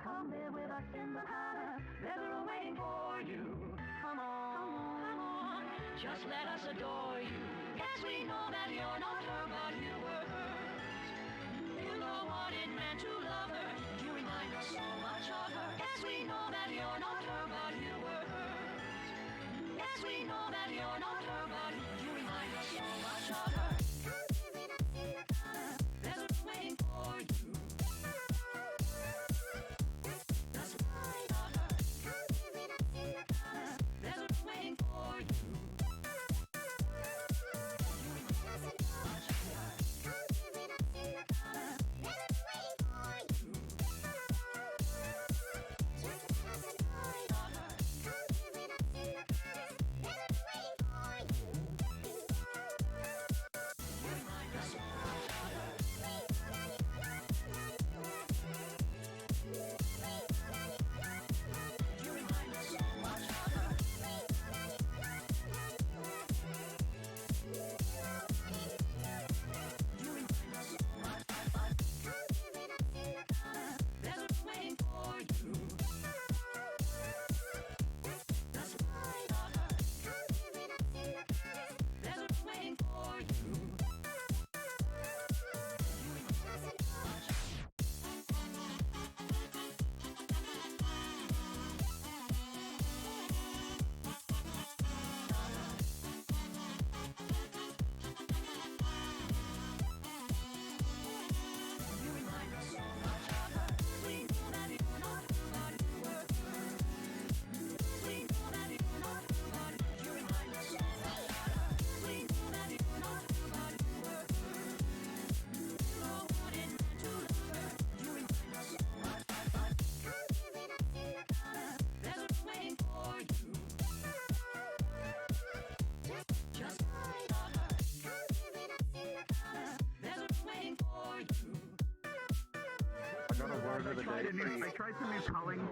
Come here with us in the palace. There's a room waiting for you. Come on, just let us adore you. Yes, we know that you're not her, but you were hers. You know what it meant to love her. You remind us so much of her. Yes, we know that you're not her, but you were hers. Yes, we know that you're not her, but you remind us so much of her. There's a room waiting for you. That's right, of her. There's a room waiting for you.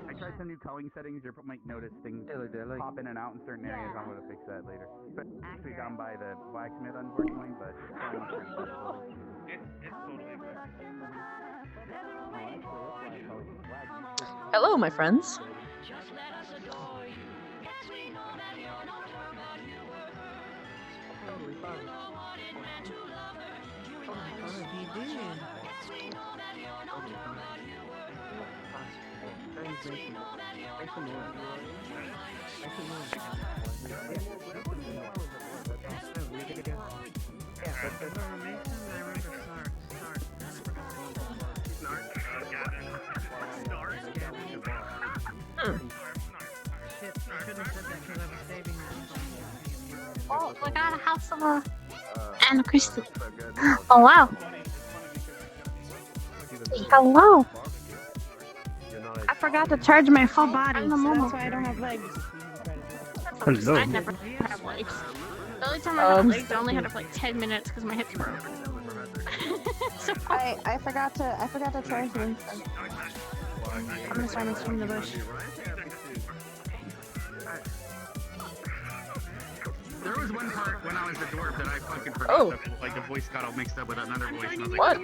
I tried some new culling settings. You might notice things pop in and out in certain areas. I'm gonna fix that later. But actually done by the blacksmith, unfortunately. But it's totally Hello, my friends. Just let us adore you. Yes, we know that you're not her, but you were hers. You know what it meant to love her. You remind us so much of her. Yes, we know that you're not her, but you were hers. Yes, we know that you're not her, but you remind us so much of her. Oh, we got a house of Anna Christie. Oh wow. Hello. I forgot to charge my full body, so that's why I don't have legs. Hello. I never have legs. The only time I had legs, I only had it for like 10 minutes because my hips broke. So I forgot to charge them. So. I'm gonna start from the bush. There was one part when I was a dwarf that I fucking forgot that, like, the voice got all mixed up with another voice. And I was like, What?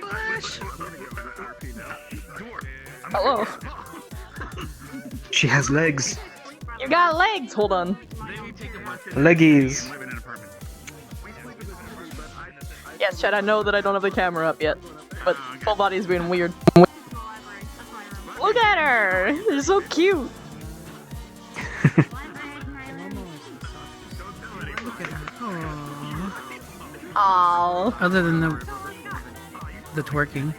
Dwarf. Hello. She has legs. You got legs. Hold on. Leggies. Yes, Chad. I know that I don't have the camera up yet, but full body's being weird. Look at her. They're so cute. Aww. Other than the twerking.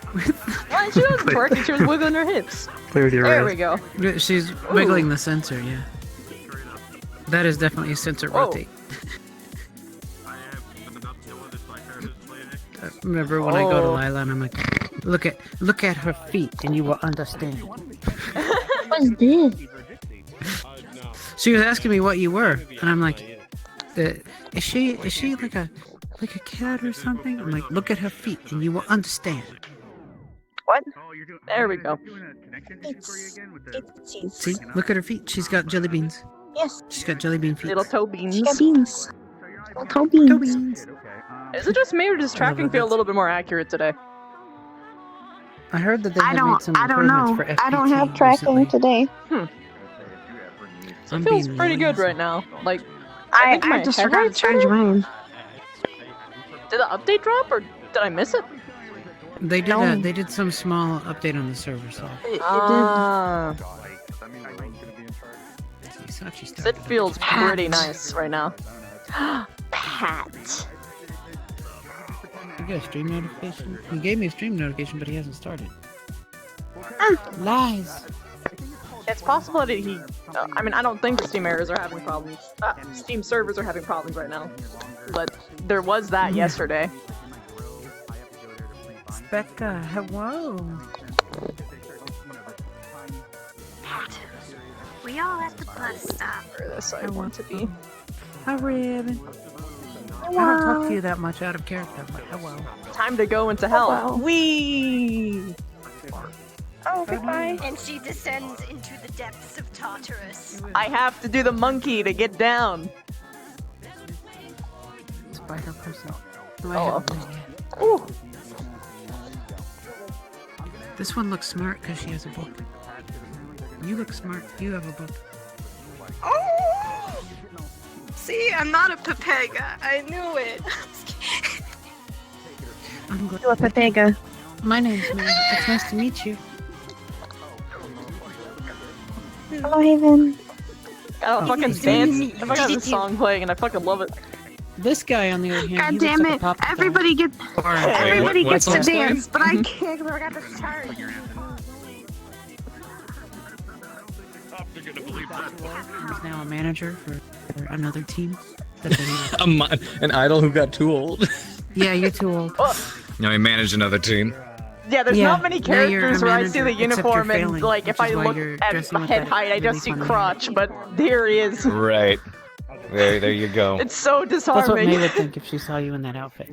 Well, she wasn't twerking, she was wiggling her hips. Play with your There ass. we go. She's wiggling the sensor, yeah. That is definitely a sensor rotate. Remember when I go to Lila and I'm like, look at her feet and you will understand. What's this? She was asking me what you were, and I'm like, is she like a cat or something? I'm like, look at her feet and you will understand. What? There we go. See, look at her feet. She's got jelly beans. Yes. She's got jelly bean feet. Little toe beans. She got beans. Little toe beans. Toe beans. Is it just me or does tracking feel a little bit more accurate today? I heard that they I had don't. made some I don't improvements know. for FPT I don't have tracking recently. today. I'm It feels being pretty good lazy. right now. Like, I think my just head forgot to rate's charge better? mine. Did the update drop, or did I miss it? They did No. they did some small update on the server side. Ah, Sachi it started feels it. pretty nice right now. Pat. You got a stream notification? He gave me a stream notification, but he hasn't started. Lies. It's possible that he. I mean, I don't think the Steam errors are having problems. Steam servers are having problems right now. But there was that yesterday. Becca, hello. We all at the bus stop. Where this I want to be. Hi, Ribbon. I don't talk to you that much out of character, but hello. Time to go into hell. wow. Whee! Oh, goodbye. And she descends into the depths of Tartarus. I have to do the monkey to get down. Spider person. No, I Oh, haven't played yet. Ooh. This one looks smart because she has a book. You look smart. You have a book. Oh! See, I'm not a Pepega. I knew it. I'm glad. Do a Pepega. My name's Mary. It's nice to meet you. Hello, Haven. Got a fucking dance. I got this song playing and I fucking love it. This guy, on the other hand, God he damn looks like a it! pop star. Everybody gets what to song's playing? dance, but I can't. 'Cause I got to charge. He's now a manager for another team. That they- An idol who got too old. yeah, you're too old. Now he managed another team. Yeah, there's Yeah, not many now you're characters a where I see manager, the except you're uniform and failing, like if which I is why look you're at dressing with head that height, I just see really funny crotch, but here he is. Right. There you go. It's so That's what disarming. May would think if she saw you in that outfit.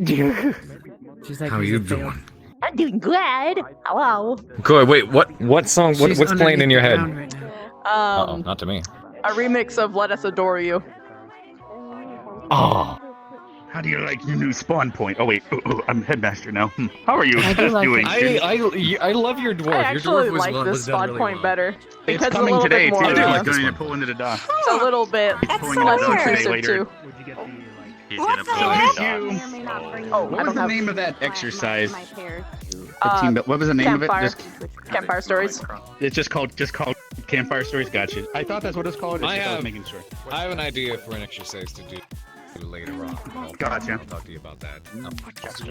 She's like, How "He's you a fail." doing? I'm doing good. Hello. Good. Wait. What song? She's What's playing in your head? underneath the ground right now. Oh, not to me. A remix of "Let Us Adore You." Oh. How do you like your new spawn point? Oh wait, I'm headmaster now. How are you I do like doing? it. I love your dwarf. I your actually dwarf was like was this done spawn really point well. better It's because it's a coming little today bit more. too. I do like Like this going to one. pull into the dock. It's a little bit Pulling less into the dock today intrusive later. too. He's What gonna the pull heck? into May or may not bring Oh, What I was don't the have name of that exercise? my pairs. What was the name of it? Campfire. Just Campfire stories. it's just called campfire stories. Gotcha. I thought that's what it's called. It's I just have- was making sure. I have an idea for an exercise to do later on. Gotcha. I'll talk to you about that.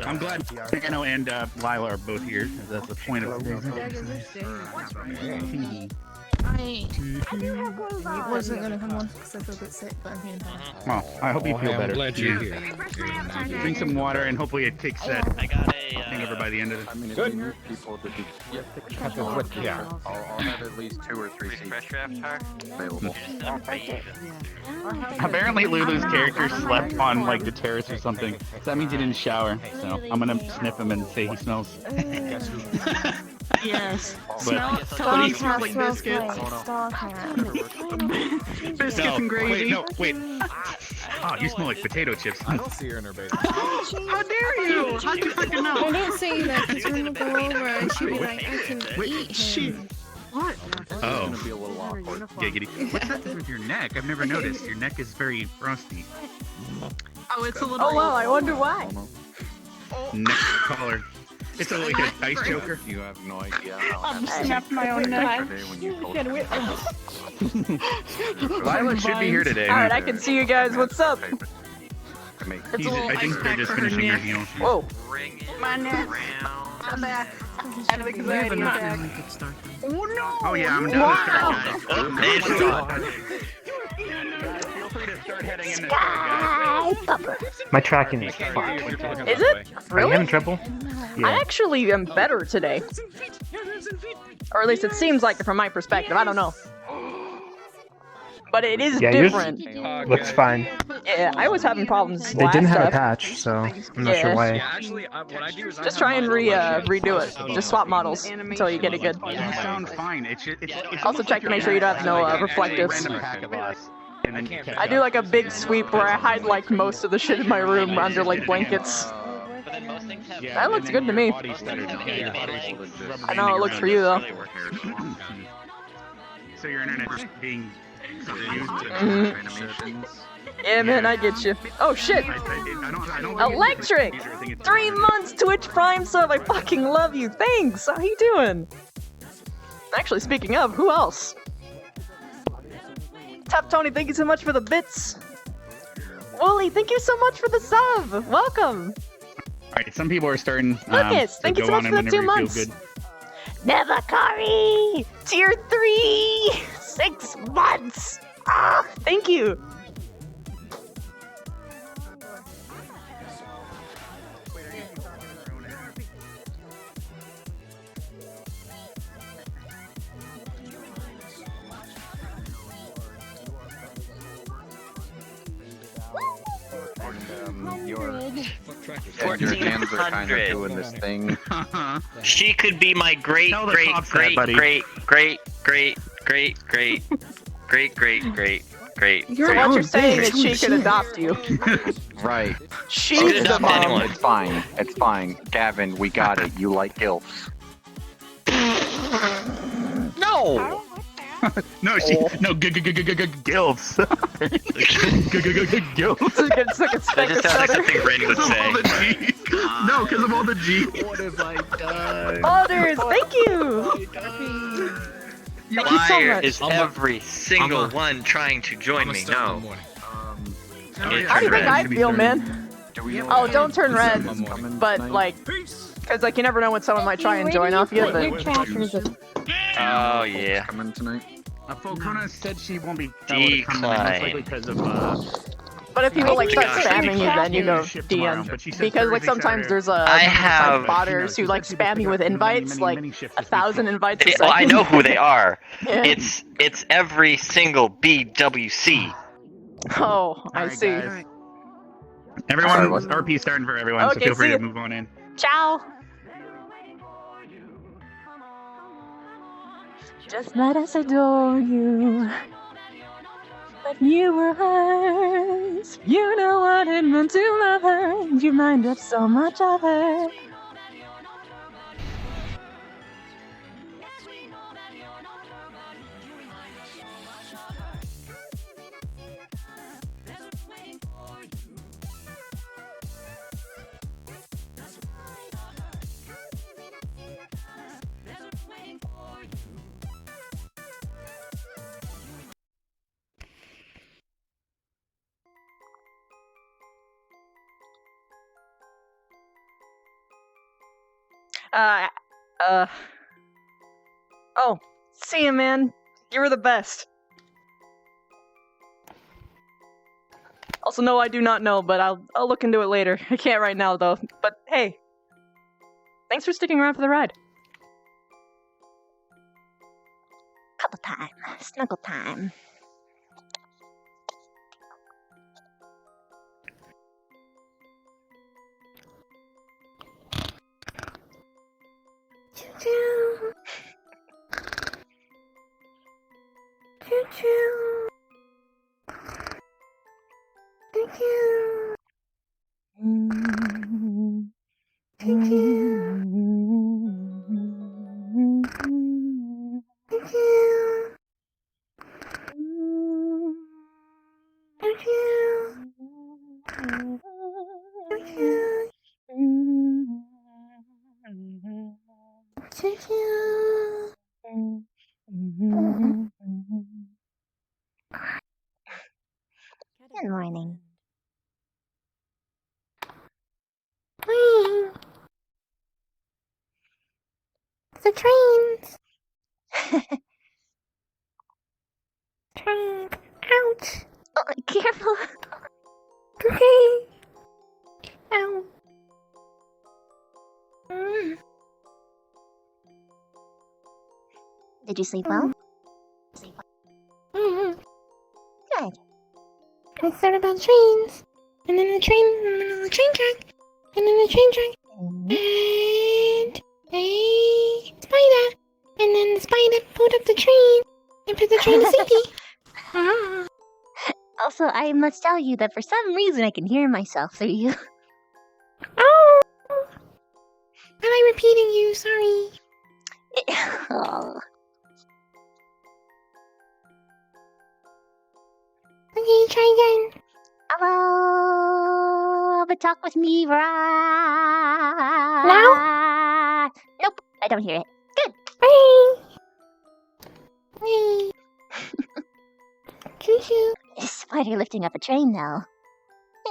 I'm glad Piano and Lila are both here. 'Cause that's the point of today's exercise. I wasn't gonna come on because I feel a bit sick, but I'm feeling fine. Well, I hope you feel I'm better. glad you're here. Drink some water and hopefully it takes that I got hangover by the end of it. Good. Yeah. I'll have at least 2 or 3 refresher avatar available. Apparently Lulu's character slept on like the terrace or something. So that means he didn't shower. So I'm gonna sniff him and say he smells. Yes. But Dog smells like biscuits. biscuits and gravy. Wait. Oh, you smell like potato chips. I don't see her in her bed. How dare you? How'd you fucking know? I don't say that because when we go over and she'd be like, I can eat him. What? Oh, Be a little awkward. giggity. What's that with your neck? I've never noticed. Your neck is very frosty. Oh, it's a little. Oh well, I wonder why. Neck collar. It's like an ice choker. You have no idea how Snapped my own neck. when you told Lila should be here today. All right, I can see you guys. What's up? It's a little I think ice they're pack just for her finishing her neck. heels. Whoa. My neck. I'm back. Out of We have anxiety enough attack. time we could start them. Oh no! Oh yeah, I'm down to start, guys. Feel free to start heading in the guys. My tracking is fucked. Is it? Are you Really? having trouble? I actually am better today. Or at least it seems like it from my perspective. I don't know. But it is Yeah, yours- different. Looks fine. Yeah, I was having problems They last didn't have a time. patch, so I'm not sure Yeah. why. Actually, what I do is Just try and redo it. Just swap models until you get it good. You sound fine. It's Also check to make sure you don't have no reflectives. random pack of us. And then I do like a big sweep where I hide like most of the shit in my room under like blankets. That looks good to me. I know how it looks for you though. So your internet just being confused. Yeah, man, I get you. Oh shit! Electric! 3 months Twitch Prime sub. I fucking love you. Thanks. How you doing? Actually, speaking of, who else? Tap Tony, thank you so much for the bits. Wooly, thank you so much for the sub. Welcome. Alright, some people are starting. Lucas, thank you so much for the 2 months. Nevakari! Tier 3! 6 months! Ah, thank you! Your hands are kind of doing this thing. She could be my great. So what you're saying is she could adopt you. Right. She's the mom. It's fine. It's fine. Gavin, we got it. You like gilfs. No! No, gilfs. Gilfs. That just sounds like something Ren would say. No, because of all the G. What have I done? Others, thank you! Thank you so Why much. is every single one trying to join me? No. How do you think I feel, man? Oh, don't turn red, but like, because like you never know when someone might try and join off you. But... Oh yeah. Coming tonight. Volcona said she won't be Decline. because of But if people like start gosh. spamming you, then you go DM. Because like sometimes there's botters who like spam you with invites, like 1,000 invites a second. Well, I know who they are. Yeah. It's every single BWC. Oh, I see. Guys. Everyone, RP starting for everyone, so feel free to move on in. Ciao. Just let us adore you. But you were hers. You know what it meant to love her. You mind up so much of her. Oh, see you, man. You were the best. Also, no, I do not know, but I'll look into it later. I can't right now, though. But hey, thanks for sticking around for the ride. Cuddle time, snuggle time. Choo-choo. Choo-choo. Thank you. Thank you. Thank you. Thank you. Thank you. Thank you. Good morning. Morning. The trains. Train. Ouch. Oh, careful. Okay. Ow. Did you sleep well? Mm-hmm. Good. I thought about trains, and then the train track, and then the train track, and a spider, and then the spider pulled up the train and put the train to safety. Also, I must tell you that for some reason I can hear myself through you. Oh! impeding you. Sorry. Oh. Okay, try again. Hello, but talk with me, right? Now? Nope, I don't hear it. Good. Hey. Choo-choo. Spider lifting up a train, though.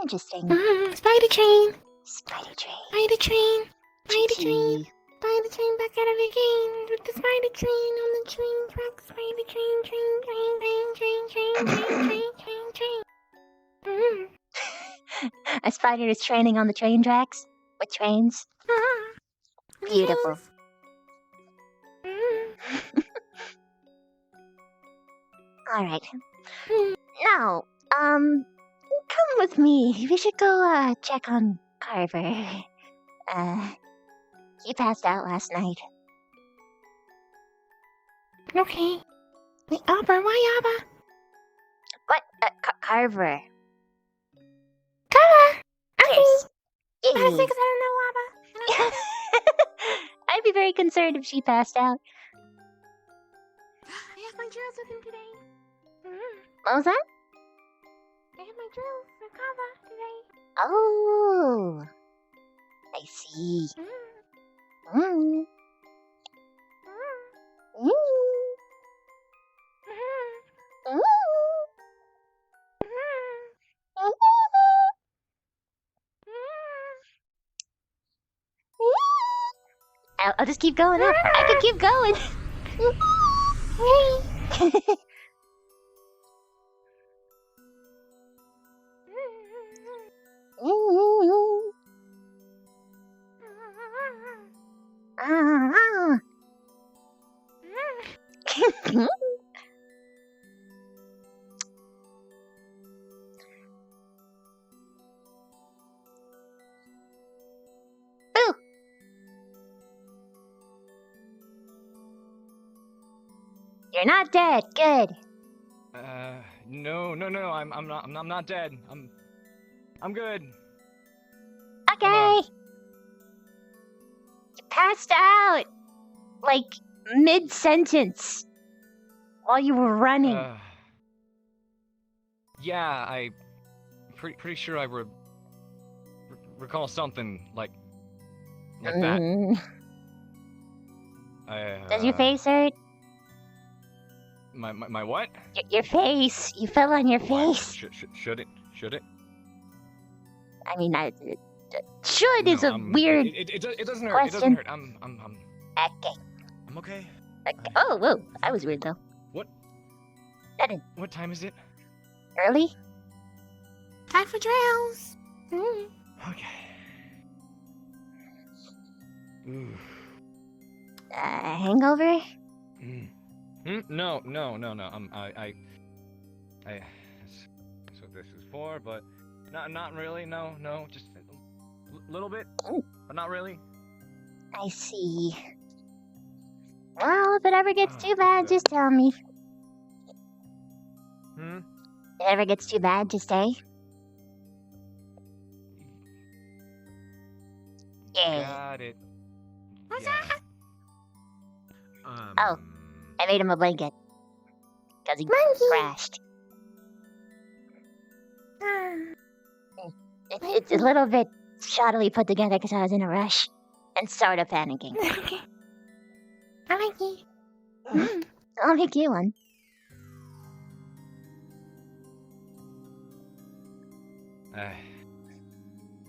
Interesting. Spider train. Spider train. Spider train. Spider Choo-choo. train. Spider train back out of the game with the spider train on the train track. Spider train, train, train, train, train, train, train, train, train, train. A spider is training on the train tracks with trains. Beautiful. All right. Now, come with me. We should go check on Carver. He passed out last night. Okay. Wait, Abba, why Abba? What? Carver. Carver! Okay. Yes. I don't know Abba. I'd be very concerned if she passed out. I have my drills with him today. What was that? I have my drills for Kava today. Oh. I see. Mm. Mm. I'll just keep going up. I can keep going. Boo! You're not dead. Good. No. I'm not dead. I'm good. Okay. You passed out, like mid-sentence, while you were running. Yeah, I pretty sure I recall something like that. Does your face hurt? My what? Your face. You fell on your face. Should it? I mean, should is a weird It doesn't hurt. question. It doesn't hurt. I'm Okay. I'm okay. Oh, whoa. That was weird, though. What? Nothing. What time is it? Early? Time for drills. Okay. Ooh. Hangover? No. That's what this is for, but not really. No, just a little bit, but not really. I see. Well, if it ever gets too bad, just tell me. If it ever gets too bad, just say. Yeah. Got it. What's that? Oh, I made him a blanket. Because he crashed. It's a little bit shoddily put together because I was in a rush and sort of panicking. Okay. I like it. I'll make you one.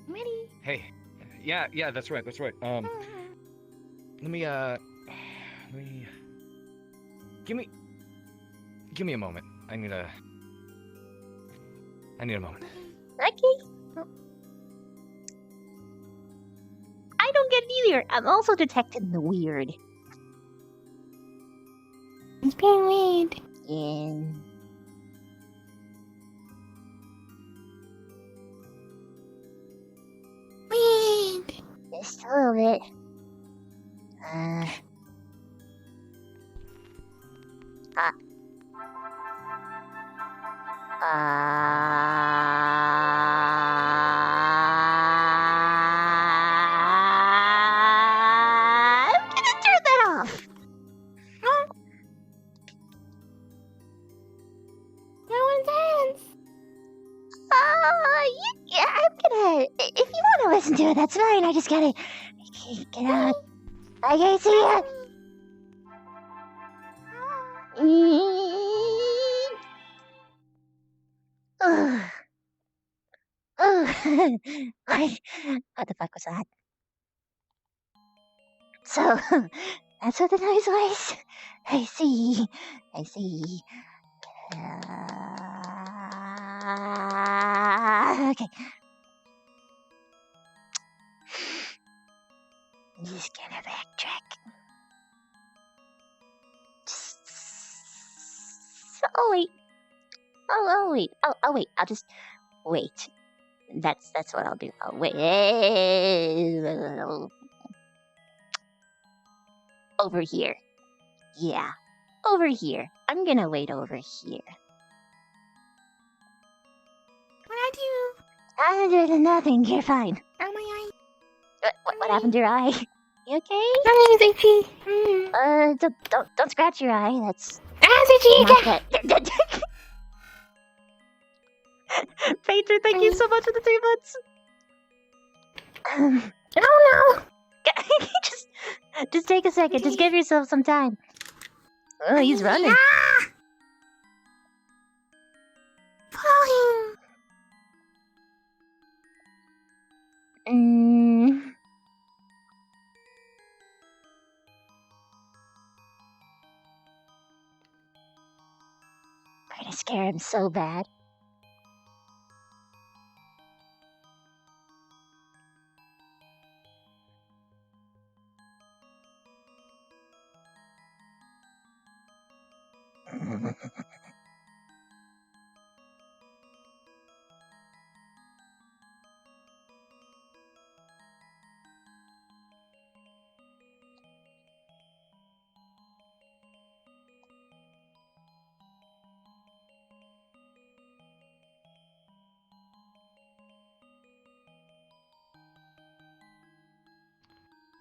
Ready? Hey. Yeah, that's right. Let me give me a moment. I need a moment. Okay. I don't get it either. I'm also detecting the weird. It's being weird. Yeah. Weird. Just a little bit. That's fine. I just gotta get out. Okay, see ya. What the fuck was that? So, that's what the noise was? I see. Okay. I'm just gonna backtrack. Oh wait. Oh wait. Oh wait. I'll just wait. That's what I'll do. I'll wait. Over here. Yeah. Over here. I'm gonna wait over here. What I do? Nothing. You're fine. Oh my eye. What happened to your eye? You okay? My name's itchy. Don't scratch your eye. That's itchy. not that. Painter, thank you so much for the 3 months. Oh no. Just take a second. Just give yourself some time. Oh, he's running. Falling. We're gonna scare him so bad.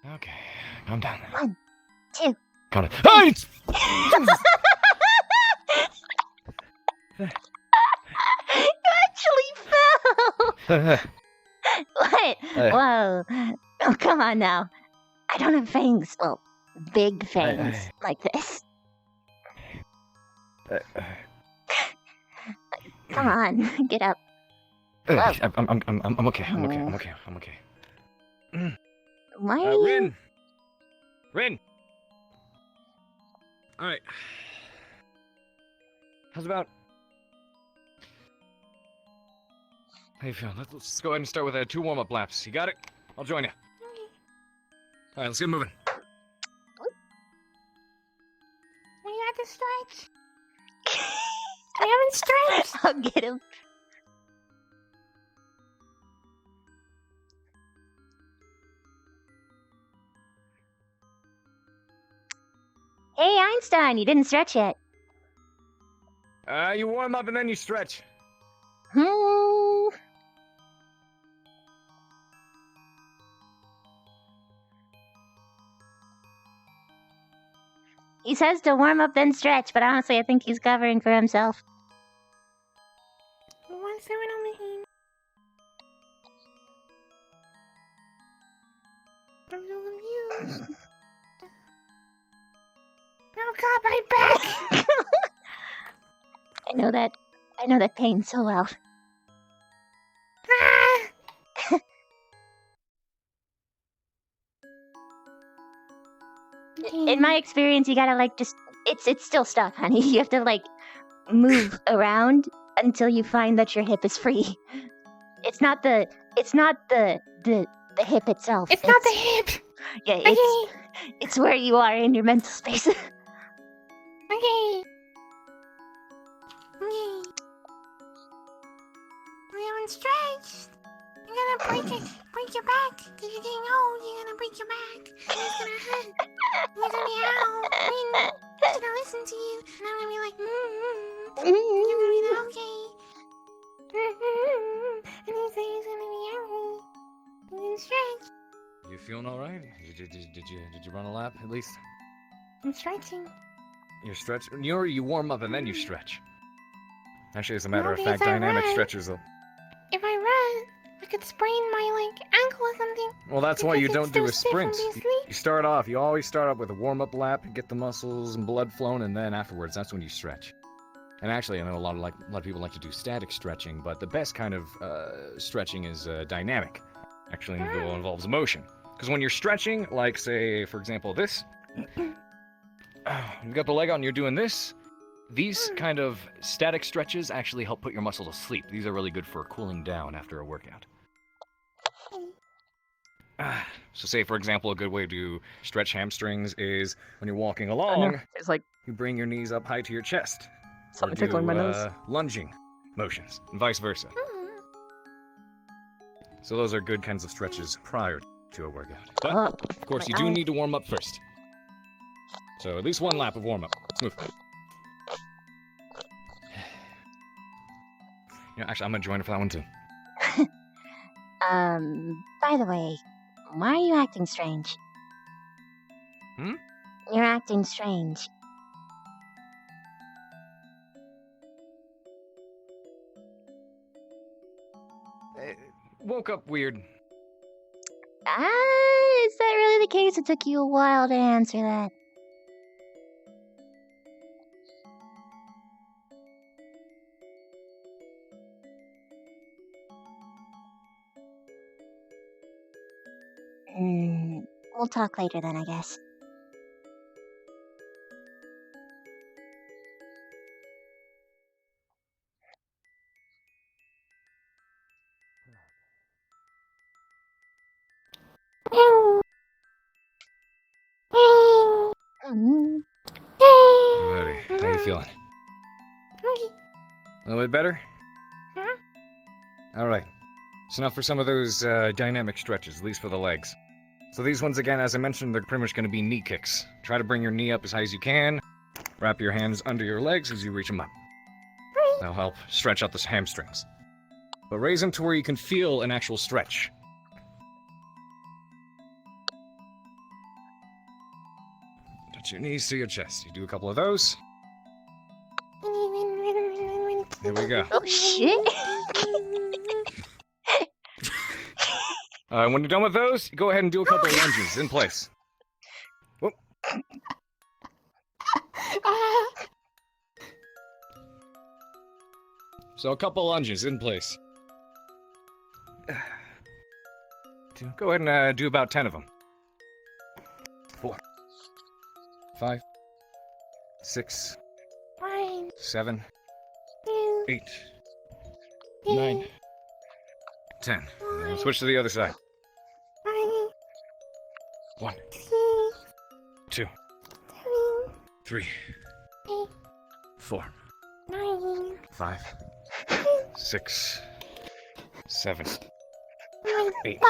Okay, calm down. 1, 2. Got it. Hey! You actually fell! What? Whoa. Oh, come on now. I don't have fangs. Well, big fangs like this. Come on, get up. I'm okay. I'm okay. Why are you... Rin! Alright. How's about... How you feeling? Let's go ahead and start with 2 warm-up laps. You got it? I'll join you. Alright, let's get moving. We got to stretch. I haven't stretched. I'll get him. Hey, Einstein, you didn't stretch yet. You warm up and then you stretch. He says to warm up then stretch, but honestly I think he's covering for himself. What's going on with him? I'm so confused. Oh god, my back! I know that pain so well. In my experience, you gotta it's still stuck, honey. You have to move around until you find that your hip is free. It's not the hip itself. It's not the hip. Yeah, it's where you are in your mental space. Okay. We haven't stretched. You're gonna break your back. Cause you're getting old, you're gonna break your back. And it's gonna hurt. You're gonna be out. I'm gonna listen to you. And I'm gonna be like, You're gonna be like, okay. And he says he's gonna be out. And then stretch. You feeling alright? Did you run a lap at least? I'm stretching. You stretch? You warm up and then you stretch. Actually, as a matter of because fact, I dynamic run. stretchers will... If I run, I could sprain my like ankle or something. Well, that's why you don't do a sprint. From You start off. You always start off with a warm-up lap, get the muscles and blood flowing, and then afterwards, that's when you stretch. And actually, I know a lot of people like to do static stretching, but the best kind of stretching is dynamic. Actually, involves motion. Because when you're stretching, like say, for example, this, you got the leg out and you're doing this. These kind of static stretches actually help put your muscle to sleep. These are really good for cooling down after a workout. So say, for example, a good way to stretch hamstrings is when you're walking along, it's like you bring your knees up high to your chest. Something tickling my nose. Lunging motions, and vice versa. So those are good kinds of stretches prior to a workout. But, of course, you do need to warm up first. So at least one lap of warm-up. Let's move. Actually, I'm gonna join her for that one too. By the way, why are you acting strange? You're acting strange. Woke up weird. Is that really the case? It took you a while to answer that. We'll talk later then, I guess. Alrighty, how you feeling? A little bit better? Alright. So now for some of those dynamic stretches, at least for the legs. So these ones, again, as I mentioned, they're pretty much going to be knee kicks. Try to bring your knee up as high as you can. Wrap your hands under your legs as you reach them up. That'll help stretch out the hamstrings. But raise them to where you can feel an actual stretch. Touch your knees to your chest. You do a couple of those. There we go. Oh, shit! When you're done with those, go ahead and do a couple of lunges in place. Whoop. So a couple lunges in place. Go ahead and do about 10 of them. 4, 5, 6, 7, 8, 9, 10. And switch to the other side. 1, 2, 3, 4, 5, 6, 7, 8,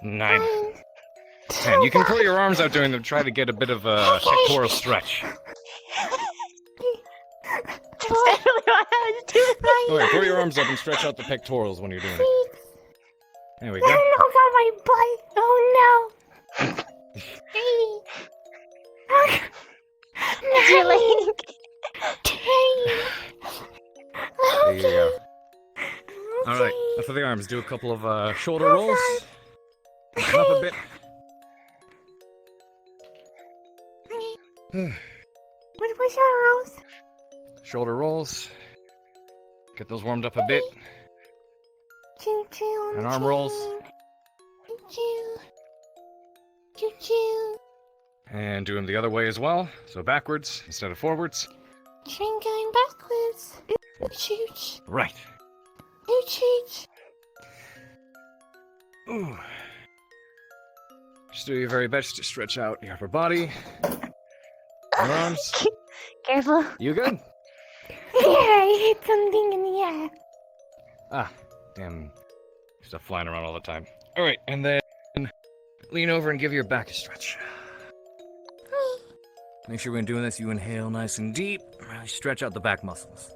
9, 10. You can pull your arms out during them. Try to get a bit of a pectoral stretch. Alright, pull your arms up and stretch out the pectorals when you're doing it. There we go. Over my butt. Oh no. It's your leg. There you go. Alright, now for the arms, do a couple of shoulder rolls. Up a bit. What's your rolls? Shoulder rolls. Get those warmed up a bit. And arm rolls. And do them the other way as well. So backwards instead of forwards. Train going backwards. Chooch. Right. Chooch. Ooh. Just do your very best to stretch out your upper body. Your arms. Careful. You good? Yeah, I hit something in the air. Ah, damn stuff flying around all the time. Alright, and then lean over and give your back a stretch. Make sure when doing this, you inhale nice and deep. Really stretch out the back muscles.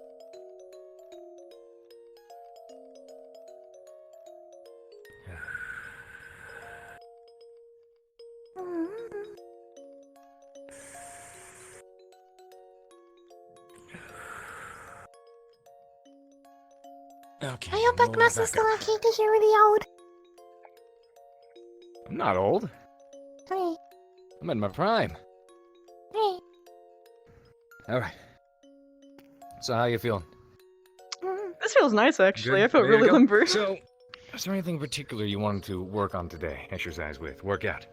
Okay. Are your back roll muscles back still up. okay? Because you're really old. I'm not old. Hey, I'm in my prime. hey. Alright. So how you feeling? This feels nice, actually. Good? I felt Ready to really go? limber. So, is there anything in particular you wanted to work on today? Exercise with? Work out?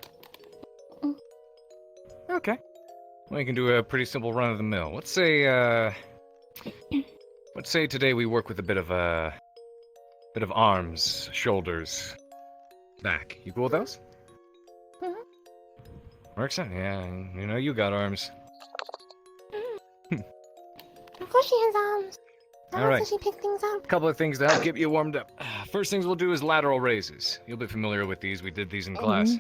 Okay. Well, you can do a pretty simple run of the mill. Let's say today we work with a bit of arms, shoulders, back. You cool with those? Works out? Yeah, you know you got arms. Of course she has arms. All right. She pick things up. Couple of things to help get you warmed up. First things we'll do is lateral raises. You'll be familiar with these. We did these in class.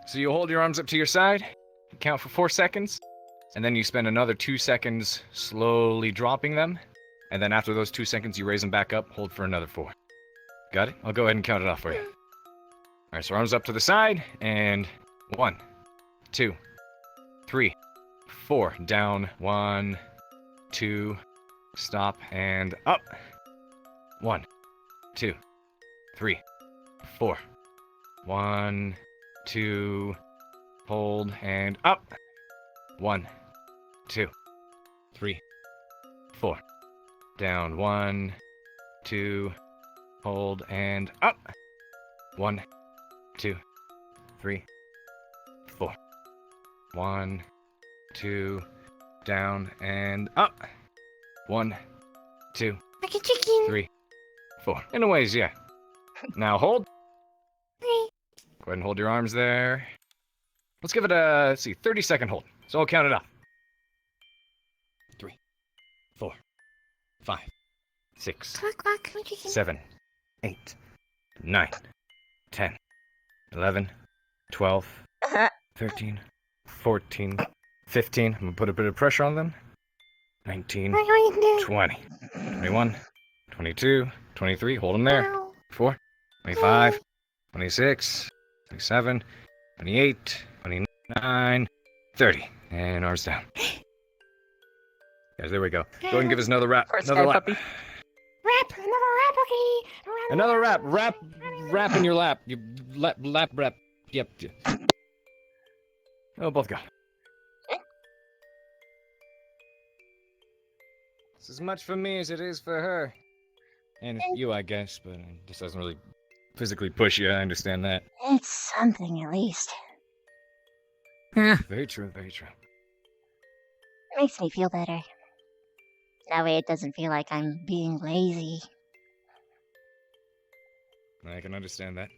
So you hold your arms up to your side, you count for 4 seconds, and then you spend another 2 seconds slowly dropping them, and then after those 2 seconds you raise them back up, hold for another 4. Got it? I'll go ahead and count it off for you. Alright, so arms up to the side, and 1, 2, 3, 4. Down, 1, 2, stop, and up. 1, 2, 3, 4. 1, 2, hold, and up. 1, 2, 3, 4. Down, 1, 2, hold, and up. 1, 2, 3, 4. 1, 2, down, and up. 1, 2, Like a chicken. 3, 4. In a ways, yeah. Now hold. Go ahead and hold your arms there. Let's give it a, let's see, 30-second hold. So I'll count it up. 3, 4, 5, 6, 7, 8, 9, 10, 11, 12, 13, 14, 15. I'm going to put a bit of pressure on them. 19, 20, 21, 22, 23. Hold them there. 24, 25, 26, 27, 28, 29, 30. And arms down. Guys, there we go. Go ahead and give us another rap. Another lap. Rap, another rap, okay. Another rap. Rap in your lap. You lap rap. Yep. Oh, both go. It's as much for me as it is for her. And you, I guess, but it just doesn't really physically push you. I understand that. It's something, at least. Yeah. Very true, very true. It makes me feel better. That way it doesn't feel like I'm being lazy. I can understand that.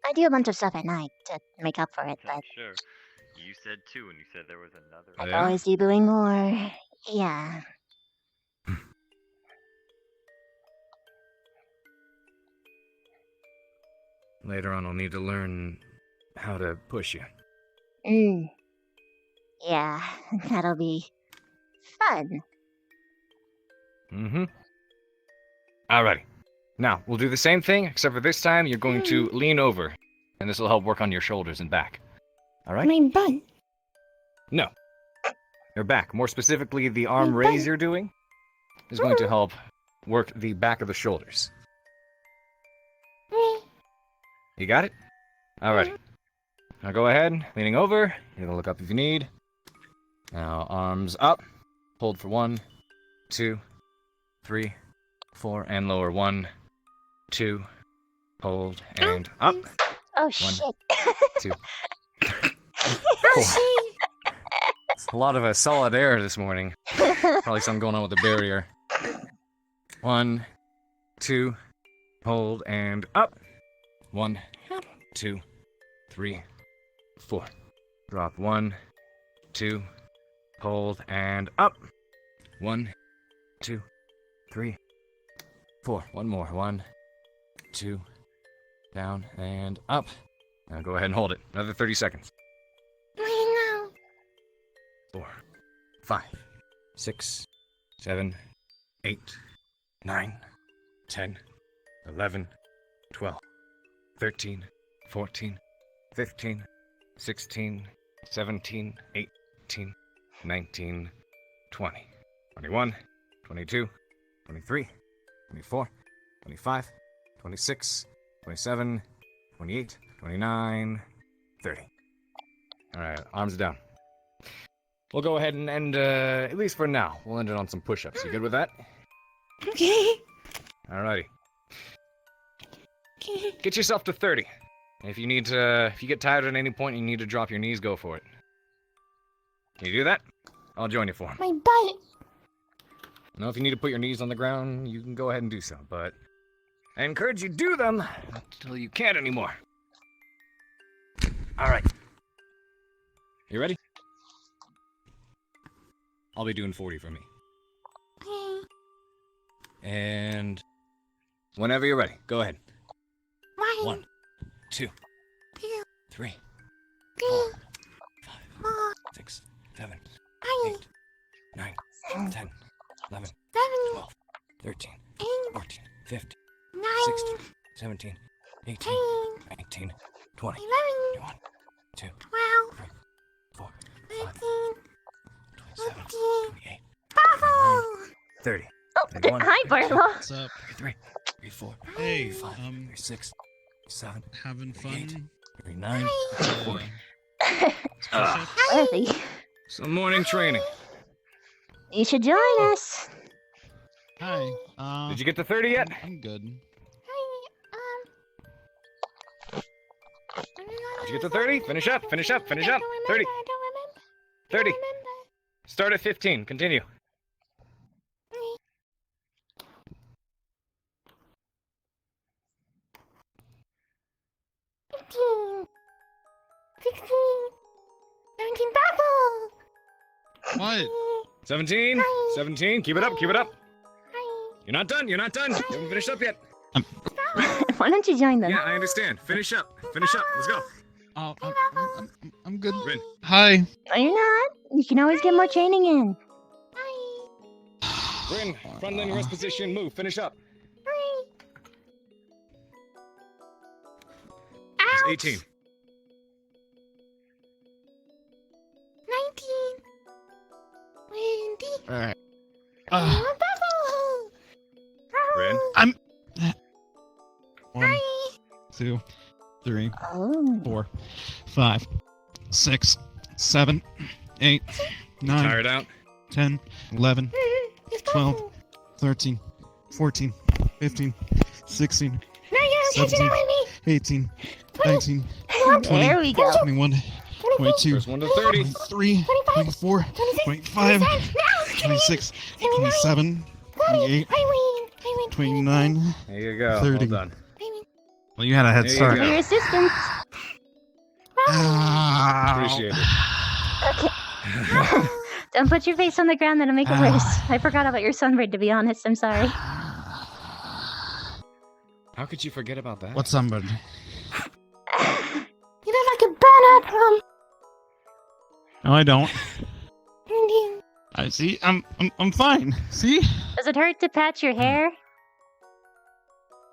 I do a bunch of stuff at night to make up for it, but Sure. You said 2, and you said there was another. I could always do doing more. Yeah. Later on, I'll need to learn how to push you. Yeah, that'll be fun. Mm-hmm. Alrighty. Now, we'll do the same thing, except for this time, you're going to lean over, and this will help work on your shoulders and back. Alright? My butt. No. Your back. More specifically, the arm raise you're doing is going to help work the back of the shoulders. You got it? Alrighty. Now go ahead, leaning over. You're gonna look up if you need. Now, arms up. Hold for 1, 2, 3, 4, and lower. 1, 2, hold, and up. Oh, shit. 2, 4. It's a lot of solid air this morning. Probably something going on with the barrier. 1, 2, hold, and up. 1, 2, 3, 4. Drop. 1, 2, hold, and up. 1, 2, 3, 4. One more. 1, 2, down, and up. Now go ahead and hold it. Another 30 seconds. 4, 5, 6, 7, 8, 9, 10, 11, 12, 13, 14, 15, 16, 17, 18, 19, 20, 21, 22, 23, 24, 25, 26, 27, 28, 29, 30. Alright, arms down. We'll go ahead and end, at least for now, we'll end it on some push-ups. You good with that? Okay. Alrighty. Get yourself to 30. If you need to, if you get tired at any point and you need to drop your knees, go for it. Can you do that? I'll join you for 'em. My butt. Now, if you need to put your knees on the ground, you can go ahead and do so, but I encourage you to do them until you can't anymore. Alright. You ready? I'll be doing 40 for me. And whenever you're ready, go ahead. 1, 2, 3, 4, 5, 6, 7, 8, 9, 10, 11, 12, 13, 14, 15, 16, 17, 18, 19, 20, 21, 2, 3, 4, 5, 27, 28, 30. Oh, 31, hi, Barlow. What's up? 33, 34, Hey, 35, 36, 37, having 38, fun? 39, 40. Worthy. Some morning training. You should join us. Hi. Did you get to 30 yet? I'm good. Did you get to 30? Finish up, finish up, finish up. 30. 30. Start at 15. Continue. What? 17. 17. Keep it up, keep it up. You're not done, you're not done. You haven't finished up yet. Why don't you join them? Yeah, I understand. Finish up. Finish up. Let's go. Oh, I'm good. Rin. Hi. No, you're not. You can always get more training in. Rin, front line rest position, move. Finish up. It's 18. 19. 20. Alright. Rin. I'm... 1, 2, 3, 4, 5, 6, 7, 8, 9, Tired out? 10, 11, 12, 13, 14, 15, 16, 17, 18, 19, 20, There we go. 21, 22, First one to 30. 23, 24, 25, 26, 27, 28, 29, There you go. 30. Well done. Well, you had a head There you start. go. Your assistance. Appreciate it. Okay. Don't put your face on the ground, that'll make it worse. I forgot about your sunburn, to be honest. I'm sorry. How could you forget about that? What's sunburn? You look like a burnout from. No, I don't. I see. I'm fine. See? Does it hurt to patch your hair?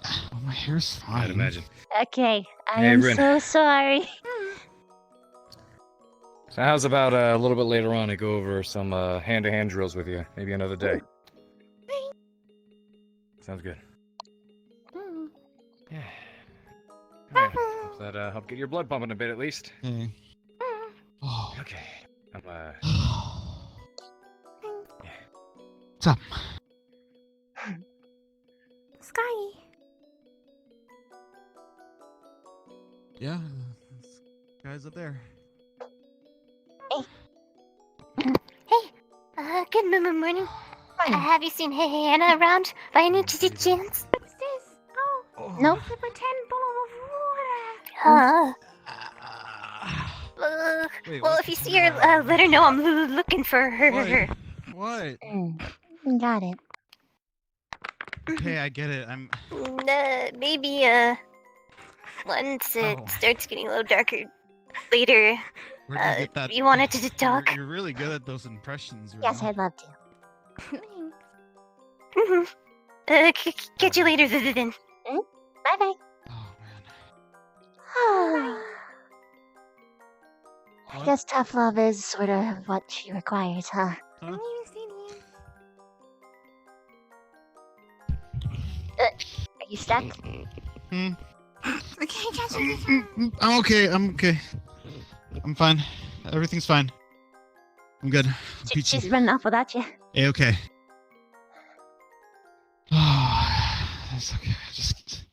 Oh, my hair's fine. I'd imagine. Okay, I Hey, am Rin. so sorry. So how's about a little bit later on I go over some hand-to-hand drills with you? Maybe another day. Sounds good. Yeah. Alright. Hope that help get your blood pumping a bit at least. Hey. Oh. Okay. I'm What's up? Sky. Yeah. Guys up there. Hey, good morning. Have you seen Hannah around by any chance? What's this? Oh, Nope. it's a pretend bowl of water. Wait, Well, what? if you see her, let her know I'm looking for her. What? Got it. Okay, I get it. I'm. Maybe, once it Oh. starts getting a little darker later, Where did you get that? you wanted to talk? You're really good at those impressions. Rin. Yes, I'd love to. Catch you later then. Bye bye. Oh man. I guess tough love is sort of what she requires, huh? Huh? You stuck? Hmm. Okay, Josh. I'm okay. I'm okay. I'm fine. Everything's fine. I'm good. I'm peachy. She's running off without you. Hey, okay. It's okay. Just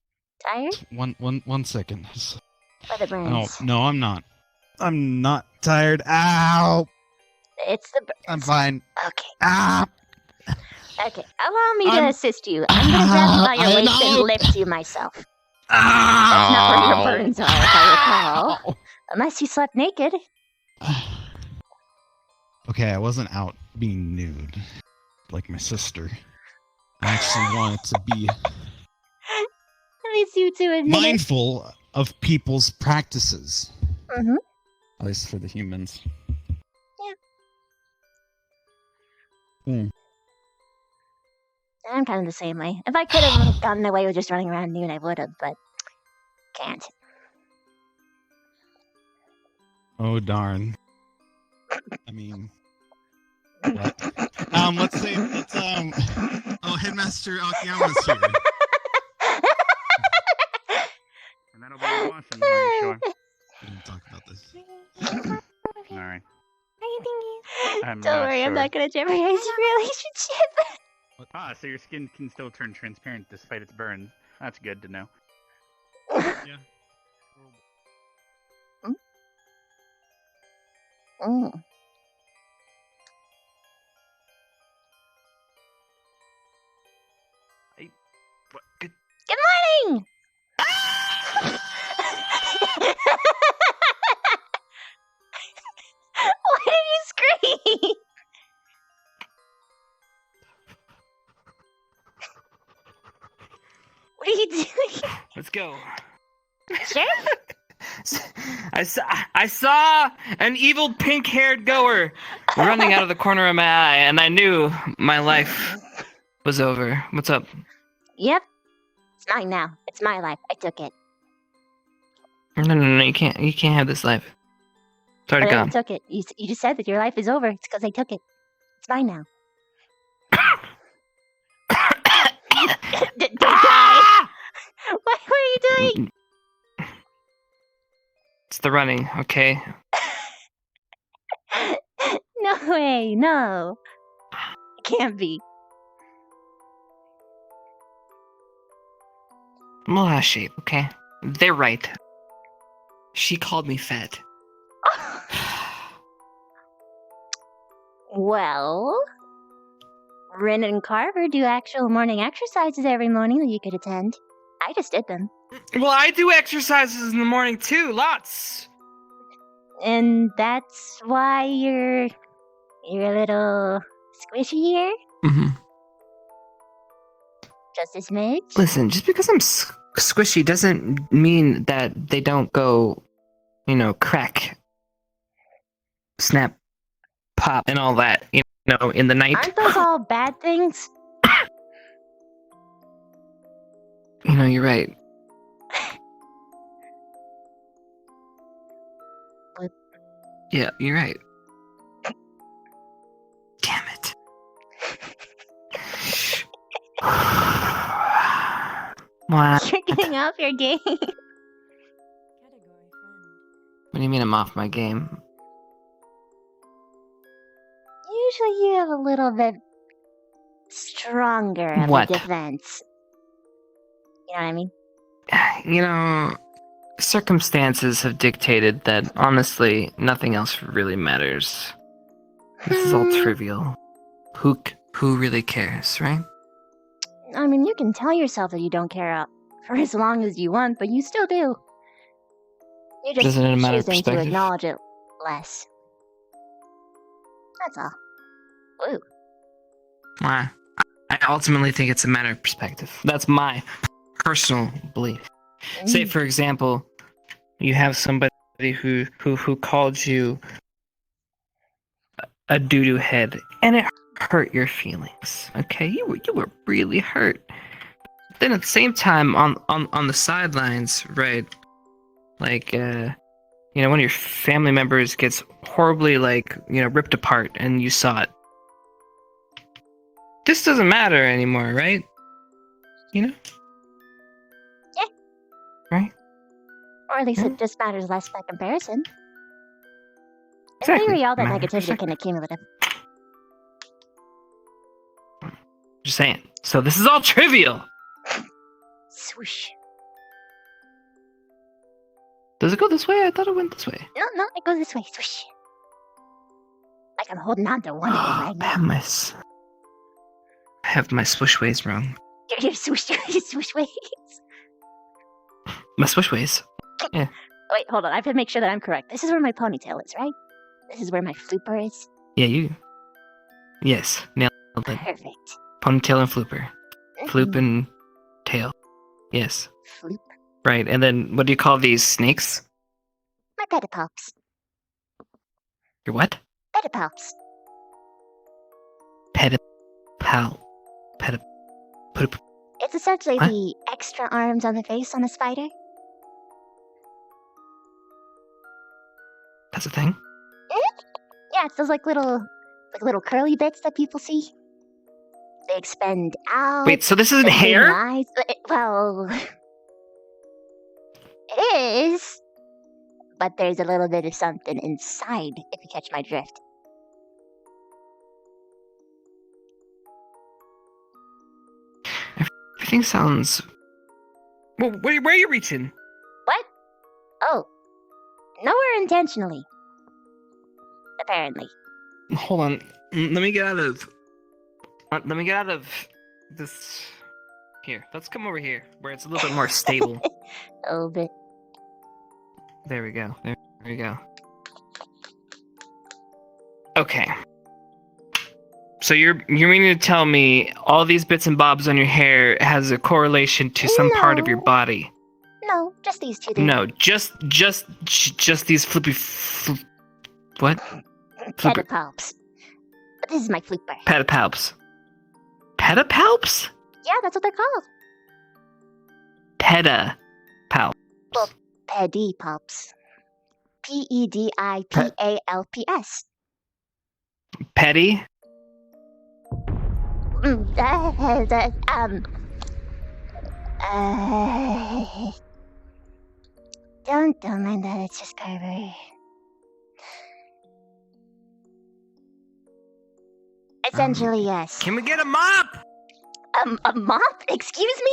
Tired? one second. For the burns. No, I'm not. I'm not tired. Ow! It's the burns. I'm fine. Okay. Ah! Okay, allow me to assist you. I'm gonna grab you by your waist and lift you myself. That's not where your burns are, if I recall. Unless you slept naked. Okay, I wasn't out being nude like my sister. I actually wanted to be At least you two admit mindful of people's practices. Mm-hmm. At least for the humans. Yeah. Hmm. I'm kind of the same way. If I could have gotten away with just running around nude, I would have, but can't. Oh darn. I mean, what? Let's oh, Headmaster Akiyama's here. And that'll be awesome, are you sure? We didn't talk about this. Alright. Don't worry, I'm not gonna jeopardize your relationship. Ah, so your skin can still turn transparent despite its burns. That's good to know. Yeah. Mm. Hey, what? Good. Good morning! Why did you scream? What are you doing? Let's go. Sure? I saw an evil pink-haired goer running out of the corner of my eye, and I knew my life was over. What's up? Yep. It's mine now. It's my life. I took it. No, you can't have this life. It's already But I gone. took it. You just said that your life is over. It's because I took it. It's mine now. Don't die! What are you doing? It's the running, okay? No way, no. It can't be. I'm a lot of shape, okay? They're right. She called me fat. Well, Rin and Carver do actual morning exercises every morning that you could attend. I just did them. Well, I do exercises in the morning too, lots. And that's why you're a little squishy here? Mm-hmm. Just a smidge? Listen, just because I'm squishy doesn't mean that they don't go, crack, snap, pop, and all that, in the night. Aren't those all bad things? You're right. Yeah, you're right. Damn it. What? You're getting off your game. What do you mean I'm off my game? Usually you have a little bit stronger of What? a defense. You know what I mean? Circumstances have dictated that, honestly, nothing else really matters. This is all trivial. Who really cares, right? I mean, you can tell yourself that you don't care for as long as you want, but you still do. You're just Isn't it a matter of choosing to perspective? acknowledge it less. That's all. Ooh. I ultimately think it's a matter of perspective. That's my personal belief. Say, for example, you have somebody who called you a doo-doo head, and it hurt your feelings. Okay, you were really hurt. Then at the same time, on the sidelines, right? Like, one of your family members gets horribly, ripped apart, and you saw it. This doesn't matter anymore, right? right? Or at least it just matters less by comparison. In Exactly. theory, all that Matter of negativity perspective. can accumulate. Just saying. So this is all trivial. Swoosh. Does it go this way? I thought it went this way. No, it goes this way. Swoosh. Like I'm holding on to one of them right now. I have my swoosh ways wrong. Your swoosh ways. My swoosh ways. Yeah. Wait, hold on. I have to make sure that I'm correct. This is where my ponytail is, right? This is where my flooper is. Yeah, you. Yes, nailed it. Perfect. Ponytail and flooper. Floop and tail. Yes. Floop. Right, and then what do you call these snakes? My pedipalps. Your what? Pedipalps. Pedipal. It's essentially What? the extra arms on the face on a spider. That's a thing? Yeah, it's those like little curly bits that people see. They expend out. Wait, so this isn't they gain hair? eyes. Well, it is, but there's a little bit of something inside. If you catch my drift. Everything sounds. Well, where are you reaching? What? Oh, nowhere intentionally. Apparently. Hold on. Let me get out of. Let me get out of this. Here, let's come over here, where it's a little bit more stable. A little bit. There we go. There we go. Okay. So you're meaning to tell me all these bits and bobs on your hair has a correlation to some part of your body? No, just these two. There. No, just these flippy. What? Pedipalps. But this is my flooper. Pedipalps. Pedipalps? Yeah, that's what they're called. Pedipalps. Well, pedipalps. Pedipalps. Petty? Don't mind that, it's just Carver. Essentially, yes. Can we get a mop? A mop? Excuse me?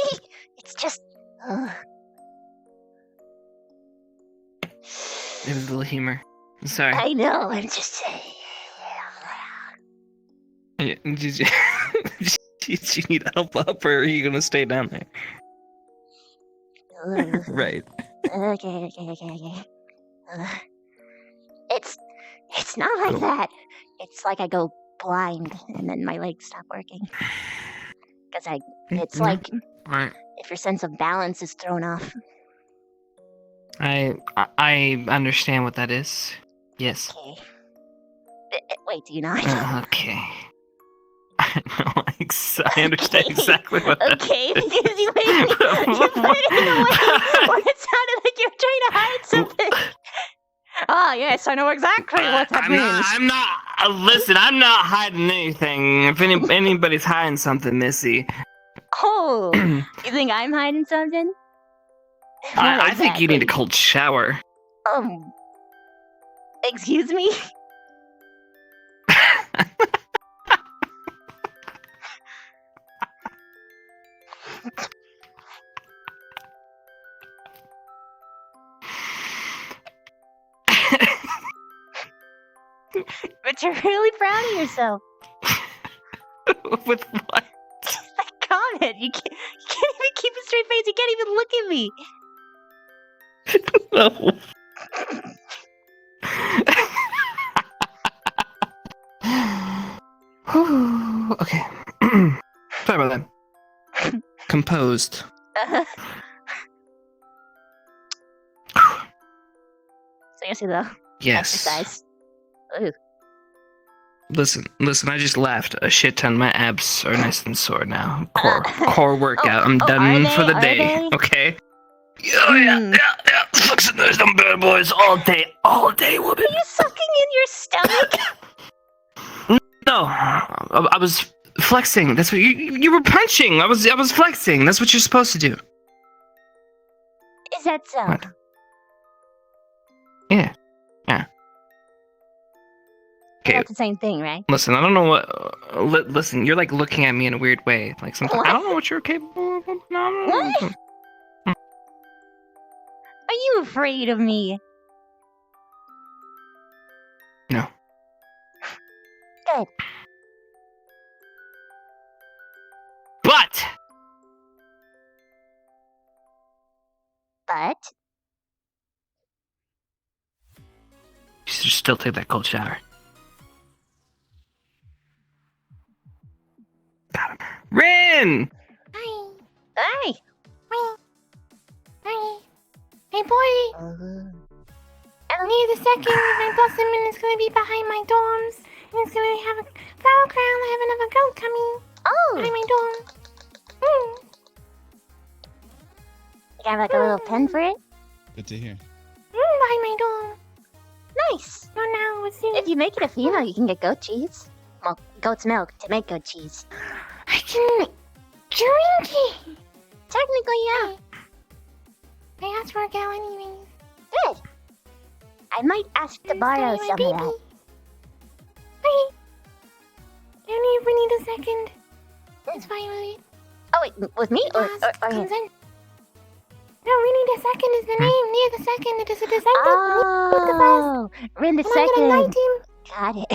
It's just... It was a little humor. I'm sorry. I know, I'm just saying. Did you need help up, or are you gonna stay down there? Right. Okay. It's not like that. It's like I go blind and then my legs stop working. Because it's like Right. if your sense of balance is thrown off. I understand what that is. Yes. Okay. Wait, do you not? Okay. No, I understand exactly what that Okay, because you put it in a way when it sounded like you were trying to hide something. Ah, yes, I know exactly what that means. I'm not. Listen, I'm not hiding anything. If anybody's hiding something, Missy. Oh, you think I'm hiding something? I think you need a cold shower. Excuse me? But you're really proud of yourself. With what? That comment. You can't even keep a straight face. You can't even look at me. No. Okay. Sorry about that. Composed. Seriously though. Yes. Exercise. Ooh. Listen, I just laughed a shit ton. My abs are nice and sore now. Core workout. I'm done for the day. Okay? Yeah. Flexing those dumb bad boys all day, woman. Are you sucking in your stomach? No, I was flexing. That's what you were punching. I was flexing. That's what you're supposed to do. Is said so. What? Yeah. Yeah. Okay. That's the same thing, right? Listen, I don't know what. Listen, you're like looking at me in a weird way. Like sometimes I don't know what you're capable of. No. What? Are you afraid of me? No. Good. But. You should still take that cold shower. Got him. Rin! Hi. Hey. Hi. Hey, boy. Near the second, my blossom is gonna be behind my dorms, and it's gonna have a flower crown. I have another goat coming. Oh. Behind my dorm. You have like a little pen for it? Good to hear. Behind my dorm. Nice. Oh no, what's new? If you make it a female, you can get goat cheese. Well, goat's milk to make goat cheese. I can drink it. Technically, yeah. I asked for a gal anyways. Good. I might ask to borrow some of that. Hey. I don't even need a second. It's fine with it. Oh wait, with me or comes in. No, we need a second is the name. Near the second, it is a descendant. Oh, Rin the second. Got it.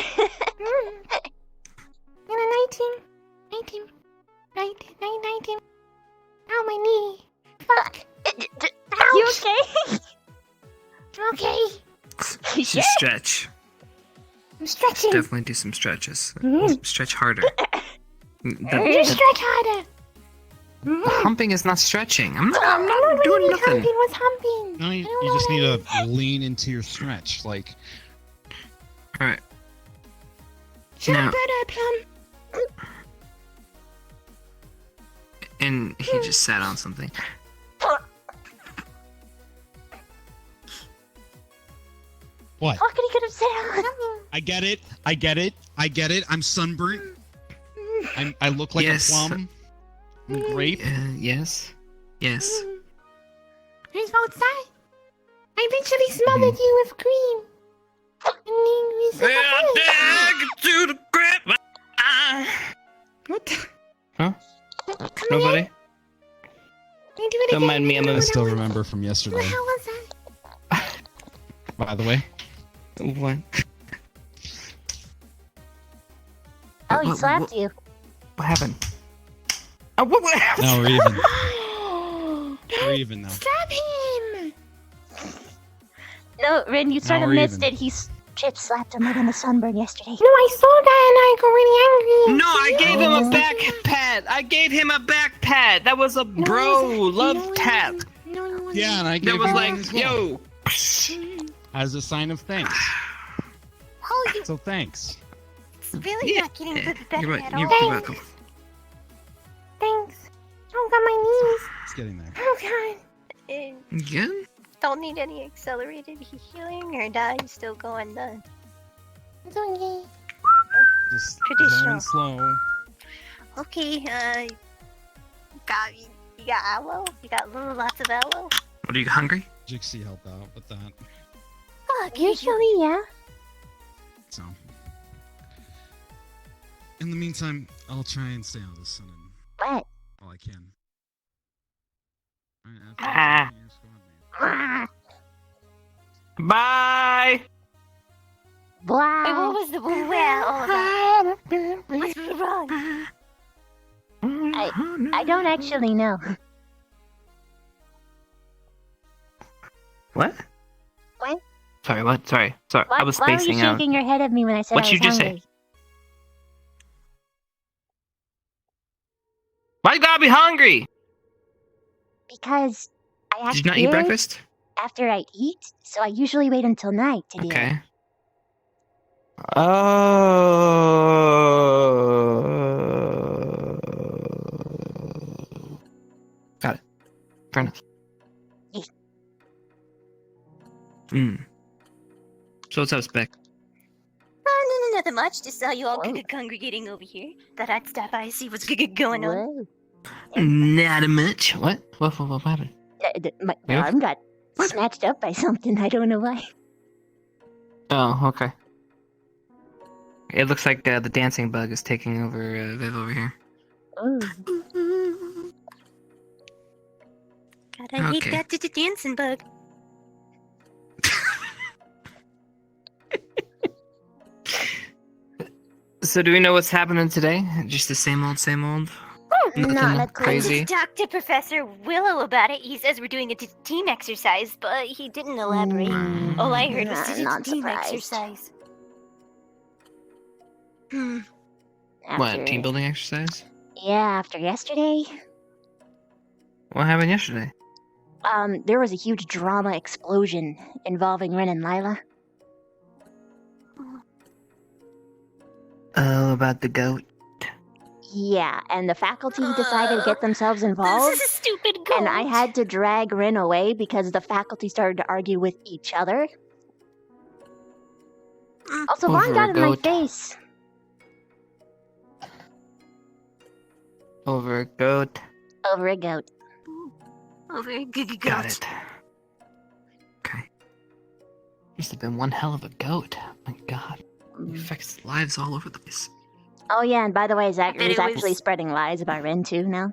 And a 19. 19. Ow, my knee. Fuck. You okay? Okay. You should stretch. I'm stretching. Definitely do some stretches. Stretch harder. You stretch harder. The humping is not stretching. I'm not I doing really nothing. Humping was humping. No, you just need to lean into your stretch, like. All right. Shut Now- up, Plum. And he just sat on something. What? Fuck, he could have said. I get it. I'm sunburnt. I look like Yes. a plum. I'm a grape. Yes. Here's outside. I literally smothered you with cream. And then we said to the grip. What the? Huh? Come Nobody? again? Can you do it Don't again? mind me. I still remember from yesterday. What the hell was that? By the way. What? Oh, he slapped you. What happened? Oh, what happened? No, we're even now. Slap him! No, Rin, you sort Now of we're missed even. it. He chip slapped him right in the sunburn yesterday. No, I saw that and I got really angry. No, I gave him a back pat. That was a bro love tap. Yeah, and I gave That was you like, one as well. yo. As a sign of thanks. Oh, you So thanks. really not getting the better You're at all. welcome. Thanks. Oh, got my knees. It's getting there. Oh, God. Yeah? Don't need any accelerated healing, or die still going the It's okay. Just Traditional. slow. Okay, you got aloe? You got lots of aloe? What, are you hungry? Jixie helped out with that. Usually, yeah. So. In the meantime, I'll try and stay out of the sun What? while I can. Alright, Ah. after your squad mate. Bye. Blah. Wait, what was the well all about? What's wrong? I don't actually know. What? What? Sorry, what? Sorry. Why, I was why were you spacing out. shaking your head at me when I said What'd I you was just hungry? say? Why you gotta be hungry? Because I have Did you to not eat give breakfast? after I eat, so I usually wait until night to do it. Okay. Got it. Fair enough. Yeah. So what's up, Spec? Oh, no, nothing much. Just saw you all congregating over here. Thought I'd stop by and see what's going on. Whoa. Not much. What happened? My Yeah? arm got snatched up by something. I don't know why. Oh, okay. It looks like the dancing bug is taking over Viv over here. Oh. God, I hate Okay. that dancing bug. So do we know what's happening today? Just the same old, same old? Not Nothing crazy? Talk to Professor Willow about it. He says we're doing a team exercise, but he didn't elaborate. All I heard was I'm not team surprised. exercise. What, team building exercise? Yeah, after yesterday, What happened yesterday? there was a huge drama explosion involving Ren and Lila. Oh, about the goat. Yeah, and the faculty decided to get themselves involved. This is a stupid goat. And I had to drag Rin away because the faculty started to argue with each other. Also, Over Vaughn got a in my goat. face. Over a goat. Over a goat. Over a goat. Got it. Okay. Must have been one hell of a goat. My god. It affects lives all over the place. Oh yeah, and by the way, Zachary bet is it actually was- spreading lies about Rin too now.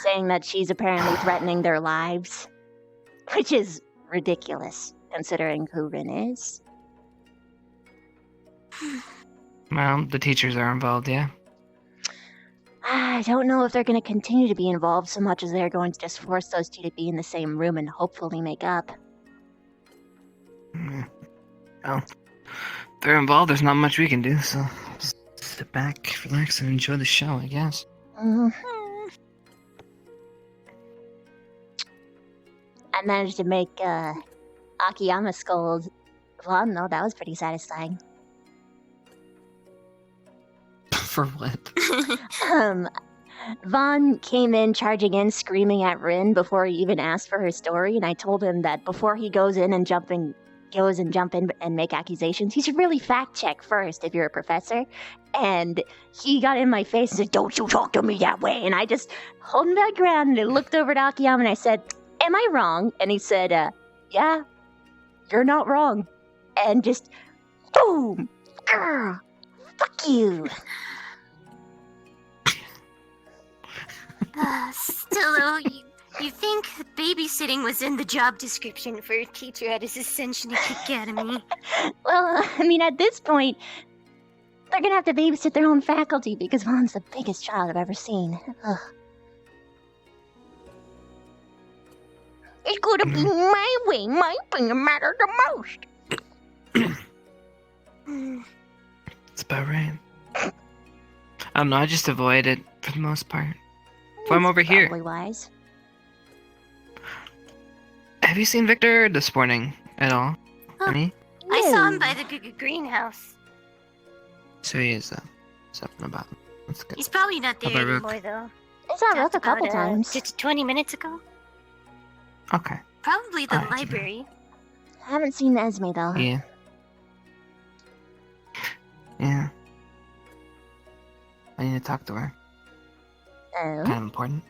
Saying that she's apparently threatening their lives. Which is ridiculous, considering who Rin is. Well, the teachers are involved, yeah? I don't know if they're going to continue to be involved so much as they're going to just force those two to be in the same room and hopefully make up. Well, if they're involved, there's not much we can do, so just sit back, relax, and enjoy the show, I guess. I managed to make Akiyama scold Vaughn, though. That was pretty satisfying. For what? Vaughn came in charging in, screaming at Rin before he even asked for her story, and I told him that before he goes in and jump in and make accusations, he should really fact check first if you're a professor. And he got in my face and said, "Don't you talk to me that way." And I just held my ground and I looked over at Akiyama and I said, "Am I wrong?" And he said, "Yeah, you're not wrong." And just boom, grr, fuck you. Still, though, you think babysitting was in the job description for a teacher at his Ascension Academy? Well, I mean, at this point, they're gonna have to babysit their own faculty because Vaughn's the biggest child I've ever seen. Ugh. It's gonna be my way. My opinion matters the most. That's about right. I don't know, I just avoid it for the most part. If I'm over here. Probably wise. Have you seen Victor this morning at all? Honey? I saw him by the greenhouse. So he is, something about him. That's good. He's probably not there How about Rook? anymore, though. I saw Rook a Talked couple about, times. Just 20 minutes ago. Okay. Probably the Alright. library. I haven't seen Esme though. Yeah. Yeah. I need to talk to her. Oh. Kind of important.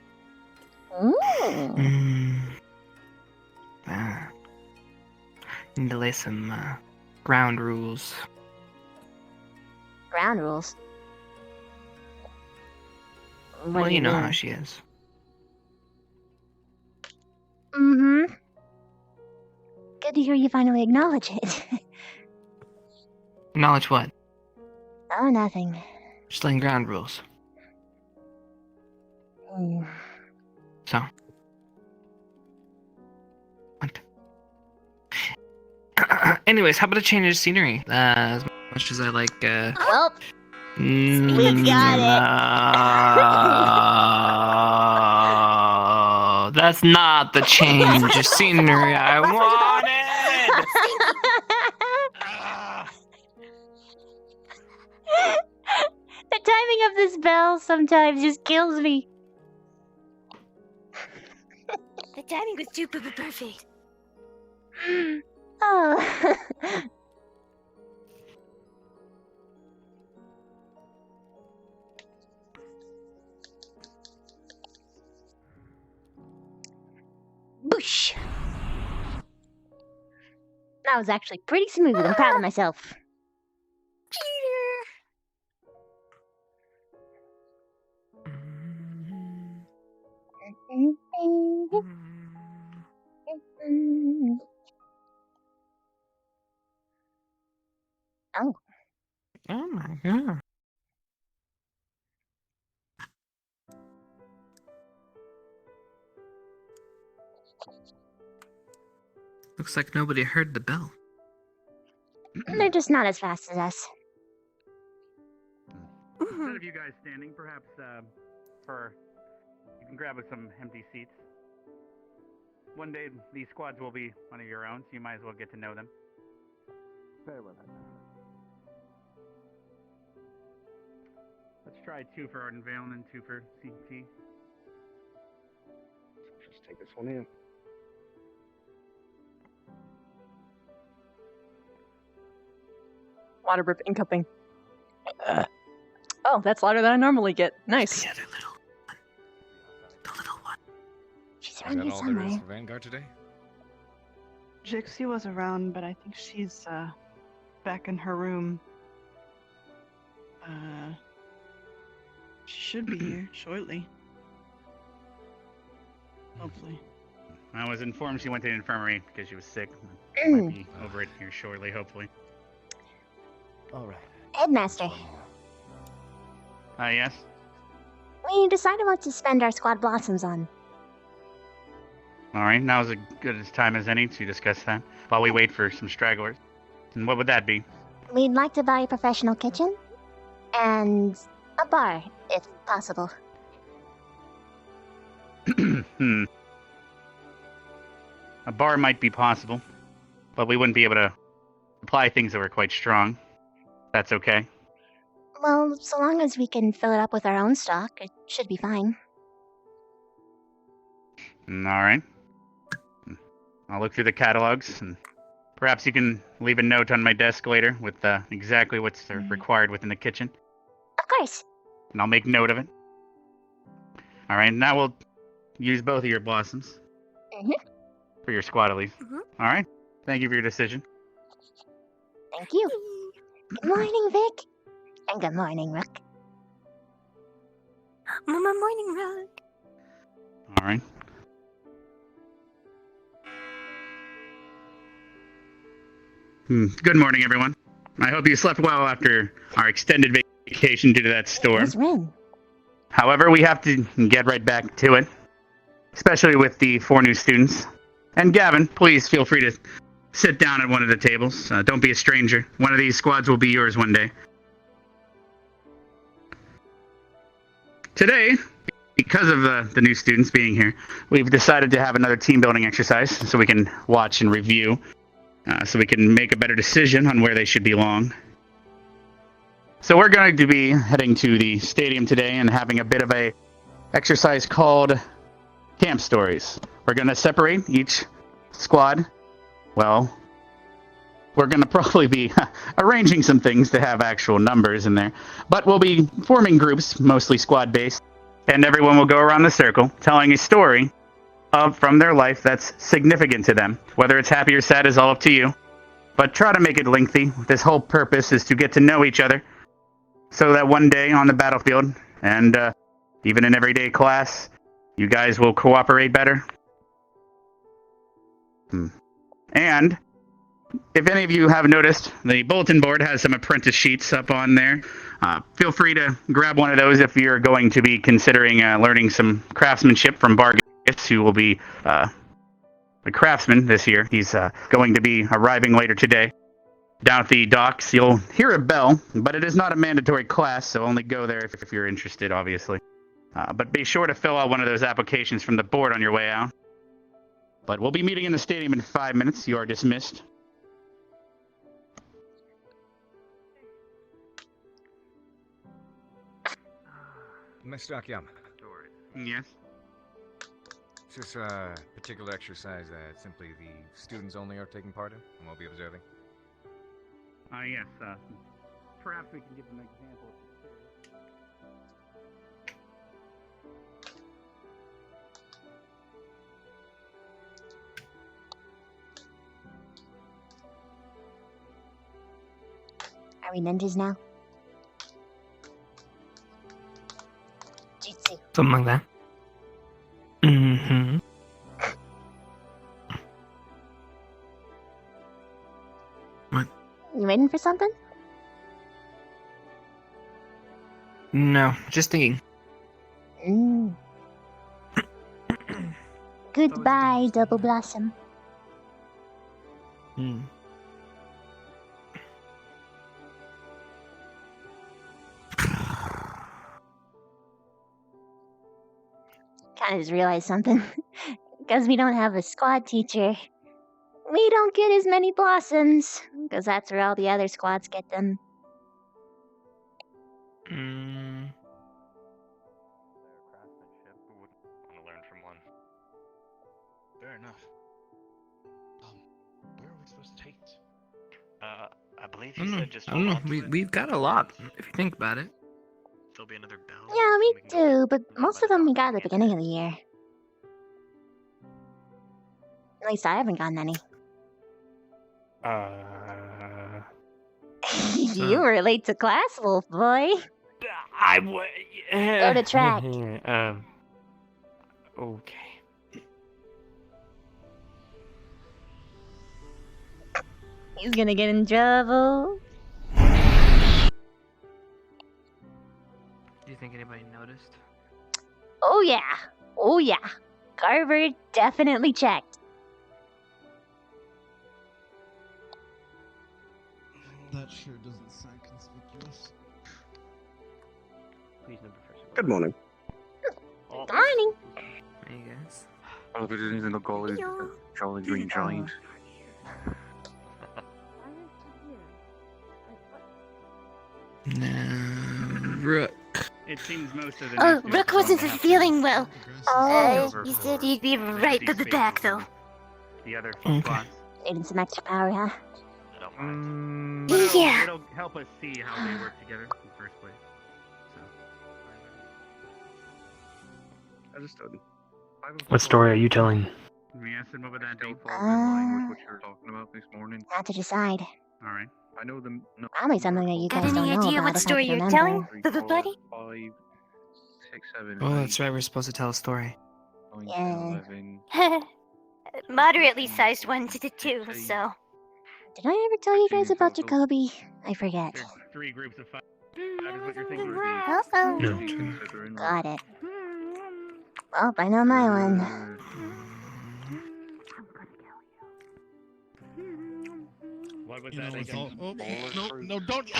Ooh. Need to lay some ground rules. Ground rules. What Well, do you know mean? how she is. Mm-hmm. Good to hear you finally acknowledge it. Acknowledge what? Oh, nothing. Just laying ground rules. Mm. So. What? Anyways, how about a change of scenery? As much as I like, Well, we got it. That's not the change of scenery I wanted. The timing of this bell sometimes just kills me. The timing was too perfect. Oh. That was actually pretty smooth. I'm proud of myself. Oh. Oh my god. Looks like nobody heard the bell. They're just not as fast as us. Instead of you guys standing, perhaps you can grab us some empty seats. One day these squads will be one of your own, so you might as well get to know them. Very well then. Let's try 2 for Arden Vale and then 2 for CT. Just take this one in. Water burp incoming. Oh, that's louder than I normally get. Nice. The other little one. The little one. She's Is around that here all there is somewhere. for Vanguard today? Jixie was around, but I think she's back in her room. She should be here shortly. Hopefully. I was informed she went to the infirmary because she was sick. Might be over it here shortly, hopefully. Alright. Headmaster, Yes? we decided what to spend our squad blossoms on. Alright, now's as good a time as any to discuss that, while we wait for some stragglers. And what would that be? We'd like to buy a professional kitchen and a bar, if possible. A bar might be possible, but we wouldn't be able to apply things that were quite strong. That's okay. Well, so long as we can fill it up with our own stock, it should be fine. Alright. I'll look through the catalogs, and perhaps you can leave a note on my desk later with exactly what's required within the kitchen. Of course. And I'll make note of it. Alright, now we'll use both of your blossoms. For your squad, at least. Alright? Thank you for your decision. Thank you. Good morning, Vic. And good morning, Rook. Morning, Rook. Alright. Good morning, everyone. I hope you slept well after our extended vacation due to that storm. Where's Ren? However, we have to get right back to it, especially with the 4 new students. And Gavin, please feel free to sit down at one of the tables. Don't be a stranger. One of these squads will be yours one day. Today, because of the new students being here, we've decided to have another team building exercise so we can watch and review, so we can make a better decision on where they should belong. So we're going to be heading to the stadium today and having a bit of a exercise called Camp Stories. We're going to separate each squad. Well, we're going to probably be arranging some things to have actual numbers in there. But we'll be forming groups, mostly squad-based, and everyone will go around the circle telling a story from their life that's significant to them. Whether it's happy or sad is all up to you. But try to make it lengthy. This whole purpose is to get to know each other, so that one day on the battlefield, and even in everyday class, you guys will cooperate better. And if any of you have noticed, the bulletin board has some apprentice sheets up on there. Feel free to grab one of those if you're going to be considering learning some craftsmanship from Bargus, who will be a craftsman this year. He's going to be arriving later today. Down at the docks, you'll hear a bell, but it is not a mandatory class, so only go there if you're interested, obviously. But be sure to fill out one of those applications from the board on your way out. But we'll be meeting in the stadium in 5 minutes. You are dismissed. Mr. Akiyama. Yes? Is this a particular exercise that simply the students only are taking part in and will be observing? Yes. Perhaps we can give them an example. Are we ninjas now? Jutsu. Something like that. Mm-hmm. What? You waiting for something? No, just thinking. Mm. Goodbye, Double Blossom. Hmm. Kind of just realized something. Because we don't have a squad teacher, we don't get as many blossoms. Because that's where all the other squads get them. Mm. Craftsmanship. Who wouldn't want to learn from one? Fair enough. Where are we supposed to take it? I believe I you don't know. said just I don't know. hold on to it. We've got a lot, if you think about it. There'll be another bell. Yeah, we do, but most of them we got at the beginning of the year. At least I haven't gotten any. You were late to class, Wolf Boy. Go to track. Okay. He's gonna get in trouble. Do you think anybody noticed? Oh yeah. Oh yeah. Carver definitely checked. That sure doesn't sound conspicuous. Please, no, Professor. Good morning. Good morning. Hey guys. Oh, we didn't even look all the Jolly Green Giant. No, Rook. It seems most of the Oh, new students Rook are wasn't going to have feeling well. Oh. He said he'd be right at the back, though. The other Okay. spots. Needing some extra power, huh? I don't mind. Yeah. It'll help us see how they work together in the first place. Understood. What story are you telling? We asked him over that Still date. falls in line with what you were talking about this morning. Not to decide. All right. I know them. No, Probably something that you Got guys don't any know idea about what if I story can you're remember. telling, buddy? 5, 6, 7, Oh, 8, that's right. We're supposed to tell a story. 9, Yeah. 10, 11. Moderately sized one to the two, so. Did I ever tell you guys about Jacoby? I forget. There's 3 groups of 5. That is what you're thinking. Uh-oh. Got it. Well, I know my one. What was You know, that it's again? all, no, don't.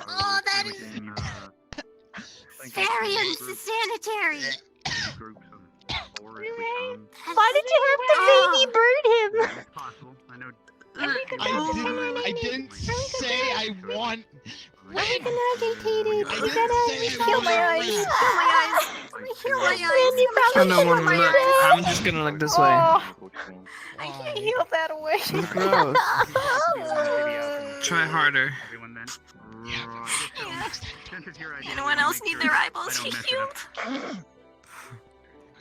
Oh, that is very unsanitary. Groups of 4 if we can. Why did you have to baby bird him? It's possible. I know. I didn't say I want. We're gonna agitated. I We didn't gotta say I heal want my eyes. rest. Heal my eyes. Heal my eyes. Randy I probably don't heal want to my look. eyes. I'm just gonna look this way. I can't heal that away. Gross. Try harder. Everyone then. Since it's your idea, Anyone we'll else make need sure their I eyeballs don't mess it up. healed?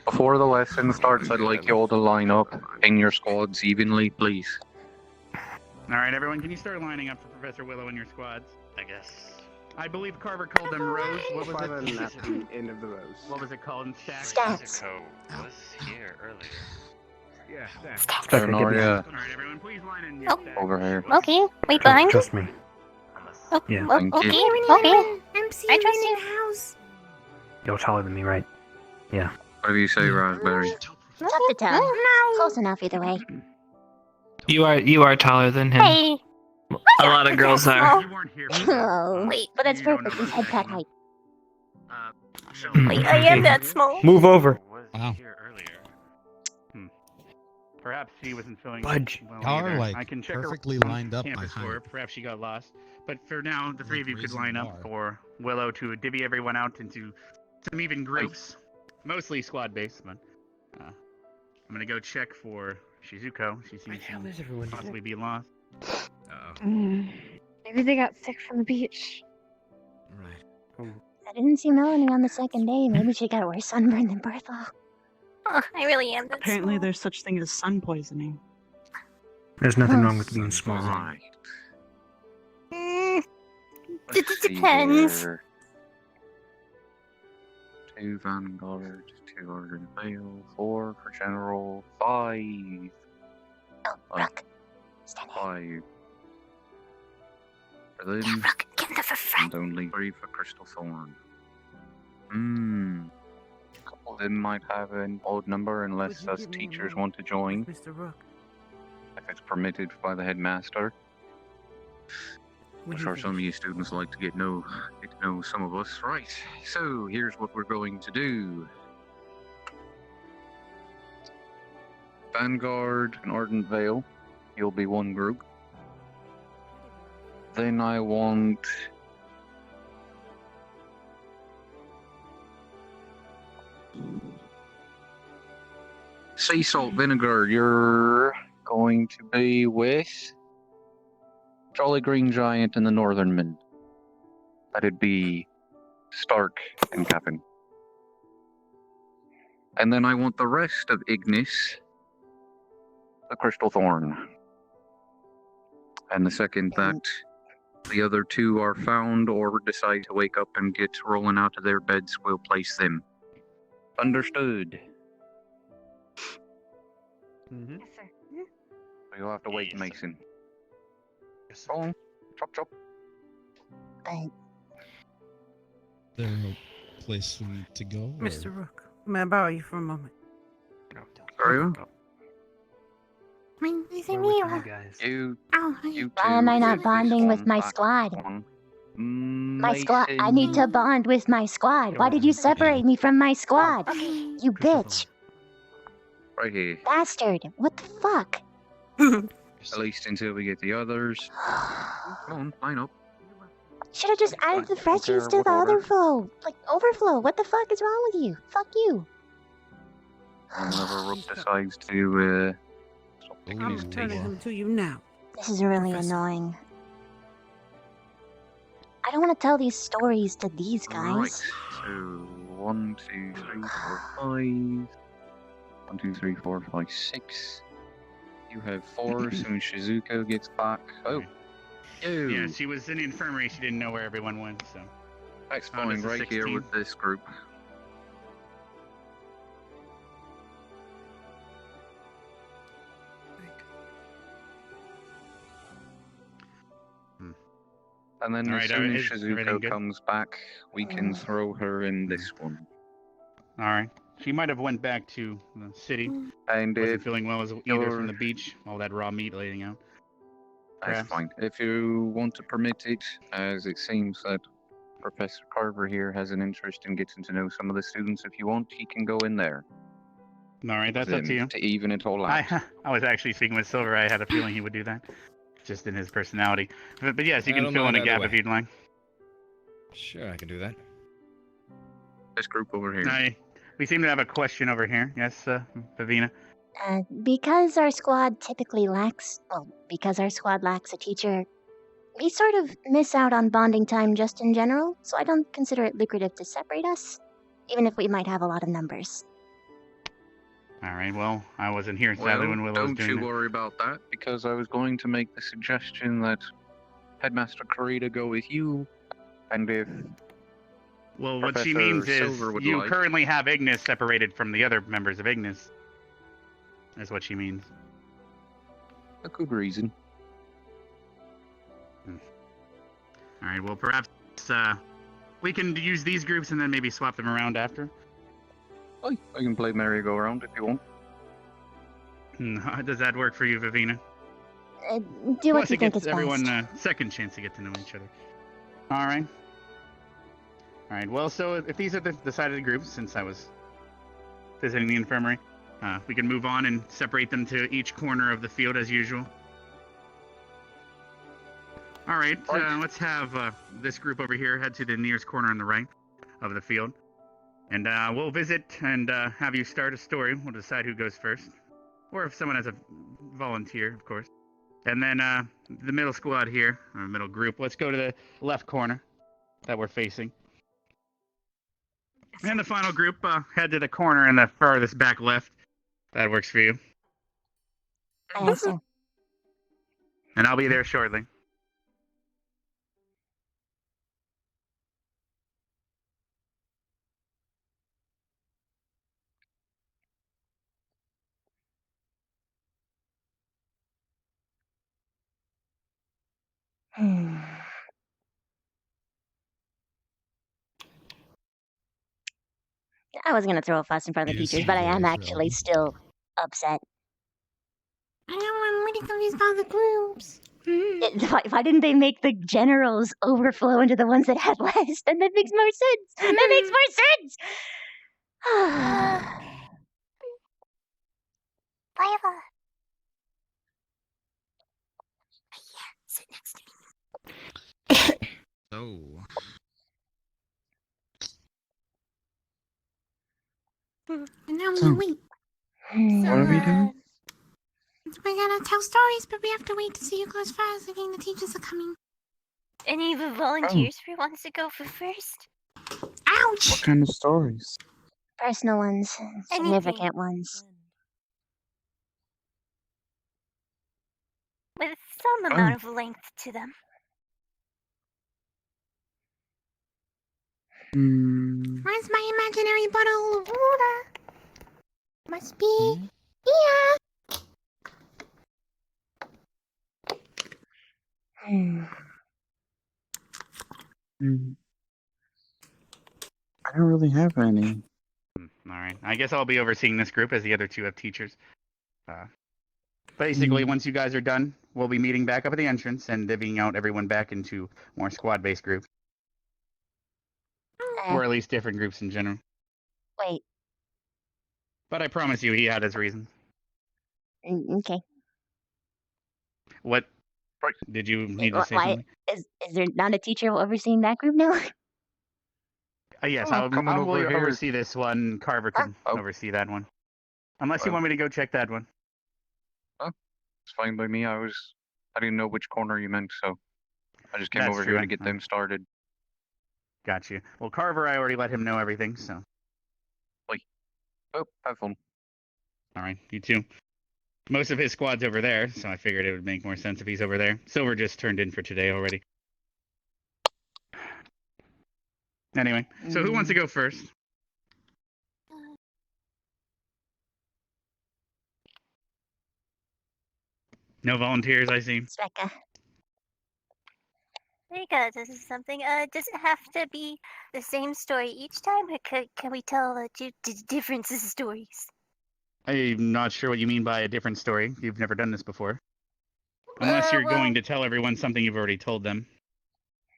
Before the lesson starts, I'd like you all to line up in your squads evenly, please. All right, everyone, can you start lining up for Professor Willow and your squads? I guess. I believe Carver called them rows. What was Five it? and at the end of the rows. What was it called in stacks? Stats. was here earlier. Yeah, stacks. Becker, give me Paranoia All right, everyone, please line in your Oh. stacks. over here. Okay, wait behind. Trust me. Oh, Yeah. oh, Thank okay, you. okay. I'm seeing I trust in you. the house. You're taller than me, right? Yeah. Whatever you say, Raspberry. Tough to tell. Close enough either way. You are taller than him. Hey. A lot of girls are. You weren't here for that. Oh, Wait, but that's You don't perfect. know He's head my pet name. height. No. Wait, I am that small. Move over. Was Wow. here earlier. Perhaps she wasn't feeling Budge. well Y'all are, either. like, I can check perfectly her lined up campus by for her. height. Perhaps she got lost. But for now, the 3 of you could raising line the up bar. for Willow to divvy everyone out into some even groups. Mostly squad-based, but I'm gonna go check for Shizuko. She seems to possibly be lost. Maybe they got sick from the beach. Right. I didn't see Melanie on the second day. Maybe she got worse sunburn than Berthel. Oh, I really am that Apparently, small. there's such thing as sun poisoning. There's nothing wrong with being small. Right. It Let's see depends. here. 2 Vanguard, 2 Organ Veil, 4 for General, 5. Oh, Rook. 5 for them, Yeah, Rook, get in the front. and only 3 for Crystal Thorn. A couple of them might have an odd number unless us teachers want to join, Mr. Rook. if it's permitted by the headmaster. What I'm do you sure think? some of you students like to get to know some of us. Right, so here's what we're going to do. Vanguard and Ardent Vale, you'll be one group. Then I want... Sea Salt Vinegar, you're going to be with Jolly Green Giant and the Northernmen. That'd be Stark and Captain. And then I want the rest of Ignis, the Crystal Thorn. And the second that the other 2 are found or decide to wake up and get rolling out of their beds, we'll place them. Understood. Yes, sir. You'll have to wait, Mason. Go on. Chop chop. There a place for me to go? or- Mr. Rook, may I borrow you for a moment? Very well. Is it We're me with or? you guys. You Oh, two Why am I not get bonding this with my one back squad? on. My squad. I need to Mason. bond with my squad. Why did you separate me from my squad? You bitch. Right here. Bastard. What the fuck? At least until we get the others. Come on, line up. Should have just added the freshies to what the order? other flow. Like, overflow. What the fuck is wrong with you? Fuck you. Whenever Rook decides to stop picking I'm his turning teeth. him to you now. This is really annoying. I don't want to tell these stories to these guys. Right. So 1, 2, 3, 4, 5. 1, 2, 3, 4, 5, 6. You have 4 as soon as Shizuko gets back. Oh. You. Yeah, she was in the infirmary. She didn't know where everyone went, so. That's Found fine us a right here 16. with this group. And then All as right, soon as is everything Shizuko good? comes back, we can throw her in this one. All right. She might have went back to the city. And Wasn't if feeling well either you're- from the beach. All that raw meat laying out. That's Perhaps. fine. If you want to permit it, as it seems that Professor Carver here has an interest in getting to know some of the students, if you want, he can go in there. All right, that's up to you. To even it all out. I was actually speaking with Silver. I had a feeling he would do that, just in his personality. But yes, you I can don't fill in mind a either gap way. if you'd like. Sure, I can do that. This group over here. We seem to have a question over here. Yes, Vivina. Because our squad typically lacks, because our squad lacks a teacher, we sort of miss out on bonding time just in general, so I don't consider it lucrative to separate us, even if we might have a lot of numbers. All right. Well, I wasn't here sadly when Willow was don't doing you that. worry about that, because I was going to make the suggestion that Headmaster Karita go with you, and if Well, what she Professor means is Silver would you like- currently have Ignis separated from the other members of Ignis. That's what she means. a good reason. All right. Well, perhaps we can use these groups and then maybe swap them around after. I can play merry-go-round if you want. Does that work for you, Vivina? Do what Plus, you it think gives is everyone best. a second chance to get to know each other. All right. All right. Well, so if these are the decided groups, since I was visiting the infirmary, we can move on and separate them to each corner of the field as usual. All right. Let's have this group over here head to the nearest corner on the right of the field, and we'll visit and have you start a story. We'll decide who goes first, or if someone has a volunteer, of course. And then the middle squad here, or middle group, let's go to the left corner that we're facing. And the final group, head to the corner in the farthest back left. That works for you. Yes, sir. And I'll be there shortly. I was gonna throw a fuss in front of the teachers, but I am actually still upset. I know I'm really confused by the groups. Why didn't they make the generals overflow into the ones that had less? Then that makes more sense. That makes more sense. Viola. Yeah, sit next to me. So. And now So, we wait. what are we doing? We gotta tell stories, but we have to wait to see who goes first. I think the teachers are coming. Any of the volunteers who wants to go for first? Ouch! What kind of stories? Personal ones, significant ones. With some amount of length to them. Where's my imaginary bottle of water? Must be here. I don't really have any. All right. I guess I'll be overseeing this group as the other two have teachers. Basically, once you guys are done, we'll be meeting back up at the entrance and divvying out everyone back into more squad-based groups. Or at least different groups in general. Wait. But I promise you, he had his reasons. Okay. What? Did you need to say something? Is there not a teacher overseeing that group now? Yes, Oh, I'll coming over here. oversee this one. Carver can oversee that one. Unless you want me to go check that one. Oh, it's fine by me. I didn't know which corner you meant, so I just came over here to get them started. Got you. Well, Carver, I already let him know everything, so. Like, oh, have fun. All right, you too. Most of his squad's over there, so I figured it would make more sense if he's over there. Silver just turned in for today already. Anyway, so who wants to go first? No volunteers, I see. Becca. Becca, this is something. Does it have to be the same story each time, or can we tell different stories? I'm not sure what you mean by a different story. You've never done this before. Unless you're going to tell everyone something you've already told them.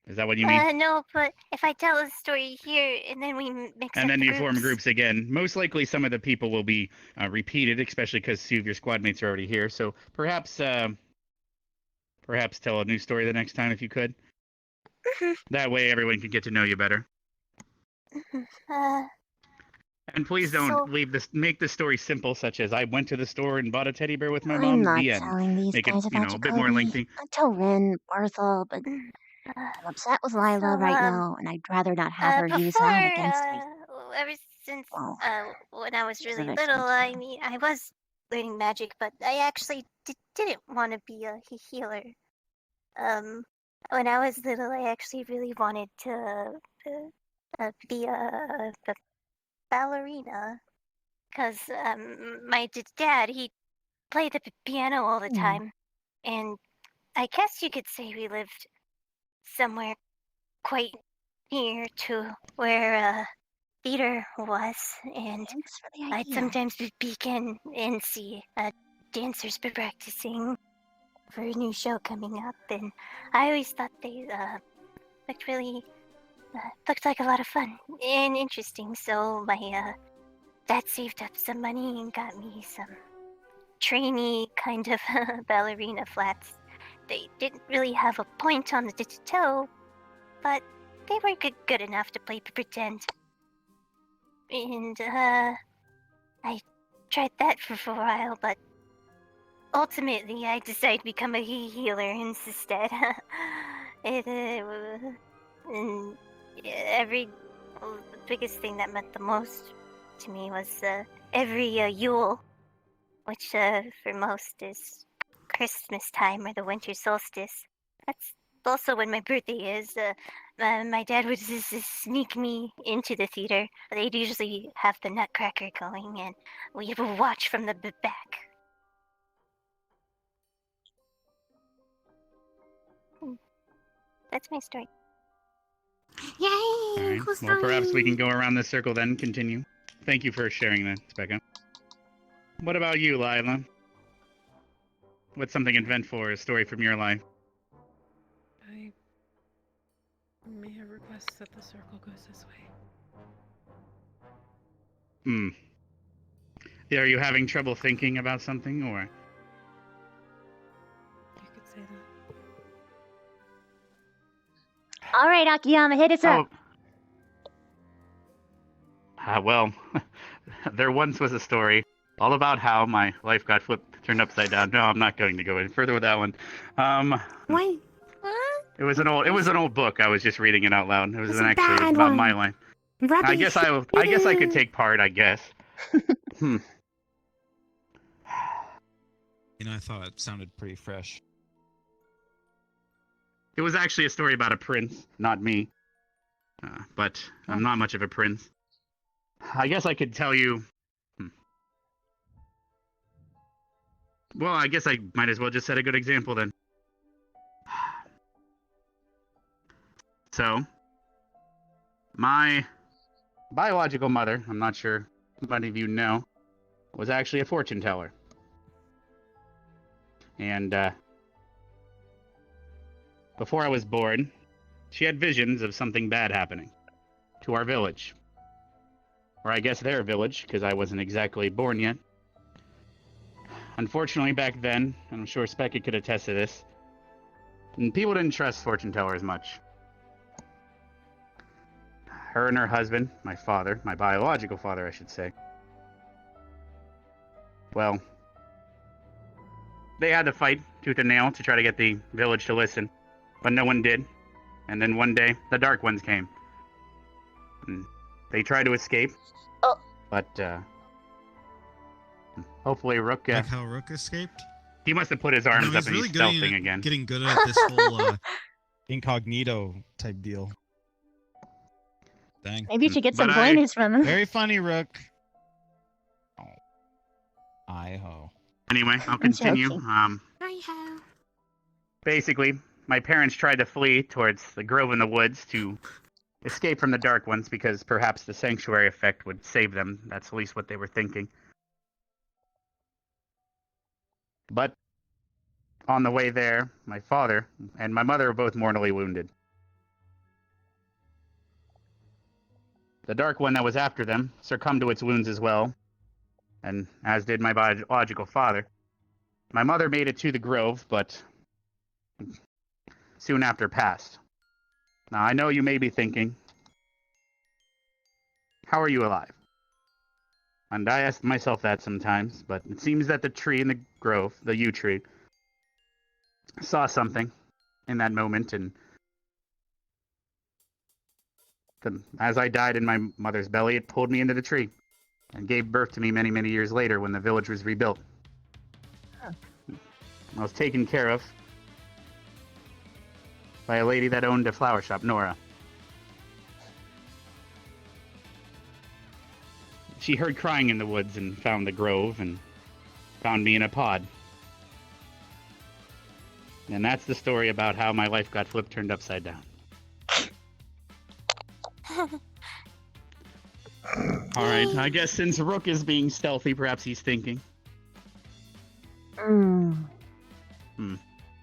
Is that what you mean? No, but if I tell a story here and then we mix And up then the you form groups again. Most likely some of the people will be repeated, especially because two of your squad mates are already here. So perhaps tell a new story the next time if you could. That way everyone can get to know you better. And please don't make the story simple, such as I went to the store and bought a teddy bear with my mom. I'm not The end. telling these Make guys it, about a you, bit more lengthy. I tell Ren, Barthel, but I'm upset with Lila right now, and I'd rather not have her use that against me. Ever since when I was She's really an little, I extension. mean, I was learning magic, but I actually didn't want to be a healer. When I was little, I actually really wanted to be a ballerina, because my dad, he played the piano all the time, and I guess you could say we lived somewhere quite near to where theater was, and I'd sometimes peek in and see dancers practicing for a new show coming up, and I always thought they looked like a lot of fun and interesting. So my dad saved up some money and got me some trainee kind of ballerina flats. They didn't really have a point on the toe, but they were good enough to play pretend. And I tried that for a while, but ultimately I decided to become a healer instead. The biggest thing that meant the most to me was every Yule, which for most is Christmas time or the winter solstice. That's also when my birthday is. My dad would sneak me into the theater. They'd usually have the Nutcracker going, and we would watch from the back. That's my story. Yay! All right. Cool Well, perhaps we story. can go around the circle then. Continue. Thank you for sharing that, Becca. What about you, Lila? What's something eventful or a story from your life? I may have requests that the circle goes this way. Yeah, are you having trouble thinking about something, or? You could say that. All right, Akiyama, hit us up. Well, there once was a story all about how my life got turned upside down. No, I'm not going to go any further with that one. What? It was an old book. I was just reading it out loud. It was It's a actually bad about one. my life. Rubbish. I guess I could take part. I guess. You know, I thought it sounded pretty fresh. It was actually a story about a prince, not me. But I'm not much of a prince. I guess I could tell you. Well, I guess I might as well just set a good example then. So, my biological mother, I'm not sure if many of you know, was actually a fortune teller. And before I was born, she had visions of something bad happening to our village. Or I guess their village, because I wasn't exactly born yet. Unfortunately, back then, and I'm sure Specky could attest to this, people didn't trust fortune tellers much. Her and her husband, my father, my biological father, I should say. Well, they had to fight tooth and nail to try to get the village to listen, but no one did. And then one day, the Dark Ones came. And they tried to escape, but hopefully Rook. Like how Rook escaped? He must have put his arms up and really he's stealthing again. Getting good at this whole incognito type deal. Dang. Maybe you should get some pointers from him. Very funny, Rook. Oh. I-ho. Anyway, I'll continue. Hi-ho. Basically, my parents tried to flee towards the grove in the woods to escape from the Dark Ones because perhaps the sanctuary effect would save them. That's at least what they were thinking. But on the way there, my father and my mother were both mortally wounded. The Dark One that was after them succumbed to its wounds as well, and as did my biological father. My mother made it to the grove, but soon after passed. Now, I know you may be thinking, how are you alive? And I ask myself that sometimes, but it seems that the tree in the grove, the yew tree, saw something in that moment, and as I died in my mother's belly, it pulled me into the tree and gave birth to me many, many years later when the village was rebuilt. I was taken care of by a lady that owned a flower shop, Nora. She heard crying in the woods and found the grove and found me in a pod. And that's the story about how my life got turned upside down. Alright, I guess since Rook is being stealthy, perhaps he's thinking. Do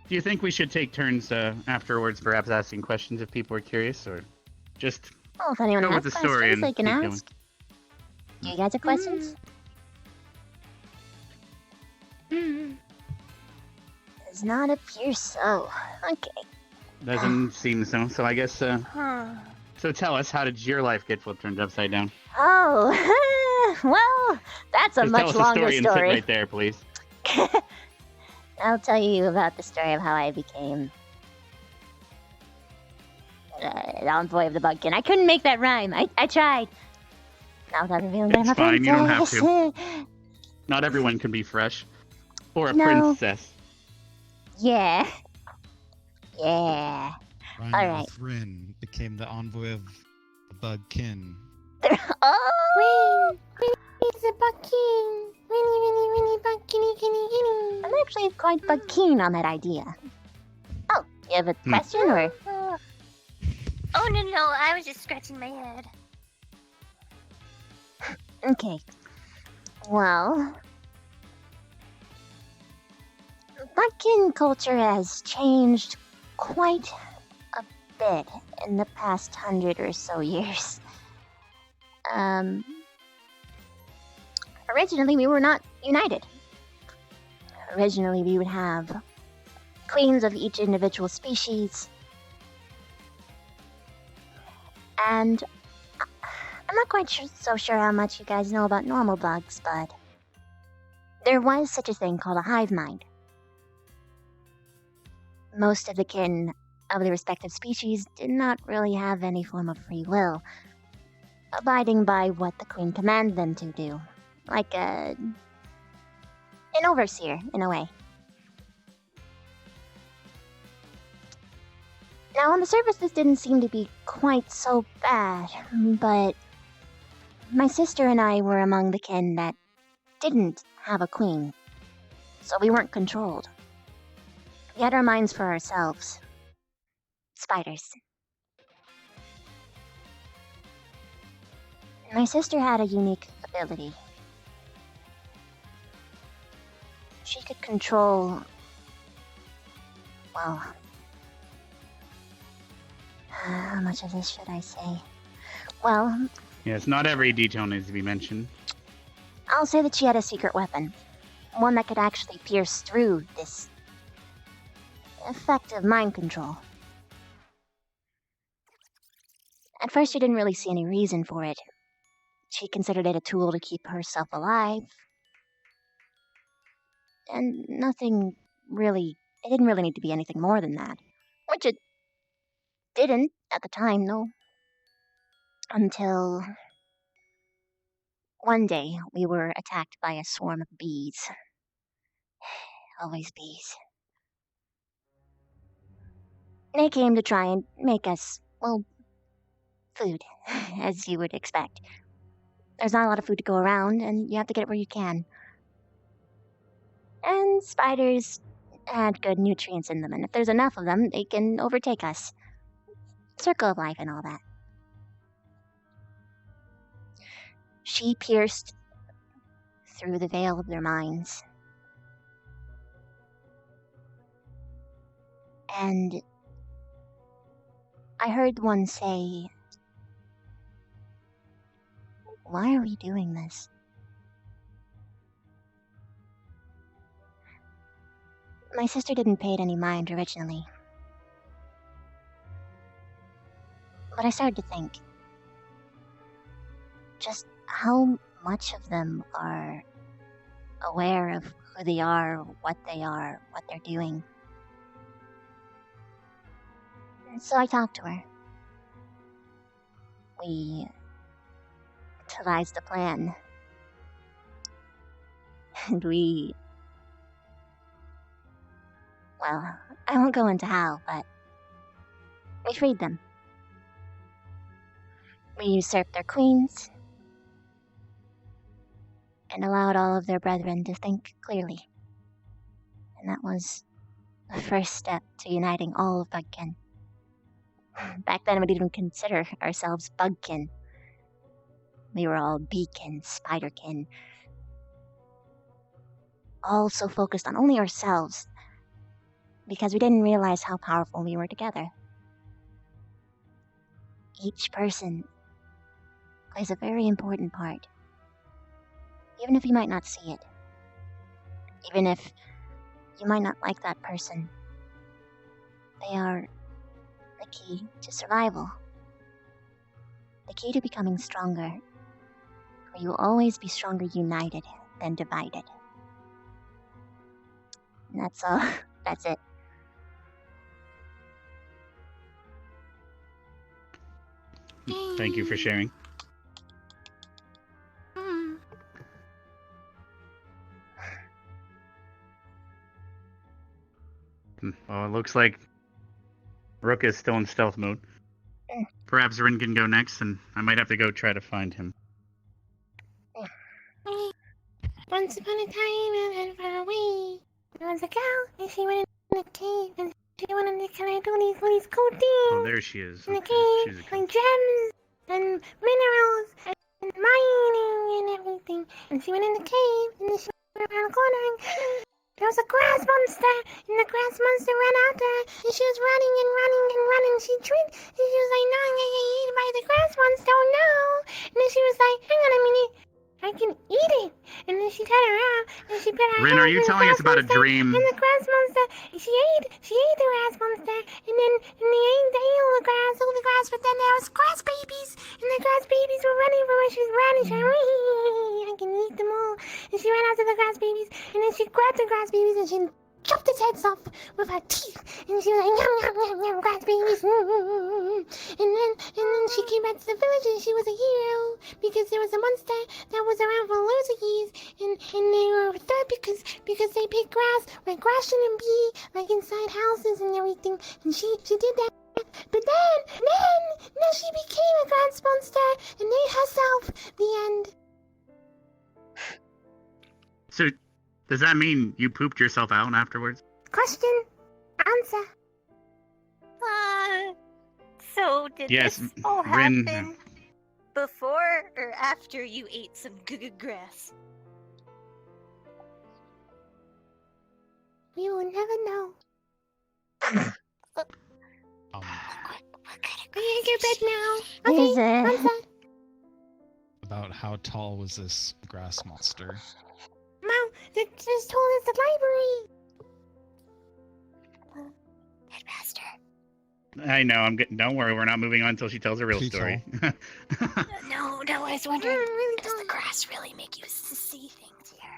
you think we should take turns afterwards, perhaps asking questions if people are curious, or just Oh, if anyone go has with the story questions, and they can keep ask. going? You guys have questions? Does not appear so. Okay. Doesn't seem so. So I guess. Huh. So tell us, how did your life get turned upside down? Oh, well, that's a Just much tell us the longer story and sit right there, please. I'll tell you about the story of how I became envoy of the Bugkin. I couldn't make that rhyme. I tried. Now without revealing that I'm It's a fine, you don't have princess. to. Not everyone can be fresh. Or a No. princess. Yeah. Yeah. Ryan All the right. Thrin became the envoy of the Bug Kin. Oh! He's a bucking. Winnie, bucking, kitty. I'm actually quite but keen on that idea. Oh, you have a question or? Oh no, I was just scratching my head. Okay. Well, Buckin culture has changed quite a bit in the past 100 or so years. Originally we were not united. Originally we would have queens of each individual species. And I'm not quite so sure how much you guys know about normal bugs, but there was such a thing called a hive mind. Most of the kin of the respective species did not really have any form of free will, abiding by what the queen commanded them to do, like an overseer, in a way. Now, on the surface, this didn't seem to be quite so bad, but my sister and I were among the kin that didn't have a queen, so we weren't controlled. We had our minds for ourselves. Spiders. My sister had a unique ability. She could control... well... how much of this should I say? Well... Yes, not every detail needs to be mentioned. I'll say that she had a secret weapon. One that could actually pierce through this... effective mind control. At first, she didn't really see any reason for it. She considered it a tool to keep herself alive. And nothing really... it didn't really need to be anything more than that. Which it didn't at the time, no. Until... one day, we were attacked by a swarm of bees. Always bees. They came to try and make us, well, food, as you would expect. There's not a lot of food to go around, and you have to get it where you can. And spiders had good nutrients in them, and if there's enough of them, they can overtake us. Circle of life and all that. She pierced through the veil of their minds. And I heard one say, "Why are we doing this?" My sister didn't pay it any mind originally. But I started to think just how much of them are aware of who they are, what they're doing. And so I talked to her. We devised a plan. And we... well, I won't go into how, but we freed them. We usurped their queens and allowed all of their brethren to think clearly. And that was the first step to uniting all of Bugkin. Back then, we didn't even consider ourselves Bugkin. We were all Beekin, Spiderkin. All so focused on only ourselves because we didn't realize how powerful we were together. Each person plays a very important part. Even if you might not see it. Even if you might not like that person. They are the key to survival. The key to becoming stronger. For you will always be stronger united than divided. And that's all. That's it. Thank you for sharing. Well, it looks like Rook is still in stealth mode. Perhaps Rin can go next, and I might have to go try to find him. Once upon a time and far away, there was a girl, and she went in a cave, and she wanted to collect all these cool things. Oh, there she is. In the Okay, cave, she's a like gems and minerals and mining and everything. And she went in the cave, and then she went around the corner, and there was a grass monster, and the grass monster ran after her, and she was running and running and running. She tripped, and she was like, no, I'm gonna get eaten by the grass monster, oh no! And then she was like, hang on a minute, I can eat it. And then she turned around and she put her Rin, hands are you in the telling us grass about a monster, dream? and the grass monster, she ate the grass monster, and then they ate all the grass, but then there was grass babies, and the grass babies were running from her. She was running, she went, I can eat them all. And she ran after the grass babies, and then she grabbed the grass babies and she chopped its heads off with her teeth, and she was like, yum, yum, yum, yum, grass babies. And then she came back to the village, and she was a hero, because there was a monster that was around for loads of years, and they were third because they picked grass where grass shouldn't be, like inside houses and everything, and she did that. But then she became a grass monster and ate herself. The end. So, does that mean you pooped yourself out afterwards? Question. Answer. So did Yes, this all Rin. happen before or after you ate some grass? We will never know. I gotta get bed now. Is Okay, it? answer. About how tall was this grass monster? Mom, it's as tall as the library. Headmaster. I know. Don't worry. We're not moving on until she tells a real Pretty story. No, I was wondering, does the grass really make you see things here?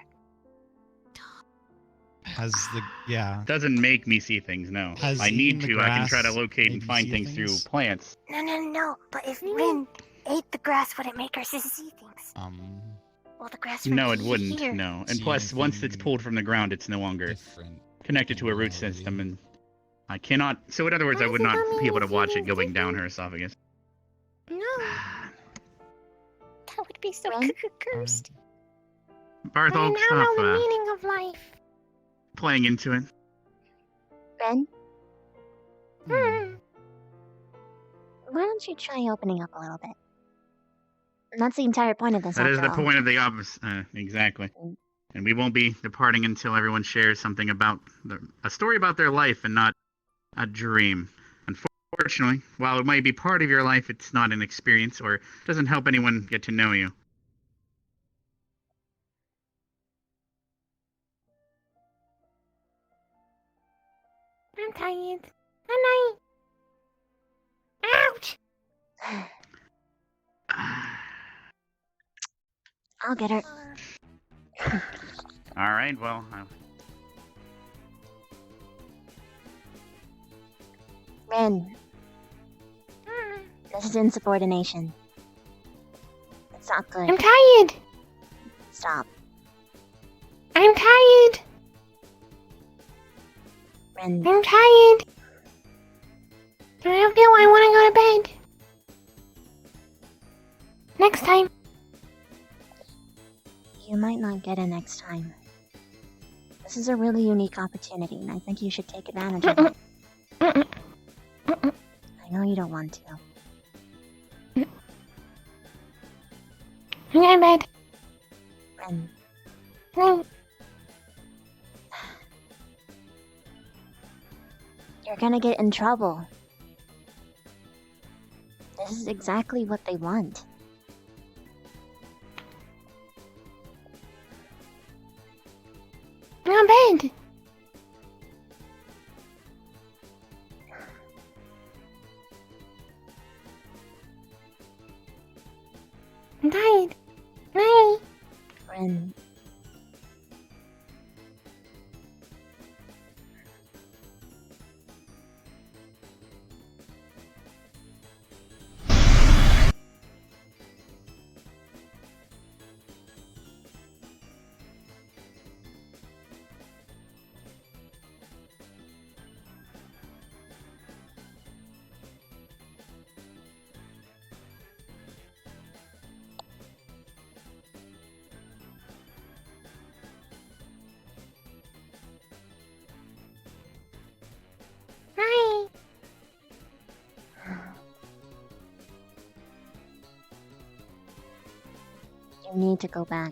Has the yeah? Doesn't make me see things. No. Has I need eating the to. I can try to grass locate made and you find see things through things? plants. No. But if Rin ate the grass, would it make her see things? Well, the grass No, would it be wouldn't. here. No. And See plus, once it's anything pulled from the ground, it's no longer different connected to a root reality? system, and I cannot. So, in other words, I would not be able to watch it going down her esophagus. No. That would be so cursed. Barthol, I now stop know the meaning of life. playing into it. Ben, Hmm. why don't you try opening up a little bit? And that's the entire point of this, That is after the all. point of the opposite. Exactly. And we won't be departing until everyone shares something about a story about their life and not a dream. Unfortunately, while it might be part of your life, it's not an experience or doesn't help anyone get to know you. I'm tired. Good night. Ouch! I'll get her. All right. Well, Rin, this is insubordination. It's not good. I'm tired. Stop. I'm tired. Rin, I'm tired. I feel I want to go to bed. Next time. you might not get it next time. This is a really unique opportunity, and I think you should take advantage of it. I know you don't want to. I'm going to bed. Rin, No. you're gonna get in trouble. This is exactly what they want. I'm in bed. I'm tired. Night. Rin, You need to go back.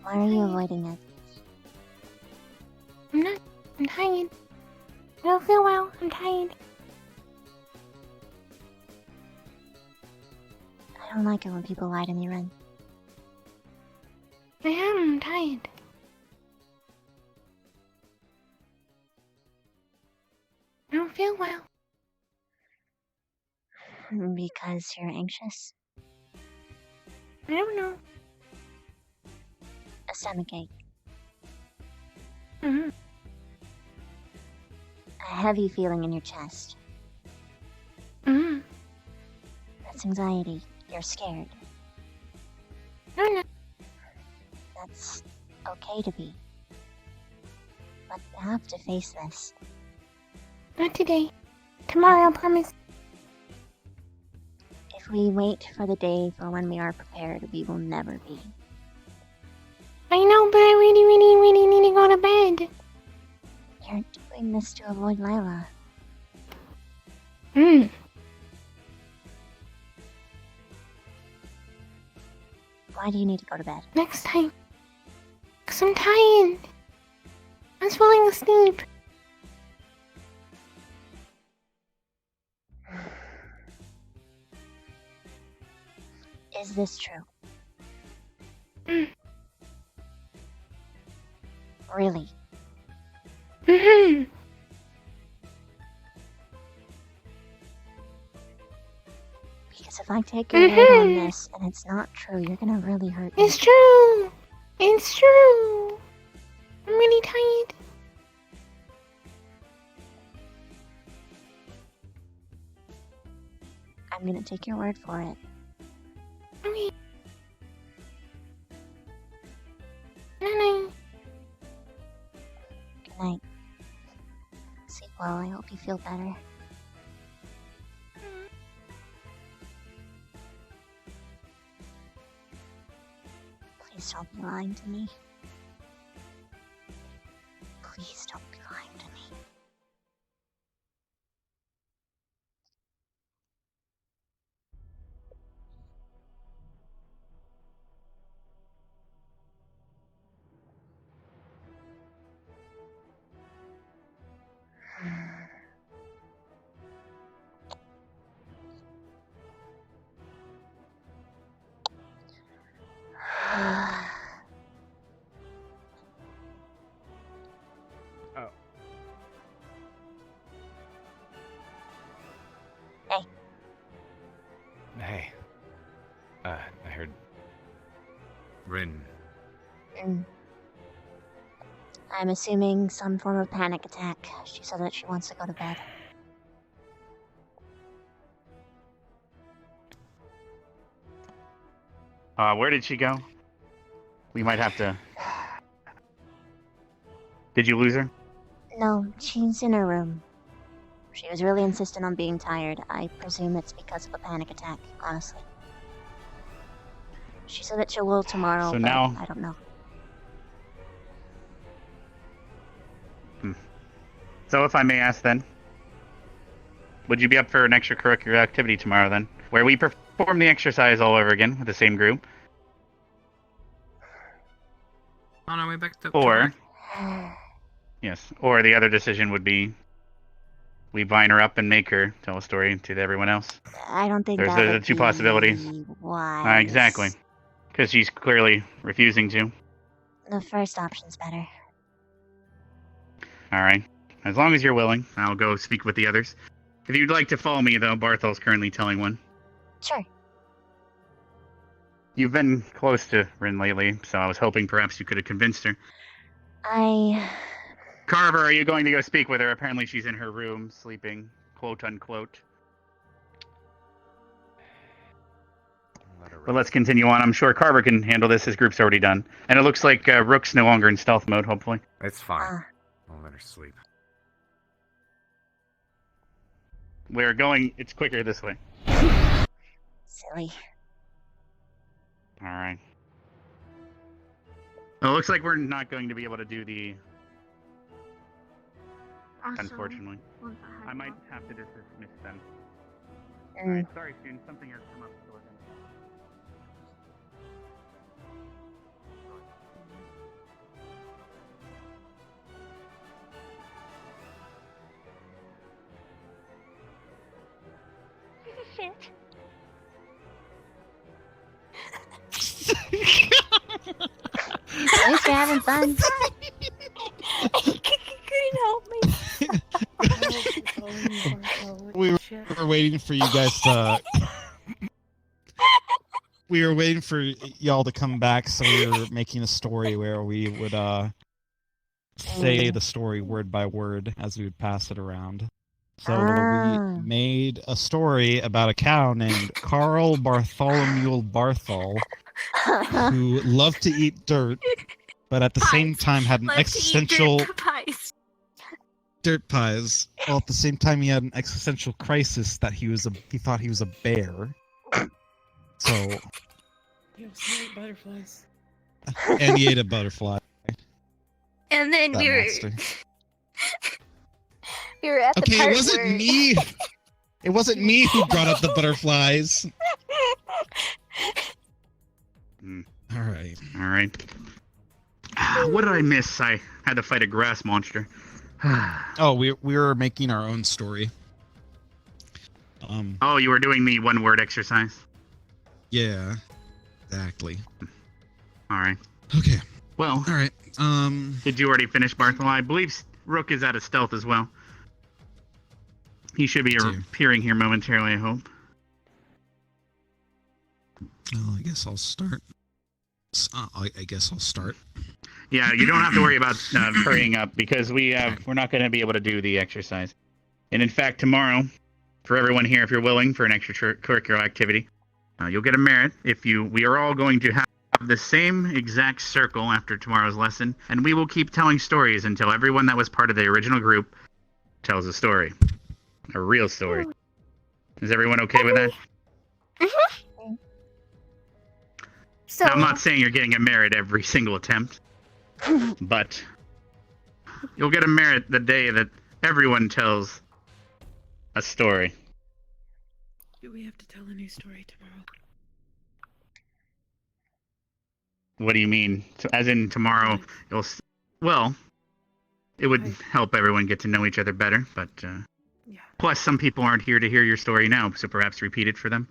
Why are you avoiding it? I'm not. I'm tired. I don't feel well. I'm tired. I don't like it when people lie to me, Ren. I am. I'm tired. I don't feel well. Because you're anxious? I don't know. A stomachache. Mm-hmm. A heavy feeling in your chest. Mm-hmm. That's anxiety. You're scared. No. That's okay to be. But you have to face this. Not today. Tomorrow, I promise. If we wait for the day for when we are prepared, we will never be. I know, but I really need to go to bed. You're doing this to avoid Lila. Hmm. Why do you need to go to bed? Next time. 'Cause I'm tired. I was falling asleep. Is this true? Really? Mm-hmm. Because if I take your word on this and it's not true, you're gonna really hurt me. It's true. It's true. I'm really tired. I'm gonna take your word for it. Okay. Night-night. Good night. Sleep well. I hope you feel better. Please don't be lying to me. Please don't be lying to me. Oh. Hey. Hey. I heard. Rin. I'm assuming some form of panic attack. She said that she wants to go to bed. Where did she go? We might have to... Did you lose her? No, she's in her room. She was really insistent on being tired. I presume it's because of a panic attack, honestly. She said that she'll will tomorrow, So but now- I don't know. So if I may ask then, would you be up for an extracurricular activity tomorrow then? Where we perform the exercise all over again with the same group? On our way back to Or... Yes, or the other decision would be we vine her up and make her tell a story to everyone else. I don't think There's that the would two be possibilities. wise. Exactly. Because she's clearly refusing to. The first option's better. Alright. As long as you're willing, I'll go speak with the others. If you'd like to follow me, though, Barthel's currently telling one. Sure. You've been close to Rin lately, so I was hoping perhaps you could have convinced her. Carver, are you going to go speak with her? Apparently she's in her room, sleeping, quote-unquote. But let's continue on. I'm sure Carver can handle this. His group's already done. And it looks like Rook's no longer in stealth mode, hopefully. It's fine. I'll let her sleep. We're going... It's quicker this way. Silly. Alright. Well, it looks like we're not going to be able to do the... Unfortunately. I might have to dismiss them. Alright, sorry, students. Something has come up. So we're gonna... Shit. At least you're having fun. Couldn't help me. We were waiting for you guys to. We were waiting for y'all to come back, so we were making a story where we would say the story word by word as we would pass it around. So we made a story about a cow named Carl Bartholomew Barthol, who loved to eat dirt, but at the same time had an existential dirt pies. Well, at the same time, he had an existential crisis that he thought he was a bear. So. He also ate butterflies. And he ate a butterfly. And then That we were monster. we were at the Okay, part it wasn't where... me. It wasn't me who brought up the butterflies. All right. All right. What did I miss? I had to fight a grass monster. Oh, we were making our own story. Oh, you were doing the one-word exercise? Yeah, exactly. All right. Okay. Well. All right. Did you already finish Bartholomew? I believe Rook is out of stealth as well. He should be appearing here momentarily, I hope. Well, I guess I'll start. I guess I'll start. Yeah, you don't have to worry about hurrying up because we're not going to be able to do the exercise. And in fact, tomorrow, for everyone here, if you're willing for an extracurricular activity, you'll get a merit. We are all going to have the same exact circle after tomorrow's lesson, and we will keep telling stories until everyone that was part of the original group tells a story. A real story. Is everyone okay with that? Mm-hmm. So... Now, I'm not saying you're getting a merit every single attempt, but you'll get a merit the day that everyone tells a story. Do we have to tell a new story tomorrow? What do you mean? So, as in tomorrow, well, it would help everyone get to know each other better, but plus some people aren't here to hear your story now, so perhaps repeat it for them.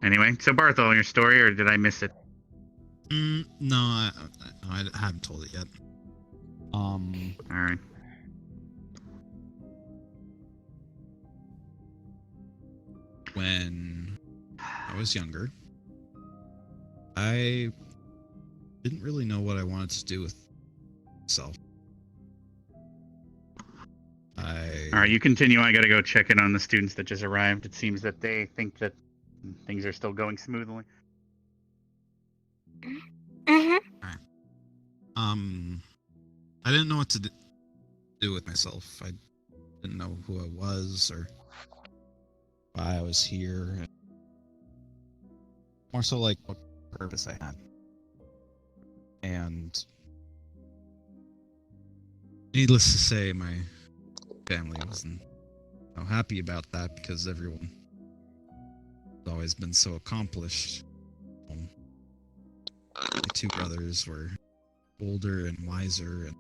Anyway, so Barthol, your story, or did I miss it? No, I haven't told it yet. All right. When I was younger, I didn't really know what I wanted to do with myself. All right, you continue. I gotta go check in on the students that just arrived. It seems that they think that things are still going smoothly. Mm-hmm. I didn't know what to do with myself. I didn't know who I was or why I was here. More so like what purpose I had. And needless to say, my family wasn't happy about that because everyone has always been so accomplished. My two brothers were older and wiser and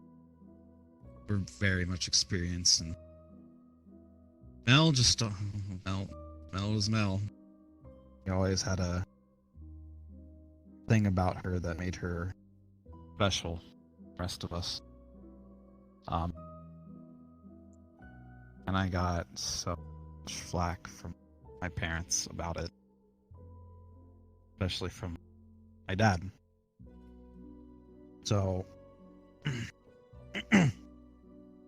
were very much experienced, and Mel just Mel was Mel. He always had a thing about her that made her special. The rest of us. And I got so much flack from my parents about it, especially from my dad. So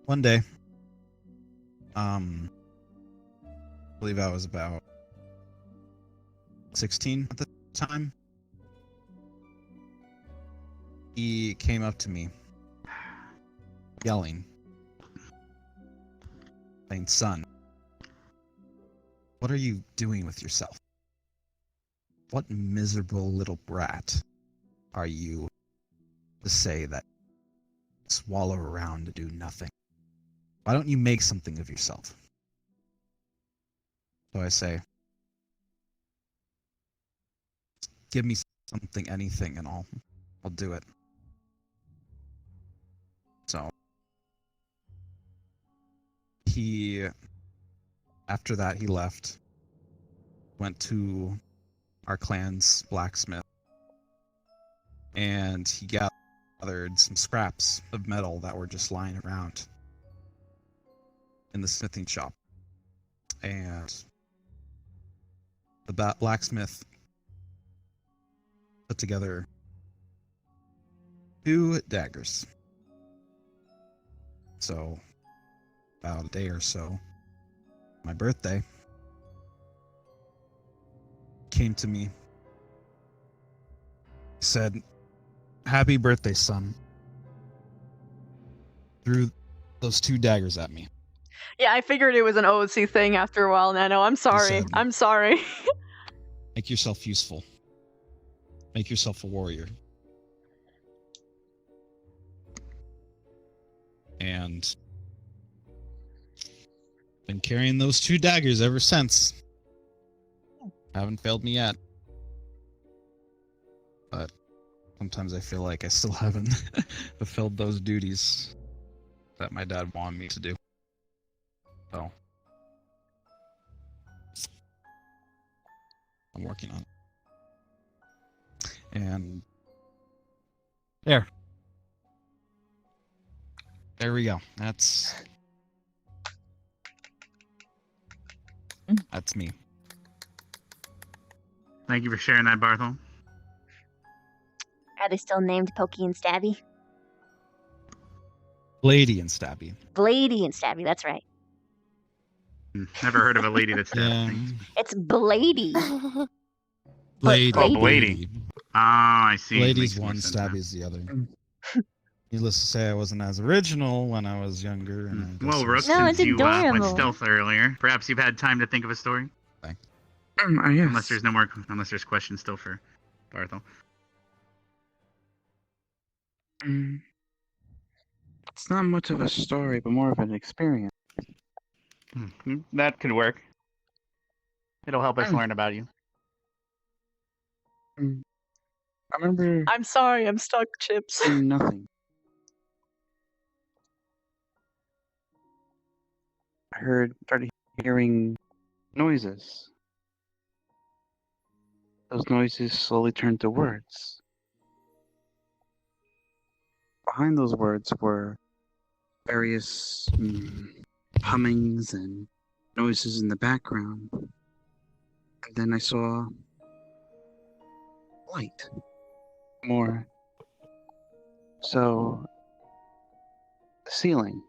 one day, I believe I was about 16 at the time, he came up to me yelling, saying, "Son, what are you doing with yourself? What miserable little brat are you to say that swallow around to do nothing? why don't you make something of yourself? So I say, give me something, anything, and I'll do it. So after that, he left, went to our clan's blacksmith, and he gathered some scraps of metal that were just lying around in the smithing shop. And the blacksmith put together 2 daggers. So, about a day or so, my birthday, came to me, said, "Happy birthday, son." Threw those 2 daggers at me. Yeah, I figured it was an OOC thing after a while, Nano. I'm sorry. said- I'm sorry. Make yourself useful. Make yourself a warrior. And been carrying those 2 daggers ever since. Haven't failed me yet. But sometimes I feel like I still haven't fulfilled those duties that my dad wanted me to do. So I'm working on it. And there we go. That's me. Thank you for sharing that, Barthel. Are they still named Pokey and Stabby? Lady and Stabby. Blady and Stabby, that's right. Never heard of a lady that's It's Blady. Lady. Oh, Blady. Ah, I see. Lady's Makes more one, sense now. Stabby's the other. Needless to say, I wasn't as original when I was younger. And Well, Rook, No, since it's you went adorable. stealth earlier, perhaps you've had time to think of a story? Yes. Unless there's questions still for Barthel. It's not much of a story, but more of an experience. That could work. It'll help us learn about you. I remember I'm sorry, I'm stuck, Chips. seeing nothing. I started hearing noises. Those noises slowly turned to words. Behind those words were various hummings and noises in the background. And then I saw light. More so, the ceiling.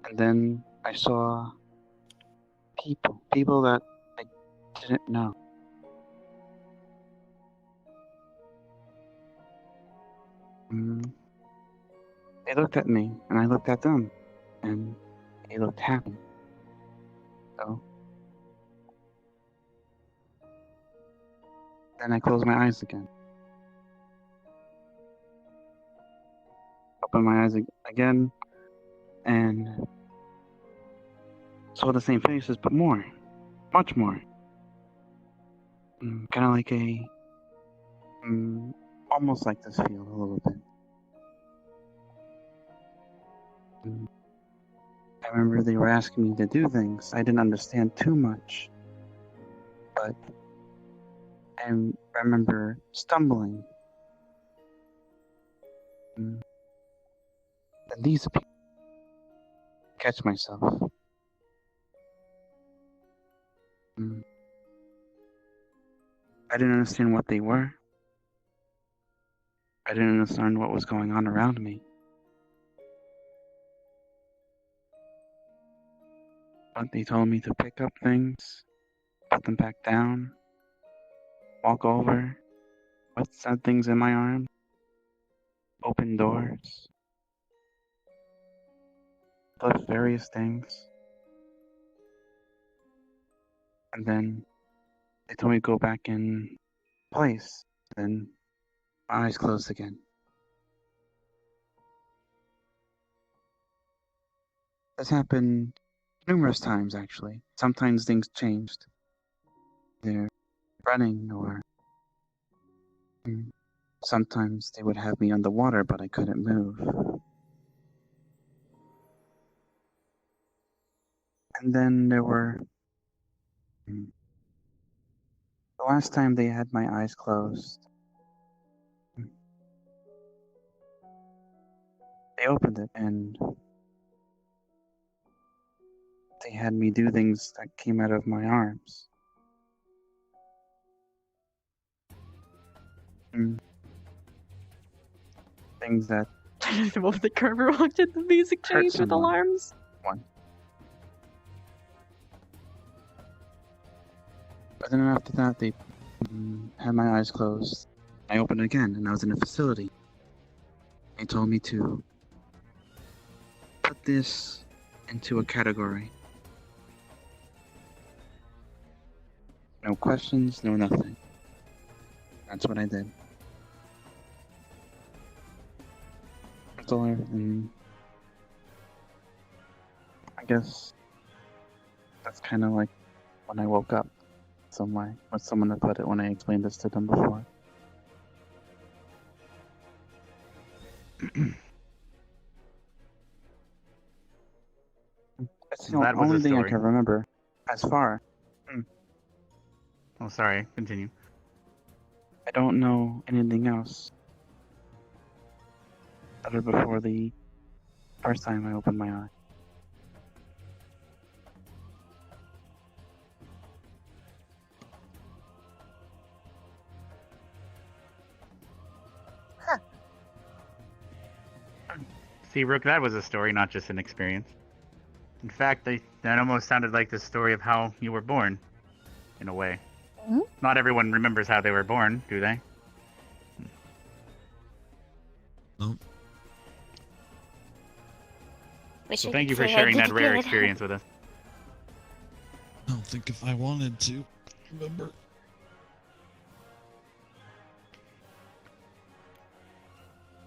And then I saw people that I didn't know. They looked at me, and I looked at them, and they looked happy. So, then I closed my eyes again. Opened my eyes again, and saw the same faces, but more. Much more. Kind of like almost like this field a little bit. I remember they were asking me to do things. I didn't understand too much. But I remember stumbling. And these people catch myself. I didn't understand what they were. I didn't understand what was going on around me. But they told me to pick up things, put them back down, walk over, put some things in my arm, open doors, lift various things. And then they told me to go back in place. Then my eyes closed again. This happened numerous times, actually. Sometimes things changed. They're running, or sometimes they would have me underwater, but I couldn't move. And then there were... The last time they had my eyes closed, they opened it, and they had me do things that came out of my arms. Things that The moment the Carver walked in, the music hurt changed with someone. alarms. One. But then after that, they had my eyes closed. I opened it again, and I was in a facility. They told me to put this into a category. No questions, no nothing. That's what I did. That's all I guess that's kind of like when I woke up. What someone had put it when I explained this to them before. That's the That was only a thing I story. can remember. As far. Oh, sorry. Continue. I don't know anything else. Other before the first time I opened my eye. See, Rook, that was a story, not just an experience. In fact, that almost sounded like the story of how you were born, in a way. Hmm? Not everyone remembers how they were born, do they? No. Wish So I thank you could for say I sharing did that rare good. experience with us. I don't think if I wanted to remember.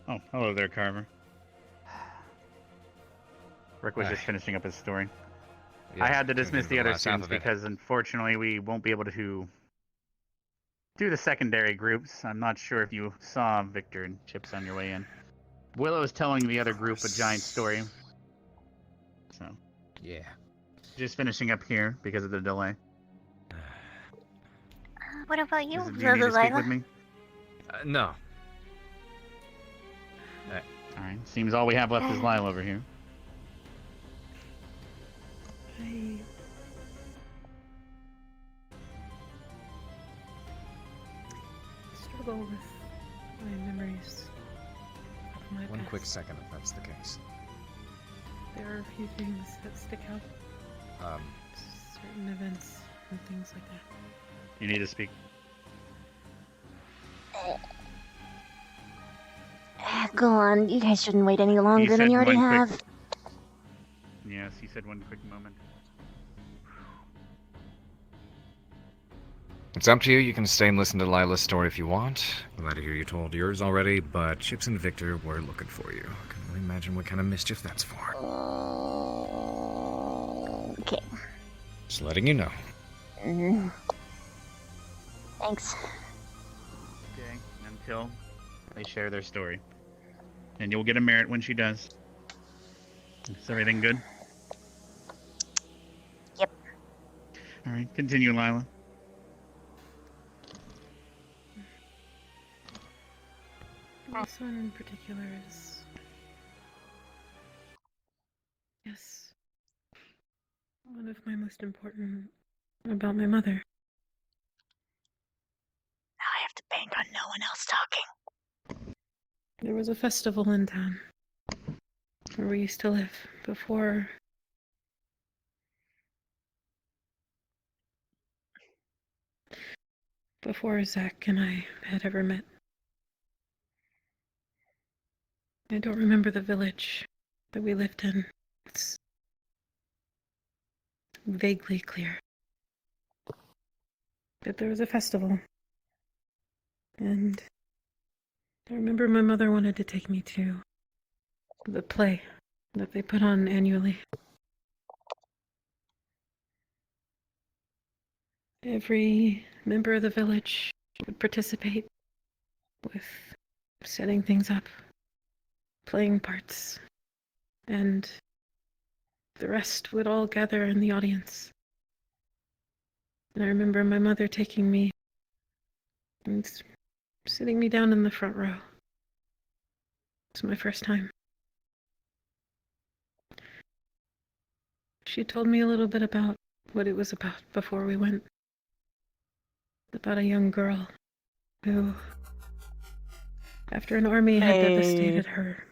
Oh, hello there, Carver. Rick was Hi. just finishing up his story. Yeah, I had to tuned dismiss into the the other last half students of it. because unfortunately we won't be able to do the secondary groups. I'm not sure if you saw Victor and Chips on your way in. Willow's telling the other group a giant story. So, Yeah. just finishing up here because of the delay. What about you, Do you need to speak Lila? with me? No. Alright, seems all we have left is Lyle over here. I struggle with my memories of my One past. quick second, if that's the case. There are a few things that stick out. Certain events and things like that. You need to speak. Go on, you guys shouldn't wait any longer than said you already one quick- have. Yes, he said one quick moment. It's up to you. You can stay and listen to Lila's story if you want. Glad to hear you told yours already, but Chips and Victor were looking for you. I can only imagine what kind of mischief that's for. Okay. Just letting you know. Thanks. Okay, until they share their story. And you'll get a merit when she does. Is everything good? Yep. Alright, continue, Lila. This one in particular is... Yes. One of my most important about my mother. Now I have to bank on no one else talking. There was a festival in town where we used to live before Zach and I had ever met. I don't remember the village that we lived in. It's vaguely clear. But there was a festival. And I remember my mother wanted to take me to the play that they put on annually. Every member of the village would participate with setting things up, playing parts, and the rest would all gather in the audience. And I remember my mother taking me and sitting me down in the front row. It was my first time. She told me a little bit about what it was about before we went. About a young girl who, after an army had devastated her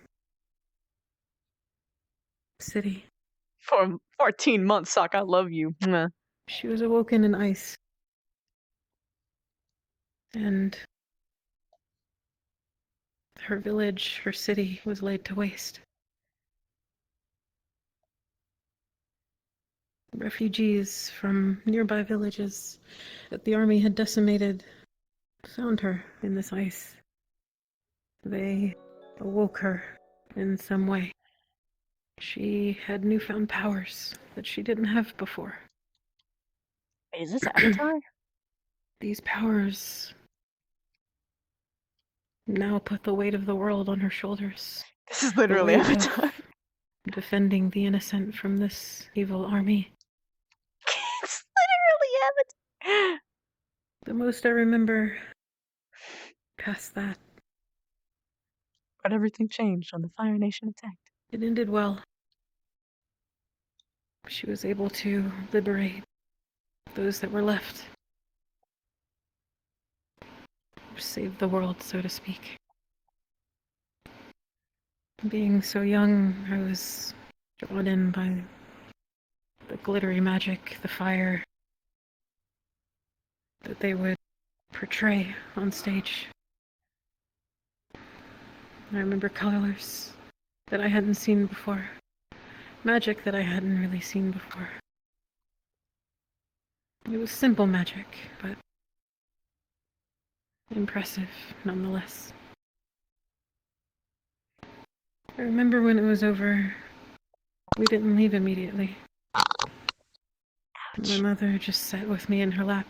city. For 14 months, Sock, I love you. Mwah. She was awoken in ice. And her village, her city, was laid to waste. Refugees from nearby villages that the army had decimated found her in this ice. They awoke her in some way. She had newfound powers that she didn't have before. Is this Avatar? These powers now put the weight of the world on her shoulders. This is literally The weight of Avatar. defending the innocent from this evil army. It's literally Avatar. The most I remember past that. But everything changed when the Fire Nation attacked. It ended well. She was able to liberate those that were left. Save the world, so to speak. Being so young, I was drawn in by the glittery magic, the fire that they would portray on stage. I remember colors that I hadn't seen before, magic that I hadn't really seen before. It was simple magic, but impressive nonetheless. I remember when it was over, we didn't leave immediately. My mother just sat with me in her lap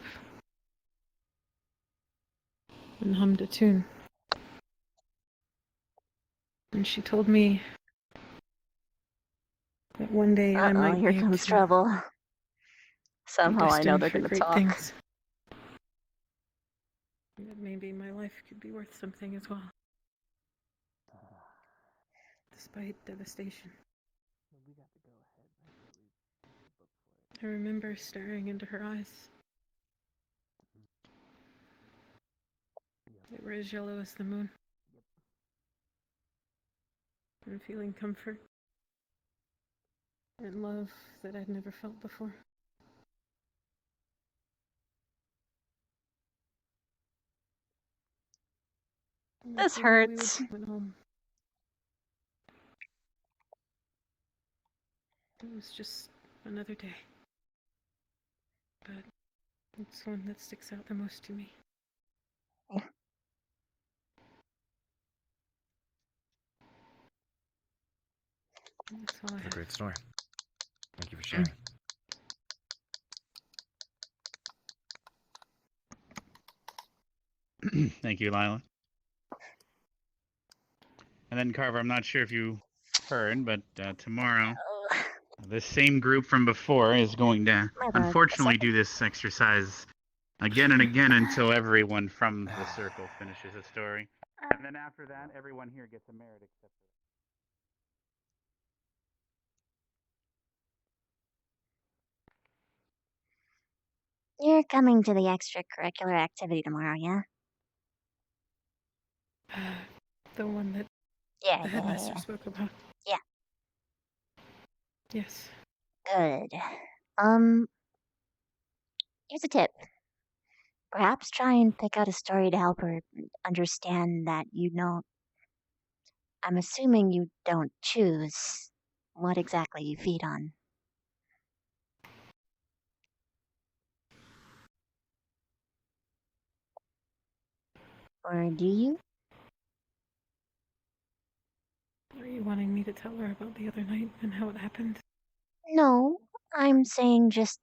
and hummed a tune. And she told me that one day I might here be able comes to trouble. be Somehow I know destined they're for gonna great talk. things. That maybe my life could be worth something as well. Despite devastation. I remember staring into her eyes. They were as yellow as the moon. And feeling comfort and love that I'd never felt before. This hurts. We went home. It was just another day. But it's one that sticks out the most to me. That's all I What a have. great story. Thank you for sharing. Thank you, Lila. And then Carver, I'm not sure if you heard, but tomorrow, this same group from before is going to, unfortunately, do this exercise again and again until everyone from the circle finishes a story. And then after that, everyone here gets a merit except for... You're coming to the extracurricular activity tomorrow, yeah? The one that Yeah, the headmaster spoke about. Yeah. Yes. Good. Here's a tip. Perhaps try and pick out a story to help her understand that I'm assuming you don't choose what exactly you feed on. Or do you? Are you wanting me to tell her about the other night and how it happened? No, I'm saying just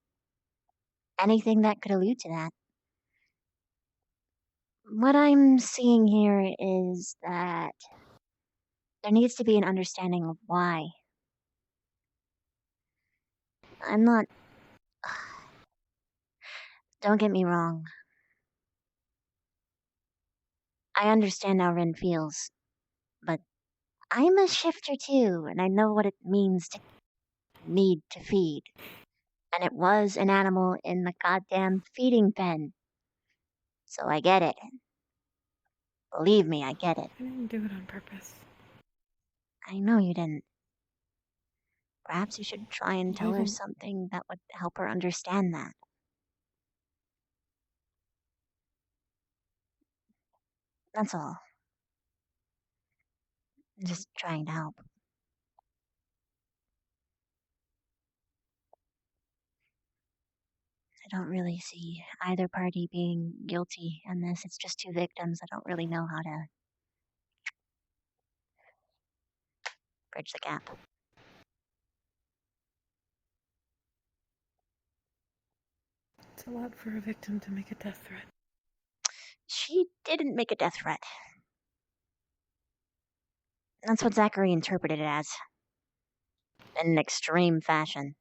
anything that could allude to that. What I'm seeing here is that there needs to be an understanding of why. I'm not. Don't get me wrong. I understand how Rin feels, but I'm a shifter too, and I know what it means to need to feed. And it was an animal in the goddamn feeding pen. So I get it. Believe me, I get it. I didn't do it on purpose. I know you didn't. Perhaps you should try and tell her haven't- something that would help her understand that. That's all. I'm just trying to help. I don't really see either party being guilty in this. It's just two victims that don't really know how to bridge the gap. It's a lot for a victim to make a death threat. She didn't make a death threat. That's what Zachary interpreted it as. In an extreme fashion.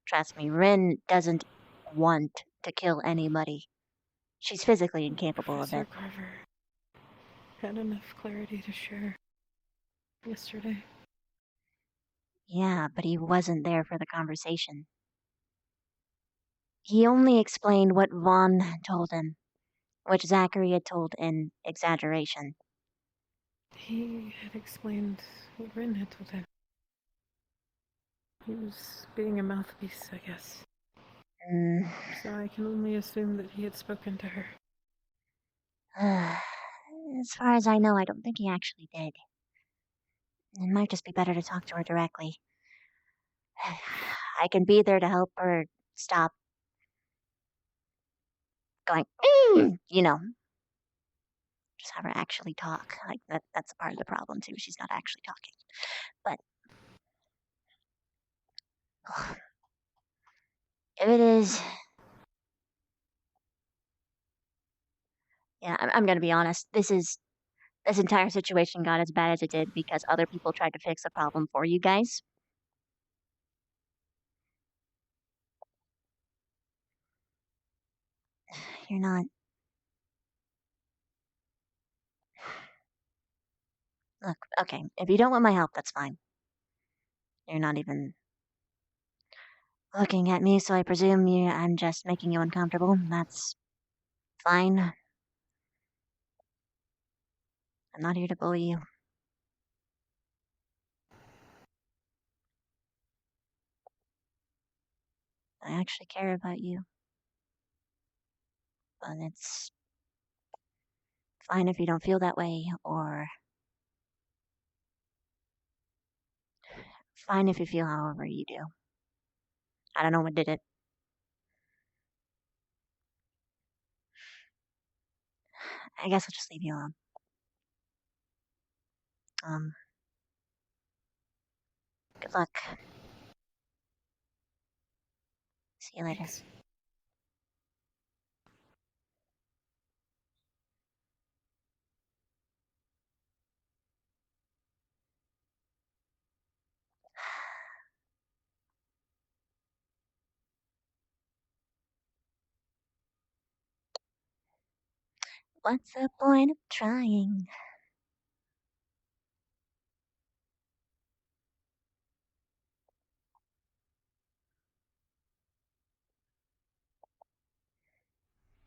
Trust me, Rin doesn't want to kill anybody. She's physically incapable of Professor it. Carver had enough clarity to share yesterday. Yeah, but he wasn't there for the conversation. He only explained what Vaughn told him, which Zachary had told in exaggeration. He had explained what Rin had told him. He was being a mouthpiece, I guess. So I can only assume that he had spoken to her. As far as I know, I don't think he actually did. It might just be better to talk to her directly. I can be there to help her stop going, you know. Just have her actually talk. Like, that's part of the problem, too. She's not actually talking. But if it is... Yeah, I'm gonna be honest. This entire situation got as bad as it did because other people tried to fix the problem for you guys. You're not... Look, okay, if you don't want my help, that's fine. You're not even looking at me, so I presume I'm just making you uncomfortable. That's fine. I'm not here to bully you. I actually care about you. But it's fine if you don't feel that way, or fine if you feel however you do. I don't know what did it. I guess I'll just leave you alone. Good luck. See you later. Thanks. What's the point of trying?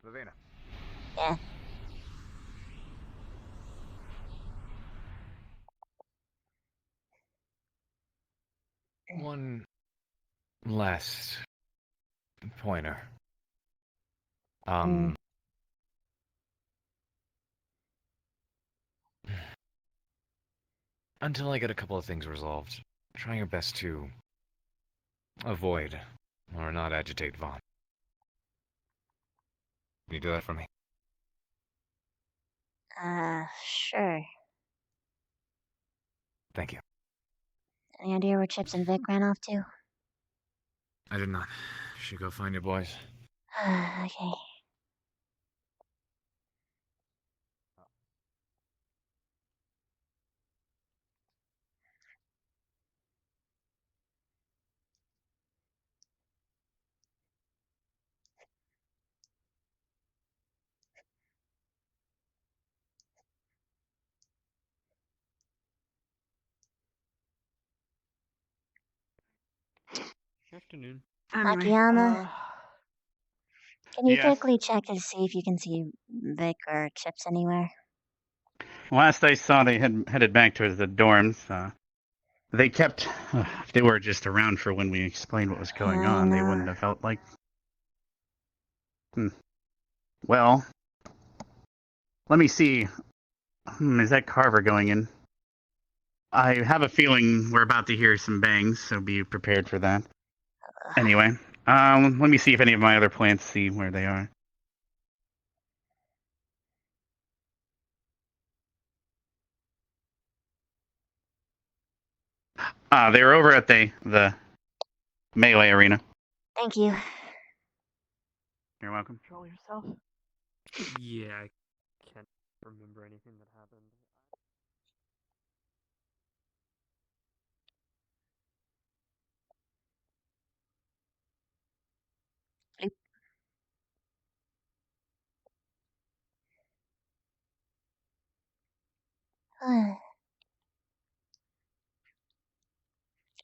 Lavina. Yeah. One last pointer. Until I get a couple of things resolved, try your best to avoid or not agitate Vaughn. Can you do that for me? Sure. Thank you. Any idea where Chips and Vic ran off to? I did not. Should go find your boys. Okay. Afternoon. Anyway, Akiyama, can you Yes. quickly check to see if you can see Vic or Chips anywhere? Last I saw, they had headed back towards the dorms. They kept. If they were just around for when we explained what was going I on, they know. wouldn't have felt like. Well, let me see. Is that Carver going in? I have a feeling we're about to hear some bangs, so be prepared for that. Anyway, let me see if any of my other plants see where they are. They were over at the melee arena. Thank you. You're welcome. Control yourself. Yeah, I can't remember anything that happened.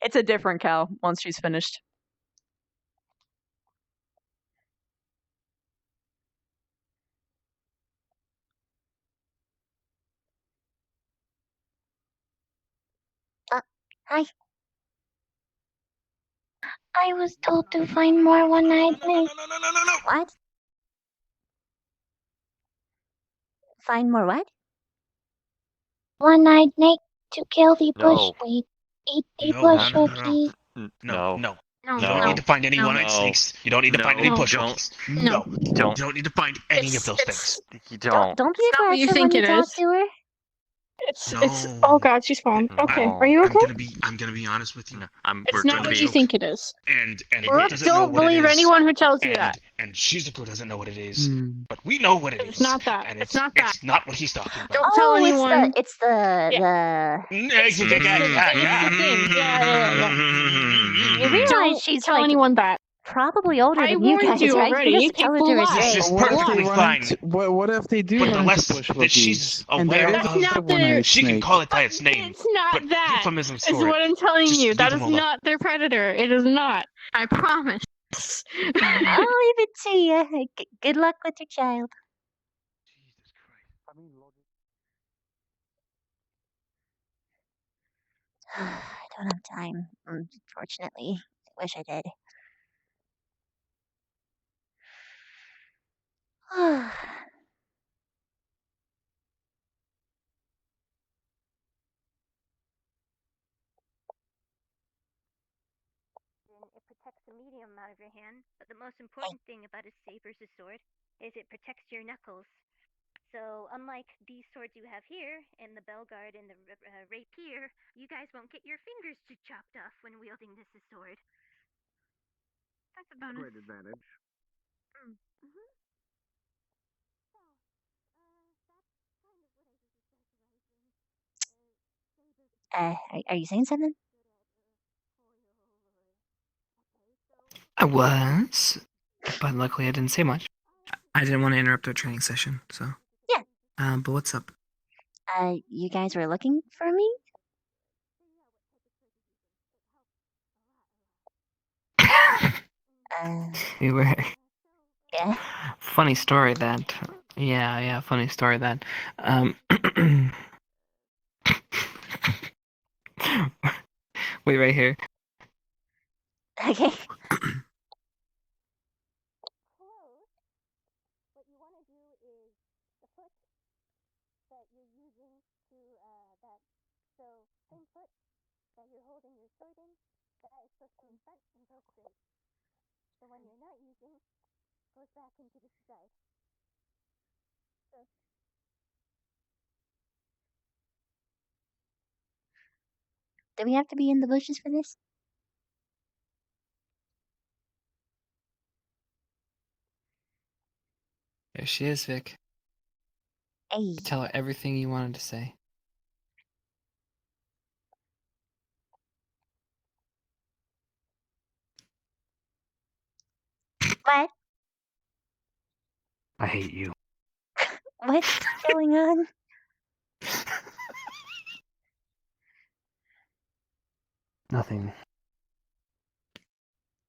It's a different cow once she's finished. Hi. I was told to find more one-eyed snakes. What? Find more what? One-eyed snake to kill the bush No. weed. Eat the No, bush no, cookie. No. No, You no. don't need to find any No. one-eyed snakes. You don't need to find any No. bush Don't. monkeys. No. You Don't. don't need to find any of those things. You Don't be It's not what you aggressive think when you it talk is. to her. It's oh god, she's fallen. Okay, are you okay? I'm gonna be honest with you. It's not what you think it is. And Brooke, doesn't know don't what it believe is. anyone who tells you that. And Shizuko doesn't know what it is. But we know what it is. It's not that. And It's not that. It's not what he's talking about. Don't tell anyone. It's the It's the thing. Yeah. You realize Don't she's tell like anyone that. probably older I than you warned guys, you right? already. You just tell her to People her lie. This is perfectly fine. What if they do But run unless into bush that she's monkeys? And there aware is That's of not one-eyed their. she can snake. call it by its name. It's not but that. euphemisms Is for what it. I'm telling Just you. leave That them is alone. not their predator. It is not. I promise. I'll leave it to you. Good luck with your child. I don't have time, unfortunately. I wish I did. It protects the medium amount of your hand, but the most important thing about a saber versus sword is it protects your knuckles. So unlike these swords you have here, and the Belguard and the rapier, you guys won't get your fingers chopped off when wielding this sword. That's a bonus. Great advantage. Mm-hmm. Are you saying something? I was, but luckily I didn't say much. I didn't want to interrupt their training session, so. Yeah. But what's up? You guys were looking for me? We were. Yeah. Funny story that. Yeah, funny story that. Wait right here. Okay. The one you're not using goes back into the side. Do we have to be in the bushes for this? There she is, Vic. Hey. Tell her everything you wanted to say. What? I hate you. What's going on? Nothing.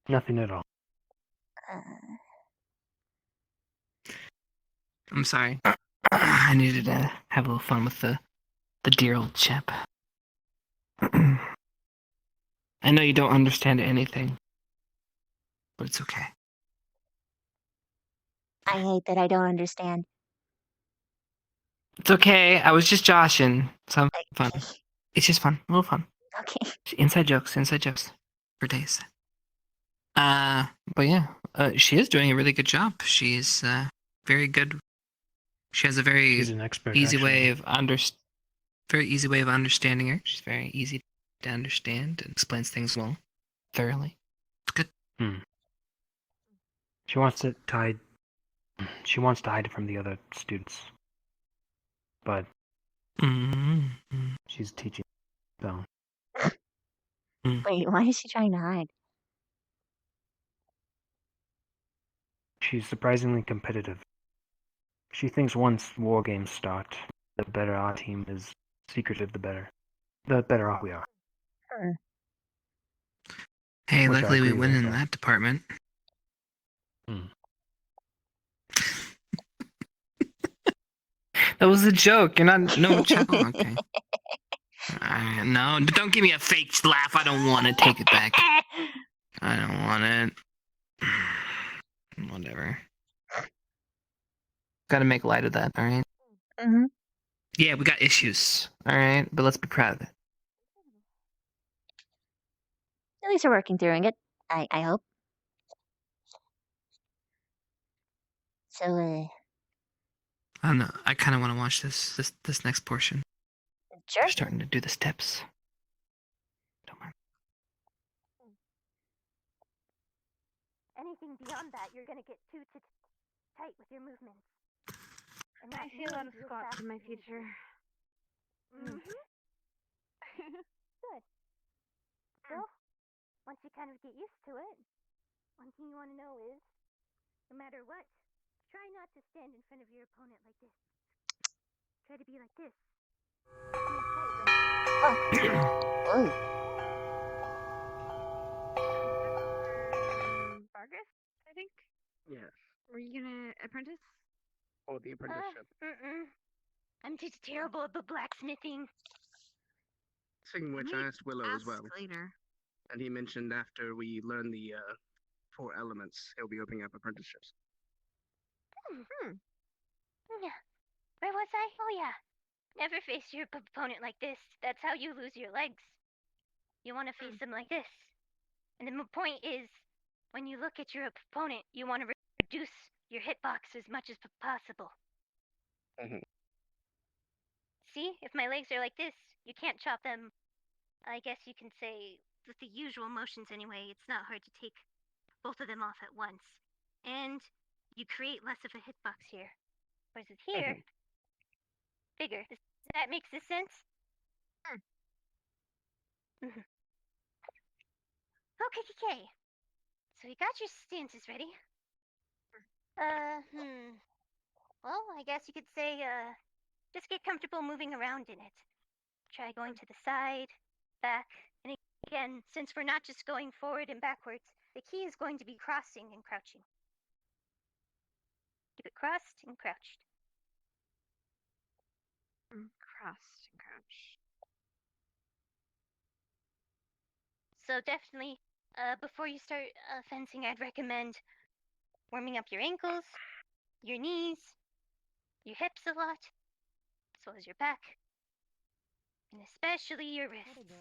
Nothing at all. I'm sorry. I needed to have a little fun with the dear old chip. I know you don't understand anything, but it's okay. I hate that I don't understand. It's okay. I was just joshing. Some fun. It's just fun. A little fun. Okay. Inside jokes for days. But yeah, she is doing a really good job. She's very good. She has a very She's an expert, easy way actually. of very easy way of understanding her. She's very easy to understand and explains things well, thoroughly. It's good. She wants to hide. She wants to hide it from the other students, but she's teaching. So Wait, why is she trying to hide? she's surprisingly competitive. She thinks once war games start, the better our team is secretive, the better off we are. Hey, Which I luckily we agree win with, in but- that department. That was a joke. You're not no joke. Okay. No, don't give me a fake laugh. I don't want to take it back. I don't want it. Whatever. Gotta make light of that, alright? Mm-hmm. Yeah, we got issues, alright? But let's be proud of it. At least we're working through it. I hope. So, I don't know. I kind of want to watch this next portion. Sure. They're starting to do the steps. Anything beyond that, you're gonna get too tight with your movements. And I see a lot of squats in my future. Mm-hmm. Good. So, once you kind of get used to it, one thing you want to know is, no matter what, try not to stand in front of your opponent like this. Try to be like this. Vargas, I think. Yes. Were you gonna apprentice? Oh, the apprenticeship. I'm just terrible at the blacksmithing. Speaking of which, I asked Willow as well. Later. And he mentioned after we learn the 4 elements, he'll be opening up apprenticeships. Yeah. Where was I? Oh, yeah. Never face your opponent like this. That's how you lose your legs. You want to face them like this. And the point is, when you look at your opponent, you want to reduce your hitbox as much as possible. See, if my legs are like this, you can't chop them. I guess you can say, with the usual motions anyway, it's not hard to take both of them off at once. And you create less of a hitbox here. Whereas with here, bigger. Does that make sense? Okay. So you got your stances ready. Well, I guess you could say, just get comfortable moving around in it. Try going to the side, back, and again, since we're not just going forward and backwards, the key is going to be crossing and crouching. Keep it crossed and crouched. Crossed and crouched. So definitely, before you start fencing, I'd recommend warming up your ankles, your knees, your hips a lot, as well as your back, and especially your wrists.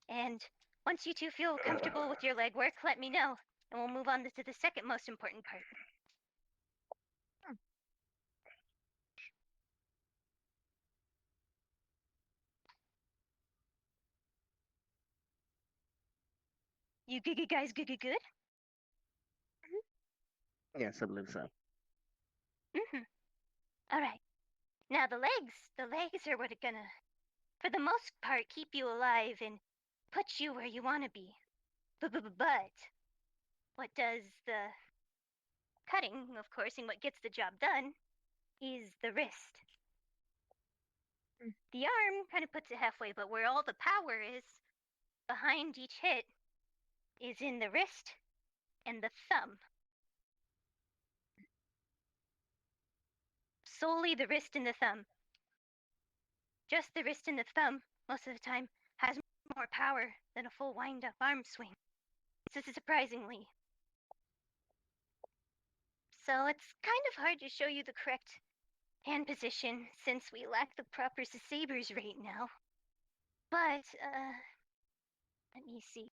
And once you two feel comfortable with your leg work, let me know, and we'll move on to the second most important part. You guys good? Yes, I believe so. Alright. Now the legs are what are gonna, for the most part, keep you alive and put you where you want to be. But what does the cutting, of course, and what gets the job done is the wrist. The arm kind of puts it halfway, but where all the power is behind each hit is in the wrist and the thumb. Solely the wrist and the thumb. Just the wrist and the thumb, most of the time, has more power than a full wind-up arm swing. Surprisingly. So it's kind of hard to show you the correct hand position since we lack the proper sabers right now. But, let me see.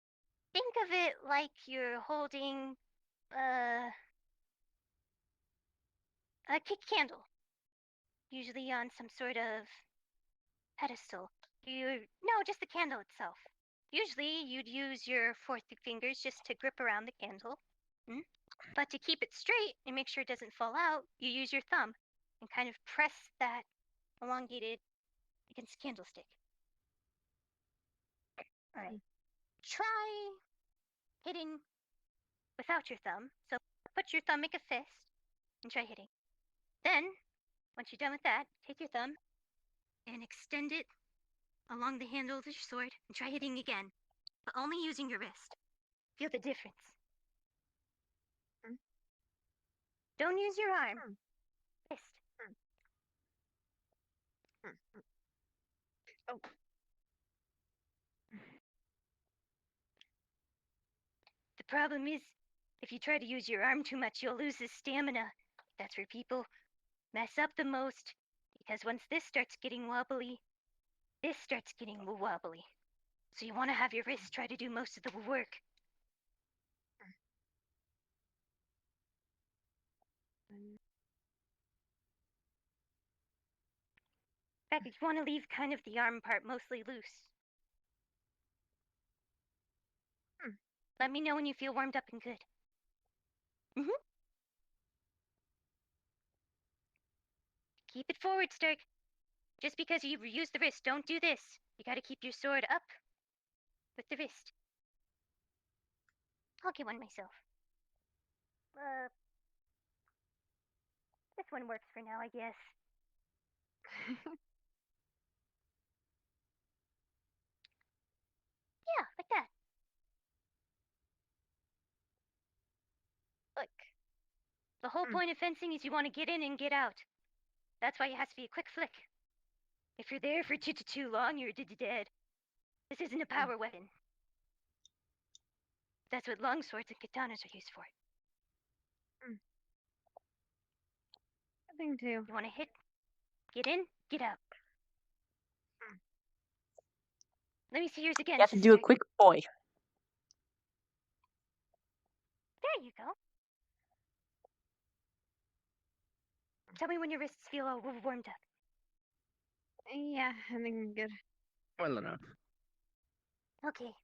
Think of it like you're holding, a candle. Usually on some sort of pedestal. No, just the candle itself. Usually you'd use your 4 fingers just to grip around the candle. But to keep it straight and make sure it doesn't fall out, you use your thumb and kind of press that elongated against the candlestick. Alright. Try hitting without your thumb. So put your thumb, make a fist, and try hitting. Then, once you're done with that, take your thumb and extend it along the handle of your sword and try hitting again, but only using your wrist. Feel the difference. Don't use your arm. Wrist. Oh. The problem is, if you try to use your arm too much, you'll lose the stamina. That's where people mess up the most, because once this starts getting wobbly, this starts getting wobbly. So you want to have your wrist try to do most of the work. In fact, you want to leave kind of the arm part mostly loose. Let me know when you feel warmed up and good. Keep it forward, Stark. Just because you've used the wrist, don't do this. You gotta keep your sword up with the wrist. I'll get one myself. This one works for now, I guess. Yeah, like that. Look. The whole point of fencing is you want to get in and get out. That's why it has to be a quick flick. If you're there for too long, you're dead. This isn't a power weapon. That's what longswords and katanas are used for. I think too. You want to hit, get in, get out. Let me see yours again. You have to do a quick boy. There you go. Tell me when your wrists feel all warmed up. Yeah, I think I'm good. Well enough. Okay.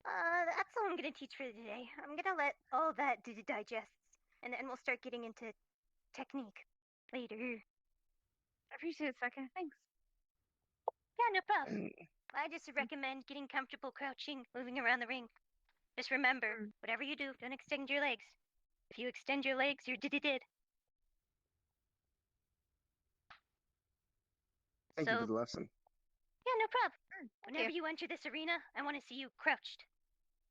That's all I'm gonna teach for today. I'm gonna let all that digest, and then we'll start getting into technique later. I appreciate it, Saka. Thanks. Yeah, no problem. I just recommend getting comfortable crouching, moving around the ring. Just remember, whatever you do, don't extend your legs. If you extend your legs, you're did. Thank you for the lesson. Yeah, no problem. Whenever you enter this arena, I want to see you crouched.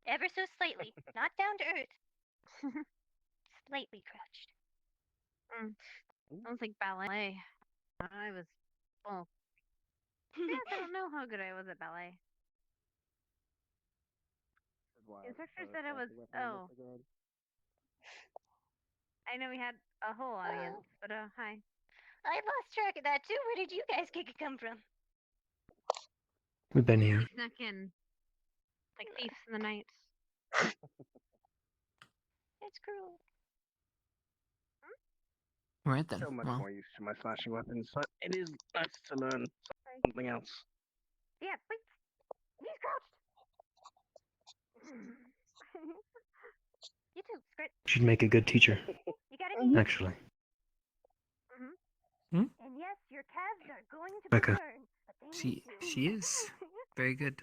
Ever so slightly, not down to earth. Slightly crouched. Sounds like ballet. I was, well, I don't know how good I was at ballet. The instructor said I was, I know we had a whole audience, but hi. I lost track of that too. Where did you guys come from? We've been here. We snuck in, like thieves in the night. It's cruel. Right then. So much Well, more used to my slashing weapons, but it is nice to learn something else. Yeah, wait. He's crouched. You too, Skirt. She'd make a good teacher. You got any? Actually. Becca. She is very good.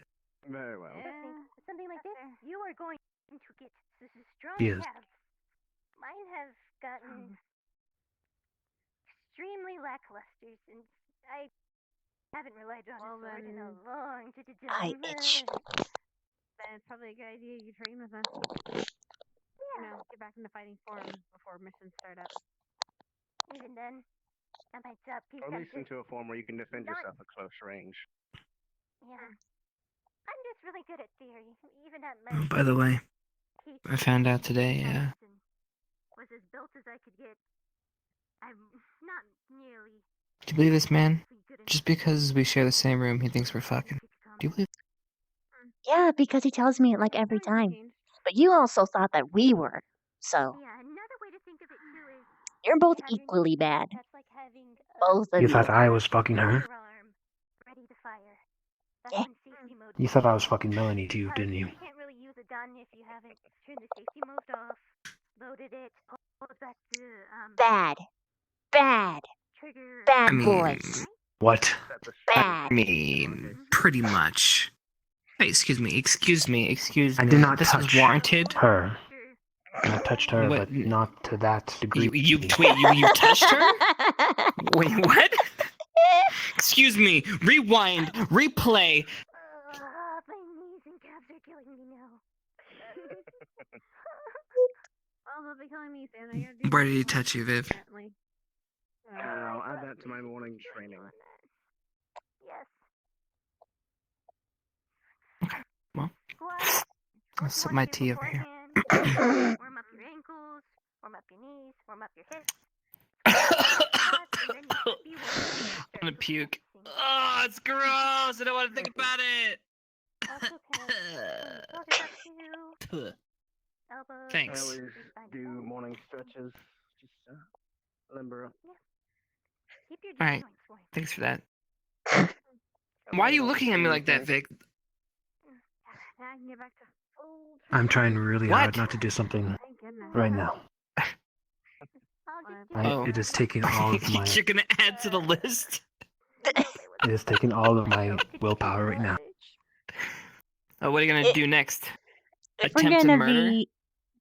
Very well. With something like this, you are going to get strong She is. calves. Mine have gotten extremely lackluster since I haven't relied on a sword in a long time. I itch. Then it's probably a good idea you train with us. You know, get back into fighting form before missions start up. Even then, I might drop peace. Or at least into a form where you can defend yourself at close range. Yeah. I'm just really good at theory. Even at Oh, my by the way, I found out today. was as built as I could get. I'm not nearly. Do you believe this man? Just because we share the same room, he thinks we're fucking. Do you believe? Yeah, because he tells me it like every time. But you also thought that we were, so. Yeah, another way to think of it too is You're both equally bad. that's like having Both of You you. thought I was fucking her? ready to fire. That's Yeah. when safety mode. You thought I was fucking Melanie too, didn't you? You can't really use a gun if you haven't turned the safety mode off, loaded it, pulled back the Bad. Bad. trigger. Bad I mean, boys. What? Bad. I mean, pretty much. Hey, excuse me. I did not This touch was warranted. her. I touched her, What? but not to that degree. You touched her? Wait, what? Excuse me. Rewind. Replay. My knees and calves are killing me now. Well, they'll be killing me soon. I gotta do Where did he touch you, Viv? apparently. I'll add that to my morning training. Yes. Well, Squat. I'll sip my tea over here. Warm up your ankles. Warm up your knees. Warm up your hips. I'm gonna puke. Oh, it's gross. I don't want to think about it. I Thanks. always do morning stretches. Just limber up. Keep your All right. Thanks for that. Why are you looking at me like that, Vic? Now I can get back to full. I'm trying really What? hard not to do something Thank goodness. right now. Oh. It is taking all of my. You're gonna add to the list? It is taking all of my willpower right now. Oh, what are you gonna do next? If we're Attempted gonna murder? be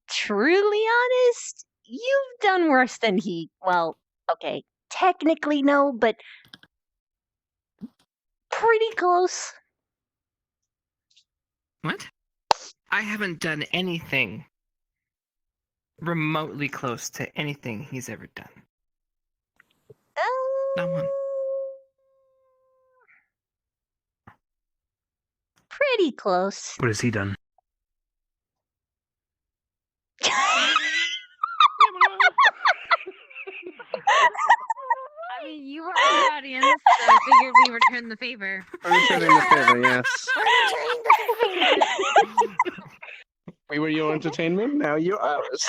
truly honest, you've done worse than he. Well, okay, technically no, but pretty close. What? I haven't done anything remotely close to anything he's ever done. Not one. Pretty close. What has he done? I mean, you were the audience, so I figured we returned the favor. I'm returning the favor, yes. We were your entertainment, now you're ours.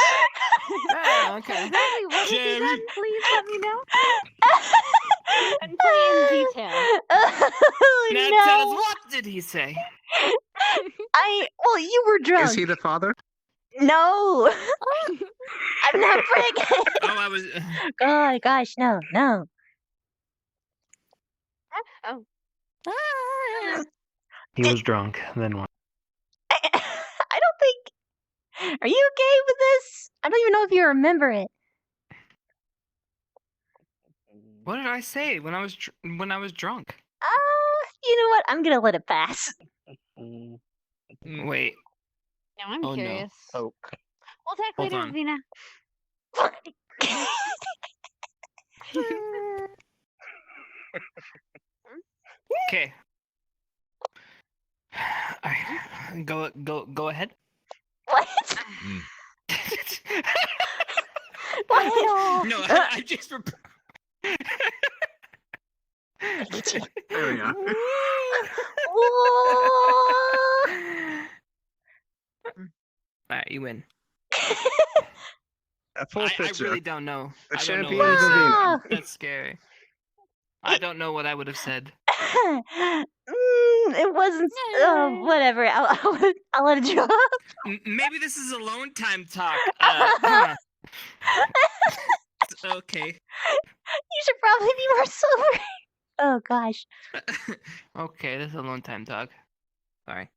Oh, okay. Exactly. What have you Jerry. done? Please let me know. And play in detail. Oh, Now no. tell us, what did he say? Well, you were drunk. Is he the father? No. I'm not pregnant. Oh, I was. God, gosh, no. Oh. He was drunk. Then what? I don't think. Are you okay with this? I don't even know if you remember it. What did I say when I was drunk? You know what? I'm gonna let it pass. Wait. Now I'm Oh, no. curious. Oak. We'll talk Hold later, on. Xena. Okay. Alright. Go ahead. What? What? No, I just. There we go. Alright, you win. A I forfeiture. really don't know. The I don't know champion what is to say. Avina. That's scary. I don't know what I would have said. It wasn't. Whatever. I'll let it drop. Maybe this is alone time talk. Okay. You should probably be more sober. Oh gosh. Okay, this is a long time, dog. Sorry.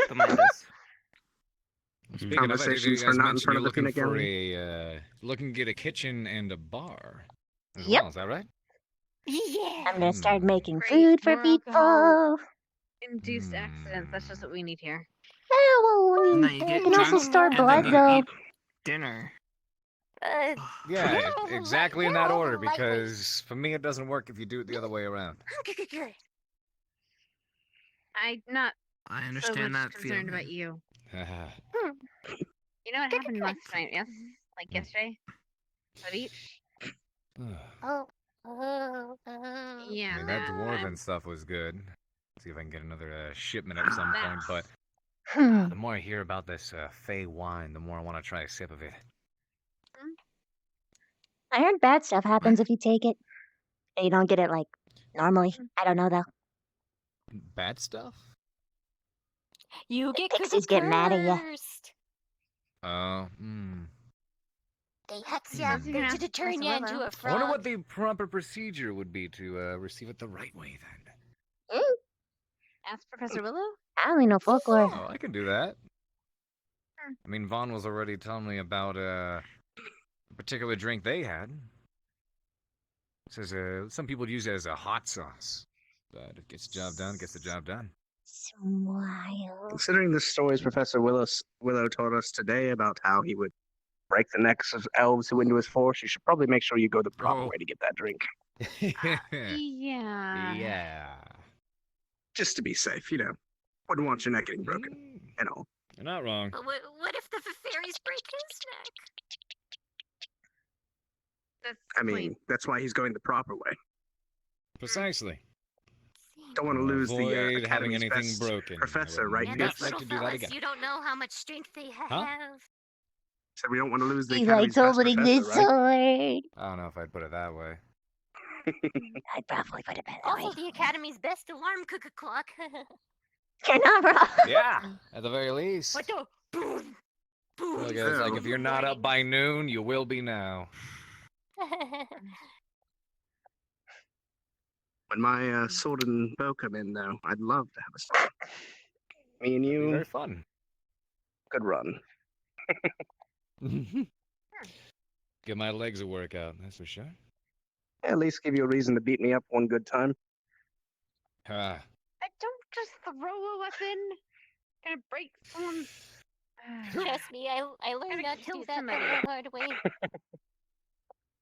Don't mind this. Speaking of, I did hear you Conversations for guys not in mention front you're of the looking peanut for gallery. looking to get a kitchen and a bar as Yep. well. Is that right? Yeah. I'm gonna start making Great. food for More alcohol people. induced accidents. That's just what we need here. Oh, well, And we then you get can also drunk, store and blood, then you though. eat dinner. Yeah, exactly in that order. lightweight. Because for me, it doesn't work if you do it the other way around. I'm not I so understand much that concerned feeling. about you. Haha. You know what happened last night? Yes, like yesterday. The beach. Oh. Yeah. I mean, that dwarven stuff was good. See if I can get another shipment at some point. But the more I hear about this Fey wine, the more I want to try a sip of it. I heard bad stuff happens if you take it. And you don't get it, like, normally. I don't know, though. Bad stuff? You get Pixies get mad at ya. cursed. Oh, They hex ya to turn you into a I wonder frog. what the proper procedure would be to receive it the right way then. Ask Professor Willow. I only know folklore. Oh, I can do that. I mean, Vaughn was already telling me about a particular drink they had. It says some people use it as a hot sauce, but it gets the job done. Gets the job done. Smile. Considering the stories Professor Willow told us today about how he would break the necks of elves who went into his force, you should probably make sure you go the proper way to get that drink. Yeah. Yeah. Just to be safe, you know. Wouldn't want your neck getting broken and all. You're not wrong. But what if the fairies break his neck? That's I mean, that's why he's going the proper way. Precisely. Don't want to lose the Avoid having Academy's anything best broken. professor, right? And Pierce? those little fellas, you don't know how much strength they have. So we don't want to lose the He Academy's likes best holding professor, the right? sword. I don't know if I'd put it that way. I'd probably put it that Also, way. the Academy's best alarm clock. You're not wrong. Yeah, at the very least. What the? Boom! Boom! Look, it's like if you're not up by noon, you will be now. When my sword and bow come in, though, I'd love to have a sword. Me and you. Very fun. Good run. Give my legs a workout, that's for sure. At least give you a reason to beat me up one good time. Ah. Don't just throw a weapon. Gonna break someone's. Trust me, I learned not to do that the hard way.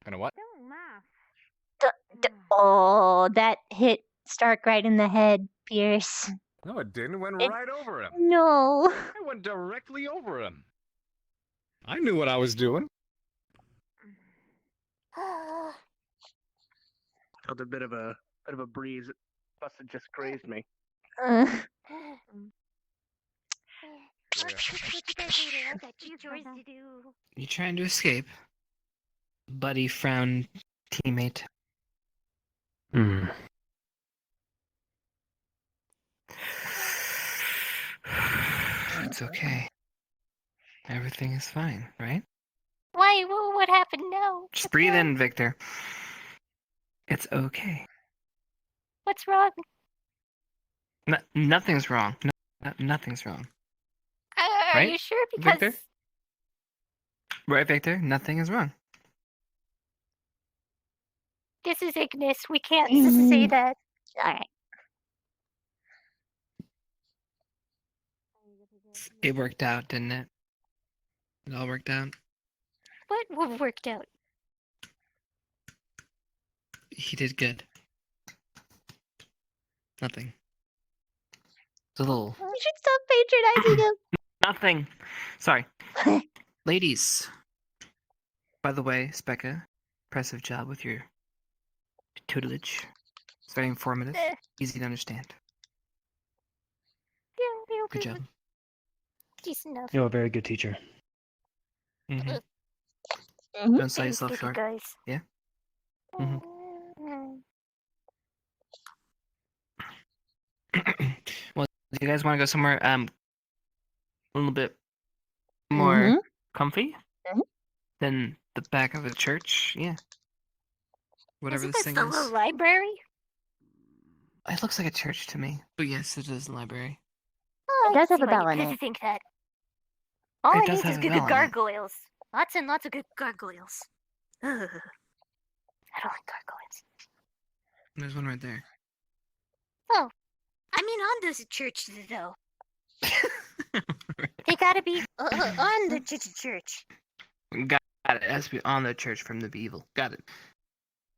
Kind of what? Don't laugh. Oh, that hit Stark right in the head, Pierce. No, it didn't. It went It- right over him. No. It went directly over him. I knew what I was doing. Felt a bit of a breeze. It must have just grazed me. What you guys later? I got chores to do. You trying to escape? Buddy frowned, teammate. It's okay. Everything is fine, right? Why? What happened now? Just breathe in, Victor. It's okay. What's wrong? Nothing's wrong. Nothing's wrong. Are Right, you sure? Because Victor? Right, Victor? Nothing is wrong. this is Ignis. We can't say that. All right. It worked out, didn't it? It all worked out. What worked out? He did good. Nothing. It's a little. You should stop patronizing him. Nothing. Sorry. Ladies. By the way, Specca, impressive job with your tutelage. It's very informative, easy to understand. Yeah, Good job. Decent enough. You're a very good teacher. Mm-hmm. Mhm. Don't sell Thank yourself you, short. guys. Yeah. Mm-hmm. Well, do you guys want to go somewhere a little bit more comfy than the back of the church? Yeah. Whatever Isn't this this thing the is. little library? It looks like a church to me. But yes, it is a library. Oh, It does have I a can see why bell in you it. think that. All It it does needs have is a good bell on it. gargoyles. Lots and lots of good gargoyles. Ugh. I don't like gargoyles. There's one right there. Oh, I mean on those churches though. They gotta be on the church. Got it. It has to be on the church from the evil. Got it.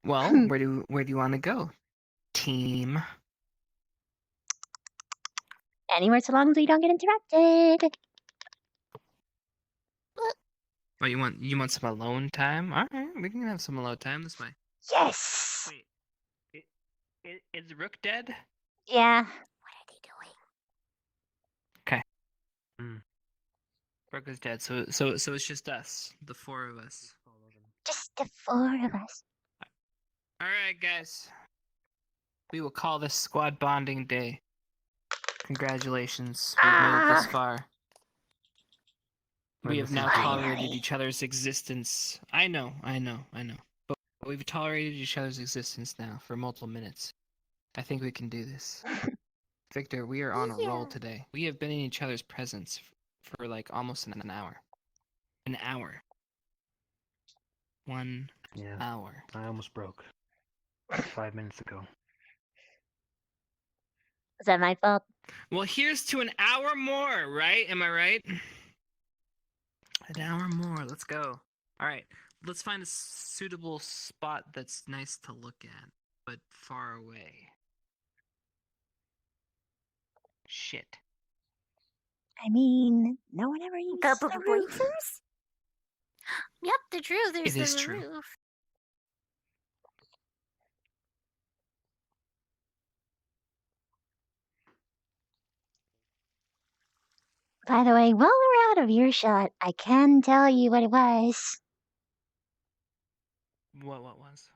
Well, where do you want to go, team? Anywhere so long as we don't get interrupted. Oh, you want some alone time? All right, we can have some alone time this way. Yes. Wait, is Rook dead? Yeah. Okay. Rook is dead, so it's just us, the four of us. Just the four of us. All right, guys. We will call this squad bonding day. Congratulations, we've made it this far. We have now tolerated each other's existence. I know. But we've tolerated each other's existence now for multiple minutes. I think we can do this. Victor, we are on a roll today. We have been in each other's presence for like almost an hour. An hour. 1 hour. I almost broke. 5 minutes ago. Is that my fault? Well, here's to an hour more, right? Am I right? An hour more. Let's go. All right. Let's find a suitable spot that's nice to look at, but far away. Shit. I mean, no one ever uses Couple the of roof. breakers? Yep, the true. There's It is the true. roof. By the way, while we're out of earshot, I can tell you what it was. What was?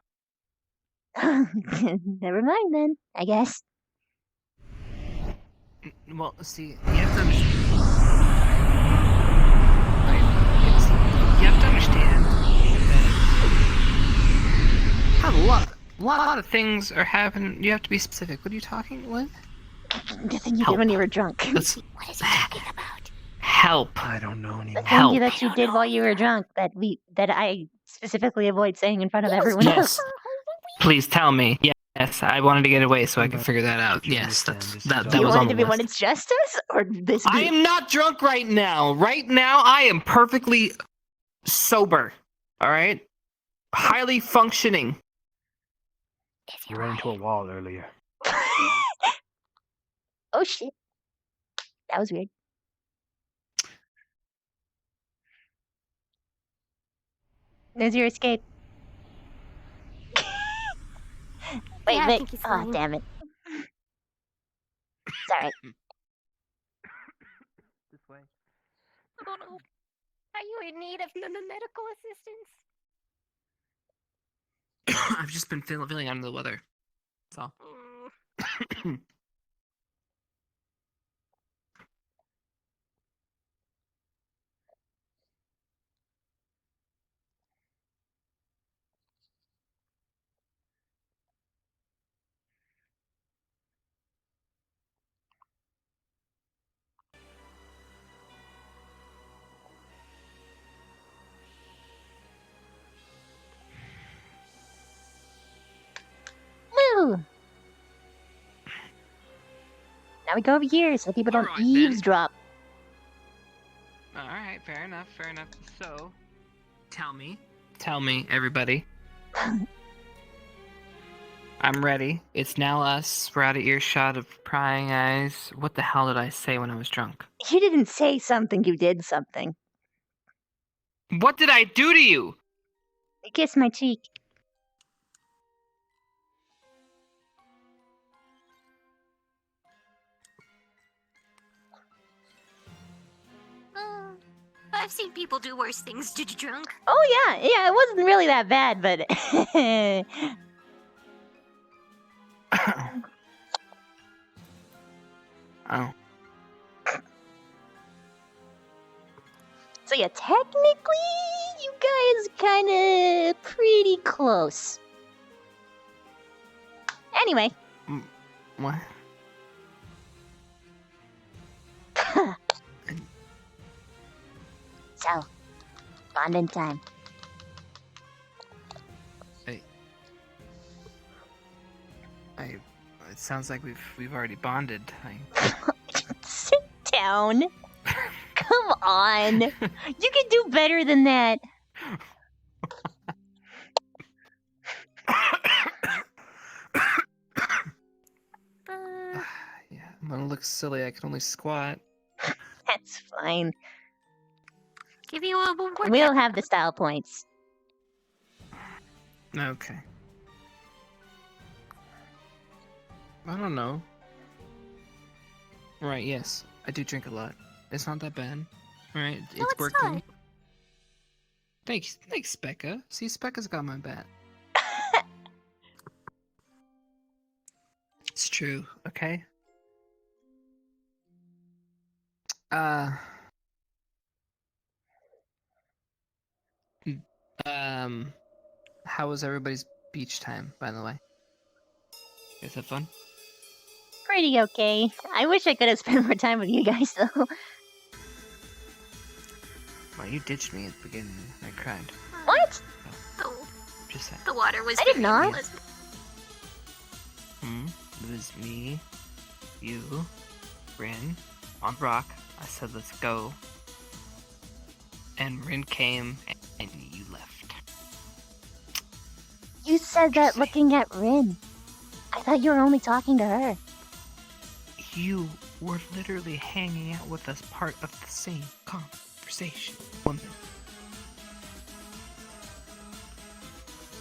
Never mind then, I guess. Well, see, you have to understand. You have to understand that a lot of things are happening. You have to be specific. What are you talking? What? The thing you did when you were drunk. What is he talking about? Help. I don't know The anymore. thing that you did while you were drunk that I specifically avoid saying in front of everyone else. Yes. Please tell me. Yes, I wanted to get away so I could figure that out. Yes, that You was on wanted the to be list. when it's just us, or this? I am not drunk right now. Right now, I am perfectly sober. All right, highly functioning. You ran into a wall earlier. Oh shit, that was weird. There's your escape. Wait, Yeah, I Vic. think he's Oh, fine. damn it. Sorry. This way. Oh no. Are you in need of medical assistance? I've just been feeling under the weather. That's all. Woo! Now we go over here so people don't eavesdrop. All right, fair enough. So, tell me, everybody. I'm ready. It's now us. We're out of earshot of prying eyes. What the hell did I say when I was drunk? You didn't say something, you did something. What did I do to you? You kissed my cheek. I've seen people do worse things to drunk. Oh yeah, it wasn't really that bad, but Oh. So yeah, technically, you guys kind of pretty close. Anyway. What? So, bonding time. It sounds like we've already bonded. Sit down. Come on. You can do better than that. Yeah, I'm gonna look silly. I can only squat. That's fine. Give you a workout. We don't have the style points. Okay. I don't know. Right, yes. I do drink a lot. It's not that bad. Right, it's working. Not. Thanks, Specca. See, Specca's got my back. It's true, okay? How was everybody's beach time, by the way? You guys have fun? Pretty okay. I wish I could have spent more time with you guys, though. Well, you ditched me at the beginning. I cried. What? Just saying. The water was I did very not. pleasant. It was me, you, Rin, on rock. I said, let's go. And Rin came, and you left. You said that looking at Rin. I thought you were only talking to her. You were literally hanging out with us, part of the same conversation, woman.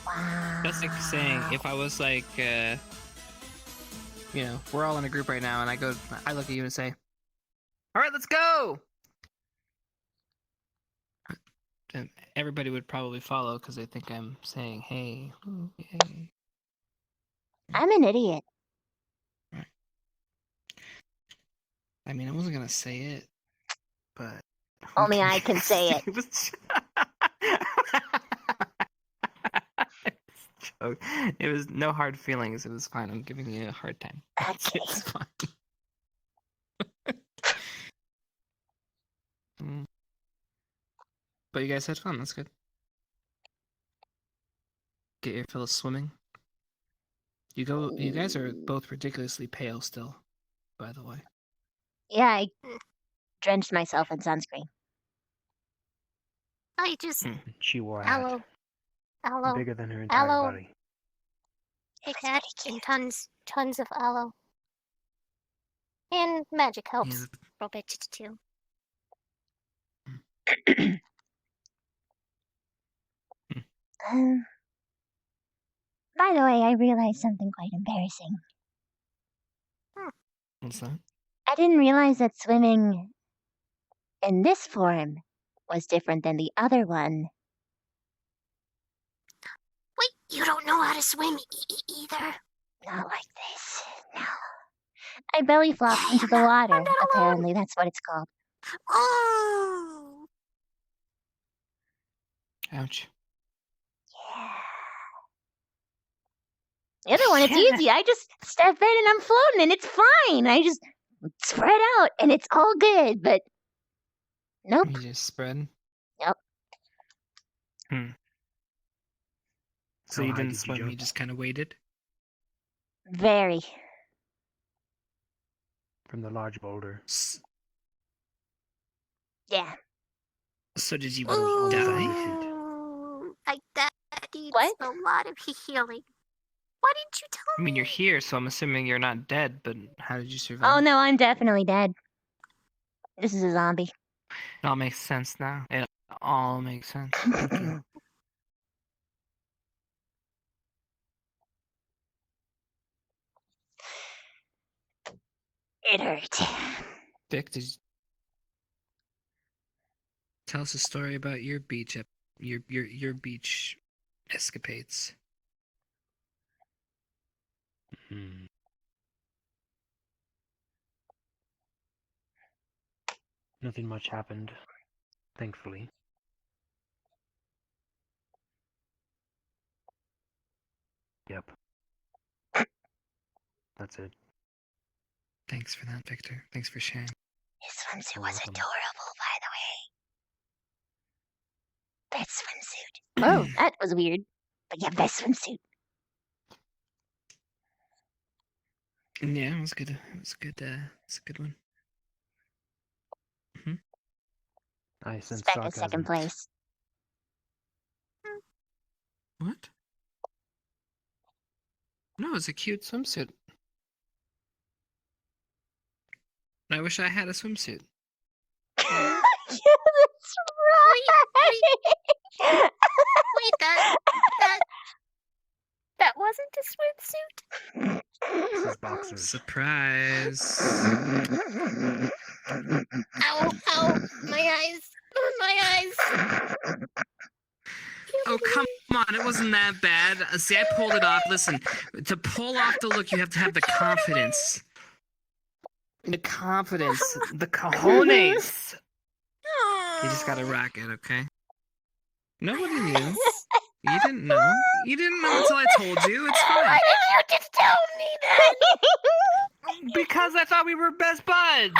Wow. That's like saying if I was like, we're all in a group right now, and I look at you and say, "All right, let's go." And everybody would probably follow because they think I'm saying, "Hey, ooh, hey." I'm an idiot. I mean, I wasn't gonna say it, but Only I can say it. It was joke. It was no hard feelings. It was fine. I'm giving you a hard time. Okay. It's fine. But you guys had fun. That's good. Get your fill of swimming. You guys are both ridiculously pale still, by the way. Yeah, I drenched myself in sunscreen. I just She wore a hat aloe, bigger than her entire aloe, body. big hat, and tons of aloe, and magic helps a bit too. By the way, I realized something quite embarrassing. What's that? I didn't realize that swimming in this form was different than the other one. Wait, you don't know how to swim either? Not like this. No. I belly flopped into the water. Apparently, that's what it's called. Oh! Ouch. The other one, it's easy. I just step in and I'm floating and it's fine. I just spread out and it's all good, but nope. You just spread? Yep. So How you high didn't did you swim, you jump? just kind of waited? Very. From the large boulder. Yeah. So did you die? Ooh, that needs a lot of healing. Why didn't you tell I mean, you're here, so I'm assuming you're not dead, but how did you survive? Oh no, I'm definitely dead. This is a zombie. It all makes sense now. It all makes sense. Thank you. It hurt. Dick, tell us a story about your beach your beach escapades. Nothing much happened, thankfully. Yep. That's it. Thanks for that, Victor. Thanks for sharing. His swimsuit was adorable, by the way. That swimsuit. Oh, that was weird. But yeah, that swimsuit. Yeah, it was good. It was good. It's a good one. I It's sense back in sarcasm. second place. What? No, it's a cute swimsuit. I wish I had a swimsuit. Yeah, that's right. Wait, that wasn't a swimsuit? This is boxers. Surprise. Ow, my eyes, my eyes. Oh, come on. It wasn't that bad. See, I pulled it off. Listen, to pull off the look, you have to have the confidence. The confidence. The cojones. You just gotta rock it, okay? Nobody knew. You didn't know. You didn't know until I told you. It's fine. Why did you just tell me that? Because I thought we were best buds.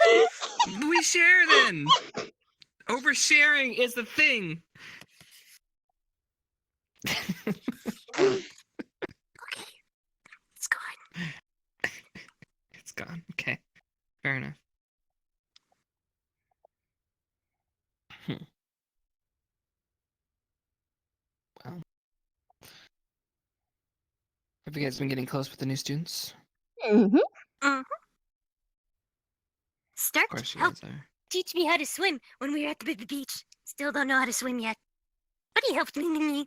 We are. We share then. Oversharing is the thing. Okay, it's gone. It's gone. Okay. Fair enough. Well. Have you guys been getting close with the new students? Start Of course you help guys are. teach me how to swim when we were at the beach. Still don't know how to swim yet. But he helped me.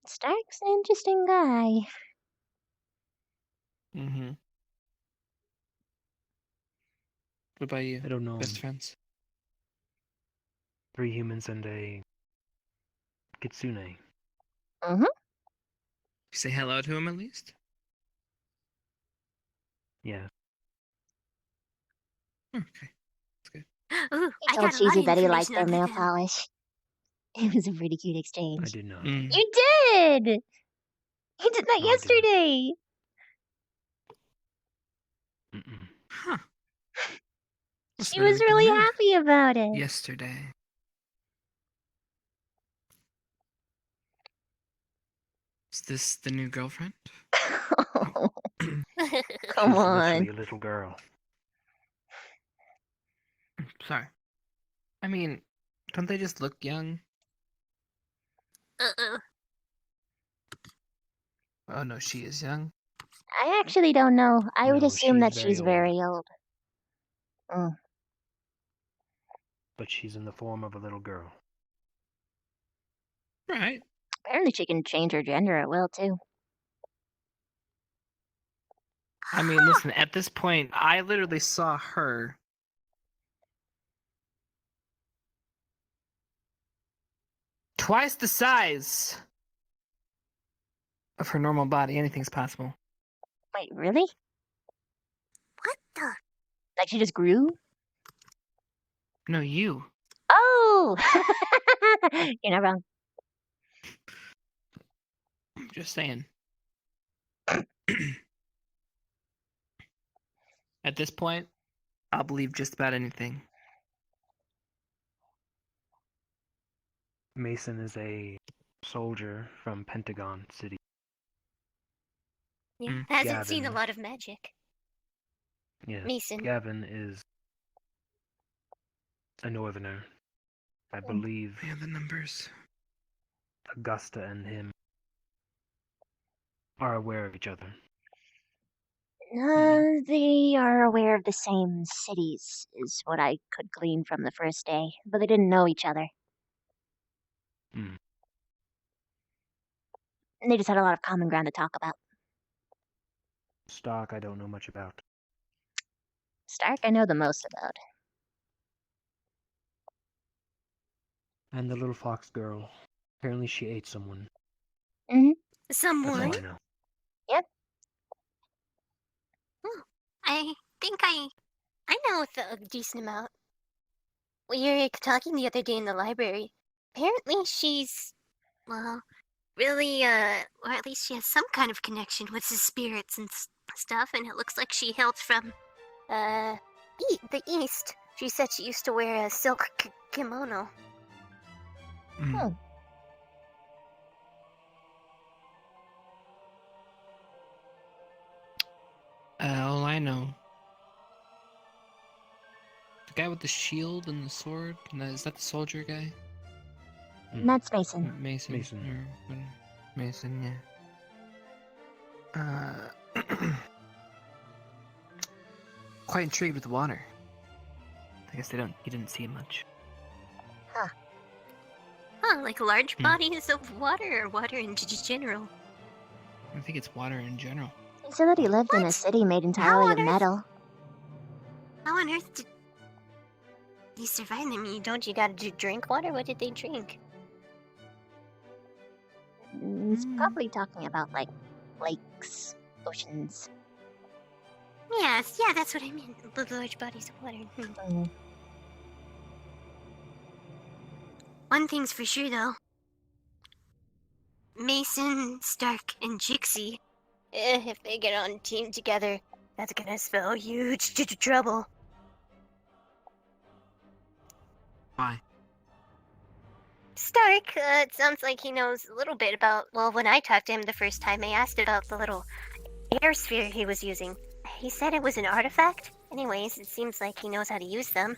Stark's an interesting guy. Mm-hmm. What about you? I don't know. Best friends? 3 humans and a kitsune. Mm-hmm. You say hello to him at least? Yeah. Okay. Ooh, He told Cheesy that he liked their nail polish. It was a pretty cute exchange. I did not. Mm. You did! He did that No, I yesterday! Mm-mm. Huh. She was really happy about it. Yesterday. Is this the new girlfriend? Come She's on. literally a little girl. Sorry. I mean, don't they just look young? Oh no, she is young. I actually don't know. I would No, assume that she's she's very very old. Mm. But she's in the form of a little girl. Right. Apparently she can change her gender at will, too. I mean, listen, at this point, I literally saw her. Twice the size of her normal body. Anything's possible. Wait, really? What the? Like she just grew? No, you. Oh! You're not wrong. Just saying. At this point, I'll believe just about anything. Mason is a soldier from Pentagon City. Yeah, hasn't Gavin. seen a lot of magic. Yes. Mason. Gavin is a northerner. I believe Yeah, the numbers. Augusta and him are aware of each other. They are aware of the same cities, is what I could glean from the first day, but they didn't know each other. Hmm. And they just had a lot of common ground to talk about. Stark, I don't know much about. Stark, I know the most about. And the little fox girl. Apparently she ate someone. Mm-hmm. That's all Someone. I know. Yep. I think I know a decent amount. We were talking the other day in the library. Apparently she's, well, really, or at least she has some kind of connection with the spirits and stuff, and it looks like she hails from, the East. She said she used to wear a silk kimono. Hmm. All I know. The guy with the shield and the sword? Is that the soldier guy? That's Mason. Mason. Mason. Mason, yeah. Quite intrigued with the water. I guess he didn't see much. Huh, like large bodies of water or water in general? I think it's water in general. He said that he lived in a city made entirely of metal. How on earth did he survive? I mean, don't you gotta drink water? What did they drink? He's probably talking about, like, lakes, oceans. Yes, yeah, that's what I mean. The large bodies of water. One thing's for sure, though. Mason, Stark, and Jixie, if they get on a team together, that's gonna spell huge trouble. Why? Stark, it sounds like he knows a little bit about, well, when I talked to him the first time, I asked about the little air sphere he was using. He said it was an artifact. Anyways, it seems like he knows how to use them.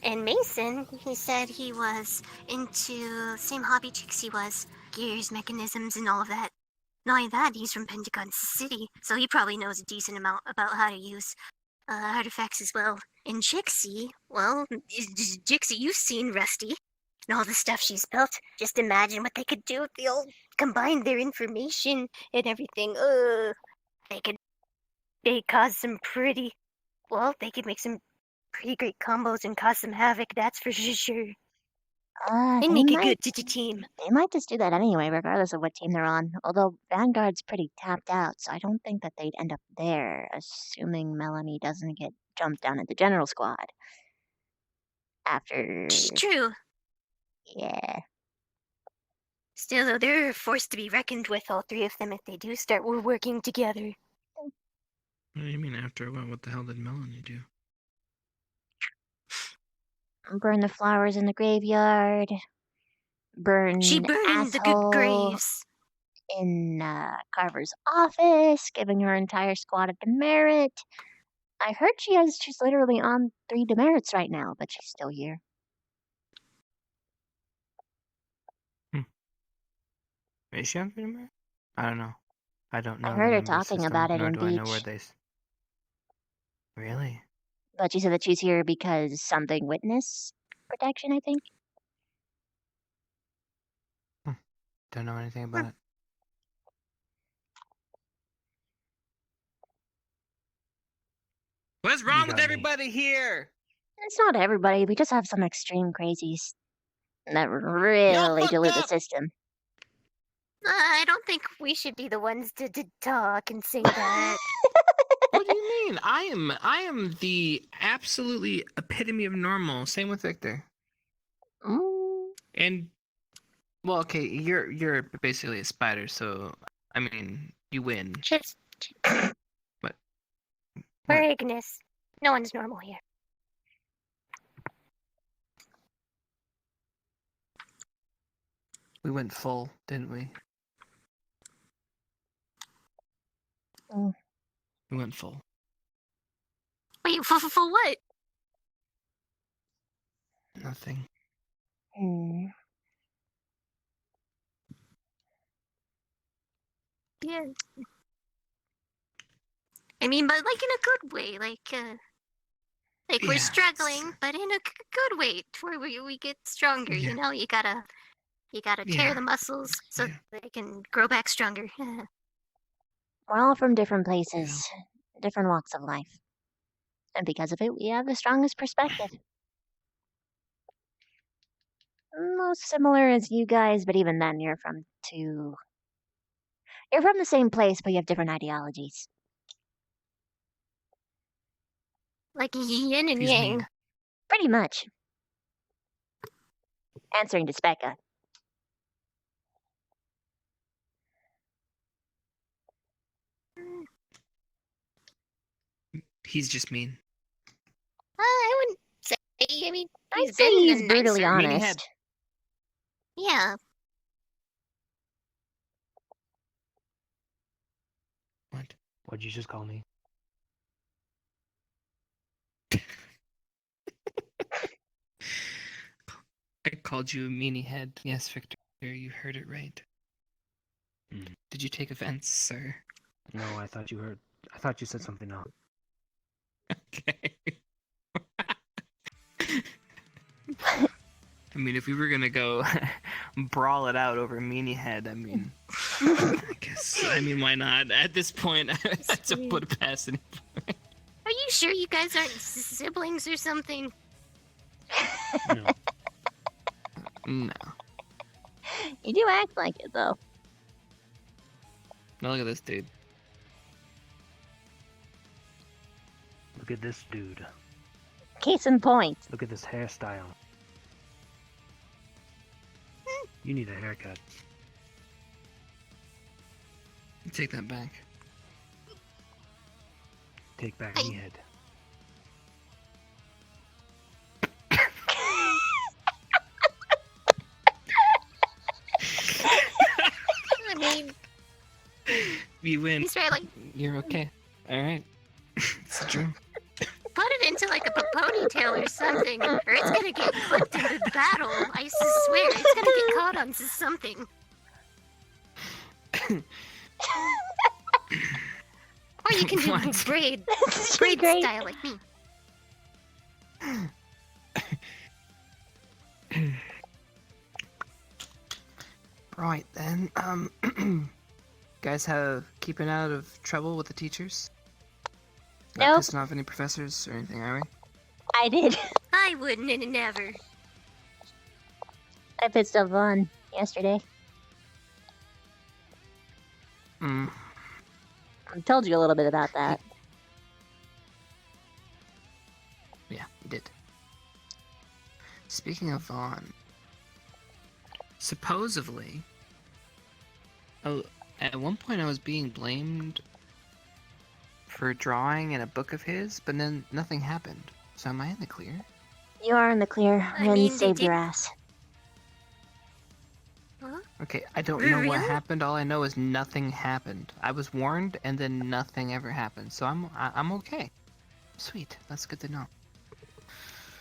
And Mason, he said he was into the same hobby Trixie was. Gears, mechanisms, and all of that. Not only that, he's from Pentagon City, so he probably knows a decent amount about how to use artifacts as well. And Jixie, well, Jixie, you've seen Rusty and all the stuff she's built. Just imagine what they could do if they all combined their information and everything. They cause some pretty, well, they could make some pretty great combos and cause some havoc, that's for sure. They make a good team. They might just do that anyway, regardless of what team they're on. Although Vanguard's pretty tapped out, so I don't think that they'd end up there, assuming Melanie doesn't get jumped down into General Squad. After... True. Yeah. Still, though, they're a force to be reckoned with, all three of them, if they do start working together. What do you mean after what the hell did Melanie do? Burn the flowers in the graveyard. She burned the good graves. In Carver's office, giving her entire squad a demerit. I heard she's literally on 3 demerits right now, but she's still here. Is she on Freedom? I don't know. I don't know. I heard her talking about it nor in do I know where Beach. Really? But she said that she's here because something witness protection, I think. Don't know anything about it. What's wrong with everybody here? It's not everybody. We just have some extreme crazies that really dilute the system. I don't think we should be the ones to talk and say that. What do you mean? I am the absolutely epitome of normal. Same with Victor. And well, okay, you're basically a spider, so I mean, you win. Chips. What? We're Ignis. No one's normal here. We went full, didn't we? We went full. Wait, for what? Nothing. Yeah. I mean, but like in a good way, like we're struggling, but in a good way, to where we get stronger. Yeah. You know, you gotta tear the muscles so they can grow back stronger. We're all from different places, different walks of life. And because of it, we have the strongest perspective. Most similar as you guys, but even then, you're from the same place, but you have different ideologies. Like yin and yang. Pretty much. Answering to Specca. He's just mean. I wouldn't say. I mean, I'd he's say been he's the brutally nicer. Meanie honest. head. Yeah. What? What'd you just call me? I called you a meanie head. Yes, Victor, you heard it right. Did you take offense, sir? No, I thought you said something else. Okay. I mean, if we were gonna go brawl it out over meanie head, I mean, I mean, why not? At this point, I have to put it past it. Are you sure you guys aren't siblings or something? No. No. You do act like it, though. Now look at this dude. Look at this dude. Case in point. Look at this hairstyle. You need a haircut. Take that back. Take back me head. I mean, You win. he's right, like, You're okay. Alright. It's true. put it into like a ponytail or something, or it's gonna get flipped into battle. I swear, it's gonna get caught on to something. Or you can do What? braid great. style like me. Right then, guys have keeping out of trouble with the teachers? Not Nope. pissing off any professors or anything, are we? I did. I wouldn't and never. I pissed off Vaughn yesterday. Mm. I told you a little bit about that. Yeah, you did. Speaking of Vaughn, supposedly, at one point I was being blamed for drawing in a book of his, but then nothing happened. So am I in the clear? You are in the clear. I Ren mean, they saved did- your ass. Huh? Okay, I don't know what Really? happened. All I know is nothing happened. I was warned, and then nothing ever happened. So I'm okay. Sweet, that's good to know.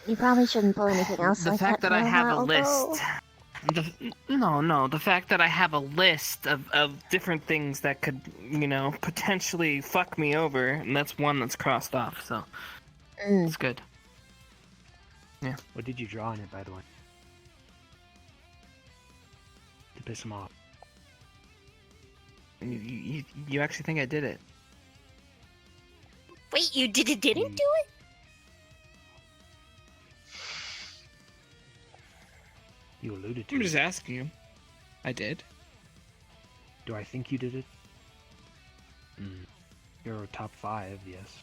You probably shouldn't pull anything else The like fact that that I for have a while, though. list. The fact that I have a list of different things that could, potentially fuck me over, and that's one that's crossed off, so it's good. Yeah. What did you draw in it, by the way? To piss him off. You actually think I did it? Wait, you didn't do it? You alluded to I'm it. just asking you. I did. Do I think you did it? You're top 5, yes.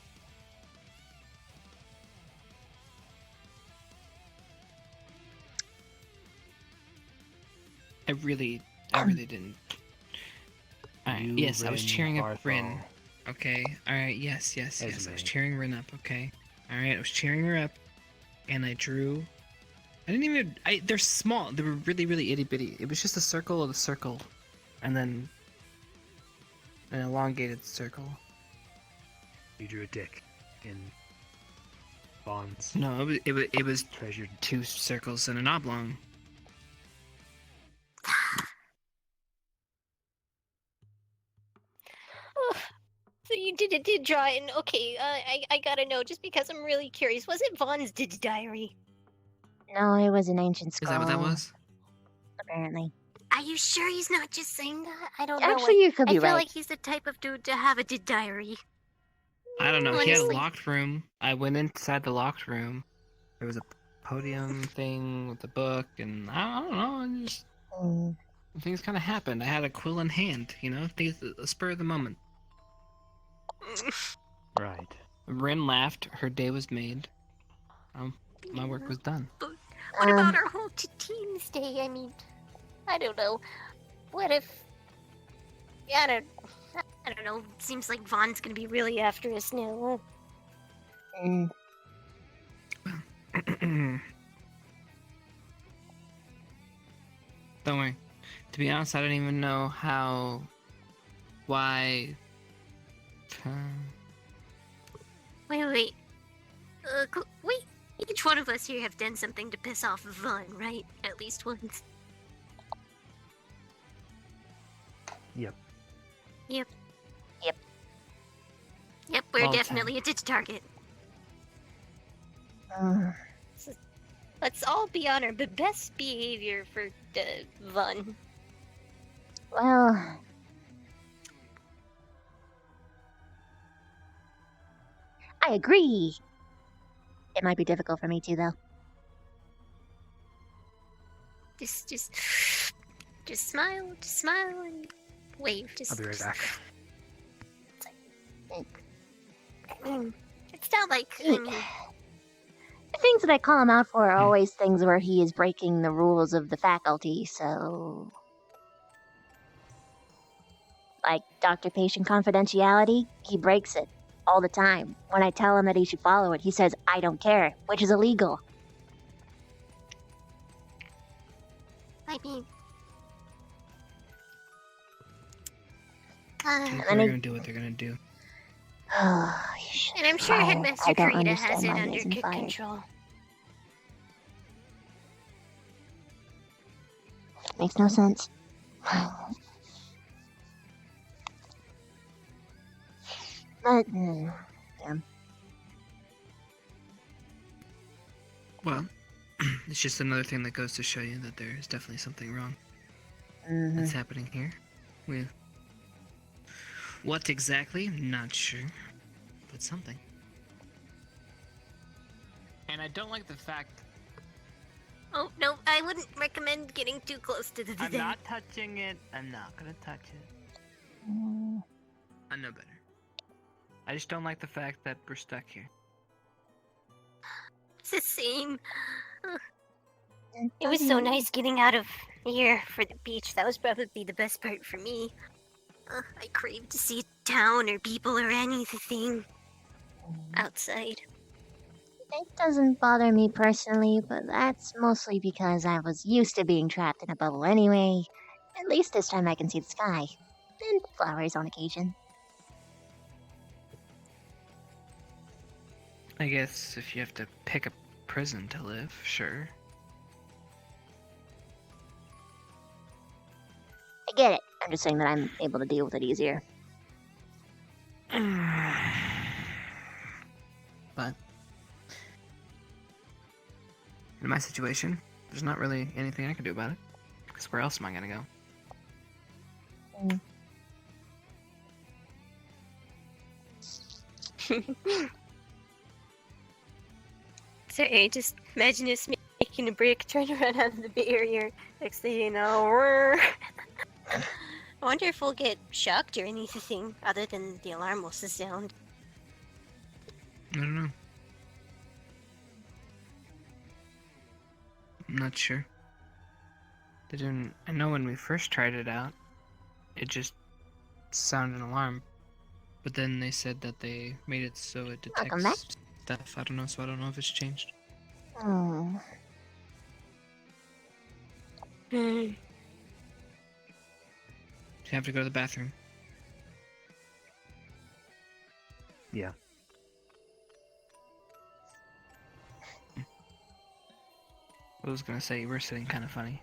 I really didn't. Alright, You, yes, I was Rin, cheering up Barthol. Rin. Okay, alright, yes. I was Esme. cheering Rin up, okay. Alright, I was cheering her up, and I drew. I didn't even. They're small. They were really, really itty bitty. It was just a circle of a circle, and then an elongated circle. You drew a dick in bonds. No, it was treasured 2 circles and an oblong. So you did draw it, and okay, I gotta know, just because I'm really curious, was it Vaughn's diary? No, it was an ancient Is skull. that what that was? Apparently. Are you sure he's not just saying that? I don't know. Actually, you could be I feel right. like he's the type of dude to have a diary. I don't know. He had a Honestly. locked room. I went inside the locked room. There was a podium thing with a book, and I don't know. Just things kind of happened. I had a quill in hand. Things a spur of the moment. Right. Rin laughed. Her day was made. My work was done. What about our whole Teens Day? I mean, I don't know. What if? I don't know. Seems like Vaughn's gonna be really after us now. Don't worry. To be honest, I don't even know why. Wait. Wait. Each one of us here have done something to piss off Vaughn, right? At least once. Yep. Yep, we're All the definitely a ditch target. Uh, Let's all be on our best behavior for Vaughn. well, I agree. It might be difficult for me too, though. Just smile, and wave. I'll be right back. I mean, it's not like, I mean... The things that I call him out for are always things where he is breaking the rules of the faculty, so... Like doctor-patient confidentiality, he breaks it all the time. When I tell him that he should follow it, he says, I don't care, which is illegal. I mean... They're gonna do what they're gonna do. And I'm sure Headmaster Karita has it under control. Makes no sense. But, yeah. Well, it's just another thing that goes to show you that there is definitely something wrong that's happening here. What exactly? Not sure. But something. And I don't like the fact... Oh, no, I wouldn't recommend getting too close to the I'm not touching it. I'm not gonna touch it. I know better. I just don't like the fact that we're stuck here. It's the same. It was so nice getting out of here for the beach. That was probably the best part for me. I crave to see a town or people or anything outside. It doesn't bother me personally, but that's mostly because I was used to being trapped in a bubble anyway. At least this time I can see the sky. And flowers on occasion. I guess if you have to pick a prison to live, sure. I get it. I'm just saying that I'm able to deal with it easier. But in my situation, there's not really anything I can do about it. Because where else am I gonna go? Sorry, just imagine us making a break, trying to run out of the barrier. Next thing you know, I wonder if we'll get shocked or anything other than the alarm will sound. I don't know. I'm not sure. They didn't. I know when we first tried it out, it just sounded an alarm. But then they said that they made it so it detects stuff. I don't know, so I don't know if it's changed. Oh. You have to go to the bathroom. Yeah. I was gonna say you were sitting kind of funny.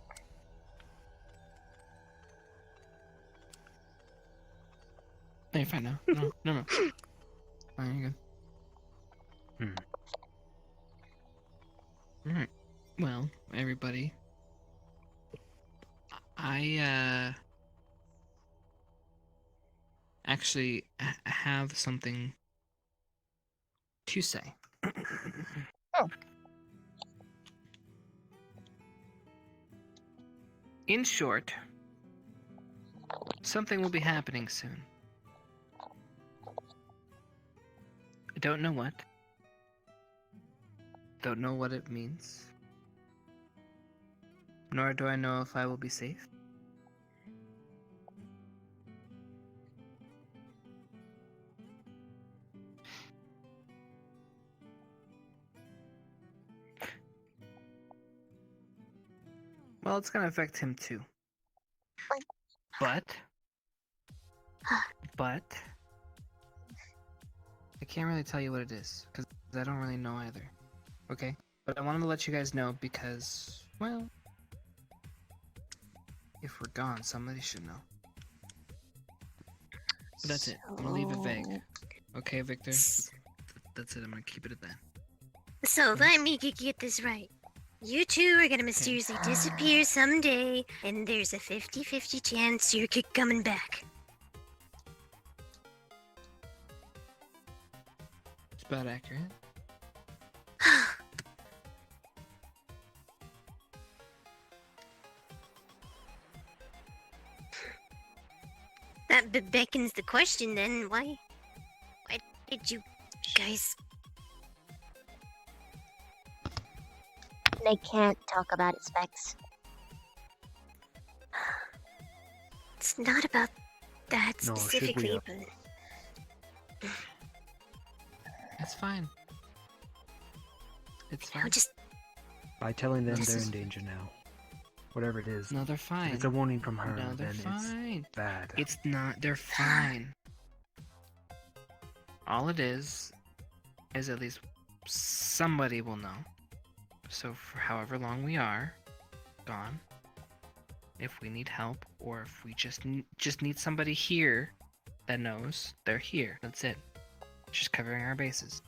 No, you're fine now. No. Fine, you're good. Alright. Well, everybody. I actually have something to say. Oh. In short, something will be happening soon. I don't know what. Don't know what it means. Nor do I know if I will be safe. Well, it's gonna affect him too. But I can't really tell you what it is because I don't really know either. Okay, but I wanted to let you guys know because, well, if we're gone, somebody should know. But that's it. I'm gonna leave it vague. Okay, Victor. That's it. I'm gonna keep it at that. So let me get this right. You two are gonna mysteriously disappear someday, and there's a 50-50 chance you're coming back. It's about accurate. That beckons the question then, why did you guys... They can't talk about it, Specs. It's not about that No, should we, specifically, but... It's fine. It's fine. Just... By telling them This they're is- in danger now. Whatever it is. No, they're If fine. it's a warning from her, No, they're then fine. it's bad. It's not. They're fine. All it is at least somebody will know. So for however long we are gone, if we need help or if we just need somebody here that knows they're here, that's it. Just covering our bases.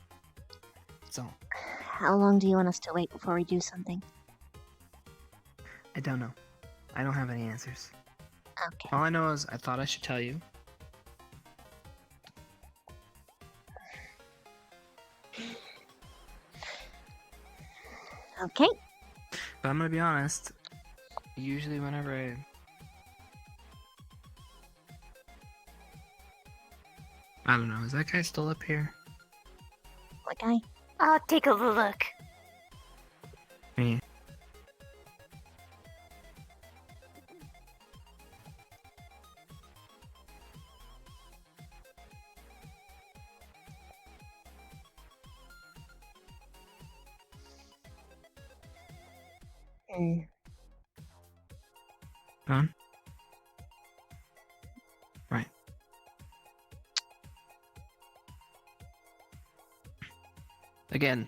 That's all. How long do you want us to wait before we do something? I don't know. I don't have any answers. Okay. All I know is I thought I should tell you. Okay. But I'm gonna be honest. Usually whenever I don't know, is that guy still up here? What guy? I'll take a look. Me. Gone? Right. Again,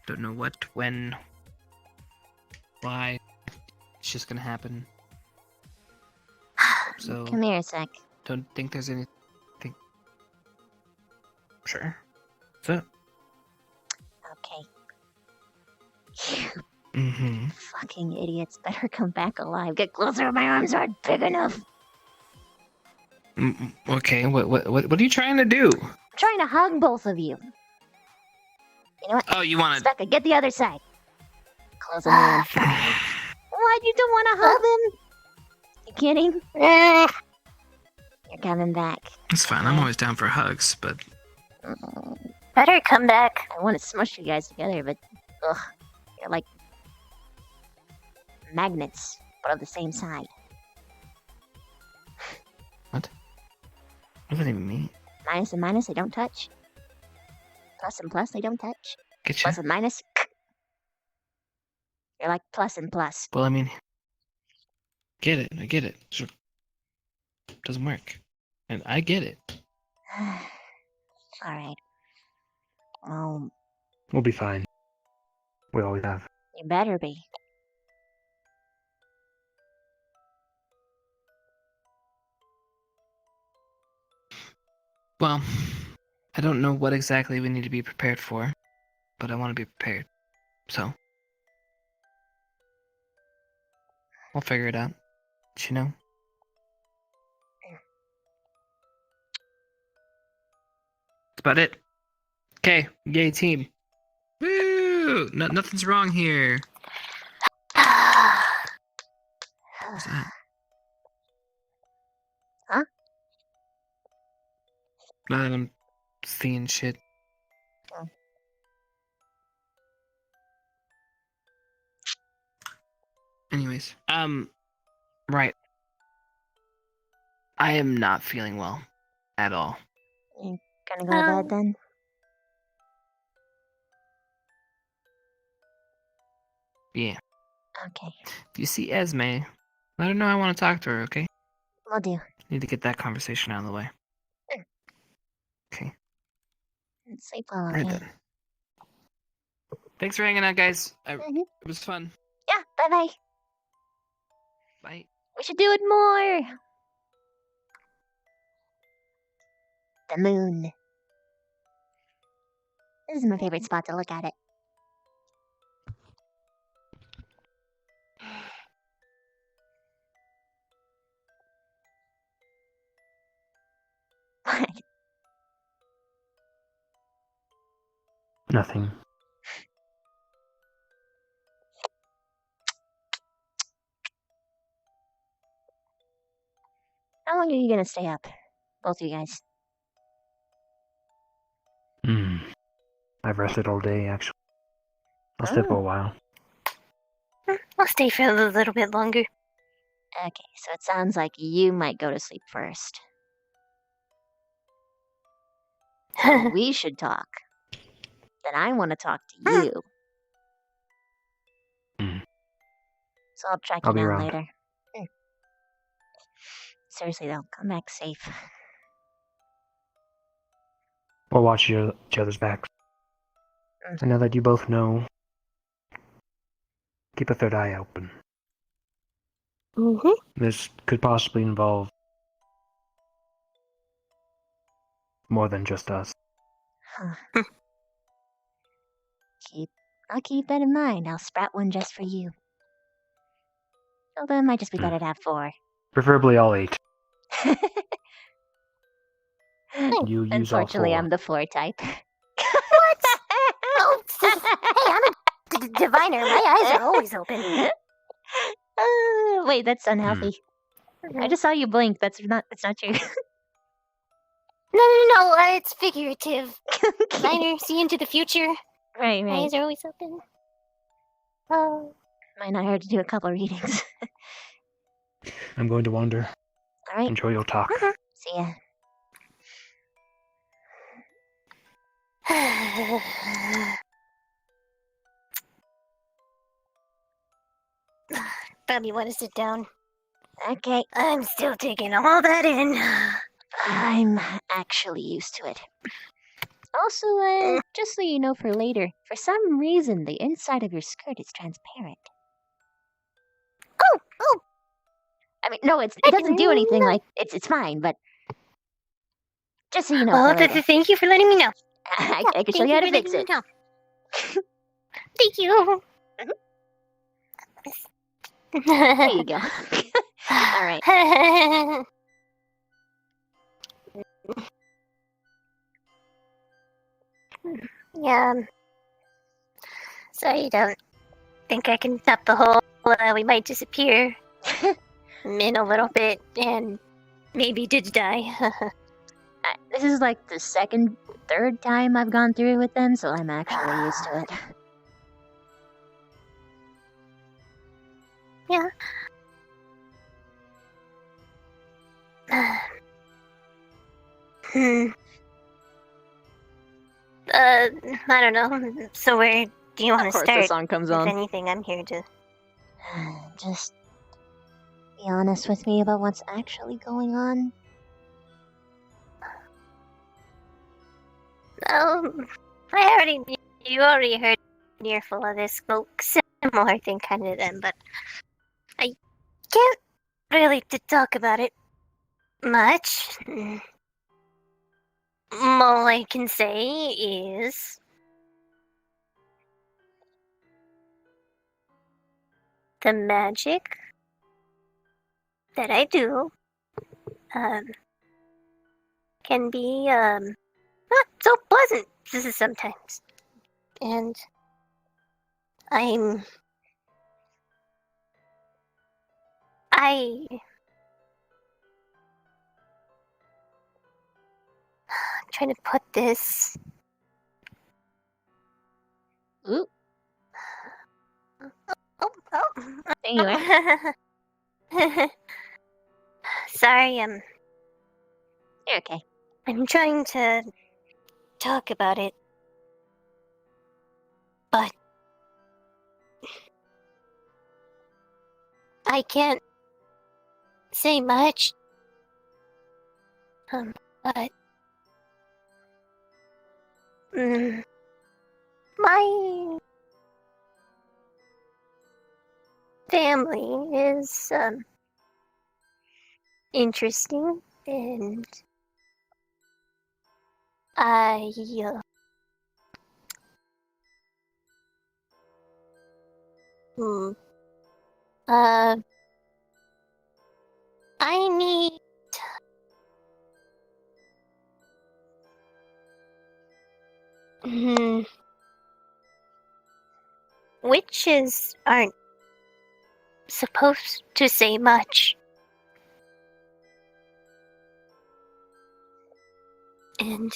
don't know what, when, why. It's just gonna happen. So Come here a sec. don't think there's anything. Sure. What's up? Okay. Mm-hmm. Fucking idiots better come back alive. Get closer, my arms aren't big enough. Okay, what are you trying to do? I'm trying to hug both of you. You know what? Oh, you want to? Specca, get the other side. Close them in. What? You don't want to hug them? You kidding? You're coming back. It's fine. I'm always down for hugs, but Better come back. I want to smush you guys together, but ugh, you're like magnets, but of the same side. what does that even mean? Minus and minus, they don't touch. Plus and plus, they don't touch. Get you? Plus and minus. You're like plus and plus. Well, I mean, I get it. Sure. Doesn't work, and I get it. Alright. We'll be fine. We always have. You better be. Well, I don't know what exactly we need to be prepared for, but I want to be prepared. So, we'll figure it out. But, you know. That's about it. Okay, yay team. Woo! Nothing's wrong here. What's that? Huh? Now that I'm seeing shit. Oh. Anyways, right. I am not feeling well at all. You gonna go to bed then? Yeah. Okay, If you see Esme, let her know I want to talk to her, okay? will do. Need to get that conversation out of the way. Sure. Okay. Sleep well, okay? Right then. Thanks for hanging out, guys. Mhm. It was fun. Yeah, bye-bye. Bye. We should do it more. The moon. This is my favorite spot to look at it. What? Nothing. How long are you gonna stay up? Both of you guys. I've rested all day, actually. I'll stay for a while. I'll stay for a little bit longer. Okay, so it sounds like you might go to sleep first. So we should talk. Then I want to talk to you. So I'll track I'll you be down around. later. Seriously though, come back safe. We'll watch each other's backs. And now that you both know, keep a third eye open. This could possibly involve more than just us. Huh. I'll keep that in mind. I'll sprout one just for you. Although it might just be better to have 4. Preferably all 8. You use all Unfortunately, 4. I'm the 4 type. What? Oh, hey, I'm a diviner. My eyes are always open. Wait, that's unhealthy. I just saw you blink. That's not true. No, it's figurative. Diviner, see into the future. Right. Eyes are always open. Oh. Might not hurt to do a couple readings. I'm going to wander. Alright. Enjoy your talk. See ya. Probably want to sit down. Okay. I'm still taking all that in. I'm actually used to it. Also, just so you know for later, for some reason the inside of your skirt is transparent. Oh! I mean, no, it doesn't do anything. Like it's fine, but just so you know. Well, for later. thank you for letting me know. I can show you how to fix it. Thank you. There you go. All right. Yeah. Sorry, don't think I can stop the whole. We might disappear in a little bit, and maybe did die. This is like the third time I've gone through it with them, so I'm actually used to it. Yeah. I don't know. So where do you want to course start? the song comes if on. anything, I'm here to. Just be honest with me about what's actually going on. You already heard an earful of this smoke, similar thing kind of then, but I can't really talk about it much. All I can say is the magic that I do can be not so pleasant sometimes. And I'm trying to put this. Ooh. Oh. Anyway. Sorry, You're okay. I'm trying to talk about it, but I can't say much. But my family is interesting, and I I need witches aren't supposed to say much. And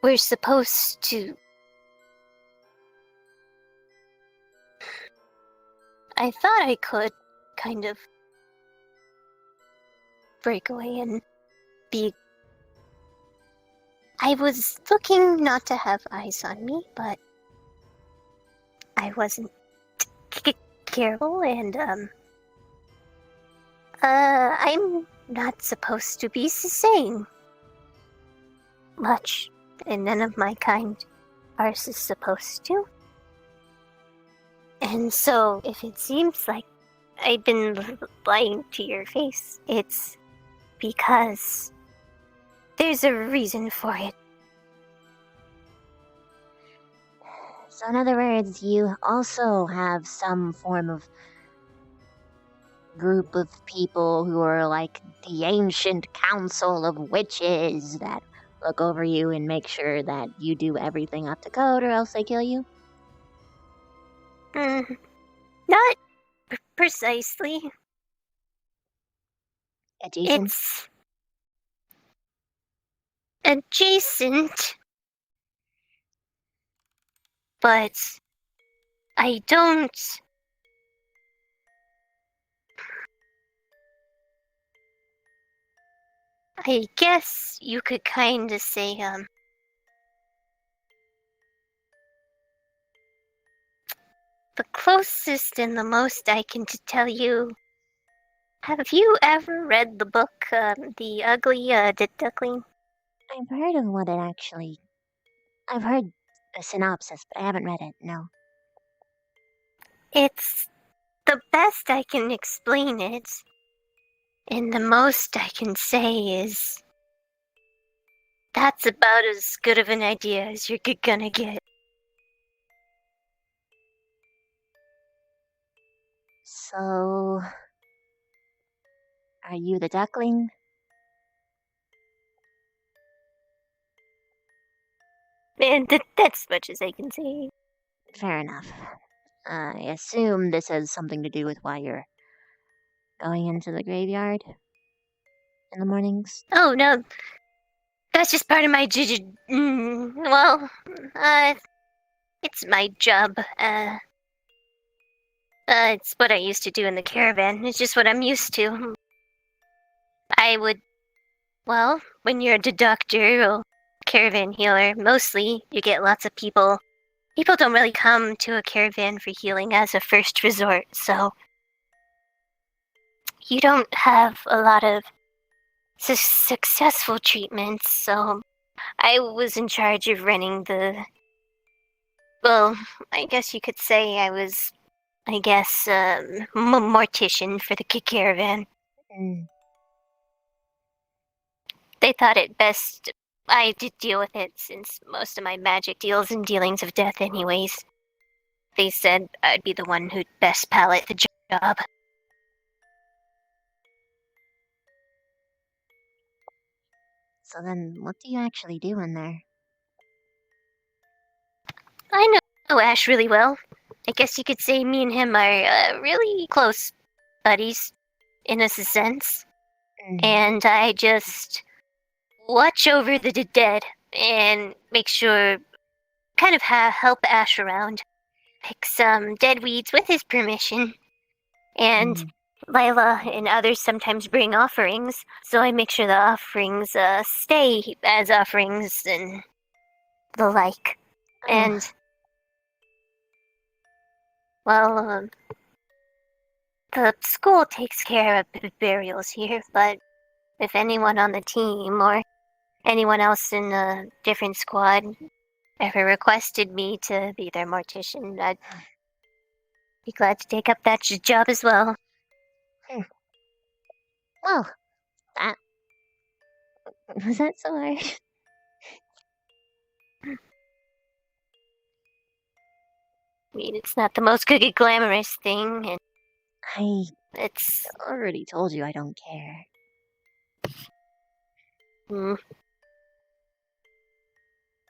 we're supposed to. I thought I could kind of break away and be. I was looking not to have eyes on me, but I wasn't careful, and I'm not supposed to be saying much, and none of my kind are supposed to. And so, if it seems like I've been lying to your face, it's because there's a reason for it. So in other words, you also have some form of group of people who are like the ancient council of witches that look over you and make sure that you do everything up to code or else they kill you? Not precisely. Adjacent? It's adjacent, but I don't. I guess you could kind of say, the closest and the most I can tell you. Have you ever read the book, The Ugly Duckling? I've heard of what it actually... I've heard a synopsis, but I haven't read it, no. It's the best I can explain it, and the most I can say is that's about as good of an idea as you're gonna get. So... Are you the duckling? And that's as much as I can say. Fair enough. I assume this has something to do with why you're going into the graveyard in the mornings? Oh, no. That's just part of my it's my job. It's what I used to do in the caravan. It's just what I'm used to. When you're a doctor or caravan healer, mostly you get lots of people. People don't really come to a caravan for healing as a first resort, so you don't have a lot of successful treatments, so I was in charge of running I guess you could say I was, mortician for the caravan. They thought it best I did deal with it, since most of my magic deals in dealings of death anyways. They said I'd be the one who'd best palette the job. So then, what do you actually do in there? I know Ash really well. I guess you could say me and him are really close buddies, in a sense. And I just watch over the dead and make sure, kind of help Ash around. Pick some dead weeds with his permission. And Lila and others sometimes bring offerings, so I make sure the offerings stay as offerings and the like. And, the school takes care of burials here, but if anyone on the team or anyone else in a different squad ever requested me to be their mortician, I'd be glad to take up that job as well. Well, that was that so hard? I mean, it's not the most glamorous thing, and it's already told you I don't care.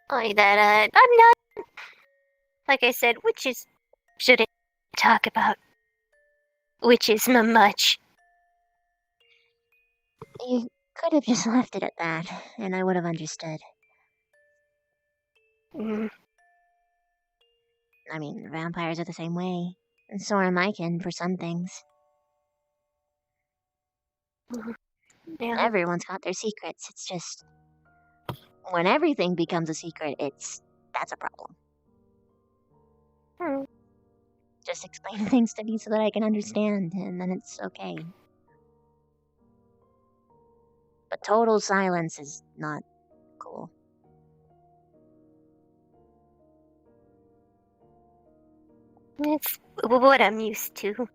Only that I'm not, like I said, witches shouldn't talk about witches much. You could have just left it at that, and I would have understood. I mean, vampires are the same way, and so are my kin for some things. Yeah. Everyone's got their secrets. It's just when everything becomes a secret, that's a problem. Just explain things to me so that I can understand, and then it's okay. But total silence is not cool. It's what I'm used to.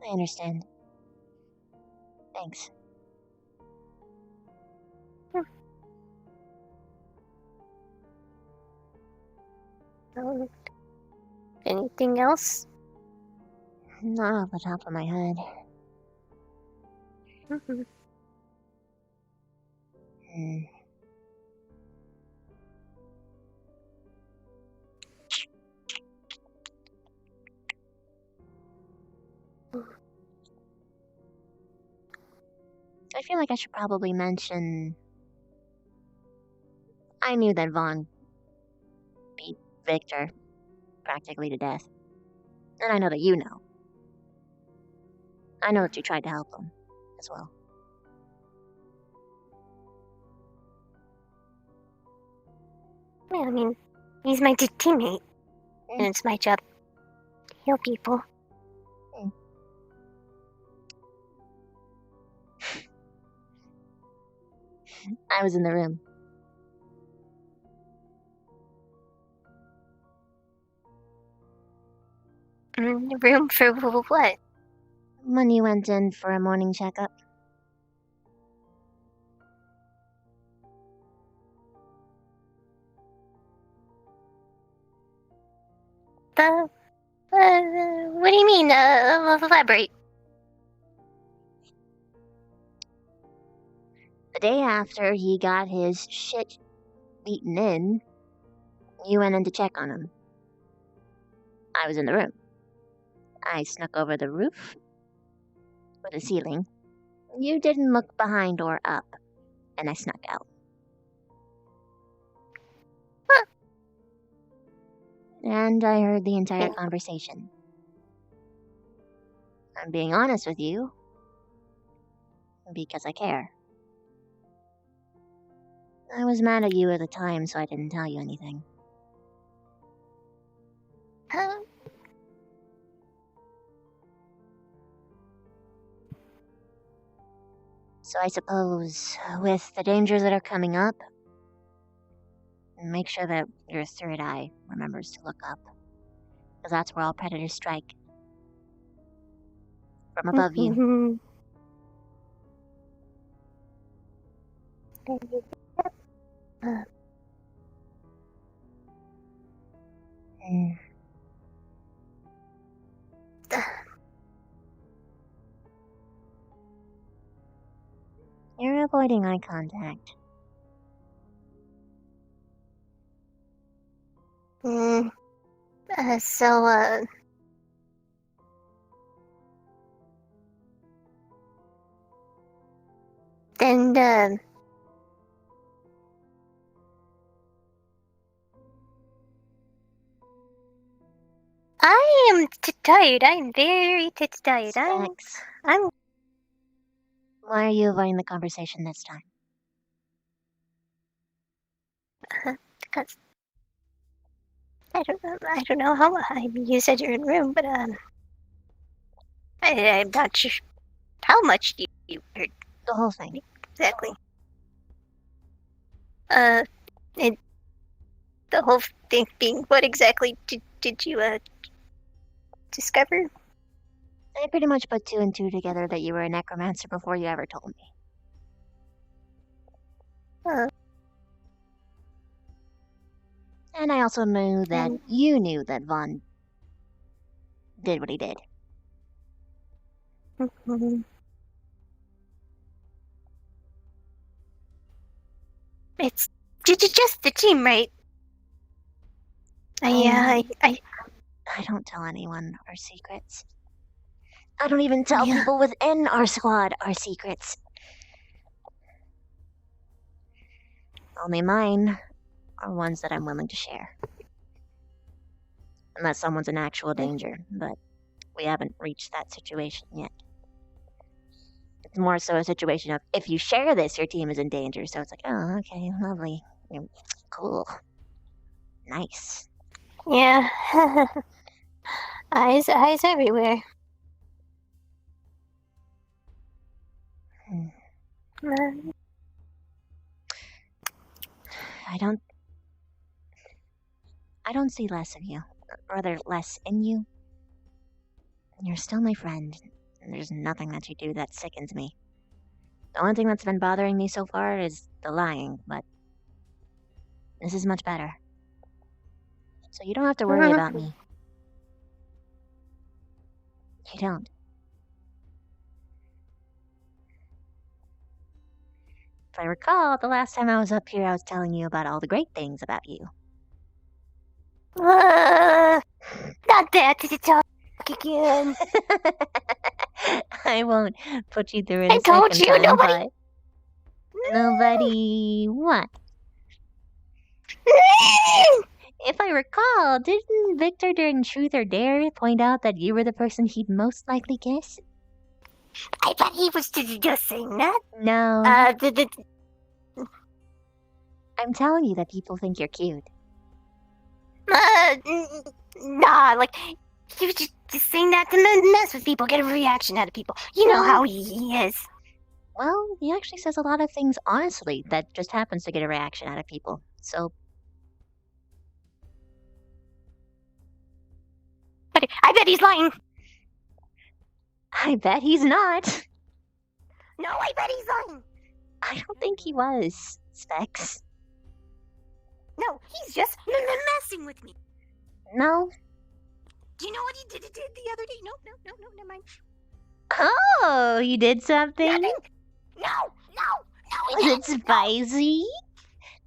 I understand. Thanks. Anything else? Not off the top of my head. I feel like I should probably mention I knew that Vaughn beat Victor practically to death. And I know that you know. I know that you tried to help him as well. Yeah, I mean, he's my teammate, and it's my job to heal people. I was in the room. Room for what? When you went in for a morning checkup. What do you mean, elaborate? The day after he got his shit beaten in, you went in to check on him. I was in the room. I snuck over the roof, or the ceiling. You didn't look behind or up, and I snuck out. And I heard the entire conversation. I'm being honest with you, because I care. I was mad at you at the time, so I didn't tell you anything. So I suppose, with the dangers that are coming up, make sure that your third eye remembers to look up. Because that's where all predators strike. From above you. You're avoiding eye contact. Then, I am tired. I'm very tired. I'm. Why are you avoiding the conversation this time? Because I don't know how. You said you're in room, but I'm not sure how much you heard. The whole thing. Exactly. And the whole thing being, what exactly did you, discover? I pretty much put 2 and 2 together that you were a necromancer before you ever told me. And I also knew that you knew that Vaughn did what he did. It's just the team, right? I don't tell anyone our secrets. I don't even tell people within our squad our secrets. Only mine are ones that I'm willing to share. Unless someone's in actual danger, but we haven't reached that situation yet. It's more so a situation of, if you share this, your team is in danger, so it's like, oh, okay, lovely. Cool. Nice. Yeah. eyes everywhere. I don't see less of you. Rather, less in you. You're still my friend. And there's nothing that you do that sickens me. The only thing that's been bothering me so far is the lying, but this is much better. So you don't have to worry about me. You don't. If I recall, the last time I was up here, I was telling you about all the great things about you. Not that to talk again. I won't put you through it I a told second you, time, nobody- but nobody what? If I recall, didn't Victor during Truth or Dare point out that you were the person he'd most likely kiss? I thought he was just saying that. No. I'm telling you that people think you're cute. Nah, like, he was just saying that to mess with people, get a reaction out of people. You know how he is. Well, he actually says a lot of things honestly that just happens to get a reaction out of people. So But I bet he's lying. I bet he's not. No, I bet he's lying. I don't think he was, Specs. No, he's just messing with me. No. Do you know what he did the other day? No, never mind. Oh, you did something? Nothing. No, Was it spicy?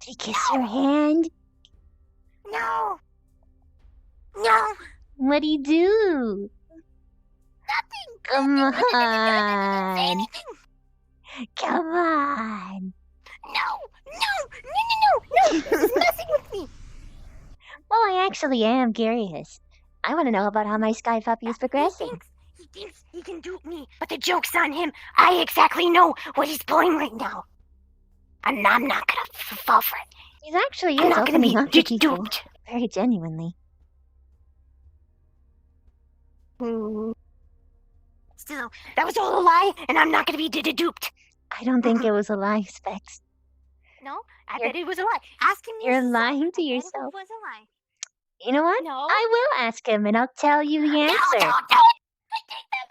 Did he kiss your hand? No. What'd he do? Nothing. Come on. Come on. No. He's messing with me. Well, I actually am curious. I want to know about how my sky puppy is progressing. He thinks he can dupe me, but the joke's on him. I exactly know what he's pulling right now. And I'm not gonna fall for it. He's actually I'm is not gonna opening be up to people duped. very genuinely. Still, that was all a lie, and I'm not gonna be duped. I don't think it was a lie, Specs. No, I bet it was a lie. Ask him. You're lying to yourself. It was a lie. You know what? No. I will ask him and I'll tell you the answer. No. I take that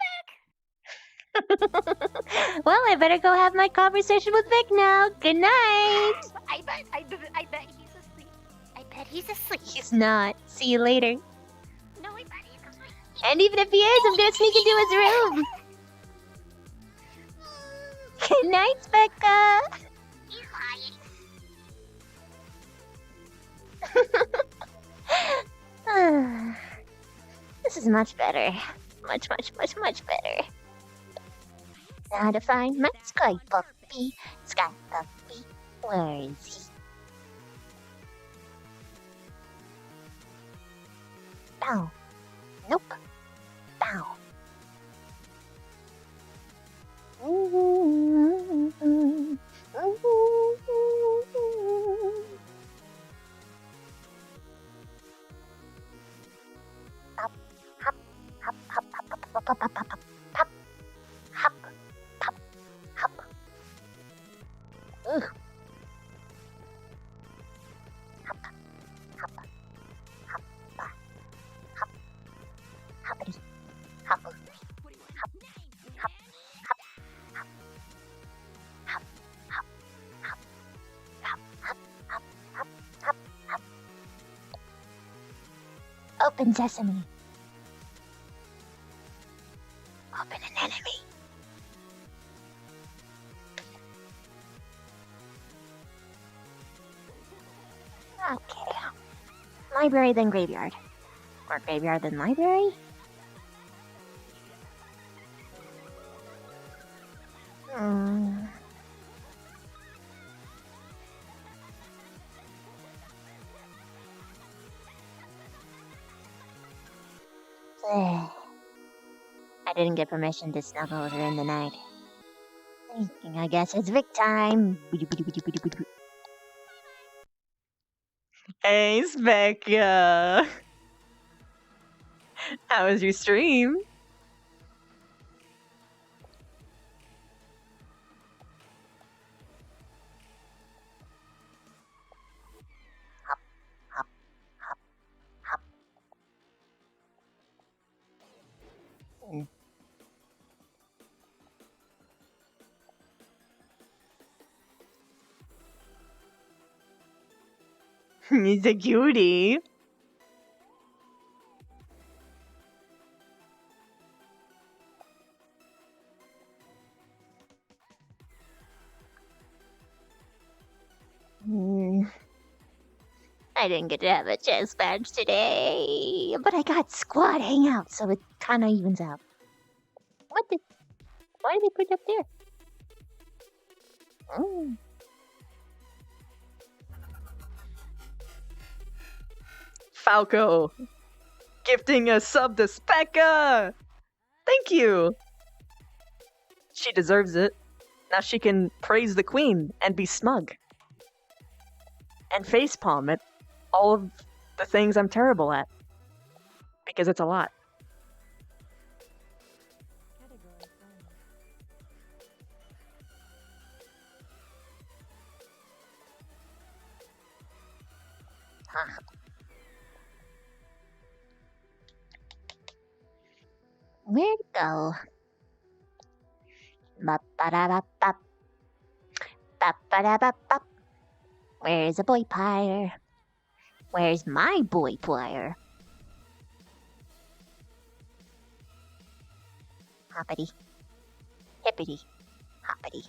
back. Well, I better go have my conversation with Vic now. Good night. I bet he's asleep. I bet he's asleep. He's not. See you later. No, I bet he's asleep. And even if he is, I'm gonna sneak into his room. Good night, Becca. He's lying. This is much better. Much better. Now to find my sky puppy. Sky puppy, where is he? Bow. Nope. Bow. Hop, hop, hop, hop, hop, hop, hop, hop, hop, hop. Open sesame. Open an enemy. Okay. Library then graveyard. Or graveyard then library? Hmm. I didn't get permission to snuggle with her in the night. I guess it's Vic time. Hey, Specca. How was your stream? He's a cutie. I didn't get to have a chess badge today, but I got squad hangout, so it kind of evens out. What the? Why did they put it up there? Mm. Falco, gifting a sub to Specca. Thank you. She deserves it. Now she can praise the queen and be smug. And facepalm at all of the things I'm terrible at. Because it's a lot. Huh. Where'd it go? Ba-ba-da-ba-bop. Ba-ba-da-ba-bop. Where's a boy pyre? Where's my boy pyre? Hoppity. Hippity. Hoppity.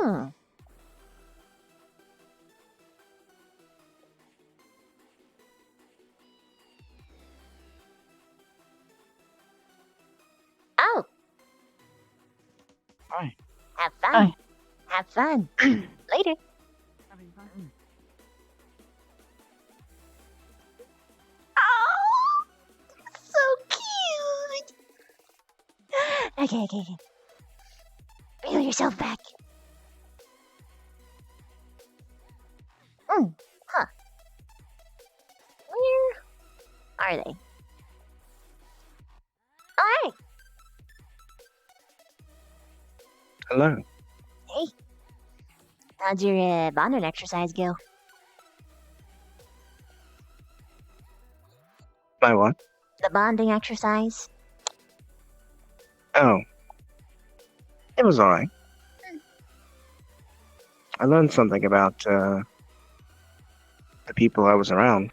Oh! Hi. Have fun. Have fun. Later. Oh! So cute! Okay. Feel yourself back. Huh. Where are they? Oh, hey! Hello. Hey. How'd your bonding exercise go? My what? The bonding exercise? Oh. It was alright. I learned something about the people I was around.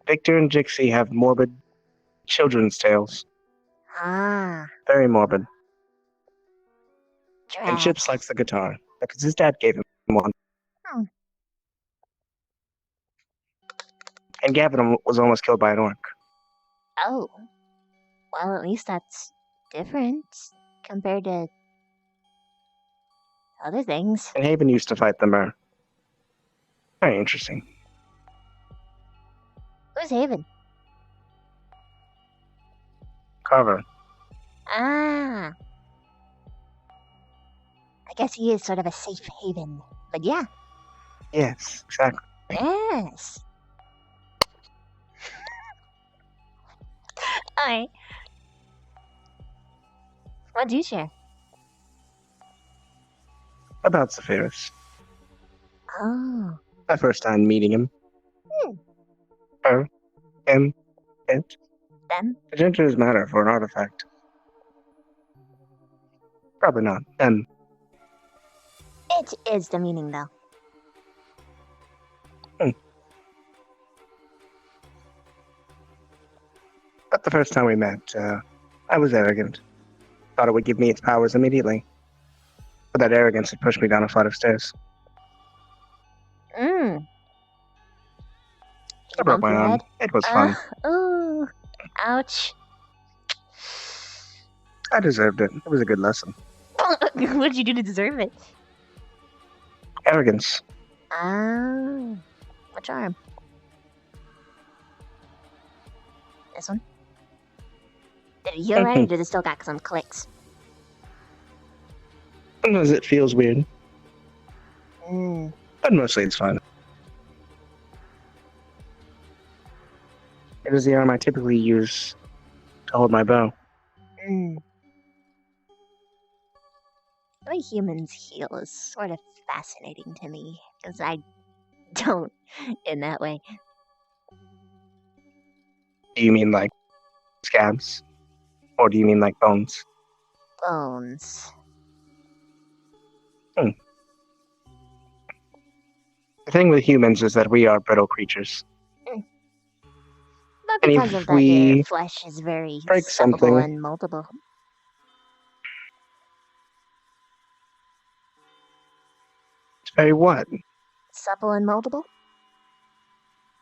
Victor and Jixie have morbid children's tales. Ah. Very morbid. And Drag. Chips likes the guitar because his dad gave him one. And Gavin was almost killed by an orc. Oh. Well, at least that's different compared to other things. And Haven used to fight the mer. Very interesting. Who's Haven? Carver. Ah. I guess he is sort of a safe haven. But yeah. Yes, exactly. Yes. Alright. What'd you share? About Zephyrus. Oh. My first time meeting him. Her. Him. It. Them? The gender doesn't matter for an artifact. Probably not. Them. It is the meaning, though. But the first time we met, I was arrogant. Thought it would give me its powers immediately. But that arrogance had pushed me down a flight of stairs. Mm. I broke my arm. It was fun. Ooh. Ouch. I deserved it. It was a good lesson. What did you do to deserve it? Arrogance. Oh. Which arm? This one? Did it heal right, or does it still got some clicks? Sometimes it feels weird. Mm. But mostly it's fine. It is the arm I typically use to hold my bow. Mm. The way humans heal is sort of fascinating to me, because I don't in that way. Do you mean like scabs? Or do you mean like bones? Bones. The thing with humans is that we are brittle creatures. But And because if of that, we their flesh is very break supple something- and moldable. It's very what? Supple and moldable?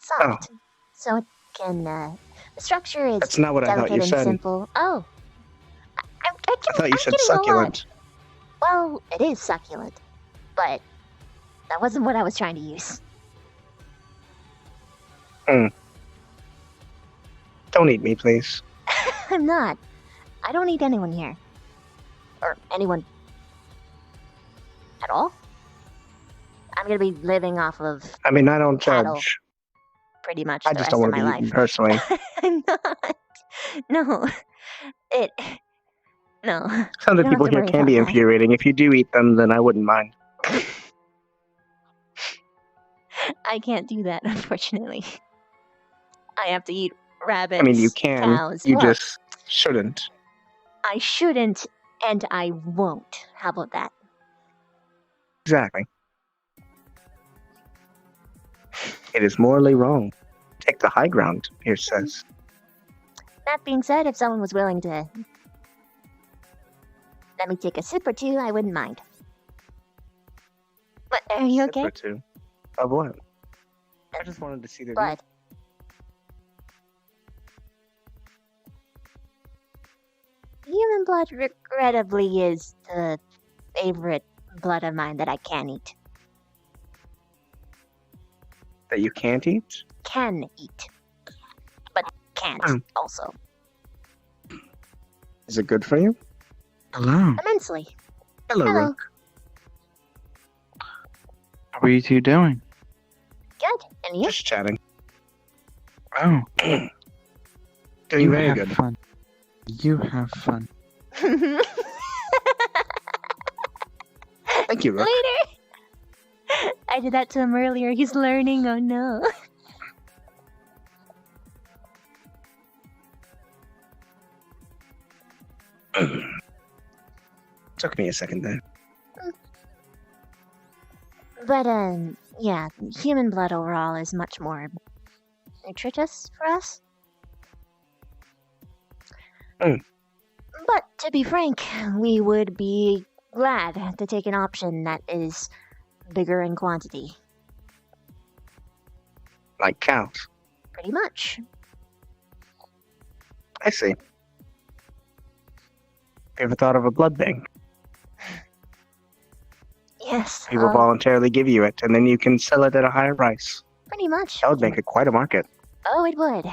Soft. So it can, the structure is That's not what I thought delicate you and said. simple. Oh. I thought you said getting a lot. succulent. Well, it is succulent, but that wasn't what I was trying to use. Don't eat me, please. I'm not. I don't need anyone here. Or anyone at all. I'm gonna be living off of I mean, I don't cattle judge. pretty much I the just rest don't of want to my be eaten life. personally. I'm not. No. No. Some of You the don't have people to here worry can about be that. infuriating. If you do eat them, then I wouldn't mind. I can't do that, unfortunately. I have to eat rabbits, I mean, you can. cows. You Look, just shouldn't. I shouldn't, and I won't. How about that? Exactly. It is morally wrong. Take the high ground, Pierce says. That being said, if someone was willing to let me take a sip or two, I wouldn't mind. But are you okay? Or two. Of what? I just wanted to see the Blood. Human blood, regrettably, is the favorite blood of mine that I can eat. that you can't eat. Can eat. But can't, also. Is it good for you? Hello. Immensely. Hello, Hello. Rook. How are you two doing? Good. And you? Just chatting. Oh. Doing You very have good. fun. You have fun. Thank you, Rook. Later. I did that to him earlier. He's learning. Oh no. Took me a second there. But yeah, human blood overall is much more nutritious for us. But to be frank, we would be glad to take an option that is bigger in quantity. Like cows. Pretty much. I see. Ever thought of a blood bank? Yes. People voluntarily give you it, and then you can sell it at a higher price. Pretty much. That would make it quite a market. Oh, it would.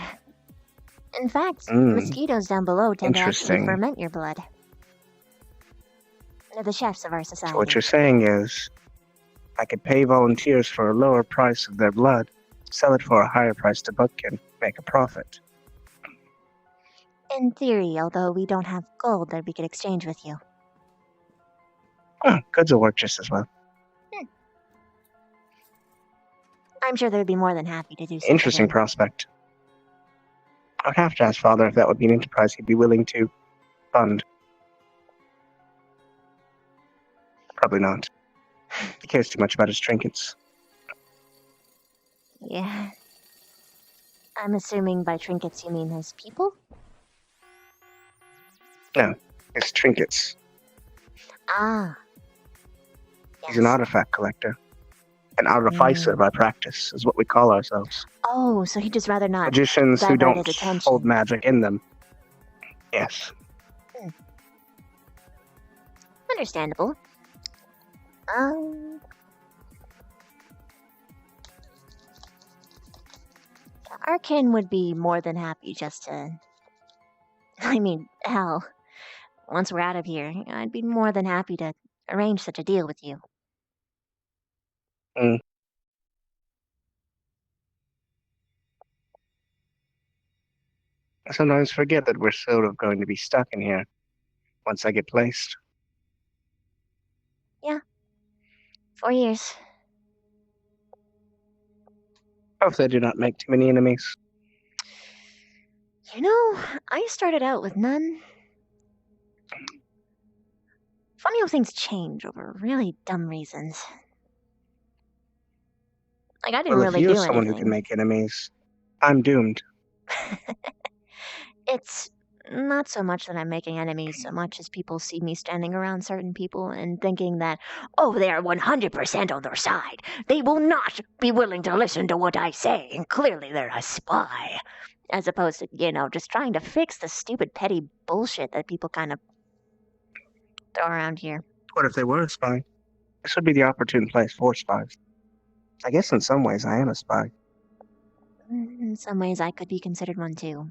In fact, Mm. mosquitoes down below tend to actually Interesting. ferment your blood. They're the chefs of our society. So what you're saying is, I could pay volunteers for a lower price of their blood, sell it for a higher price to Bookkin, make a profit. In theory, although we don't have gold that we could exchange with you. Goods will work just as well. I'm sure they'd be more than happy to do so. Interesting prospect. I'd have to ask Father if that would be an enterprise he'd be willing to fund. Probably not. He cares too much about his trinkets. Yeah. I'm assuming by trinkets you mean his people? No, his trinkets. Ah. He's an artifact collector. An artificer by practice is what we call ourselves. Oh, so he'd just rather not Magicians who divert don't his attention. hold magic in them. Yes. Understandable. Arkin would be more than happy just to... I mean, hell, once we're out of here, I'd be more than happy to arrange such a deal with you. Mm. I sometimes forget that we're sort of going to be stuck in here once I get placed. Yeah. 4 years. Hopefully I do not make too many enemies. You know, I started out with none. Funny how things change over really dumb reasons. Like, I didn't Well, if really you're do someone anything. who can make enemies, I'm doomed. It's not so much that I'm making enemies, so much as people see me standing around certain people and thinking that, oh, they are 100% on their side. They will not be willing to listen to what I say, and clearly they're a spy. As opposed to, just trying to fix the stupid petty bullshit that people kind of throw around here. What if they were a spy? This would be the opportune place for spies. I guess in some ways I am a spy. In some ways, I could be considered one too.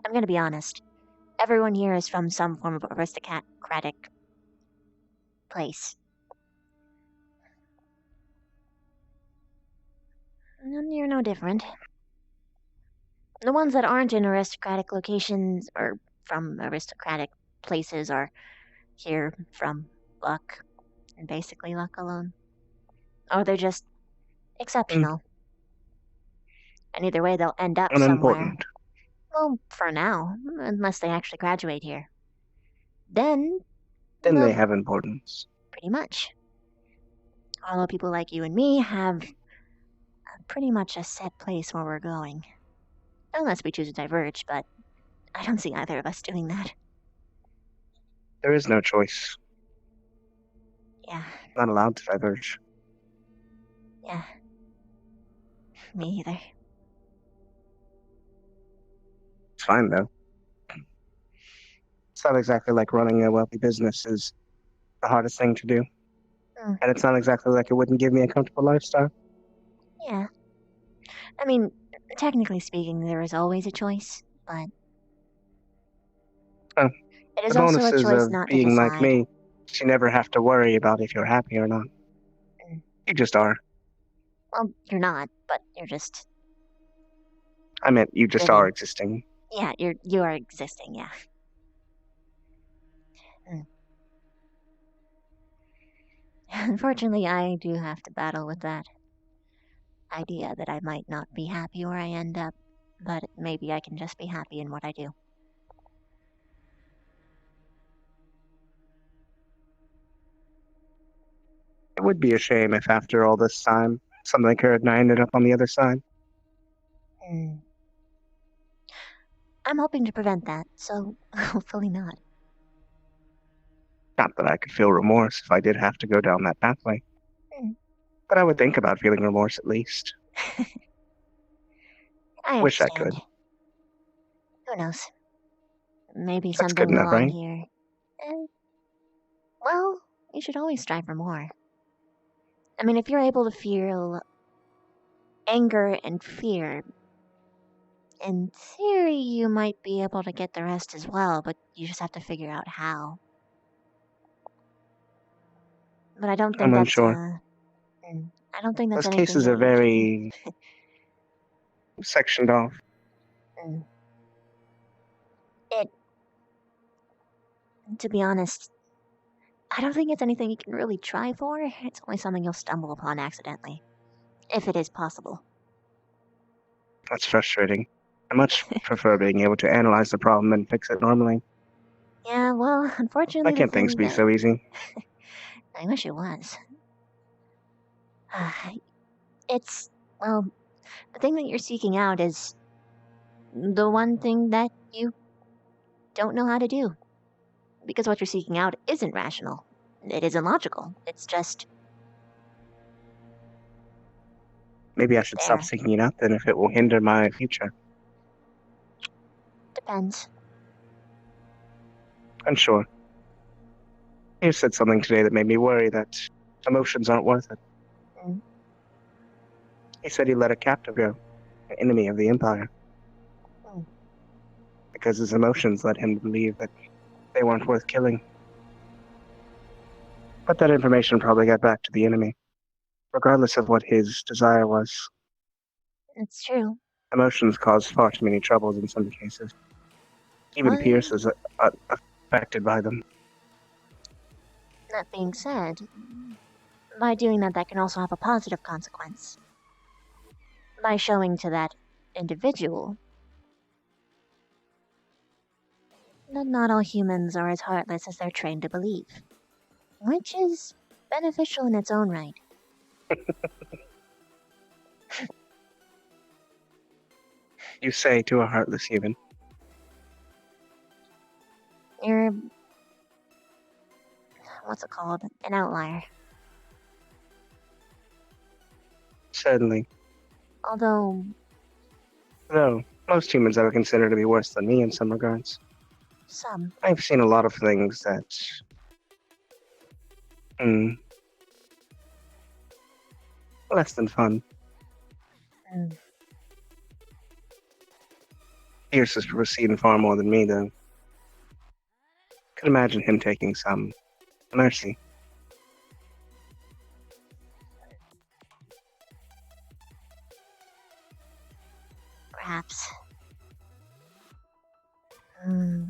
I'm gonna be honest. Everyone here is from some form of aristocratic place. And you're no different. The ones that aren't in aristocratic locations or from aristocratic places are here from luck, and basically luck alone. Or they're just exceptional. And either way, they'll end up somewhere. Unimportant. Well, for now, unless they actually graduate here. Then They have importance. Pretty much. Although people like you and me have pretty much a set place where we're going. Unless we choose to diverge, but I don't see either of us doing that. There is no choice. Yeah. Not allowed to diverge. Yeah. Me either. It's fine, though. It's not exactly like running a wealthy business is the hardest thing to do. And it's not exactly like it wouldn't give me a comfortable lifestyle. Yeah. I mean, technically speaking, there is always a choice, but Oh, it is the also a bonuses choice of not to being decide. like me is you never have to worry about if you're happy or not. You just are. Well, you're not, but you're just... I meant you just living. are existing. Yeah, you are existing, yeah. Unfortunately, I do have to battle with that idea that I might not be happy where I end up, but maybe I can just be happy in what I do. It would be a shame if after all this time, something occurred and I ended up on the other side. I'm hoping to prevent that, so hopefully not. Not that I could feel remorse if I did have to go down that pathway. But I would think about feeling remorse at least. I Wish I understand. could. Who knows? Maybe That's something good enough, along right? here. Well, you should always strive for more. I mean, if you're able to feel anger and fear, in theory, you might be able to get the rest as well, but you just have to figure out how. But I don't think I'm that's unsure. I don't think that's Those anything cases that are you can... very sectioned off. To be honest, I don't think it's anything you can really try for. It's only something you'll stumble upon accidentally. If it is possible. That's frustrating. I much prefer being able to analyze the problem and fix it normally. Yeah, well, unfortunately, Why can't the things thing be that... so easy? I wish it was. It's, well, the thing that you're seeking out is the one thing that you don't know how to do. Because what you're seeking out isn't rational. It isn't logical. It's just Maybe I should stop there. seeking it out then if it will hinder my future. Depends. Unsure. You said something today that made me worry that emotions aren't worth it. Mm. He said he let a captive go, an enemy of the Empire. Mm. Because his emotions led him to believe that they weren't worth killing. But that information probably got back to the enemy, regardless of what his desire was. It's true. Emotions cause far too many troubles in some cases. Even Well, Pierce is affected by them. that being said, by doing that can also have a positive consequence. By showing to that individual that not all humans are as heartless as they're trained to believe, which is beneficial in its own right. You say to a heartless human. You're, what's it called? An outlier. Certainly. Although, Though, most humans I would consider to be worse than me in some regards. some. I've seen a lot of things that... less than fun. Mm. Pierce has seen far more than me, though. Could imagine him taking some mercy. Perhaps. Hmm.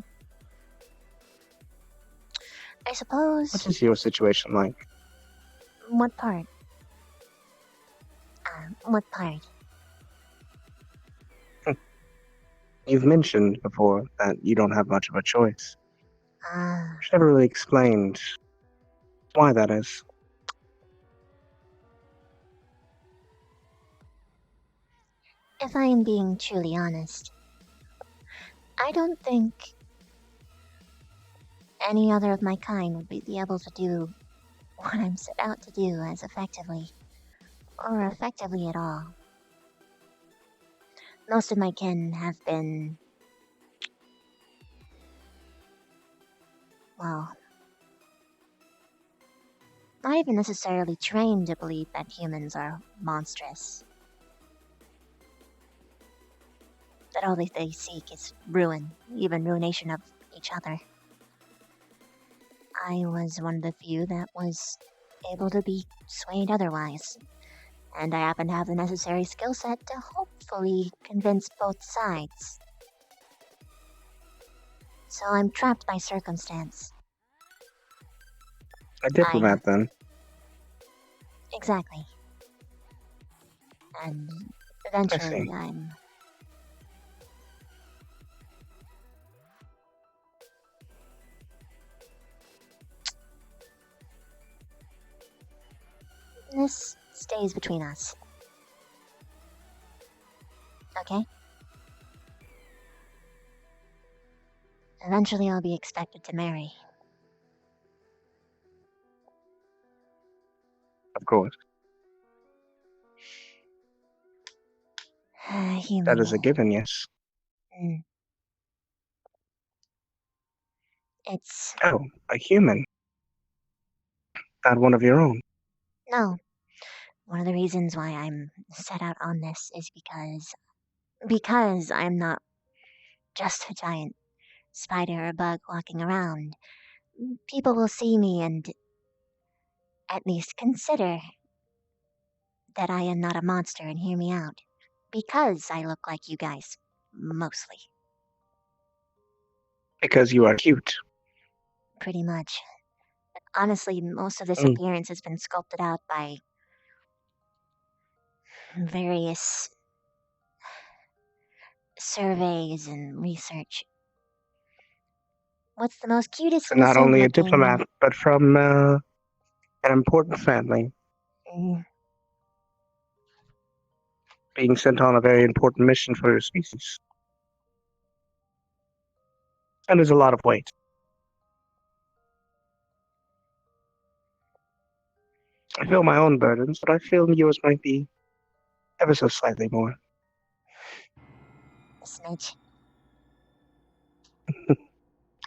I suppose. What is your situation like? What part? What part? You've mentioned before that you don't have much of a choice. Ah. You've never really explained why that is. If I am being truly honest, I don't think any other of my kind would be able to do what I'm set out to do as effectively, or effectively at all. Most of my kin have been, well, not even necessarily trained to believe that humans are monstrous. That all they seek is ruin, even ruination of each other. I was one of the few that was able to be swayed otherwise, and I happen to have the necessary skill set to hopefully convince both sides. So I'm trapped by circumstance. A diplomat, then. Exactly. And eventually I'm... This stays between us. Okay? Eventually I'll be expected to marry. Of course. Human. That is a given, yes. Mm. It's... Oh, a human. Not one of your own. No. One of the reasons why I'm set out on this is because I'm not just a giant spider or bug walking around. People will see me and at least consider that I am not a monster and hear me out. Because I look like you guys. Mostly. Because you are cute. Pretty much. Honestly, most of this Mm. appearance has been sculpted out by various surveys and research. What's the most cutest So little not simp only a looking... diplomat, but from an important family. Being sent on a very important mission for your species. And there's a lot of weight. I feel my own burdens, but I feel yours might be ever so slightly more. A smidge.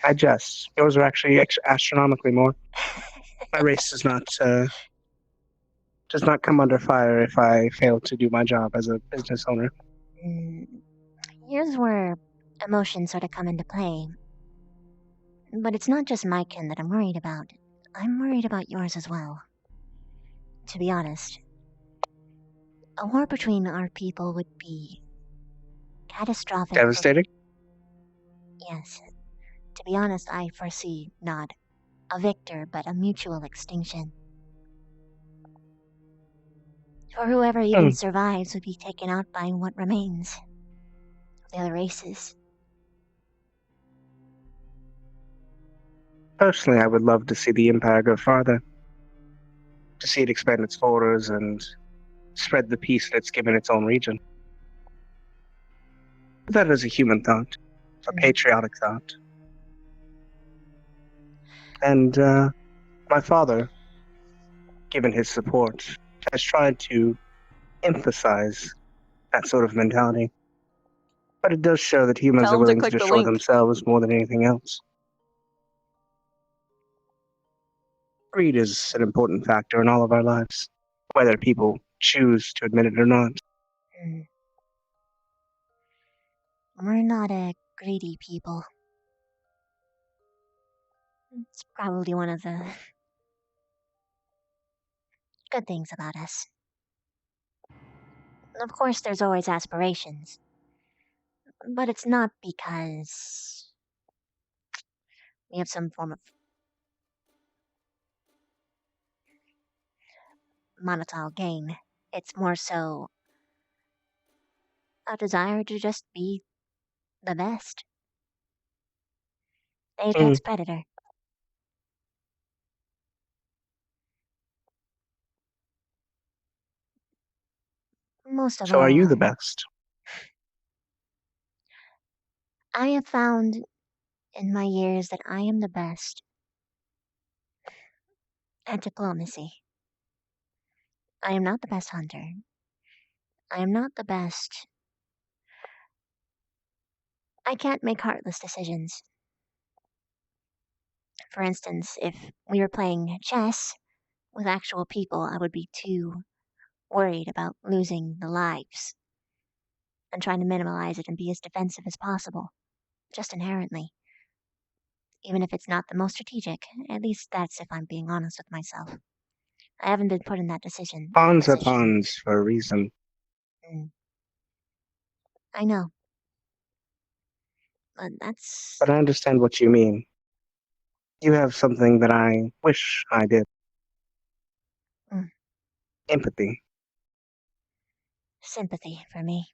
I jest. Yours are actually astronomically more. My race does not come under fire if I fail to do my job as a business owner. Here's where emotions sort of come into play. But it's not just my kin that I'm worried about. I'm worried about yours as well. To be honest, a war between our people would be catastrophic. Devastating? Yes. To be honest, I foresee not a victor, but a mutual extinction. For whoever even survives would be taken out by what remains of the other races. Personally, I would love to see the empire go farther. To see it expand its borders and spread the peace that it's given its own region. But that is a human thought, a patriotic thought. And my father, given his support, has tried to emphasize that sort of mentality. But it does show that humans Tell are him to willing to click the destroy link. themselves more than anything else. Greed is an important factor in all of our lives, whether people choose to admit it or not. We're not a greedy people. It's probably one of the good things about us. Of course, there's always aspirations. But it's not because we have some form of monetary gain. It's more so a desire to just be the best. Apex Predator. Most of So all, are you the best? I have found in my years that I am the best at diplomacy. I am not the best hunter. I am not the best. I can't make heartless decisions. For instance, if we were playing chess with actual people, I would be too worried about losing the lives and trying to minimize it and be as defensive as possible, just inherently. Even if it's not the most strategic, at least that's if I'm being honest with myself. I haven't been put in that Pawns are position. pawns for a reason. I know. But that's... But I understand what you mean. You have something that I wish I did. Empathy. Sympathy for me.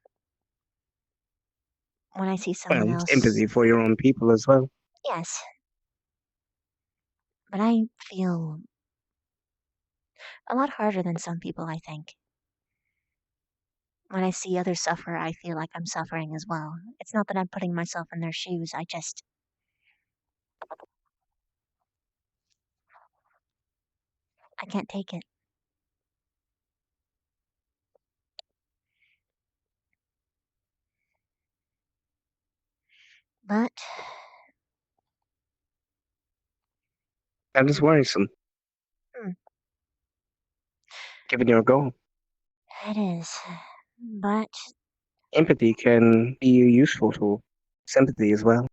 When I see someone Well, else... empathy for your own people as well. Yes. But I feel a lot harder than some people, I think. When I see others suffer, I feel like I'm suffering as well. It's not that I'm putting myself in their shoes, I can't take it. But... That is worrisome. Given your goal. It is. But... Empathy can be a useful tool. Sympathy as well.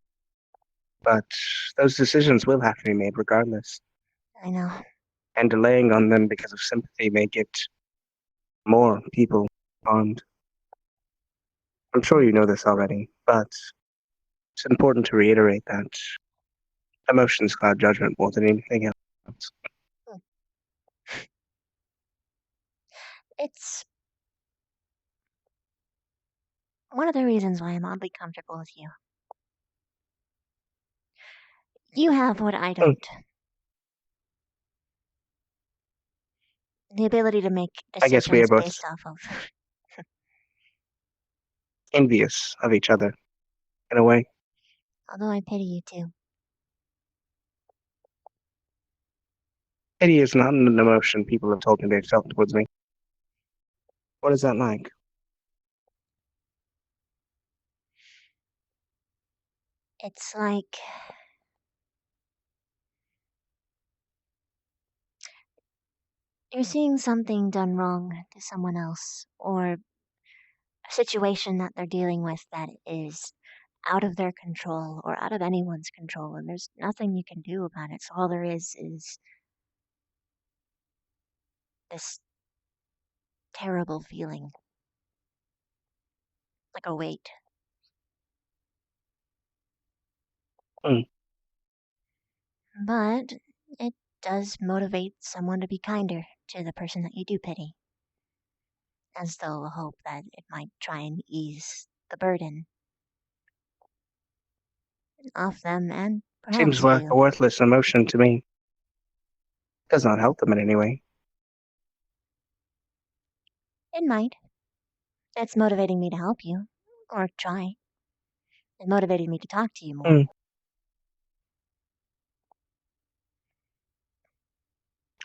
But those decisions will have to be made regardless. I know. And delaying on them because of sympathy may get more people harmed. I'm sure you know this already, but it's important to reiterate that emotions cloud judgment more than anything else. It's one of the reasons why I'm oddly comfortable with you. You have what I don't. The ability to make I guess we are decisions both based off of... envious of each other, in a way. Although I pity you too. Pity is not an emotion people have told me they felt towards me. What is that like? It's like you're seeing something done wrong to someone else, or a situation that they're dealing with that is out of their control or out of anyone's control, and there's nothing you can do about it. So all there is this terrible feeling, like a weight. Mm. But it does motivate someone to be kinder to the person that you do pity, as though a hope that it might try and ease the burden off them and Seems perhaps like a you. worthless emotion to me. Does not help them in any way. It might. It's motivating me to help you, or try. It motivated me to talk to you more. Mm.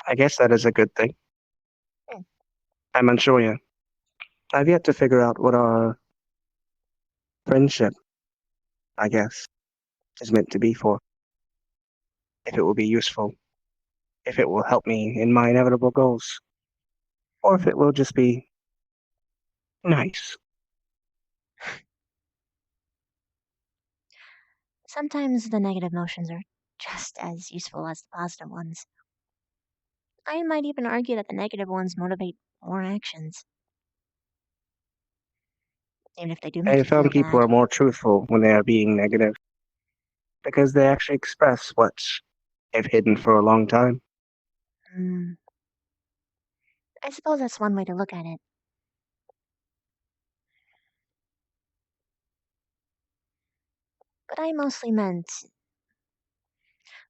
I guess that is a good thing. Mm. I'm unsure yet. I've yet to figure out what our friendship, I guess, is meant to be for. If it will be useful. If it will help me in my inevitable goals. Or if it will just be nice. Sometimes the negative emotions are just as useful as the positive ones. I might even argue that the negative ones motivate more actions, even if they do I make have you feel found people bad. are more truthful when they are being negative. Because they actually express what they've hidden for a long time. Hmm. I suppose that's one way to look at it. But I mostly meant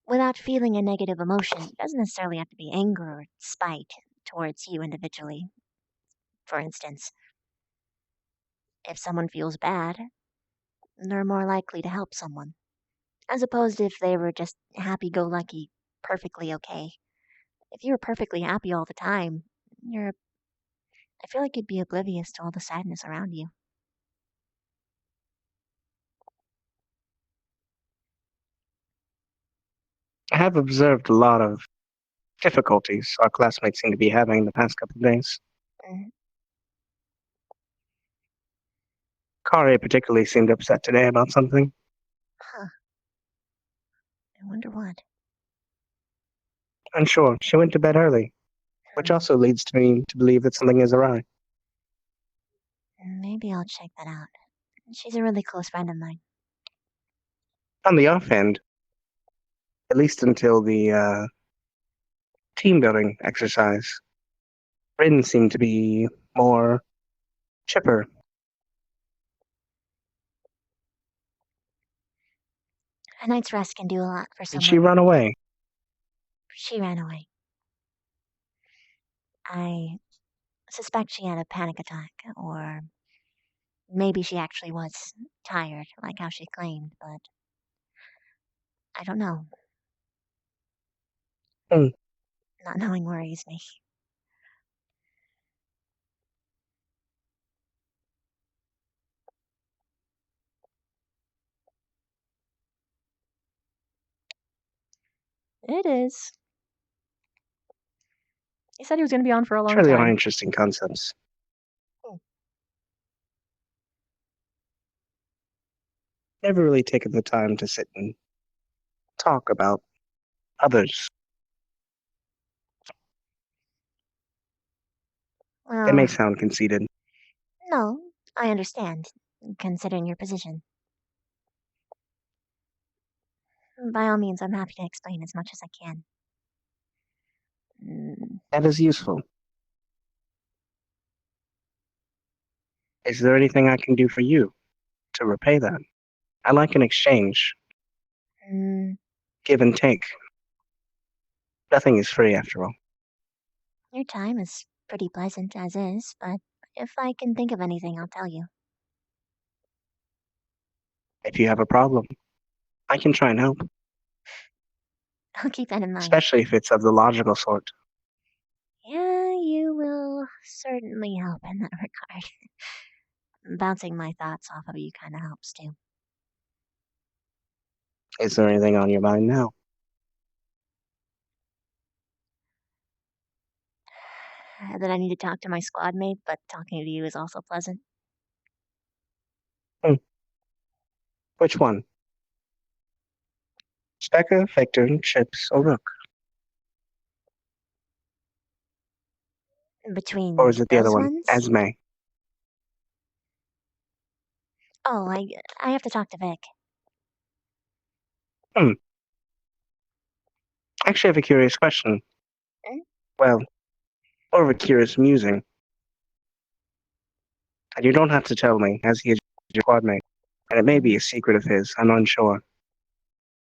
without feeling a negative emotion. It doesn't necessarily have to be anger or spite towards you individually. For instance, if someone feels bad, they're more likely to help someone, as opposed to if they were just happy go lucky, perfectly okay. If you were perfectly happy all the time, I feel like you'd be oblivious to all the sadness around you. I have observed a lot of difficulties our classmates seem to be having the past couple of days. Mhm. Kari particularly seemed upset today about something. Huh. I wonder what. Unsure, she went to bed early, which also leads to me to believe that something is awry. Maybe I'll check that out. She's a really close friend of mine. On the off end, at least until the team building exercise, Bryn seemed to be more chipper. A night's rest can do a lot for Did she someone. run away? She ran away. I suspect she had a panic attack, or maybe she actually was tired, like how she claimed, but I don't know. Hmm. Not knowing worries me. It is. He said he was going to be on for a long Surely are time. interesting concepts. Never really taken the time to sit and talk about others. They may Well, sound conceited. no, I understand, considering your position. By all means, I'm happy to explain as much as I can. That is useful. Is there anything I can do for you to repay that? I like an exchange. Mm, Give and take. Nothing is free after all. your time is pretty pleasant as is, but if I can think of anything, I'll tell you. If you have a problem, I can try and help. I'll keep that in mind. especially if it's of the logical sort. Yeah, you will certainly help in that regard. Bouncing my thoughts off of you kind of helps too. Is there anything on your mind now? That I need to talk to my squad mate, but talking to you is also pleasant. Which one? Specker, Victor, Chips, or Rook? Between Or is it the other those one, ones? Esme? Oh, I have to talk to Vic. I actually have a curious question. Well, more of a curious musing. And you don't have to tell me, as he is your squad mate. And it may be a secret of his, I'm unsure.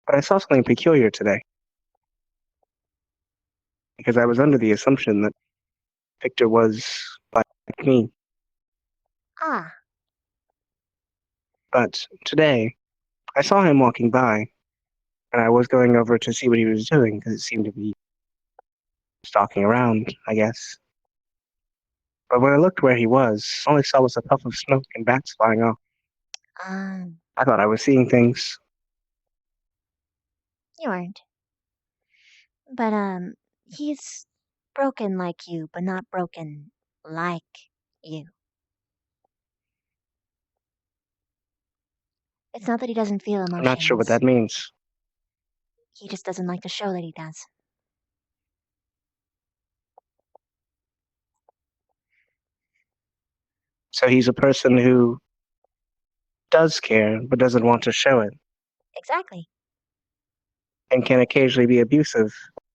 But I saw something peculiar today. Because I was under the assumption that Victor was like me. Ah, But today, I saw him walking by, and I was going over to see what he was doing, because it seemed to be stalking around, I guess. But when I looked where he was, all I saw was a puff of smoke and bats flying off. I thought I was seeing things. you aren't. But, he's broken like you, but not broken like you. It's not that he doesn't feel I'm not sure what emotions. that means. He just doesn't like to show that he does. So he's a person who does care, but doesn't want to show it, Exactly. and can occasionally be abusive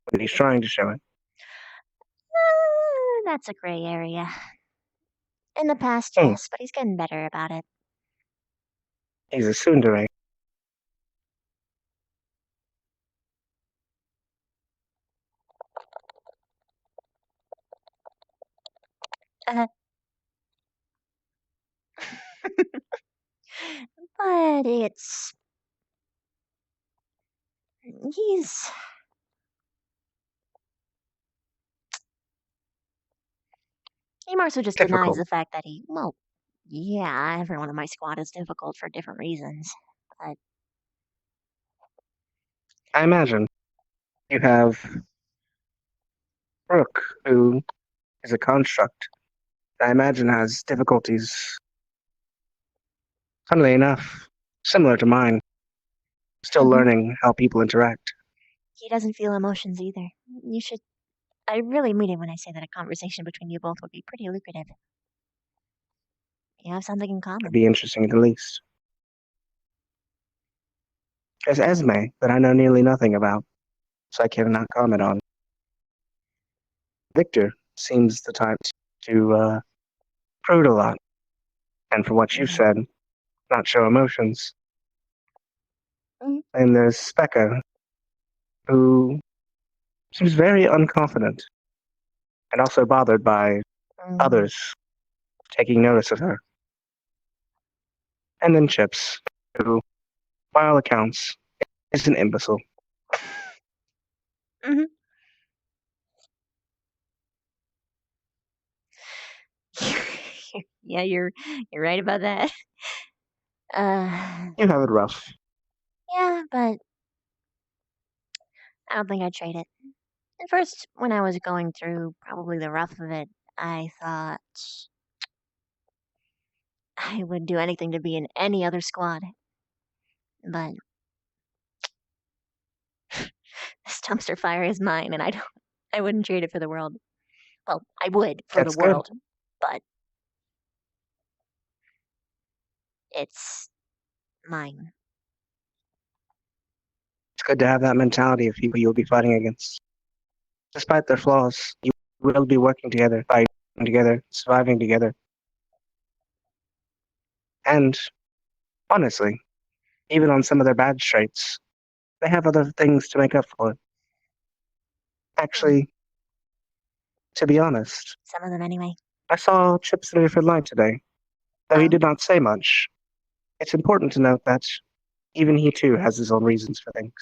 when he's trying to show it. That's a gray area. In the past, Hmm. yes, but he's getting better about it. He's a tsundere. But it's... He's... He more so just denies Difficult. the fact that he... Well, yeah, everyone in my squad is difficult for different reasons. But I imagine you have Brooke, who is a construct. I imagine has difficulties, funnily enough, similar to mine. Still learning how people interact. he doesn't feel emotions either. You should... I really mean it when I say that a conversation between you both would be pretty lucrative. You have something in common. It'd be interesting at the least. There's Esme that I know nearly nothing about, so I cannot comment on. Victor seems the type to prude a lot, and from what you've said, not show emotions. And there's Specca, who seems very unconfident, and also bothered by others taking notice of her. And then Chips, who, by all accounts, is an imbecile. Yeah, you're right about that. You have it rough. Yeah, but I don't think I'd trade it. At first, when I was going through probably the rough of it, I thought I would do anything to be in any other squad. But this dumpster fire is mine, and I wouldn't trade it for the world. Well, I would for That's the good. world, but it's mine. It's good to have that mentality of people you'll be fighting against. Despite their flaws, you will be working together, fighting together, surviving together. And, honestly, even on some of their bad traits, they have other things to make up for it. Actually, to be honest, Some of them, anyway. I saw Chips in a different light today. Though he did not say much, it's important to note that even he too has his own reasons for things.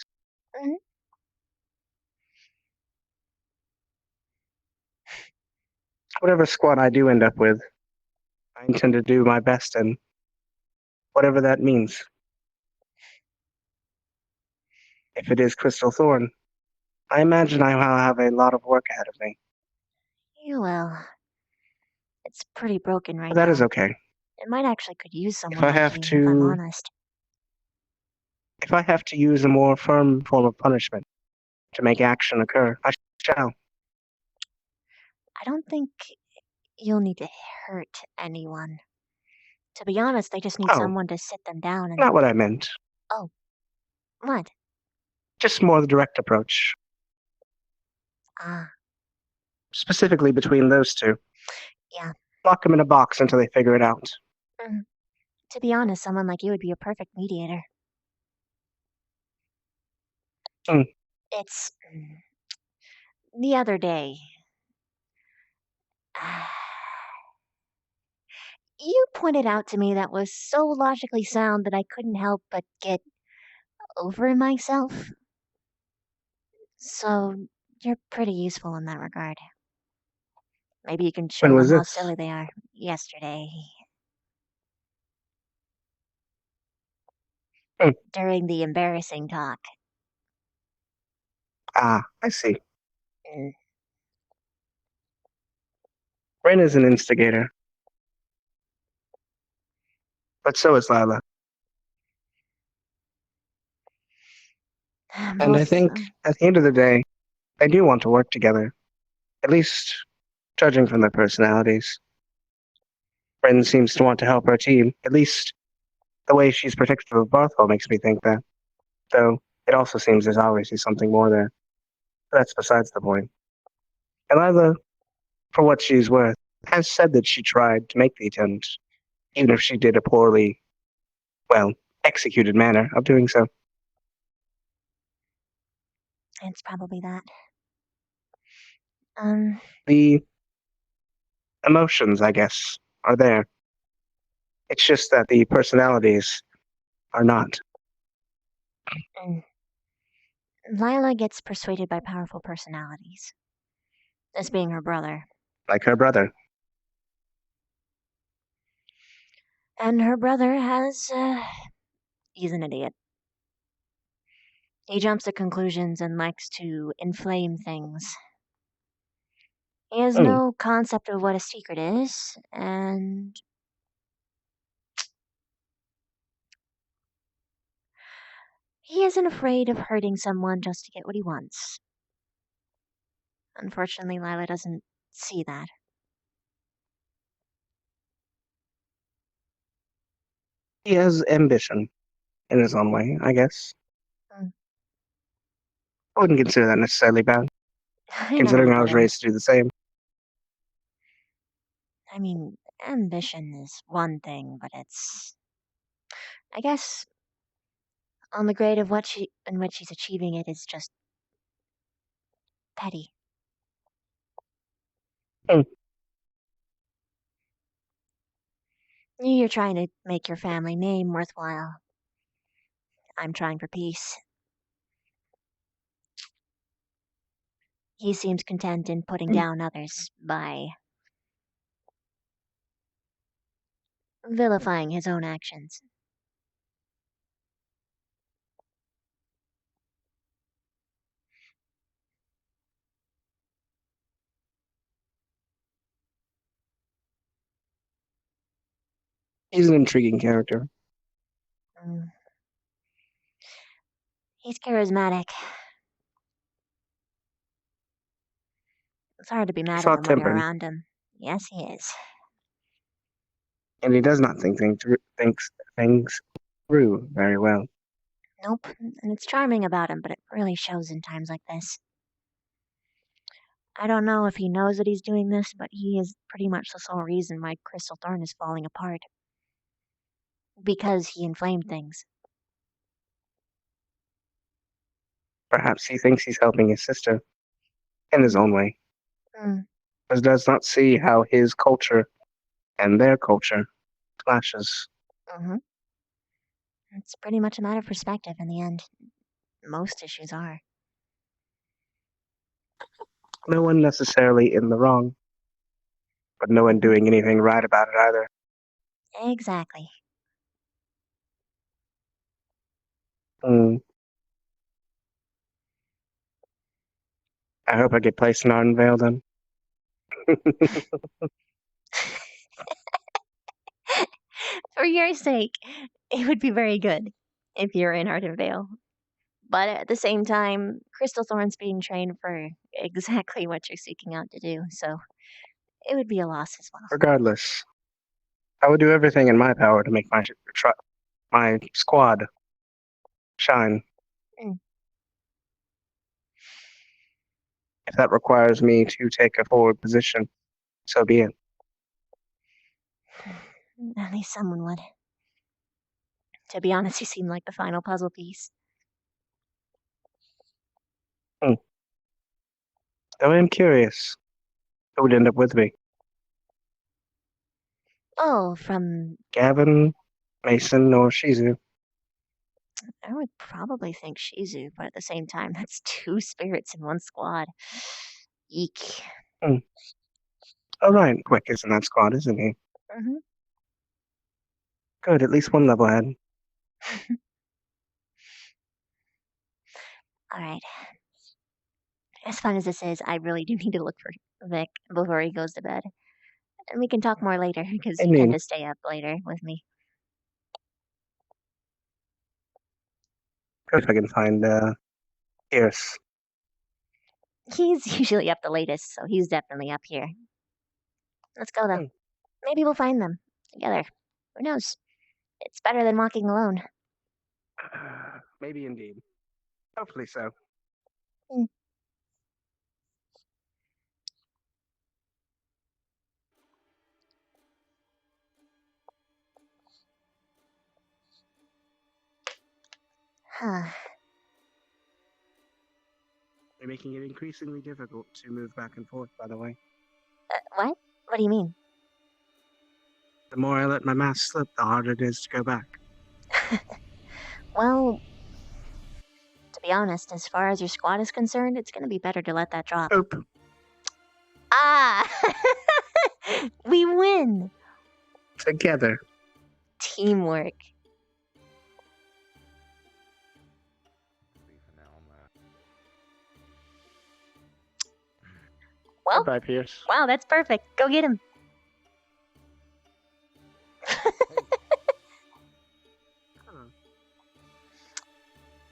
Whatever squad I do end up with, I intend to do my best in, whatever that means. If it is Crystal Thorn, I imagine I will have a lot of work ahead of me. You will. It's pretty broken right But that now. is okay. It might actually could use If someone I like have you, if I'm to, honest. if I have to use a more firm form of punishment to make action occur, I shall. I don't think you'll need to hurt anyone. To be honest, they just need Oh, someone to sit them down and... not what I meant. Oh. What? Just more the direct approach. Ah. Specifically between those two. Yeah. Lock them in a box until they figure it out. To be honest, someone like you would be a perfect mediator. It's... The other day... You pointed out to me that was so logically sound that I couldn't help but get over myself. So, you're pretty useful in that regard. Maybe you can show When them was how this? silly they are. Yesterday. During the embarrassing talk. Ah, I see. Ren is an instigator. But so is Lila. And I think, at the end of the day, they do want to work together. At least, judging from their personalities. Ren seems to want to help her team. At least, the way she's protective of Barthol makes me think that. Though, it also seems there's obviously something more there. But that's besides the point. And Lila, for what she's worth, has said that she tried to make the attempt, even if she did a poorly, well, executed manner of doing so. It's probably that. The emotions, I guess, are there. It's just that the personalities are not. Lila gets persuaded by powerful personalities. This being her brother. Like her brother. And her brother has, he's an idiot. He jumps to conclusions and likes to inflame things. He has no concept of what a secret is, and... He isn't afraid of hurting someone just to get what he wants. Unfortunately, Lila doesn't see that. He has ambition, in his own way, I guess. I wouldn't consider that necessarily bad, considering I was raised to do the same. I mean, ambition is one thing, but it's... I guess on the grade of in which she's achieving it is just petty. You're trying to make your family name worthwhile. I'm trying for peace. He seems content in putting down others by vilifying his own actions. He's an intriguing character. He's charismatic. It's hard to be mad at him when you're around him. Yes, he is. And he does not think things through very well. Nope, and it's charming about him, but it really shows in times like this. I don't know if he knows that he's doing this, but he is pretty much the sole reason why Crystal Thorn is falling apart. Because he inflamed things. Perhaps he thinks he's helping his sister, in his own way. But does not see how his culture and their culture clashes. It's pretty much a matter of perspective in the end. Most issues are. No one necessarily in the wrong. but no one doing anything right about it either. Exactly. Hmm. I hope I get placed in Ardenvale then. For your sake, it would be very good if you're in Ardenvale. But at the same time, Crystal Thorn's being trained for exactly what you're seeking out to do, so it would be a loss as well. Regardless, I would do everything in my power to make my squad shine. Mm. If that requires me to take a forward position, so be it. At least someone would. To be honest, you seem like the final puzzle piece. Hmm. Though I am curious, who would end up with me? Oh, from... Gavin, Mason, or Shizu? I would probably think Shizu, but at the same time, that's 2 spirits in one squad. Eek. Hmm. Oh, right. Quick is in that squad, isn't he? Mm-hmm. Good, at least one level ahead. Alright. As fun as this is, I really do need to look for Vic before he goes to bed. And we can talk more later, because you tend to stay up later with me. Good if I can find, Pierce. He's usually up the latest, so he's definitely up here. Let's go, though. Maybe we'll find them together. Who knows? It's better than walking alone. Maybe indeed. Hopefully so. Hmm. Huh. You're making it increasingly difficult to move back and forth, by the way. What? What do you mean? The more I let my mask slip, the harder it is to go back. Well, to be honest, as far as your squad is concerned, it's gonna be better to let that drop. Oop. Ah! We win! Together. Teamwork. Well, Goodbye, Pierce. wow, that's perfect. Go get him.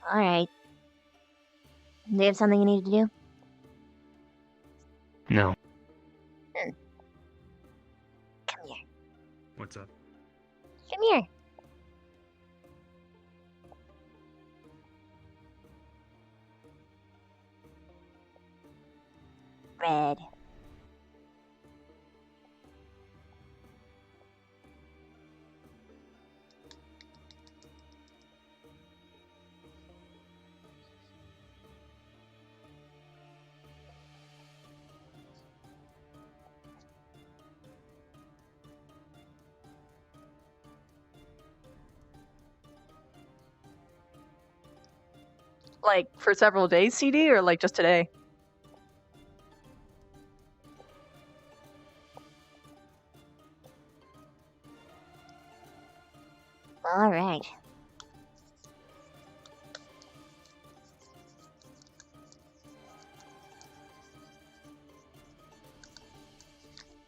Alright. Do you have something you need to do? No. Come here. What's up? Come here. Red. Like, for several days, CD, or like just today? Alright.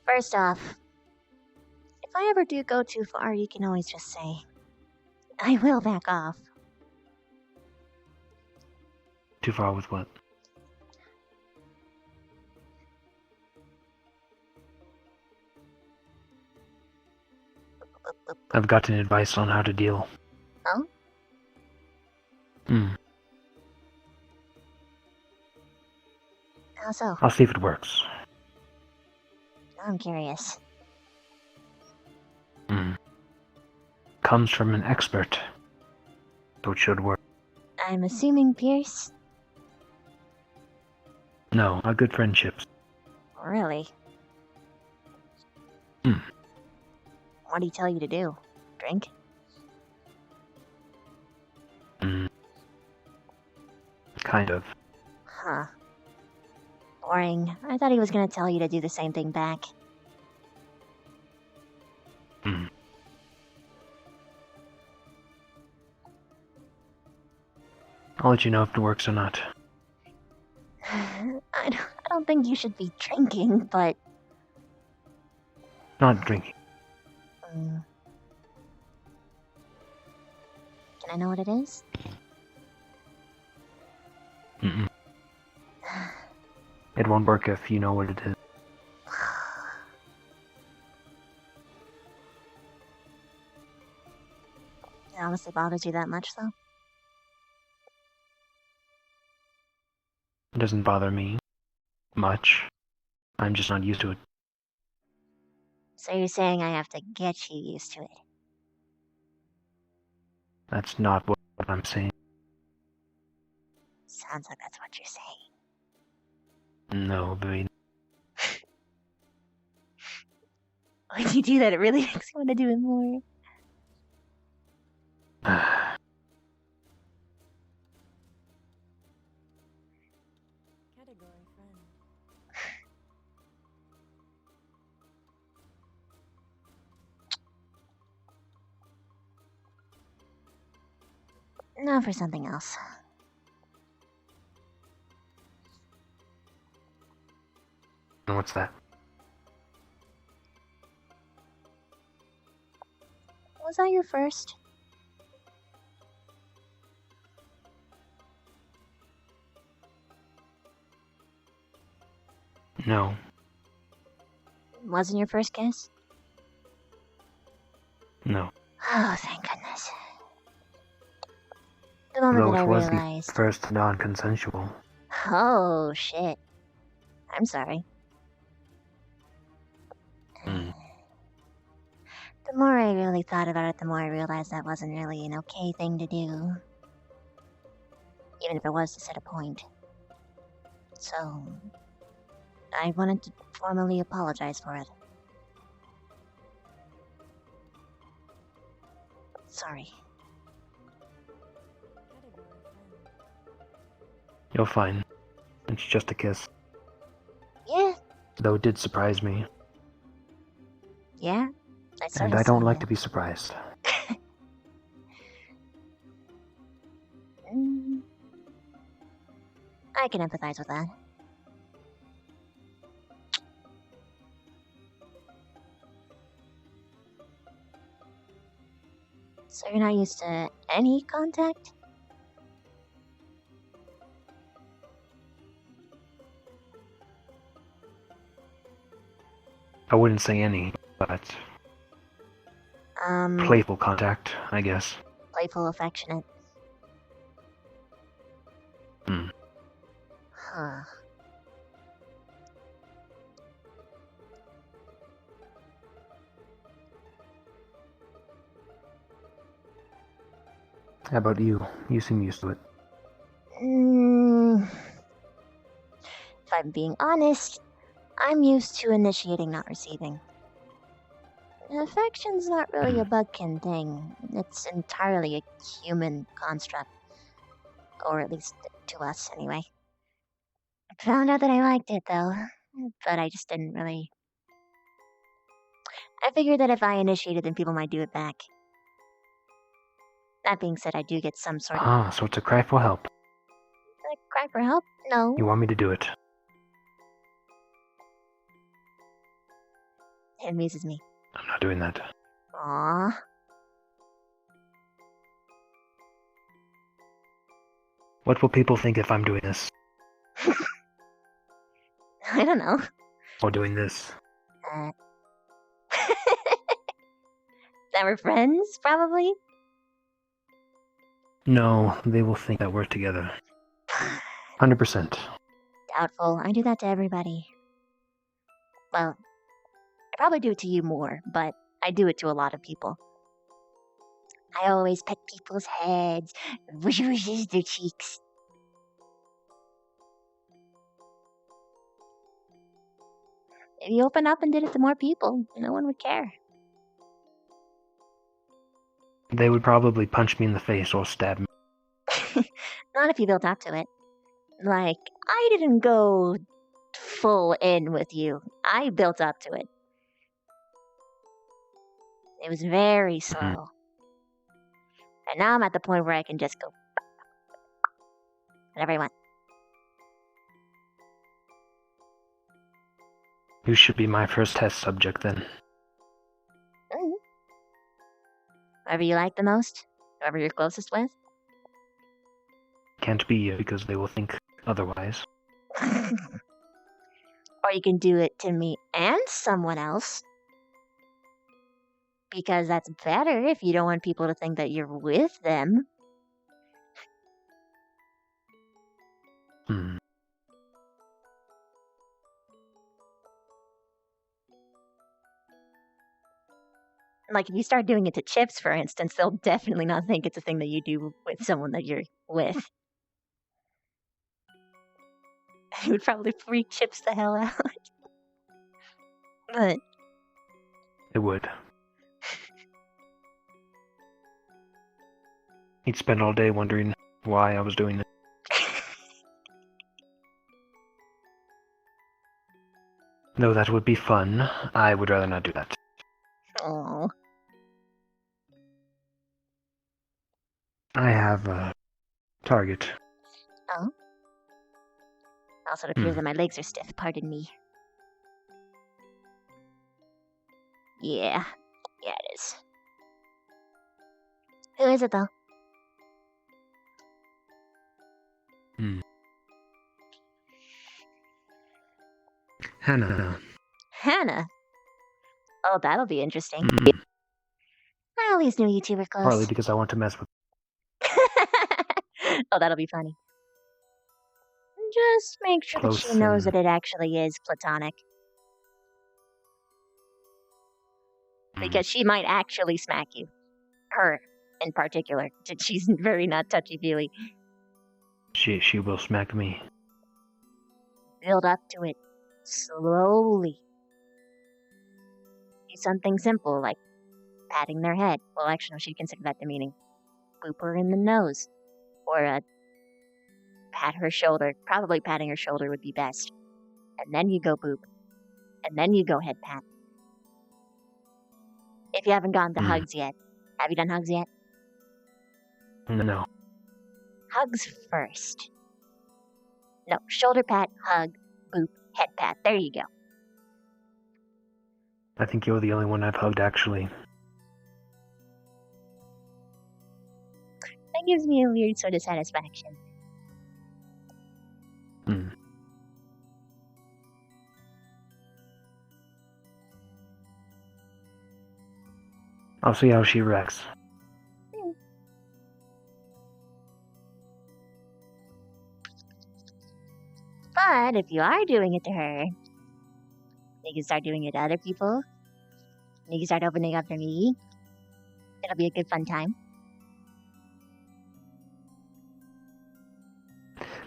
First off, if I ever do go too far, you can always just say, I will back off. Too far with what? I've gotten advice on how to deal. Oh? How so? I'll see if it works. I'm curious. Comes from an expert. So it should work. I'm assuming Pierce? No, our good friendships. Really? What did he tell you to do? Drink? Kind of. Huh. Boring. I thought he was gonna tell you to do the same thing back. I'll let you know if it works or not. I don't think you should be drinking, but... Not drinking. Can I know what it is? Mm-mm. It won't work if you know what it is. It honestly bothers you that much, though? It doesn't bother me much. I'm just not used to it. So you're saying I have to get you used to it? That's not what I'm saying. Sounds like that's what you're saying. No, baby. When you do that, it really makes me want to do it more. Now for something else. What's that? Was that your first? No. Wasn't your first kiss? No. Oh, thank goodness. The moment Though that I it was realized... the first non-consensual. Oh, shit. I'm sorry. Mm. The more I really thought about it, the more I realized that wasn't really an okay thing to do. Even if it was to set a point. So... I wanted to formally apologize for it. Sorry. You're fine. It's just a kiss. Yeah. Though it did surprise me. Yeah? And I don't like to be surprised. I can empathize with that. So you're not used to any contact? I wouldn't say any, but playful contact, I guess. Playful, affectionate. Hmm. Huh. How about you? You seem used to it. If I'm being honest, I'm used to initiating, not receiving. Affection's not really a bugkin thing. It's entirely a human construct. Or at least to us, anyway. I found out that I liked it, though. But I just didn't really... I figured that if I initiated, then people might do it back. That being said, I do get some sort of... Ah, so it's a cry for help. A cry for help? No. You want me to do it? It amuses me. I'm not doing that. Aww. What will people think if I'm doing this? I don't know. Or doing this? That we're friends, probably? No, they will think that we're together. 100%. Doubtful. I do that to everybody. Well, I probably do it to you more, but I do it to a lot of people. I always pet people's heads, whoosh their cheeks. If you open up and did it to more people, no one would care. They would probably punch me in the face or stab me. Not if you built up to it. Like, I didn't go full in with you. I built up to it. It was very slow. And now I'm at the point where I can just go. Whatever you want. You should be my first test subject then. Mm. Whoever you like the most. Whoever you're closest with. Can't be you because they will think otherwise. Or you can do it to me and someone else. Because that's better if you don't want people to think that you're with them. Hmm. Like, if you start doing it to Chips, for instance, they'll definitely not think it's a thing that you do with someone that you're with. It would probably freak Chips the hell out. But It would. He'd spend all day wondering why I was doing it. Though that would be fun, I would rather not do that. oh, I have a target. oh. Also, it appears that my legs are stiff. Pardon me. Yeah, it is. Who is it though? Hannah. Hannah. Oh, that'll be interesting. I always knew you two were close. Partly because I want to mess with. Oh, that'll be funny. Just make sure that she Close, knows that it actually is platonic. Because she might actually smack you. Her, in particular. She's very not touchy-feely. She will smack me. Build up to it. Slowly. Do something simple, like patting their head. Well, actually, no, she'd consider that demeaning. Boop her in the nose. Or pat her shoulder. Probably patting her shoulder would be best. And then you go boop. And then you go head pat. If you haven't gone to hugs yet. Have you done hugs yet? No. Hugs first. No, shoulder pat, hug, boop, head pat. There you go. I think you're the only one I've hugged, actually. That gives me a weird sort of satisfaction. I'll see how she reacts. But if you are doing it to her, you can start doing it to other people. You can start opening up to me. It'll be a good fun time.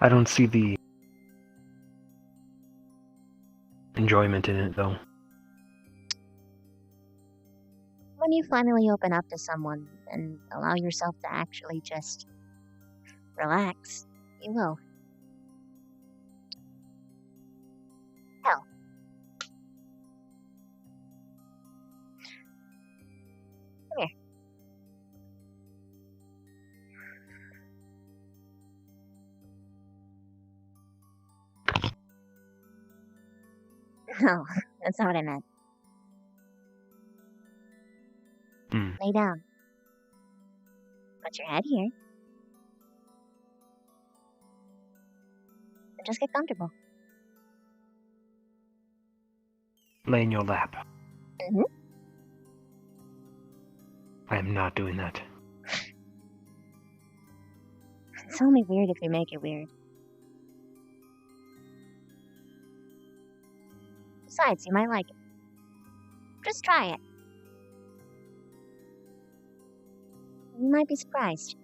I don't see the enjoyment in it, though. When you finally open up to someone and allow yourself to actually just relax, you will. Hell. Come here. No, that's not what I meant. Lay down. Put your head here. And just get comfortable. Lay in your lap. Mm-hmm. I am not doing that. It's only weird if you make it weird. Besides, you might like it. Just try it. You might be surprised.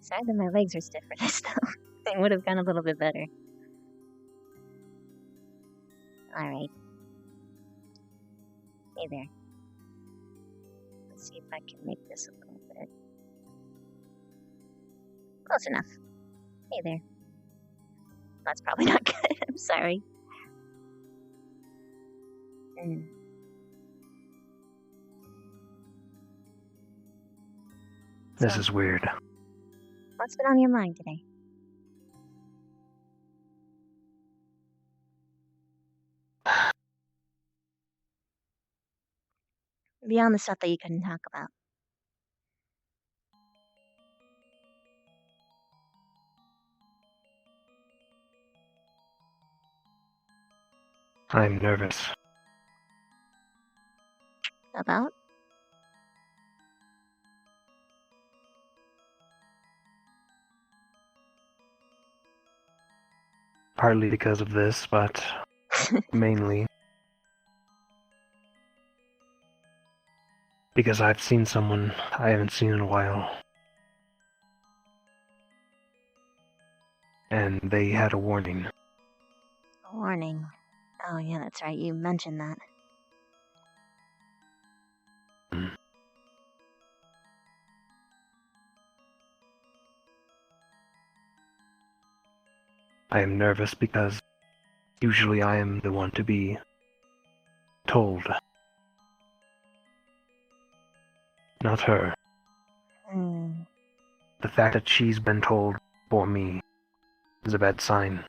Sad that my legs are stiff for this, though. It would have gone a little bit better. Alright. Hey there. Let's see if I can make this a little bit Close enough. Hey there. That's probably not good. I'm sorry. This is weird. What's been on your mind today? Beyond the stuff that you couldn't talk about. I'm nervous. About? Partly because of this, but mainly because I've seen someone I haven't seen in a while. And they had a warning. A warning. Oh, yeah, that's right. You mentioned that. I am nervous because usually I am the one to be told. Not her. The fact that she's been told for me is a bad sign.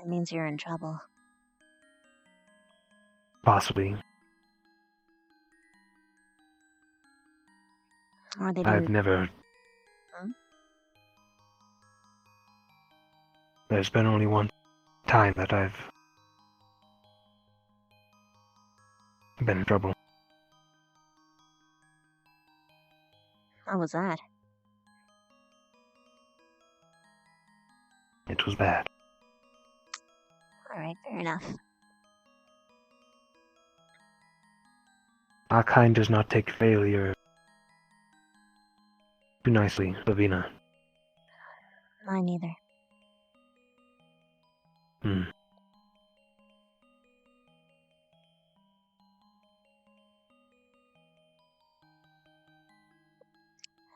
It means you're in trouble. Possibly. Or they I've didn't... never... There's been only one time that I've been in trouble. How was that? It was bad. Alright, fair enough. Our kind does not take failure too nicely, Lavina. Mine either.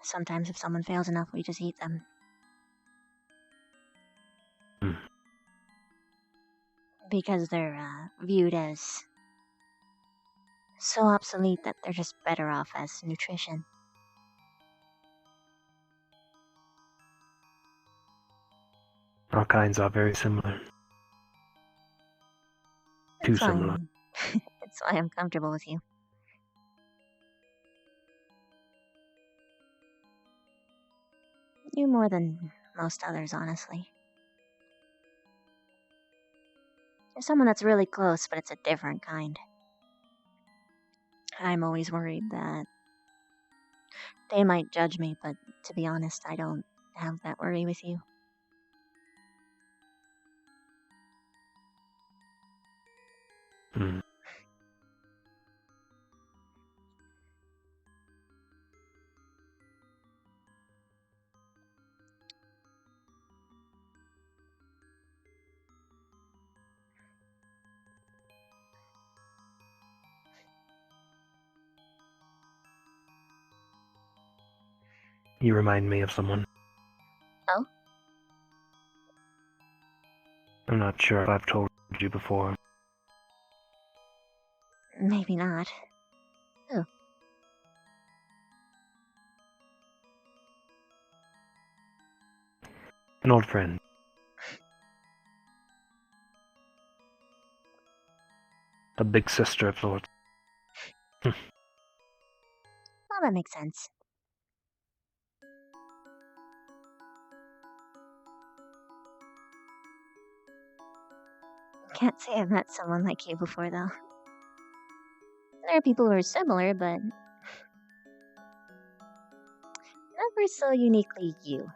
Sometimes if someone fails enough, we just eat them. Because they're viewed as so obsolete that they're just better off as nutrition. Our kinds are very similar. Too It's fine. similar. It's why I'm comfortable with you. You more than most others, honestly. You're someone that's really close, but it's a different kind. I'm always worried that they might judge me, but to be honest, I don't have that worry with you. You remind me of someone. Oh? I'm not sure if I've told you before. Maybe not. Who? An old friend. A big sister of sorts. Well, that makes sense. Can't say I've met someone like you before, though. There are people who are similar, but never so uniquely you.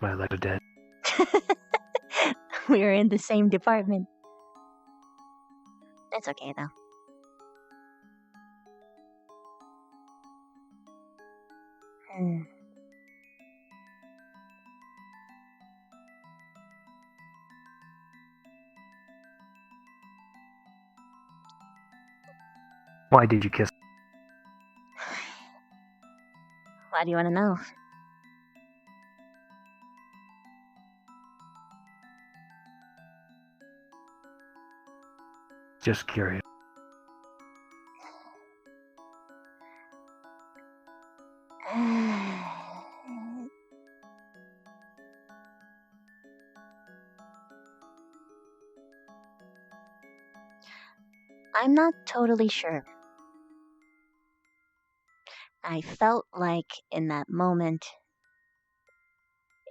My legs are dead. We are in the same department. It's okay, though. Why did you kiss? Why do you want to know? Just curious. I'm not totally sure. I felt like in that moment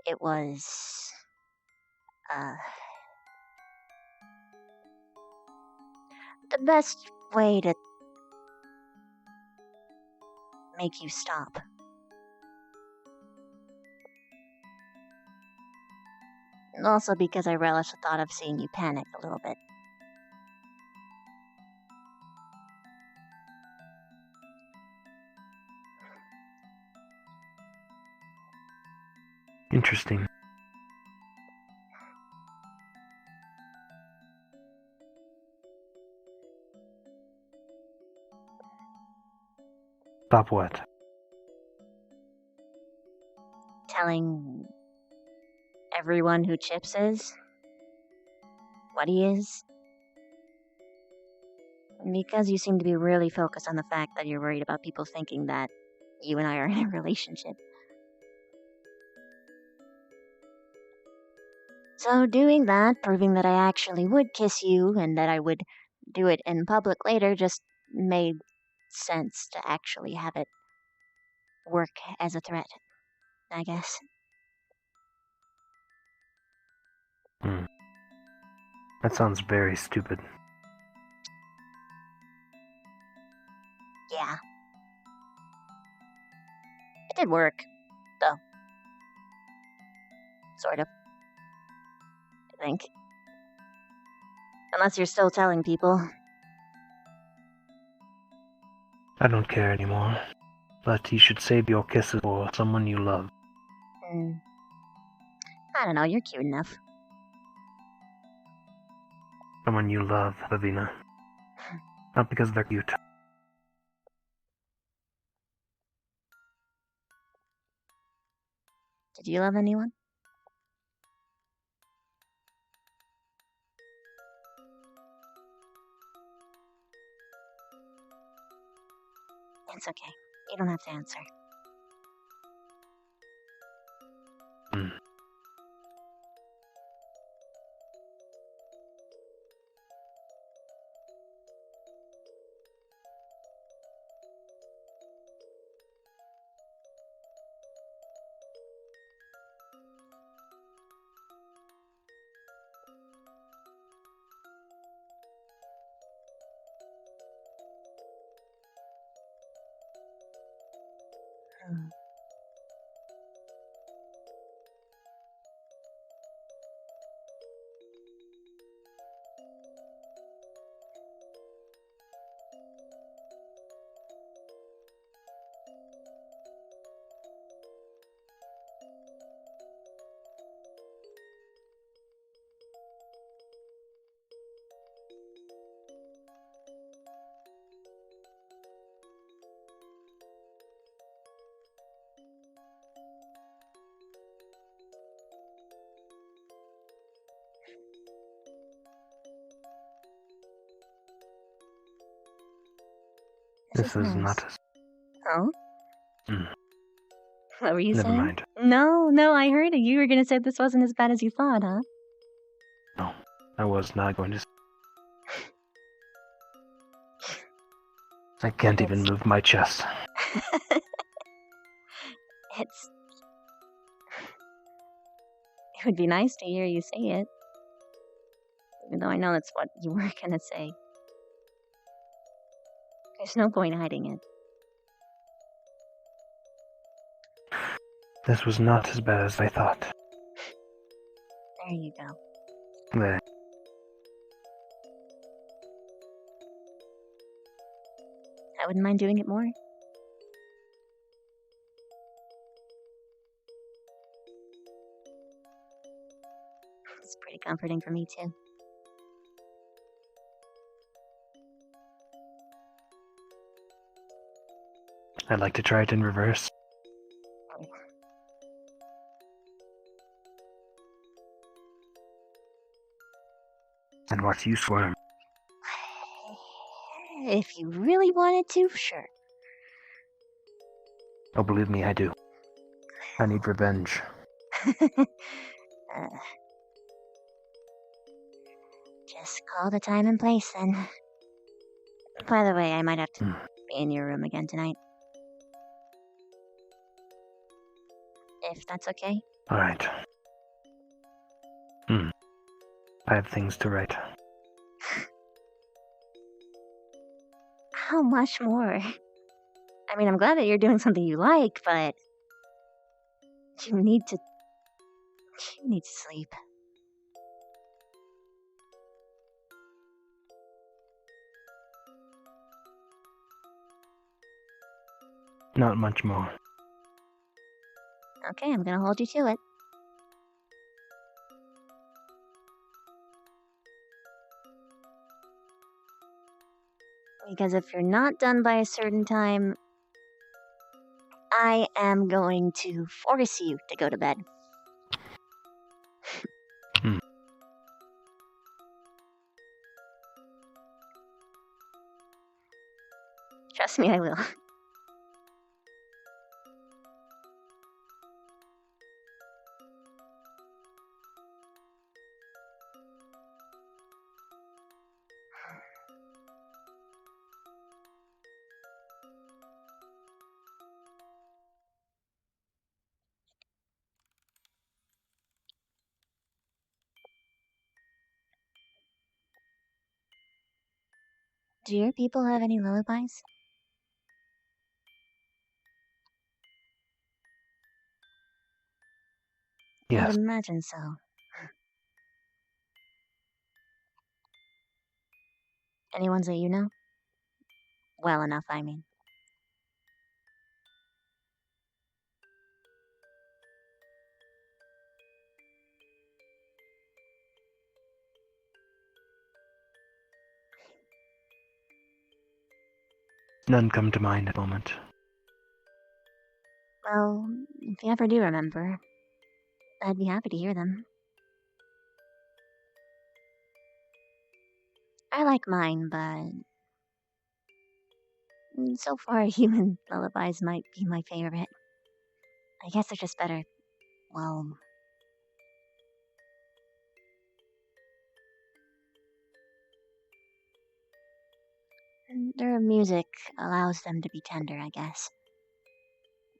it was the best way to make you stop. And also because I relish the thought of seeing you panic a little bit. Interesting. Stop what? Telling everyone who Chips is what he is. Because you seem to be really focused on the fact that you're worried about people thinking that you and I are in a relationship. So doing that, proving that I actually would kiss you and that I would do it in public later, just made sense to actually have it work as a threat, I guess. That sounds very stupid. Yeah. It did work, though. Sort of. I think. Unless you're still telling people. I don't care anymore. But you should save your kisses for someone you love. I don't know, you're cute enough. Someone you love, Lavina. Not because they're cute. Did you love anyone? It's okay. You don't have to answer. This is not as... Oh? What were you Never saying? mind. No, I heard it. You were gonna say this wasn't as bad as you thought, huh? No, I was not going to... I can't even move my chest. It's... It would be nice to hear you say it. Even though I know that's what you were gonna say. There's no point hiding it. This was not as bad as I thought. There you go. There. I wouldn't mind doing it more. It's pretty comforting for me, too. I'd like to try it in reverse. And watch you squirm. If you really wanted to, sure. Oh, believe me, I do. I need revenge. Just call the time and place then. By the way, I might have to be in your room again tonight. If that's okay. Alright. I have things to write. How much more? I mean, I'm glad that you're doing something you like, but you need to sleep. Not much more. Okay, I'm gonna hold you to it. Because if you're not done by a certain time, I am going to force you to go to bed. Trust me, I will. Do your people have any lullabies? Yes. I'd imagine so. Any ones that you know? Well enough, I mean. None come to mind at the moment. Well, if you ever do remember, I'd be happy to hear them. I like mine, but so far, human lullabies might be my favorite. I guess they're just better. Well, their music allows them to be tender, I guess.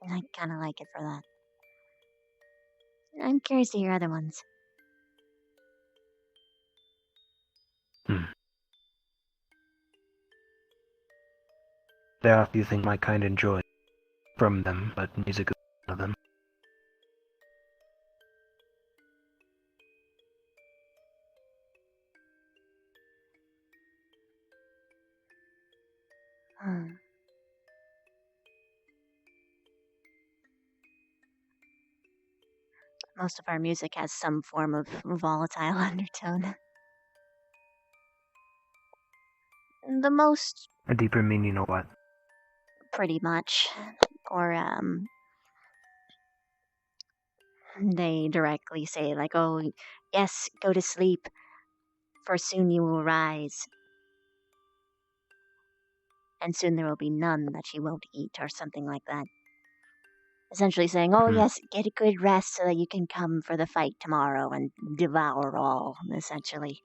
And I kind of like it for that. I'm curious to hear other ones. There are a few things my kind enjoy from them, but music is one of them. Most of our music has some form of volatile undertone. The most, A deeper meaning of what? pretty much. Or, they directly say, like, oh, yes, go to sleep, for soon you will rise. And soon there will be none that you won't eat, or something like that. Essentially saying, oh, yes, get a good rest so that you can come for the fight tomorrow and devour all, essentially.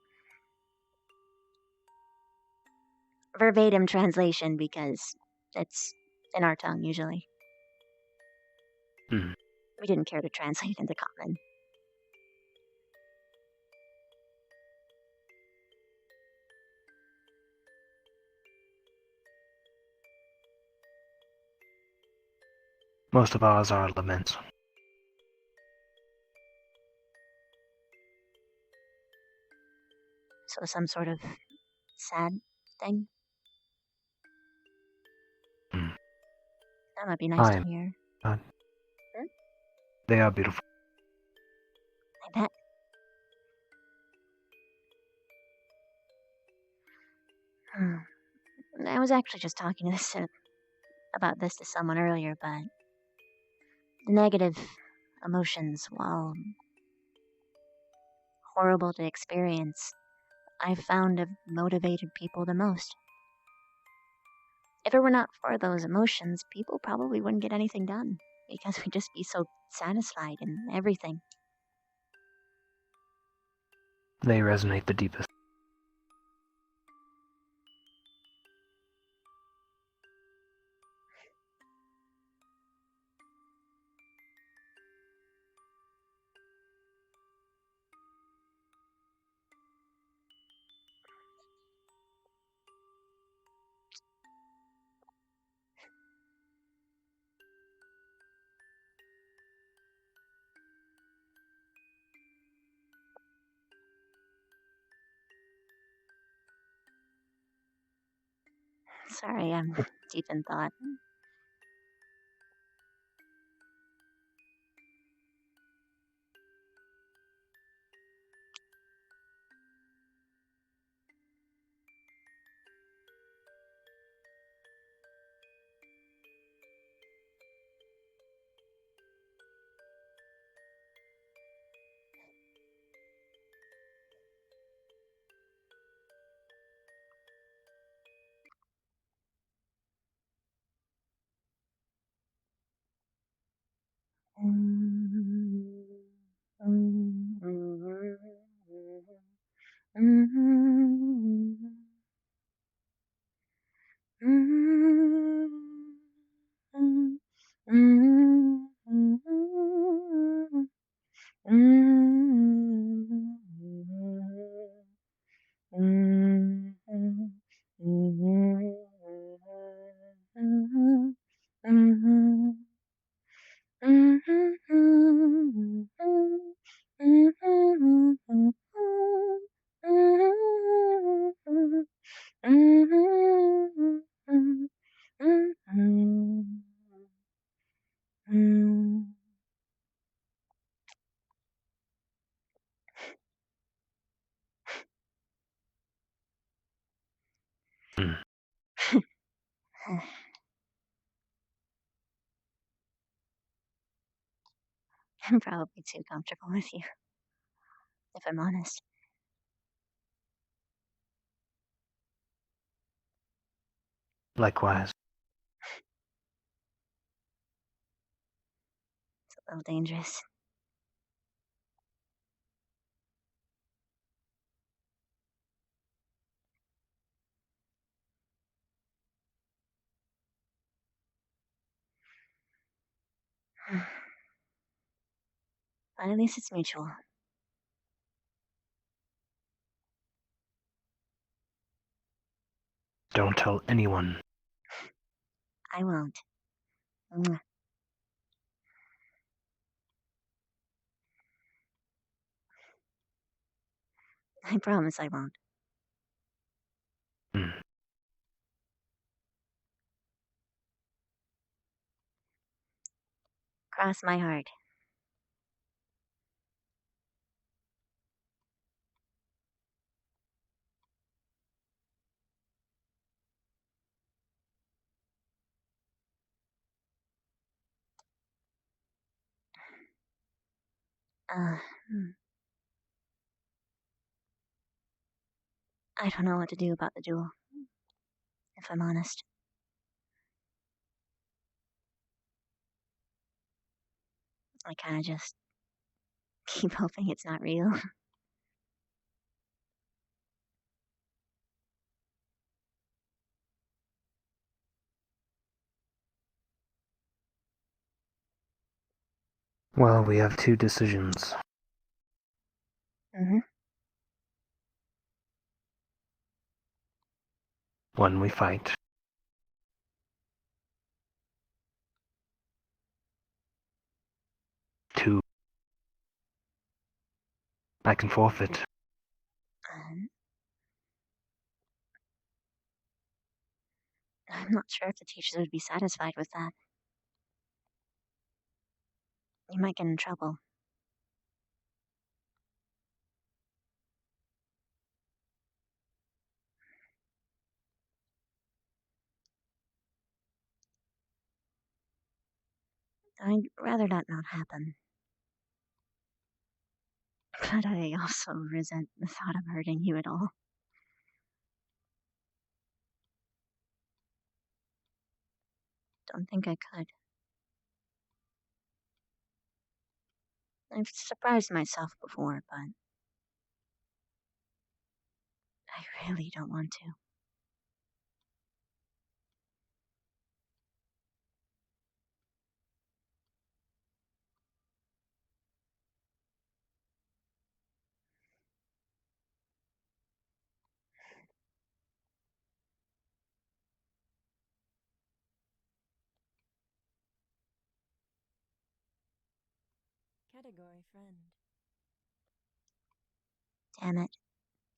Verbatim translation, because it's in our tongue, usually. We didn't care to translate into common. Most of ours are laments. So some sort of sad thing. That might be nice to hear. They are beautiful. I bet. I was actually just talking to this about this to someone earlier, but the negative emotions, while horrible to experience, I've found have motivated people the most. If it were not for those emotions, people probably wouldn't get anything done because we'd just be so satisfied in everything. They resonate the deepest. Sorry, I'm deep in thought. I'm probably too comfortable with you, if I'm honest. Likewise. It's a little dangerous. But at least it's mutual. Don't tell anyone. I won't. Mwah. I promise I won't. Cross my heart. Uh, hmm. I don't know what to do about the duel, if I'm honest. I kind of just keep hoping it's not real. Well, we have two decisions. Mm-hmm. One, we fight. Two, I can forfeit. I'm not sure if the teachers would be satisfied with that. You might get in trouble. I'd rather that not happen. But I also resent the thought of hurting you at all. Don't think I could. I've surprised myself before, but I really don't want to. Category friend. Damn it.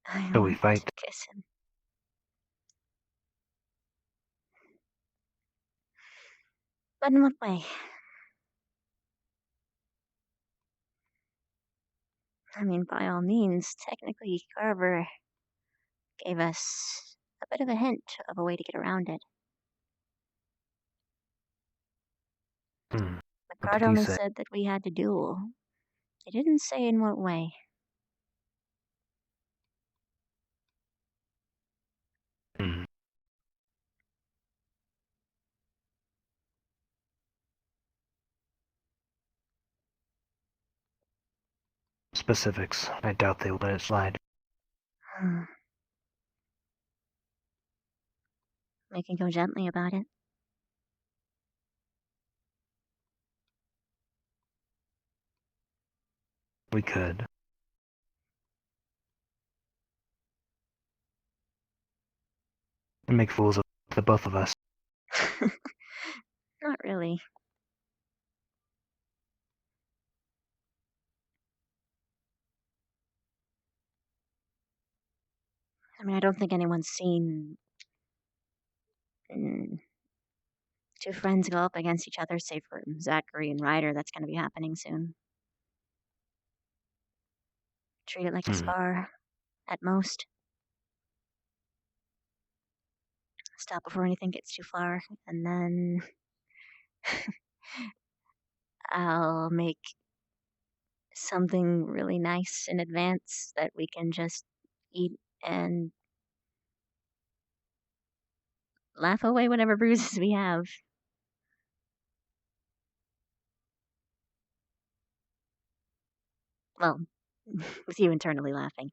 I Shall we wanted fight? to kiss him. But in what way? I mean, by all means, technically, Carver gave us a bit of a hint of a way to get around it. Hmm. The What card did he only say? said that we had to duel. It didn't say in what way. Hmm. Specifics. I doubt they will let it slide. We can go gently about it. We could. And make fools of the both of us. Not really. I mean, I don't think anyone's seen two friends go up against each other, save for Zachary and Ryder. That's going to be happening soon. Treat it like a spar, at most. Stop before anything gets too far, and then I'll make something really nice in advance that we can just eat and laugh away whatever bruises we have. Well, with you internally laughing.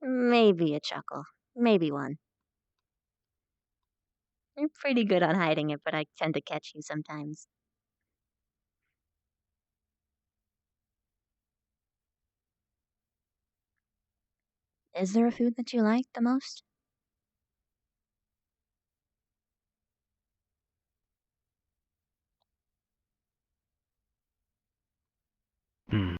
Maybe a chuckle. Maybe one. You're pretty good on hiding it, but I tend to catch you sometimes. Is there a food that you like the most? Hmm.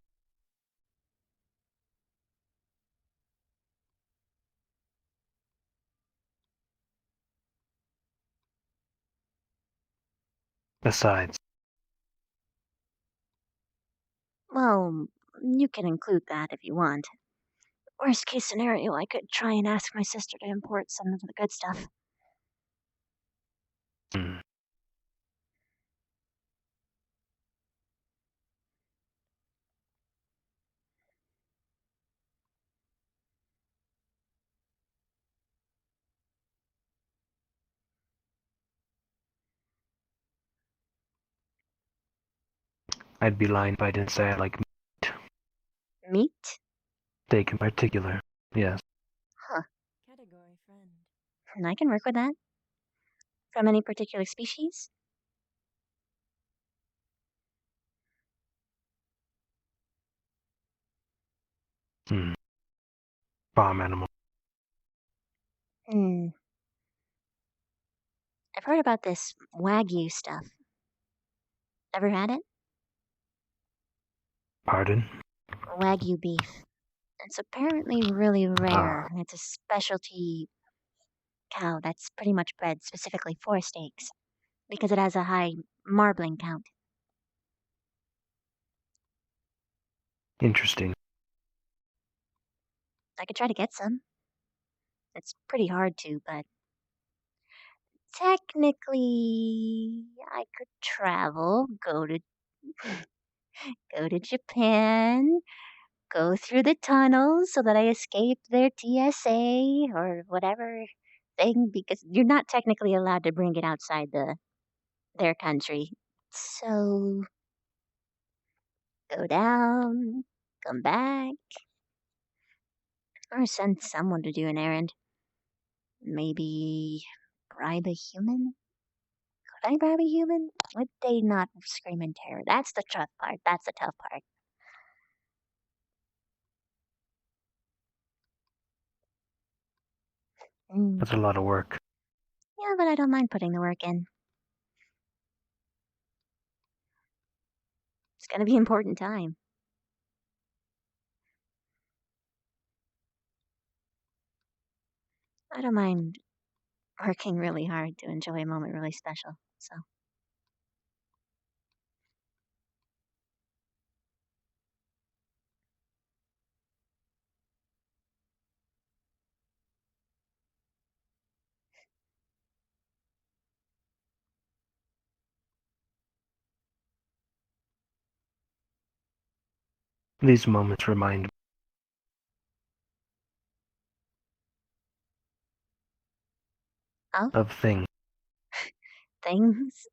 Besides, Well, you can include that if you want. Worst case scenario, I could try and ask my sister to import some of the good stuff. I'd be lying if I didn't say I like Meat? steak in particular. Yes. Huh. Category friend. And I can work with that. From any particular species? Hmm. Farm animal. Hmm. I've heard about this Wagyu stuff. Ever had it? Pardon? Wagyu beef. It's apparently really rare, and it's a specialty cow that's pretty much bred specifically for steaks, because it has a high marbling count. Interesting. I could try to get some. It's pretty hard to, but technically, I could travel, go to Japan, go through the tunnels so that I escape their TSA or whatever thing, because you're not technically allowed to bring it outside their country. So go down, come back, or send someone to do an errand. Maybe bribe a human? Could I bribe a human? Would they not scream in terror? That's the tough part. That's the tough part. That's a lot of work. Yeah, but I don't mind putting the work in. It's gonna be important time. I don't mind working really hard to enjoy a moment really special. So These moments remind me oh, of things. things?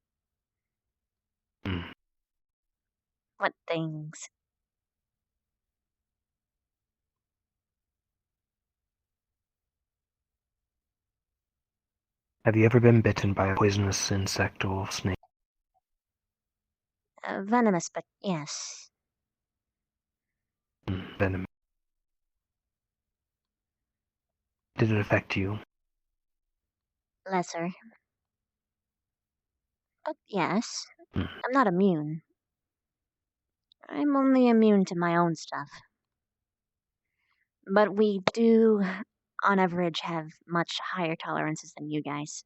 Mm. What things? Have you ever been bitten by a poisonous insect or snake? Venomous, but yes. Venom. Did it affect you? Lesser. But yes. Mm. I'm not immune. I'm only immune to my own stuff. But we do, on average, have much higher tolerances than you guys.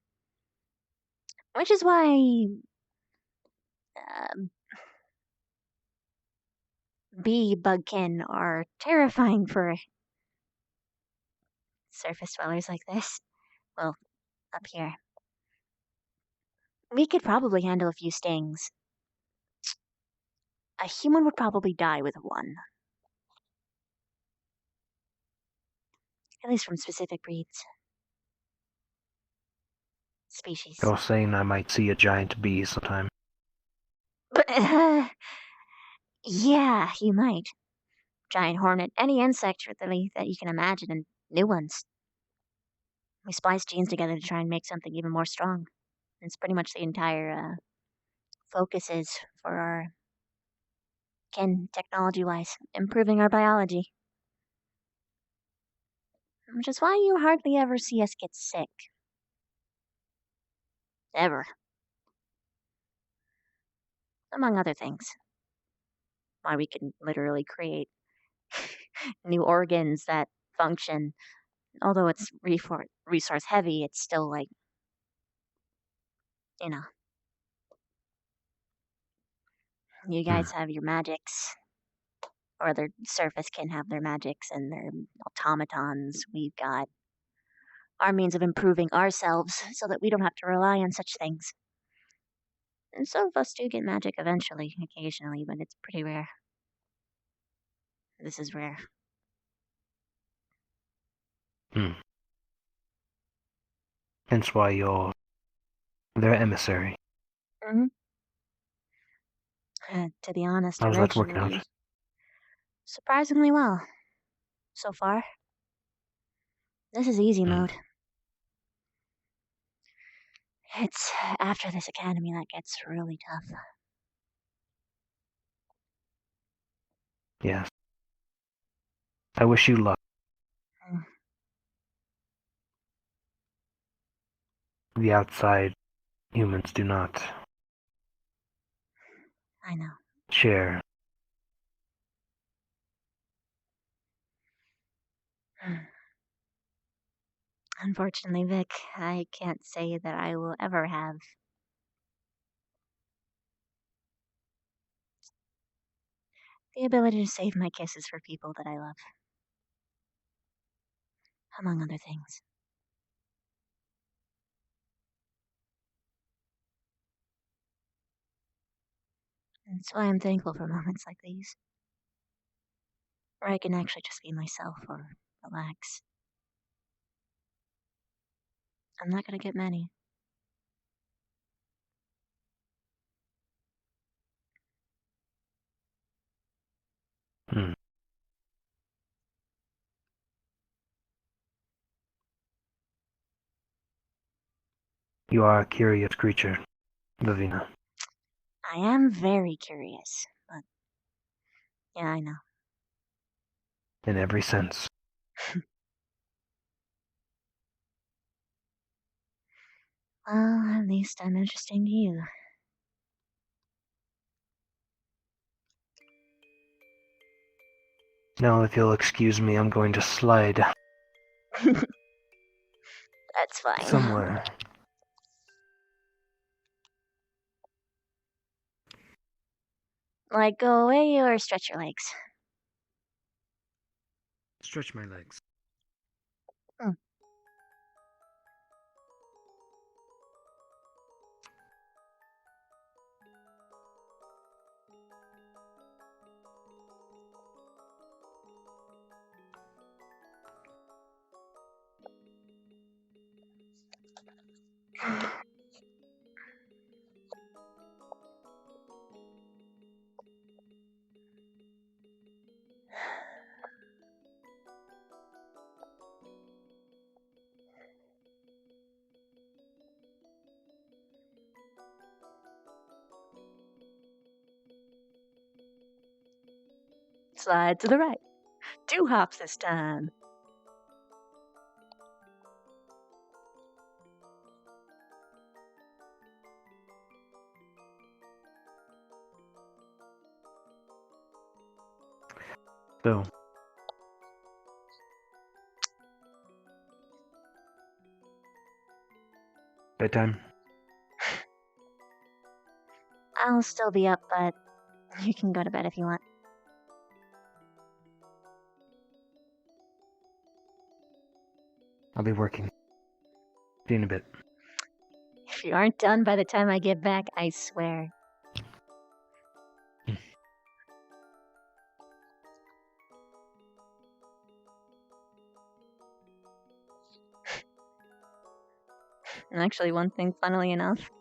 Which is why bee bugkin are terrifying for surface dwellers like this. Well, up here. We could probably handle a few stings. A human would probably die with one. At least from specific breeds. Species. You're saying I might see a giant bee sometime. But, yeah, you might. Giant hornet, any insect really that you can imagine, and new ones. We splice genes together to try and make something even more strong. It's pretty much the entire focus is for our kin, technology-wise, improving our biology. Which is why you hardly ever see us get sick. Ever. Among other things. Why we can literally create new organs that function. Although it's resource heavy, it's still like, you know. You guys have your magics. Or their surface can have their magics and their automatons. We've got our means of improving ourselves so that we don't have to rely on such things. And some of us do get magic eventually, occasionally, but it's pretty rare. This is rare. Hence why you're their emissary. Mm-hmm. To be honest, How's that working originally, out? surprisingly well. So far. This is easy mode. It's after this academy that gets really tough. Yes. I wish you luck. The outside humans do not I know. share. Unfortunately, Vic, I can't say that I will ever have the ability to save my kisses for people that I love. Among other things. That's why I'm thankful for moments like these, where I can actually just be myself or relax. I'm not gonna get many. Hmm. You are a curious creature, Lavina. I am very curious, but yeah, I know. In every sense. Well, at least I'm interesting to you. Now, if you'll excuse me, I'm going to slide That's fine. somewhere. Like, go away or stretch your legs. Stretch my legs. Hmm. Slide to the right. 2 hops this time. So. Bedtime? I'll still be up, but you can go to bed if you want. I'll be working. See you in a bit. If you aren't done by the time I get back, I swear. And actually, one thing, funnily enough,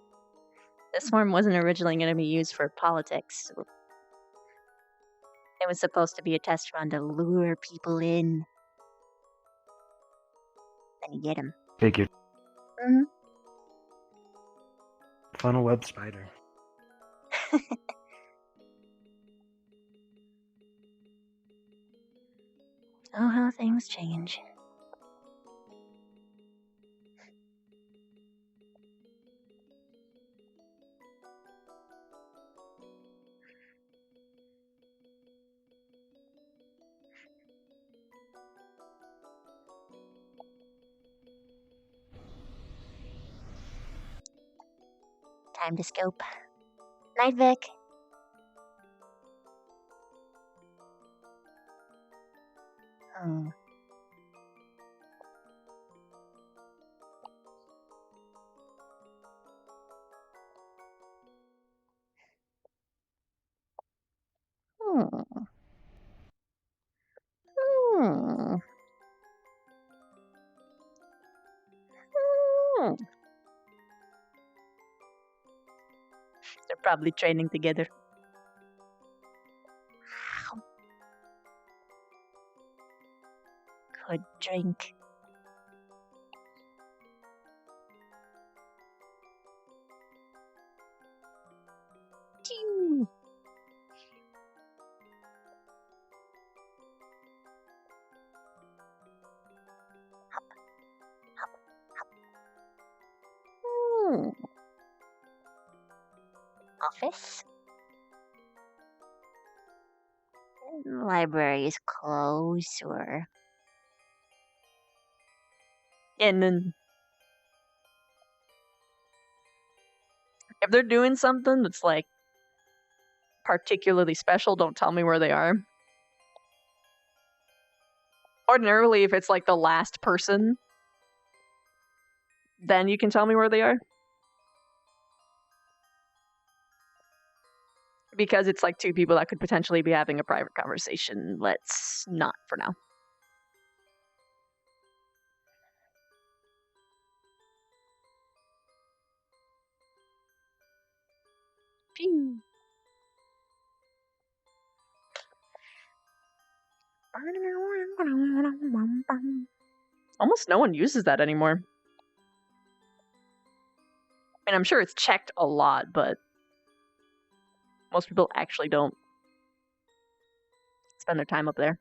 this form wasn't originally going to be used for politics. It was supposed to be a test run to lure people in. Then you get them. Figured. Mm-hmm. Funnel web spider. Oh, how things change. Time to scope. Night, Vic. Oh. Hmm. Hmm. Hmm. They're probably training together. Good drink. Choo. Hmm. Office. Library is close, or... And then... if they're doing something that's, like, particularly special, don't tell me where they are. Ordinarily, if it's, like, the last person, then you can tell me where they are. because it's like two people that could potentially be having a private conversation, let's not for now. Pew. Almost no one uses that anymore. I mean, I'm sure it's checked a lot, but most people actually don't spend their time up there.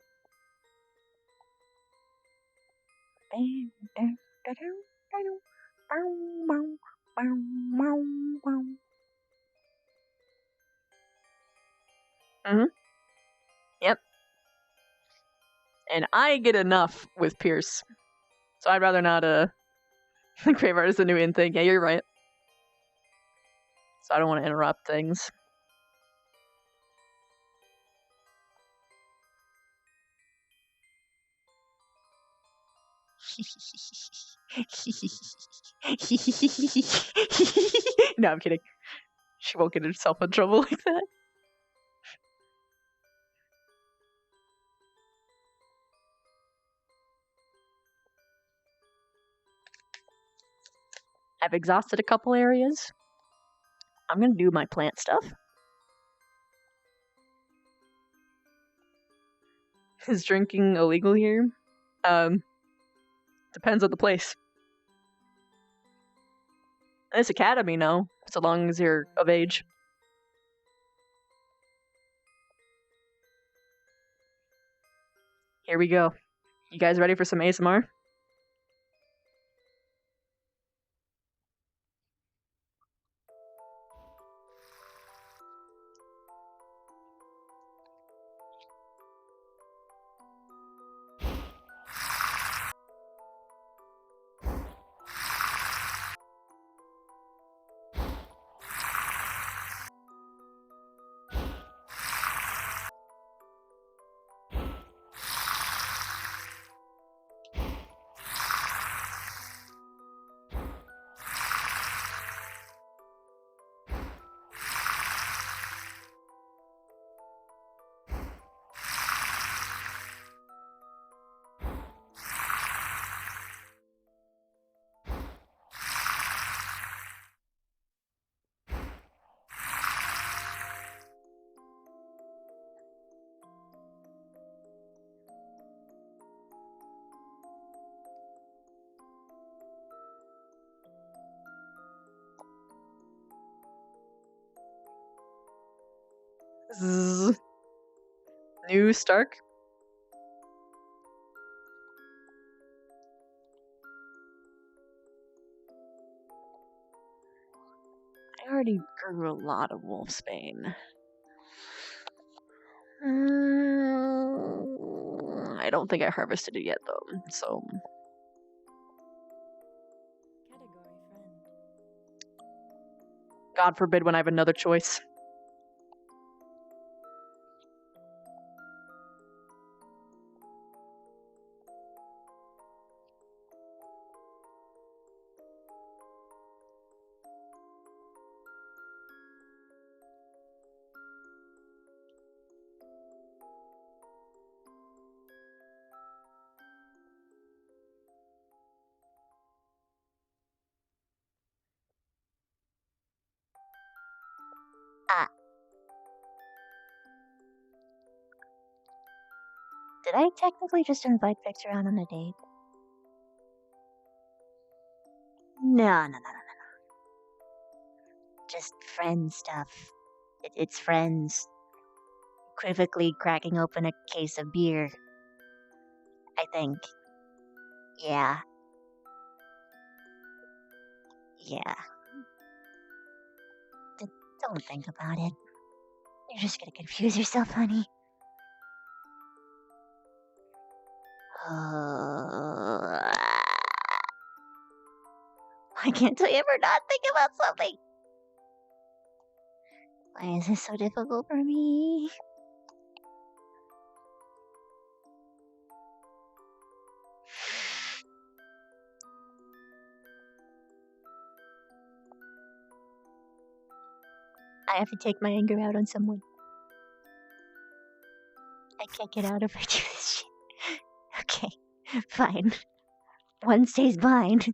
Mm-hmm. Yep. And I get enough with Pierce. So I'd rather not, Graveyard is the new in thing. Yeah, you're right. So I don't want to interrupt things. No, I'm kidding. She won't get herself in trouble like that. I've exhausted a couple areas. I'm gonna do my plant stuff. Is drinking illegal here? Depends on the place. This academy, no, so long as you're of age. Here we go. You guys ready for some ASMR? Zzz. New Stark. I already grew a lot of wolfsbane. I don't think I harvested it yet, though, so... God forbid when I have another choice. Did I technically just invite Victor out on a date? No. Just friend stuff. It's friends. Equivocally cracking open a case of beer. I think. Yeah. Yeah. Don't think about it. You're just gonna confuse yourself, honey. Why can't I ever not think about something? Why is this so difficult for me? I have to take my anger out on someone. I can't get out if I do this shit. Okay, fine. One stays blind.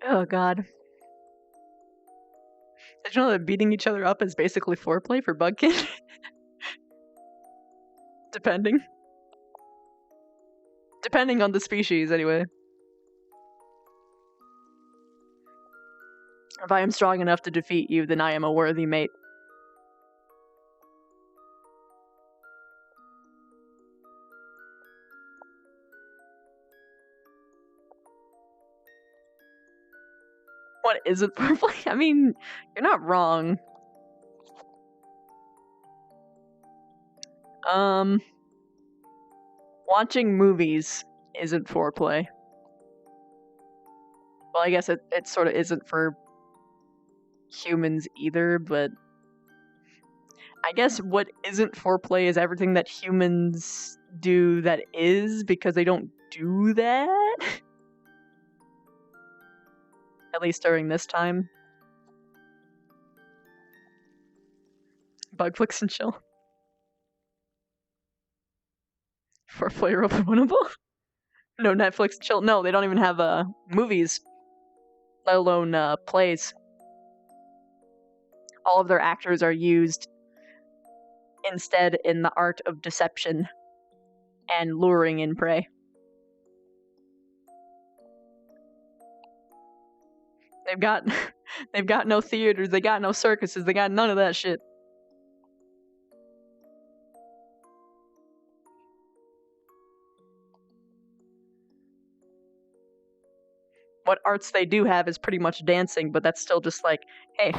Oh god. Did you know that beating each other up is basically foreplay for Bugkin? Depending. Depending on the species, anyway. If I am strong enough to defeat you, then I am a worthy mate. What isn't foreplay? I mean, you're not wrong. Watching movies isn't foreplay. Well, I guess it sort of isn't for humans either, but I guess what isn't foreplay is everything that humans do that is, because they don't do that. At least during this time. Bugflix and chill. Foreplay are openable? No Netflix and chill. No, they don't even have movies, let alone plays. All of their actors are used instead in the art of deception and luring in prey. They've got no theaters, they got no circuses, they got none of that shit. What arts they do have is pretty much dancing, but that's still just like, hey,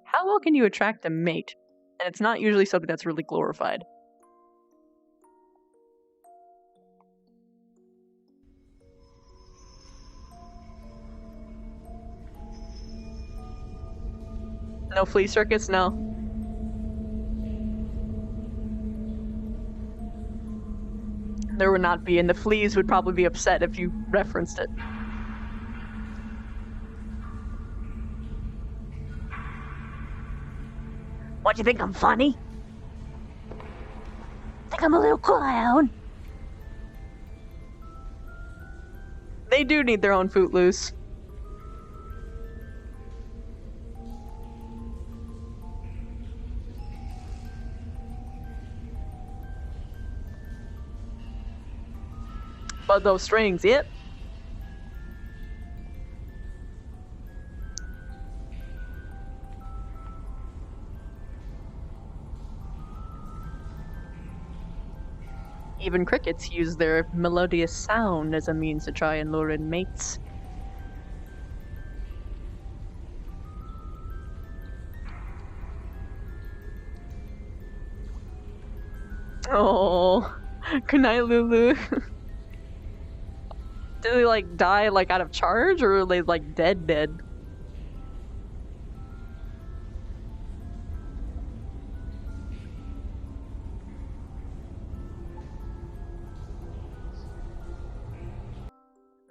how well can you attract a mate? And it's not usually something that's really glorified. No flea circuits? No. There would not be, and the fleas would probably be upset if you referenced it. What, you think I'm funny? Think I'm a little clown? They do need their own Footloose. But those strings, yep. Even crickets use their melodious sound as a means to try and lure in mates. Oh, good night, Lulu. Did they like die like out of charge, or are they like dead?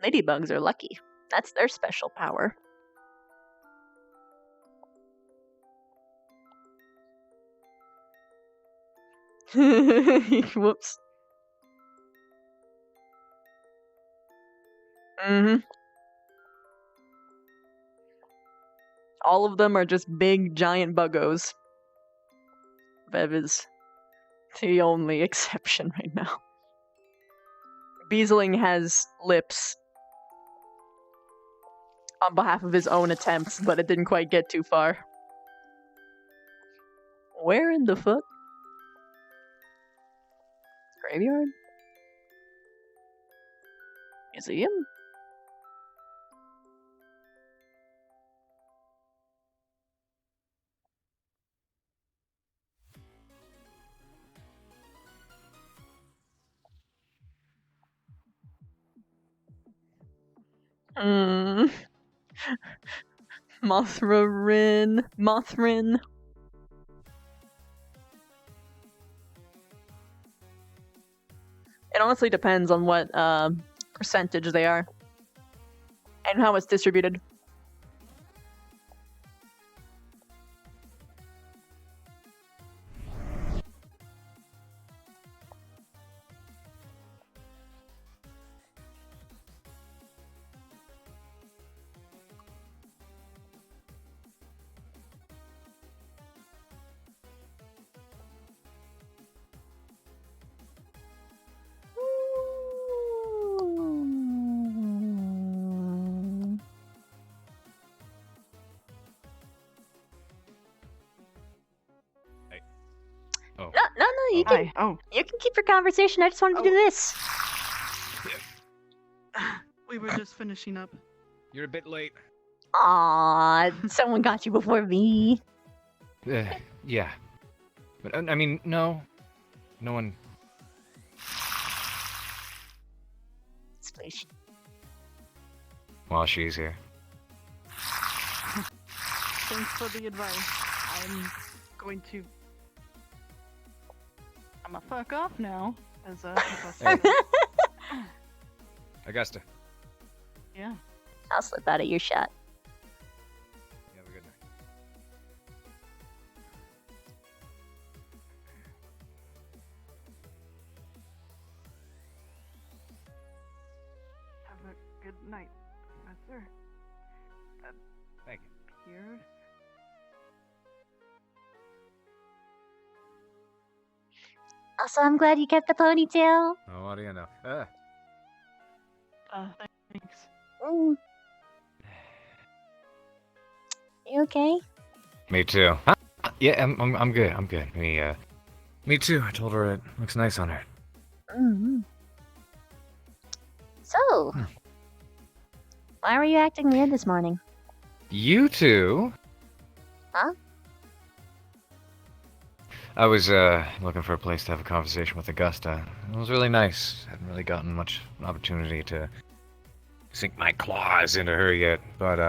Ladybugs are lucky. That's their special power. Whoops. All of them are just big, giant buggos. Bev is the only exception right now. Beazling has lips on behalf of his own attempts, but it didn't quite get too far. Where in the fuck? Graveyard? Museum? Mm. Mothrin. It honestly depends on what percentage they are and how it's distributed. Oh. No, you can. You can keep your conversation. I just wanted to do this. We were just finishing up. You're a bit late. Aw, someone got you before me. Yeah. But, I mean, no. No one... Sploosh. While she's here. Thanks for the advice. I'm going to. I'm a fuck off now. As a. Augusta. Yeah. I'll slip out of your shot. You have a good night. Have a good night, Professor. Thank you. Here. Also, I'm glad you kept the ponytail. Oh, what do you know? Thanks. Mm. You okay? Me too. Huh? Yeah, I'm good. I'm good. Me too. I told her it looks nice on her. Mm-hmm. So, why were you acting weird this morning? You two? Huh? I was looking for a place to have a conversation with Augusta. It was really nice. Hadn't really gotten much opportunity to sink my claws into her yet, but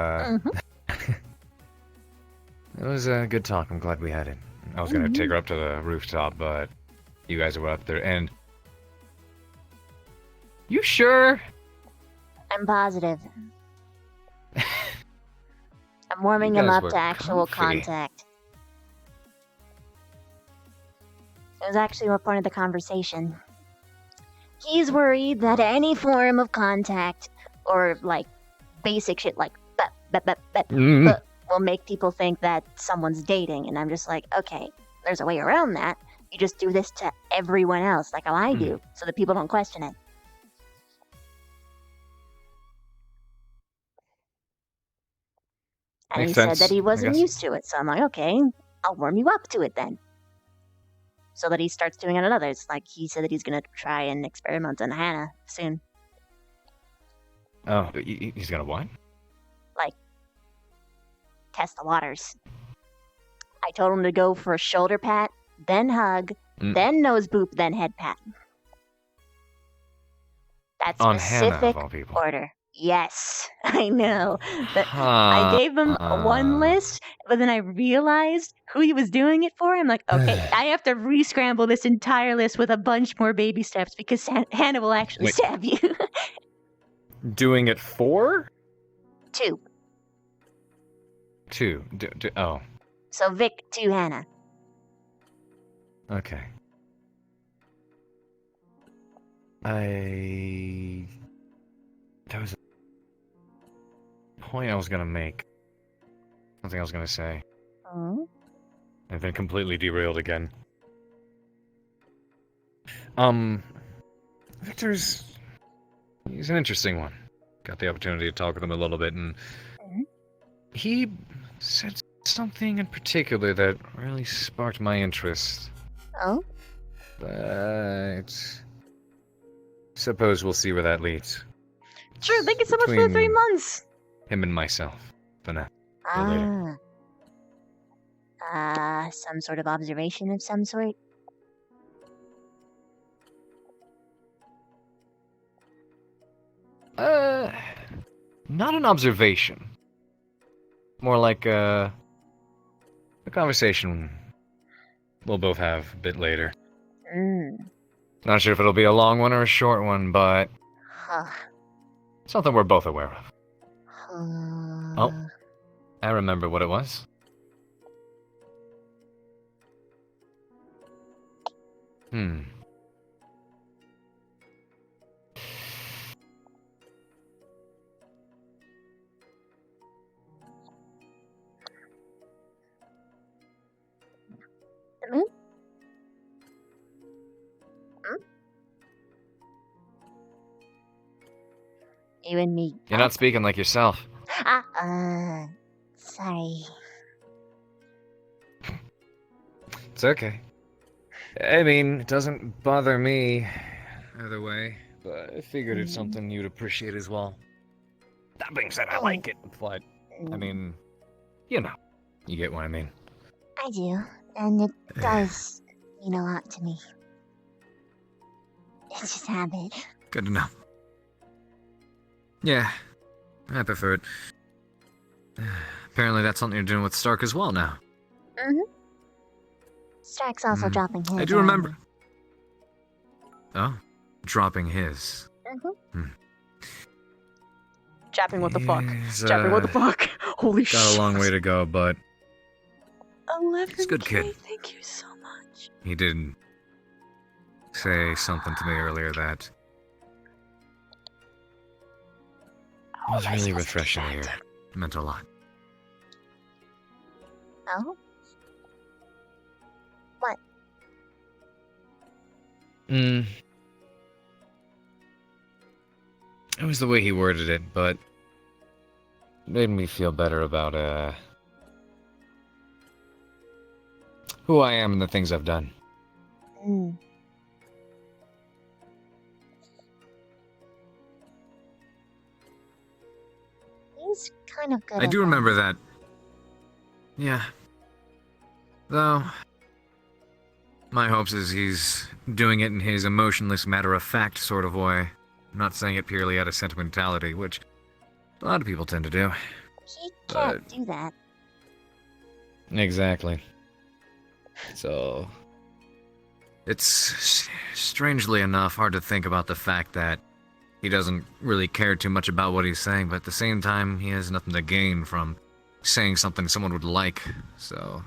it was a good talk. I'm glad we had it. I was gonna take her up to the rooftop, but you guys were up there, and you sure? I'm positive. I'm warming him guys up were to actual comfy. contact. It was actually a part of the conversation. He's worried that any form of contact, or like basic shit like will make people think that someone's dating, and I'm just like, okay, there's a way around that. You just do this to everyone else, like how I do, so that people don't question it. And Makes he sense, said that he I wasn't guess. used to it, so I'm like, okay, I'll warm you up to it then. So that he starts doing it on others. Like he said that he's gonna try and experiment on Hannah soon. Oh, he's gonna what? Like, test the waters. I told him to go for a shoulder pat, then hug, then nose boop, then head pat. That's On Hannah, of specific all people. order. Yes, I know. But I gave him one list, but then I realized who he was doing it for. I'm like, okay, I have to re-scramble this entire list with a bunch more baby steps because Hannah will actually Wait. stab you. Doing it for? 2. Oh, So Vic to Hannah. okay. That was a point I was gonna make. Something I was gonna say. Oh. I've been completely derailed again. Victor's... He's an interesting one. Got the opportunity to talk with him a little bit, and he said something in particular that really sparked my interest. Oh? But... suppose we'll see where that leads. Sure, thank you so much for the 3 months. Him and myself. For now. For later. Some sort of observation of some sort? not an observation. More like a conversation we'll both have a bit later. Not sure if it'll be a long one or a short one, but something we're both aware of. Oh, I remember what it was. You and me. You're not speaking like yourself. Sorry. It's okay. I mean, it doesn't bother me either way, but I figured it's something you'd appreciate as well. That being said, I like it, but, I mean, you know, you get what I mean. I do, and it does mean a lot to me. It's just habit. Good to know. Yeah, I prefer it. Apparently that's something you're doing with Stark as well now. Stark's also dropping his. I do remember. Oh, dropping his. Chapping what the fuck? He's, Chapping what the fuck? Holy shit. Got a long way to go, but 11K, he's a good kid. Thank you so much. He did say something to me earlier that was really refreshing to hear. It meant a lot. Oh? What? It was the way he worded it, but it made me feel better about who I am and the things I've done. He's kind of good. I do remember that. Yeah. Though, my hopes is he's doing it in his emotionless, matter-of-fact sort of way. I'm not saying it purely out of sentimentality, which a lot of people tend to do. He can't do that. Exactly. So, it's strangely enough hard to think about the fact that he doesn't really care too much about what he's saying, but at the same time, he has nothing to gain from saying something someone would like, so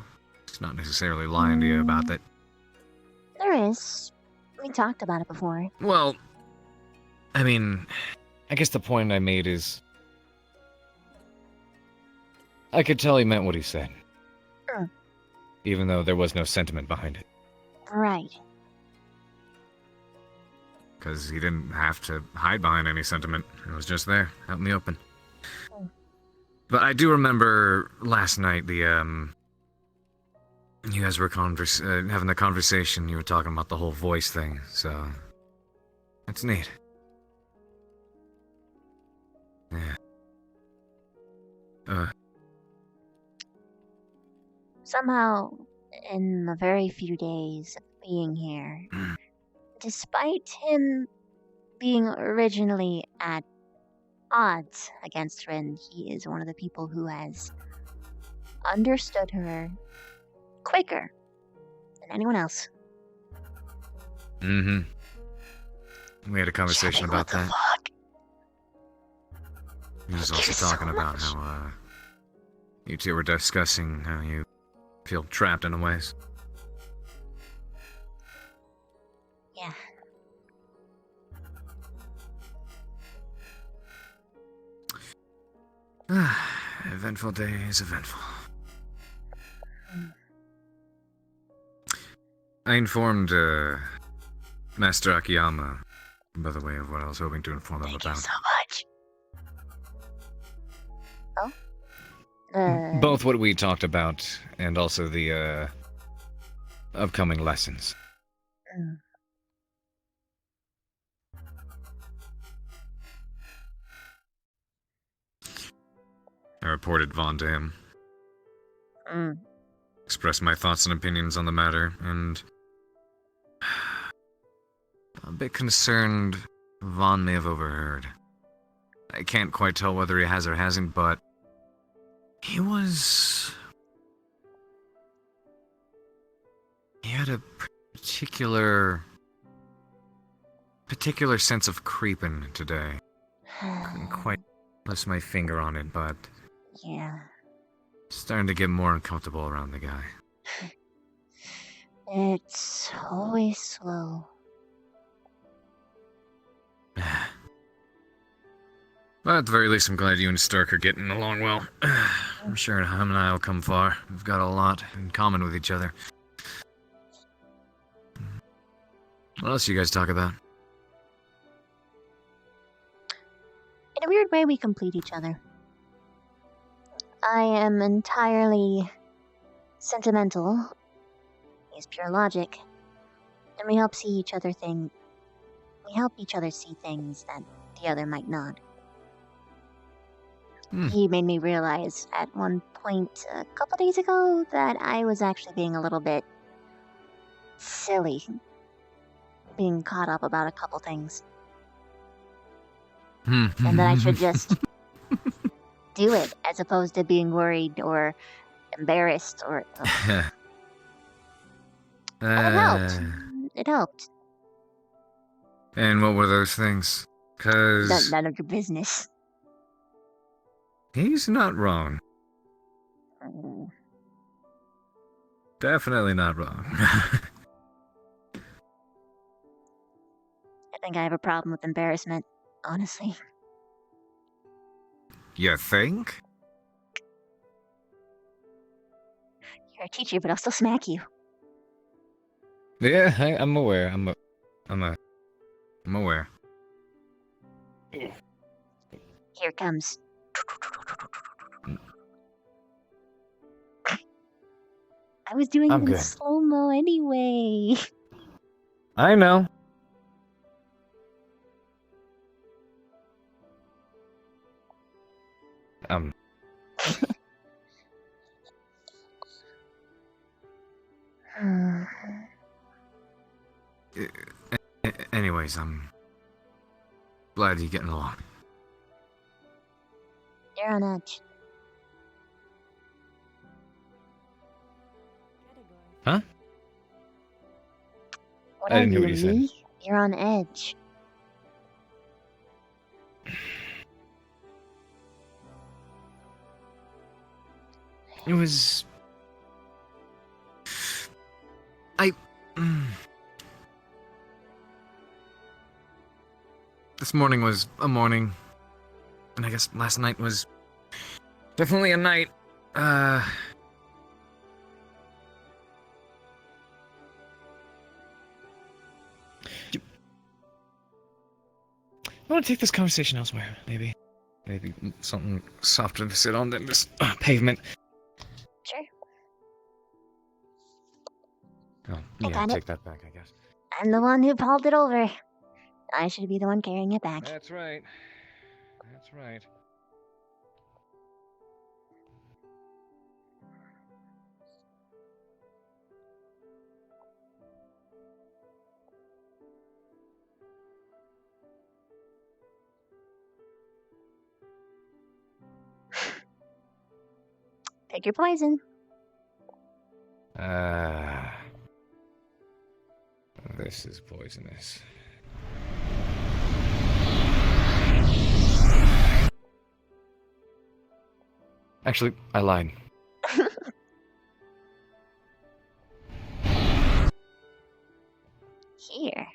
it's not necessarily lying to you about that. There is. We talked about it before. Well, I mean, I guess the point I made is I could tell he meant what he said. Even though there was no sentiment behind it. Right. Because he didn't have to hide behind any sentiment. It was just there, out in the open. But I do remember last night you guys were having the conversation, you were talking about the whole voice thing, so it's neat. Yeah. Somehow, in the very few days of being here, despite him being originally at odds against Rin, he is one of the people who has understood her quicker than anyone else. We had a conversation about that. He was also talking about how you two were discussing how you feel trapped in a ways. Yeah. Eventful days, eventful. I informed Master Akiyama, by the way, of what I was hoping to inform him about. Thank you so much. Oh? Both what we talked about and also the upcoming lessons. I reported Vaughn to him. Expressed my thoughts and opinions on the matter, and I'm a bit concerned Vaughn may have overheard. I can't quite tell whether he has or hasn't, but he had a particular sense of creeping today. Couldn't quite place my finger on it, but Yeah. starting to get more uncomfortable around the guy. It's always slow. But at the very least, I'm glad you and Stark are getting along well. I'm sure him and I will come far. We've got a lot in common with each other. What else you guys talk about? In a weird way, we complete each other. I am entirely sentimental. He's pure logic. And we help see each other we help each other see things that the other might not. He made me realize at one point a couple days ago that I was actually being a little bit silly. Being caught up about a couple things. And that I should just do it as opposed to being worried or embarrassed or... And it helped. It helped. And what were those things? 'Cause None of your business. he's not wrong. Definitely not wrong. I think I have a problem with embarrassment, honestly. You think? You're a teacher, but I'll still smack you. Yeah, I'm aware. I'm aware. Here comes. I was doing I'm it in good. slow-mo anyway. I know. Anyways, I'm glad you're getting along. You're on edge. Huh? What I didn't are hear what you said. me? You're on edge. It was... This morning was a morning, and I guess last night was definitely a night. I want to take this conversation elsewhere, maybe. Maybe something softer to sit on than this pavement. Sure. Oh, I yeah, got it. take that back, I guess. I'm the one who hauled it over. I should be the one carrying it back. That's right. That's right. Pick your poison. This is poisonous. Actually, I lied. Here.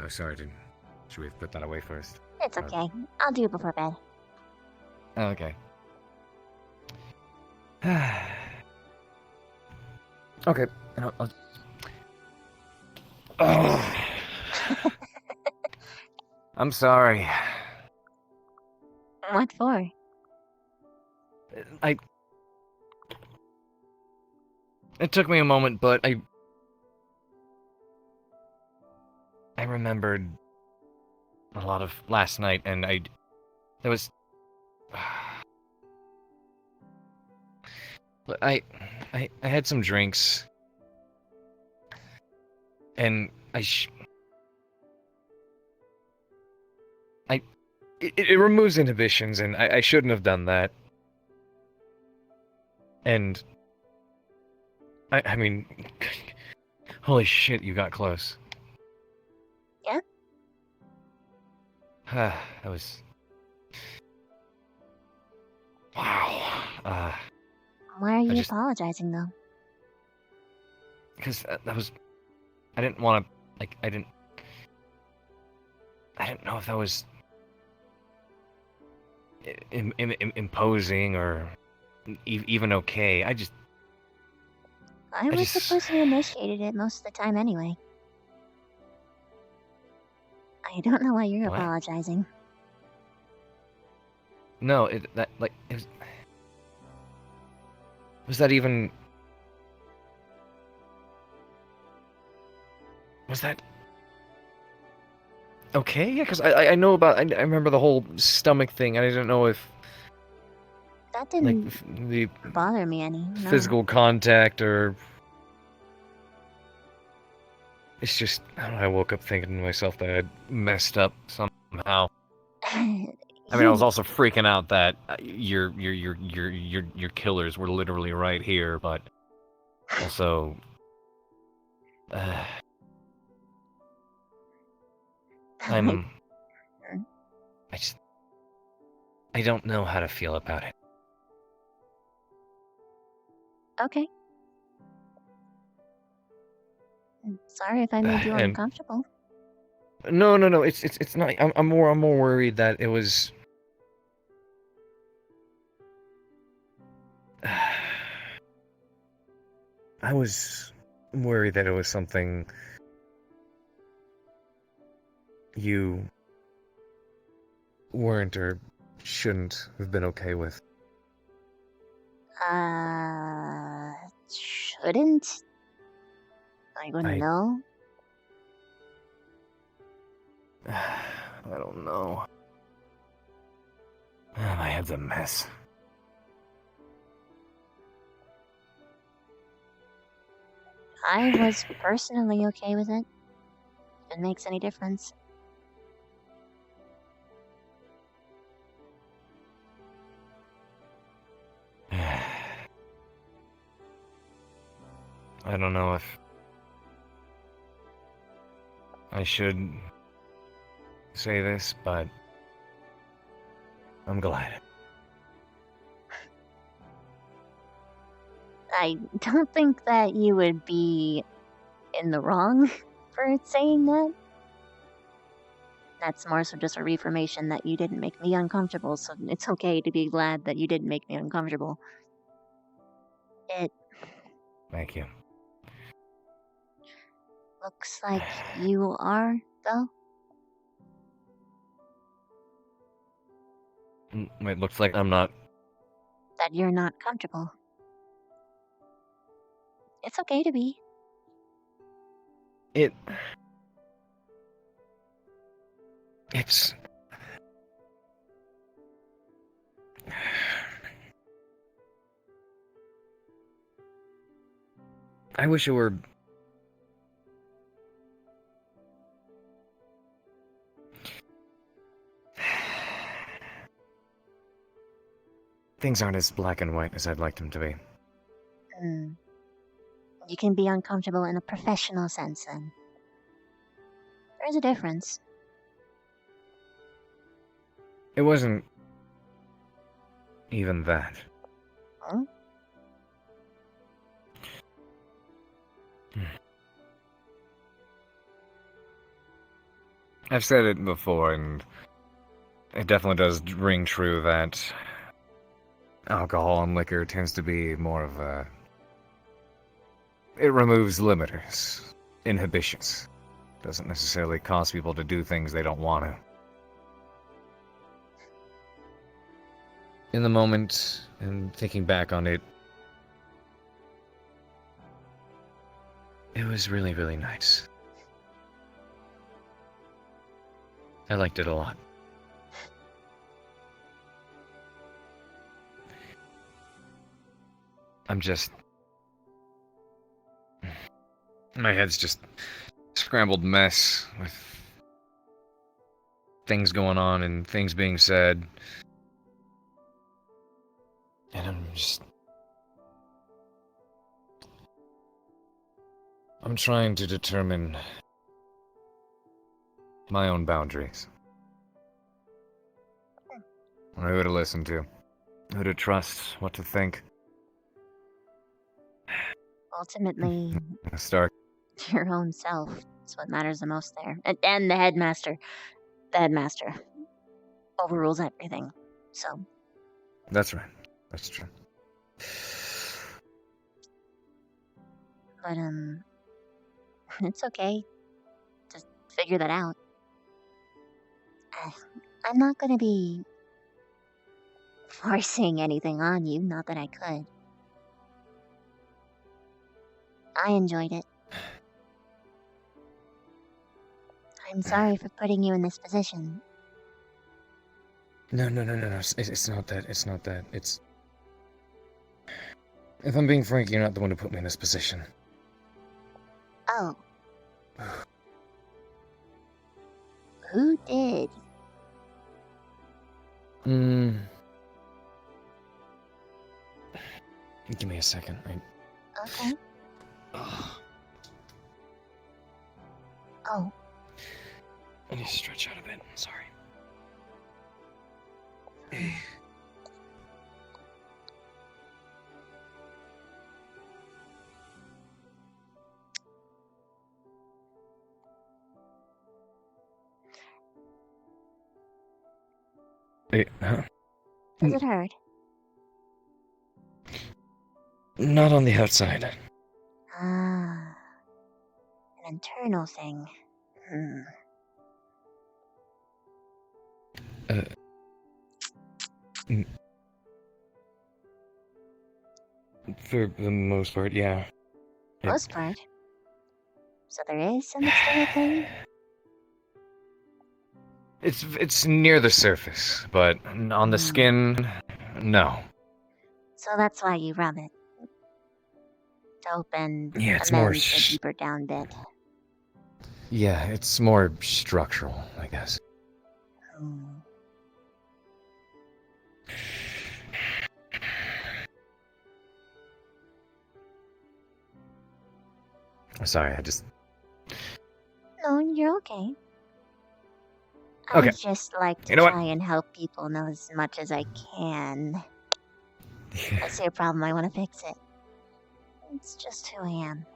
Oh, sorry, should we have put that away first? It's okay. I'll do it before bed. Okay. Okay. I'm sorry. What for? It took me a moment, but I remembered a lot of last night, and there was... I had some drinks, and it removes inhibitions, and I shouldn't have done that. And I mean, holy shit, you got close. Yeah? That was... Wow. Why are you just- apologizing, though? Because that was... I didn't want to... Like, I didn't know if that was... imposing or even okay. I was the person who initiated it most of the time anyway. I don't know why you're What? apologizing. No, it was that even... Was that... okay? Yeah, because I know about... I remember the whole stomach thing, and I didn't know if... That like, didn't the bother me any. No. physical contact, or... It's just... I don't know, I woke up thinking to myself that I'd messed up somehow. I mean, I was also freaking out that your killers were literally right here, but also, I don't know how to feel about it. Okay. I'm sorry if I made you And- uncomfortable. No, it's not. I'm more worried that it was. I was worried that it was something you weren't or shouldn't have been okay with. Shouldn't? I wouldn't know. I don't know. My head's a mess. I was personally okay with it. If it makes any difference. I don't know if I should say this, but I'm glad. I don't think that you would be in the wrong for saying that. That's more so just a reaffirmation that you didn't make me uncomfortable, so it's okay to be glad that you didn't make me uncomfortable. Thank you. Looks like you are, though. It looks like I'm not. That you're not comfortable. It's okay to be. It's... I wish it were... Things aren't as black and white as I'd like them to be. You can be uncomfortable in a professional sense, then. There's a difference. It wasn't even that. Huh? I've said it before, and it definitely does ring true that alcohol and liquor tends to be more of a... It removes limiters, inhibitions. Doesn't necessarily cause people to do things they don't want to. in the moment and thinking back on it, it was really, really nice. I liked it a lot. I'm just... My head's just a scrambled mess with things going on and things being said. And I'm trying to determine my own boundaries. Who to listen to, who to trust, what to think. Ultimately, Start. your own self is what matters the most there. And the headmaster. The headmaster overrules everything. So. That's right. That's true. But, it's okay. Just figure that out. I'm not gonna be forcing anything on you, not that I could. I enjoyed it. I'm sorry for putting you in this position. No. It's not that. It's not that. It's... If I'm being frank, you're not the one who put me in this position. Oh. Who did? Give me a second. Okay. Oh. I need to stretch out a bit. Sorry. Does it hurt? Not on the outside. Ah. An internal thing. For the most part, yeah. Most part. So there is some external thing? It's near the surface, but on the skin, no. So that's why you rub it. To open Yeah, it's and more then a deeper down bit. Yeah, it's more structural, I guess. Sorry, I just... No, you're okay. Okay. I just like to You know what? try and help people know as much as I can. I see a problem, I want to fix it. It's just who I am.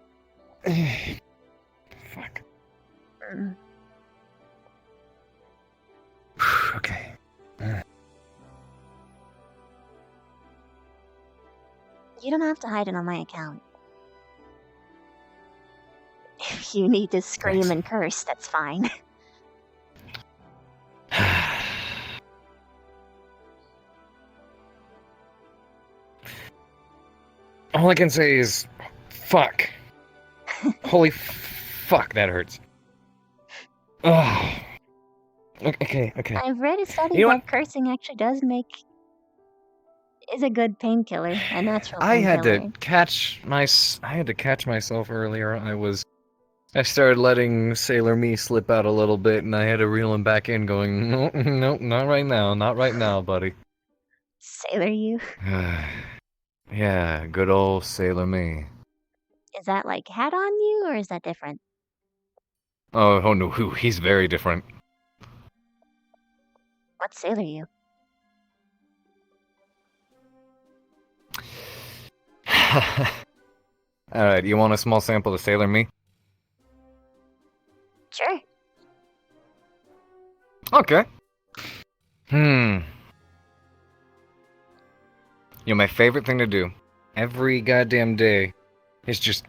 Fuck. Mm. Okay. You don't have to hide it on my account. If you need to scream and curse, that's fine. All I can say is, fuck. Holy fuck, that hurts. Ugh. Okay. I've read a study You know that cursing actually is a good painkiller, a natural I had painkiller. to catch myself earlier. I started letting Sailor Me slip out a little bit, and I had to reel him back in, going, nope, not right now, buddy. Sailor you? Yeah, good old Sailor Me. Is that like hat on you, or is that different? Oh no, he's very different. What's Sailor you? Alright, you want a small sample of Sailor Me? Sure. Okay. You know, my favorite thing to do, every goddamn day, is just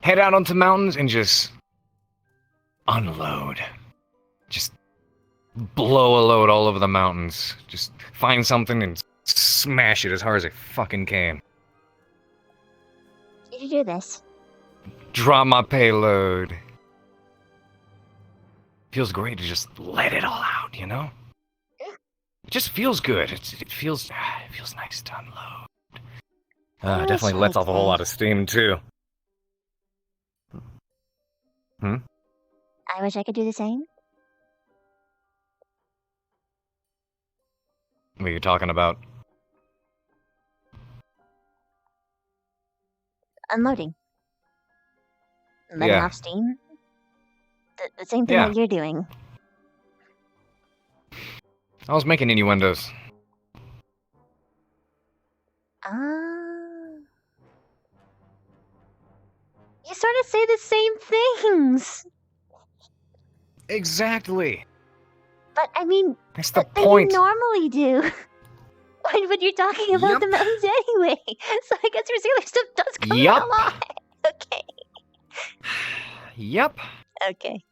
head out onto mountains and just unload. Just blow a load all over the mountains. Just find something and smash it as hard as I fucking can. Did you do this? Drop my payload. Feels great to just let it all out, you know? It just feels good. It feels nice to unload. It definitely lets off a whole lot of steam, too. Hmm? I wish I could do the same. What are you talking about? Unloading. Letting Yeah. off steam. The same thing Yeah. that you're doing. I was making innuendos. You sort of say the same things. Exactly. But I mean, That's the that point. you normally do. When you're talking about the mountains anyway. So I guess your sailor stuff does come Yup. out a lot. Okay. Yep. Okay.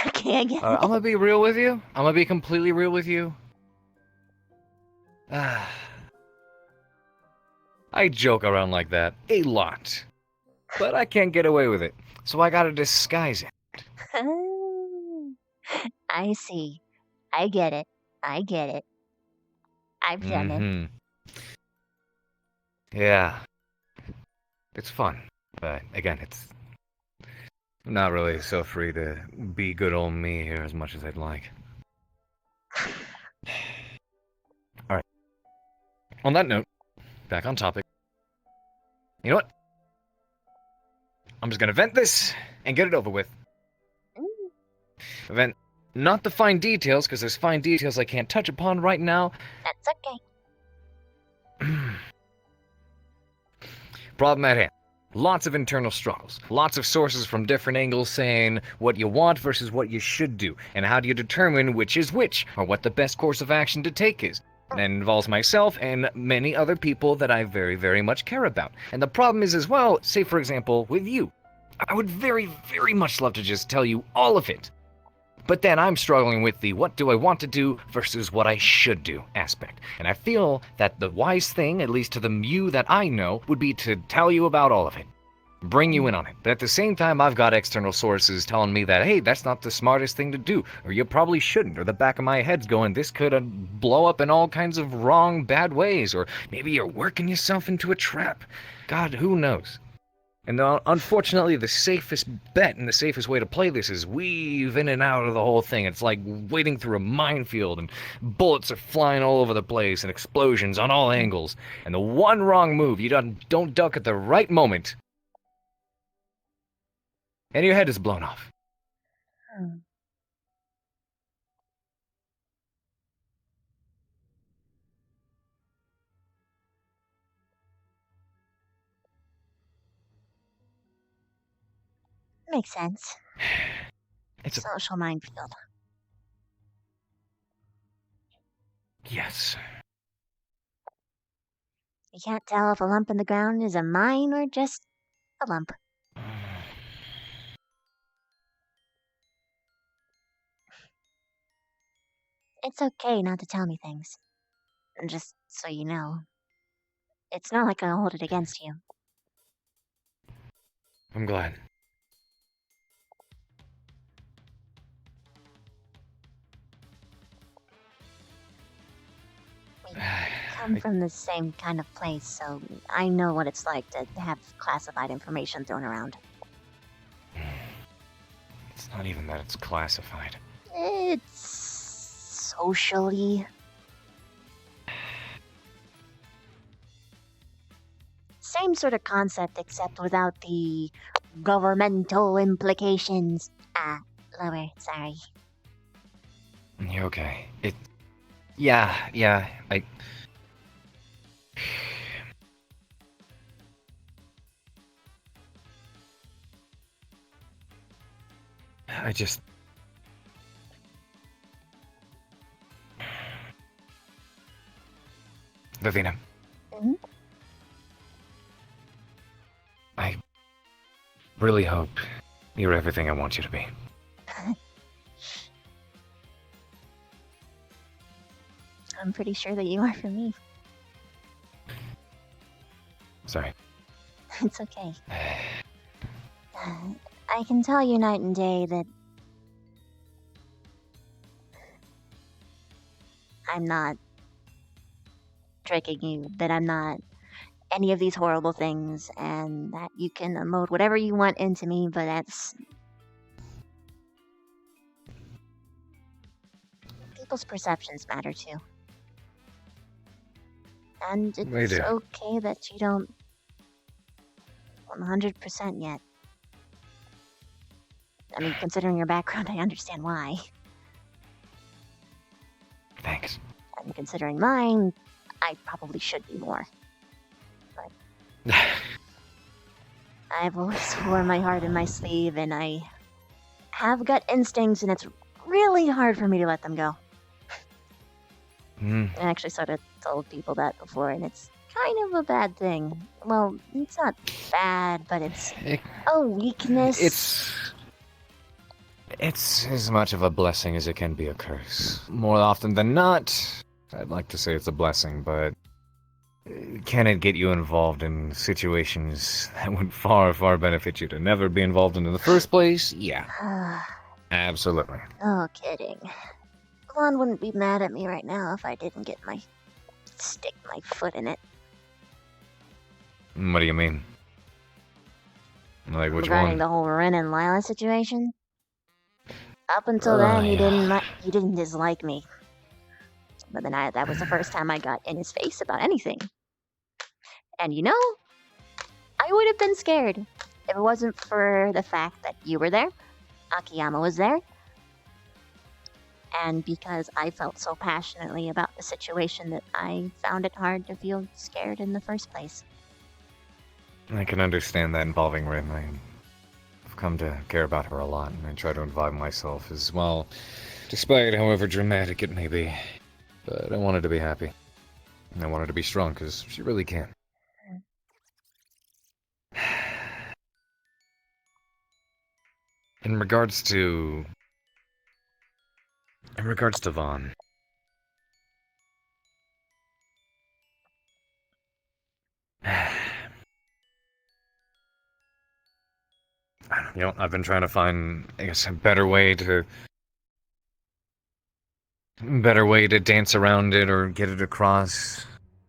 Okay, I get it. I'm gonna be real with you. I'm gonna be completely real with you. I joke around like that a lot. But I can't get away with it. So I gotta disguise it. I see. I get it. I get it. I've done it. Yeah. It's fun. But again, I'm not really so free to be good old me here as much as I'd like. Alright. On that note, back on topic. You know what? I'm just gonna vent this and get it over with. Vent not the fine details, because there's fine details I can't touch upon right now. That's okay. Problem at hand. Lots of internal struggles. Lots of sources from different angles saying what you want versus what you should do, and how do you determine which is which, or what the best course of action to take is. And that involves myself and many other people that I very, very much care about. And the problem is as well, say for example, with you. I would very, very much love to just tell you all of it. But then I'm struggling with the what do I want to do versus what I should do aspect. And I feel that the wise thing, at least to the you that I know, would be to tell you about all of it. Bring you in on it. But at the same time, I've got external sources telling me that, hey, that's not the smartest thing to do, or you probably shouldn't, or the back of my head's going, this could blow up in all kinds of wrong, bad ways, or maybe you're working yourself into a trap. God, who knows? And unfortunately, the safest bet and the safest way to play this is weave in and out of the whole thing. It's like wading through a minefield, and bullets are flying all over the place, and explosions on all angles. And the one wrong move, you don't duck at the right moment, and your head is blown off. Makes sense. It's a... social minefield. Yes. You can't tell if a lump in the ground is a mine or just a lump. It's okay not to tell me things. Just so you know. It's not like I'll hold it against you. I'm glad. We come from the same kind of place, so I know what it's like to have classified information thrown around. It's not even that it's classified. It's socially. Same sort of concept, except without the governmental implications. Lower, sorry. You're okay. Yeah, I just... Vivina. Mm-hmm. I really hope you're everything I want you to be. I'm pretty sure that you are for me. Sorry. It's okay. I can tell you night and day that I'm not tricking you, that I'm not any of these horrible things, and that you can emote whatever you want into me, but that's... People's perceptions matter too. And They it's do. okay that you don't 100% yet. I mean, considering your background, I understand why. Thanks. And considering mine, I probably should be more. But I've always worn my heart in my sleeve, and I have gut instincts, and it's really hard for me to let them go. I actually sort of told people that before, and it's kind of a bad thing. Well, it's not bad, but it's a weakness. It's as much of a blessing as it can be a curse. More often than not, I'd like to say it's a blessing, but can it get you involved in situations that would far, far benefit you to never be involved in the first place? Yeah. Absolutely. No kidding. Vaughn wouldn't be mad at me right now if I didn't stick my foot in it. What do you mean? Like which Regarding one? the whole Ren and Lila situation. Up until then, he didn't dislike me. But then that was the first time I got in his face about anything. And you know, I would have been scared if it wasn't for the fact that you were there, Akiyama was there, and because I felt so passionately about the situation that I found it hard to feel scared in the first place. I can understand that involving Rin. I've come to care about her a lot, and I try to involve myself as well, despite however dramatic it may be. But I want her to be happy. And I want her to be strong, because she really can. In regards to Vaughn. You know, I've been trying to find, I guess, a better way to dance around it or get it across,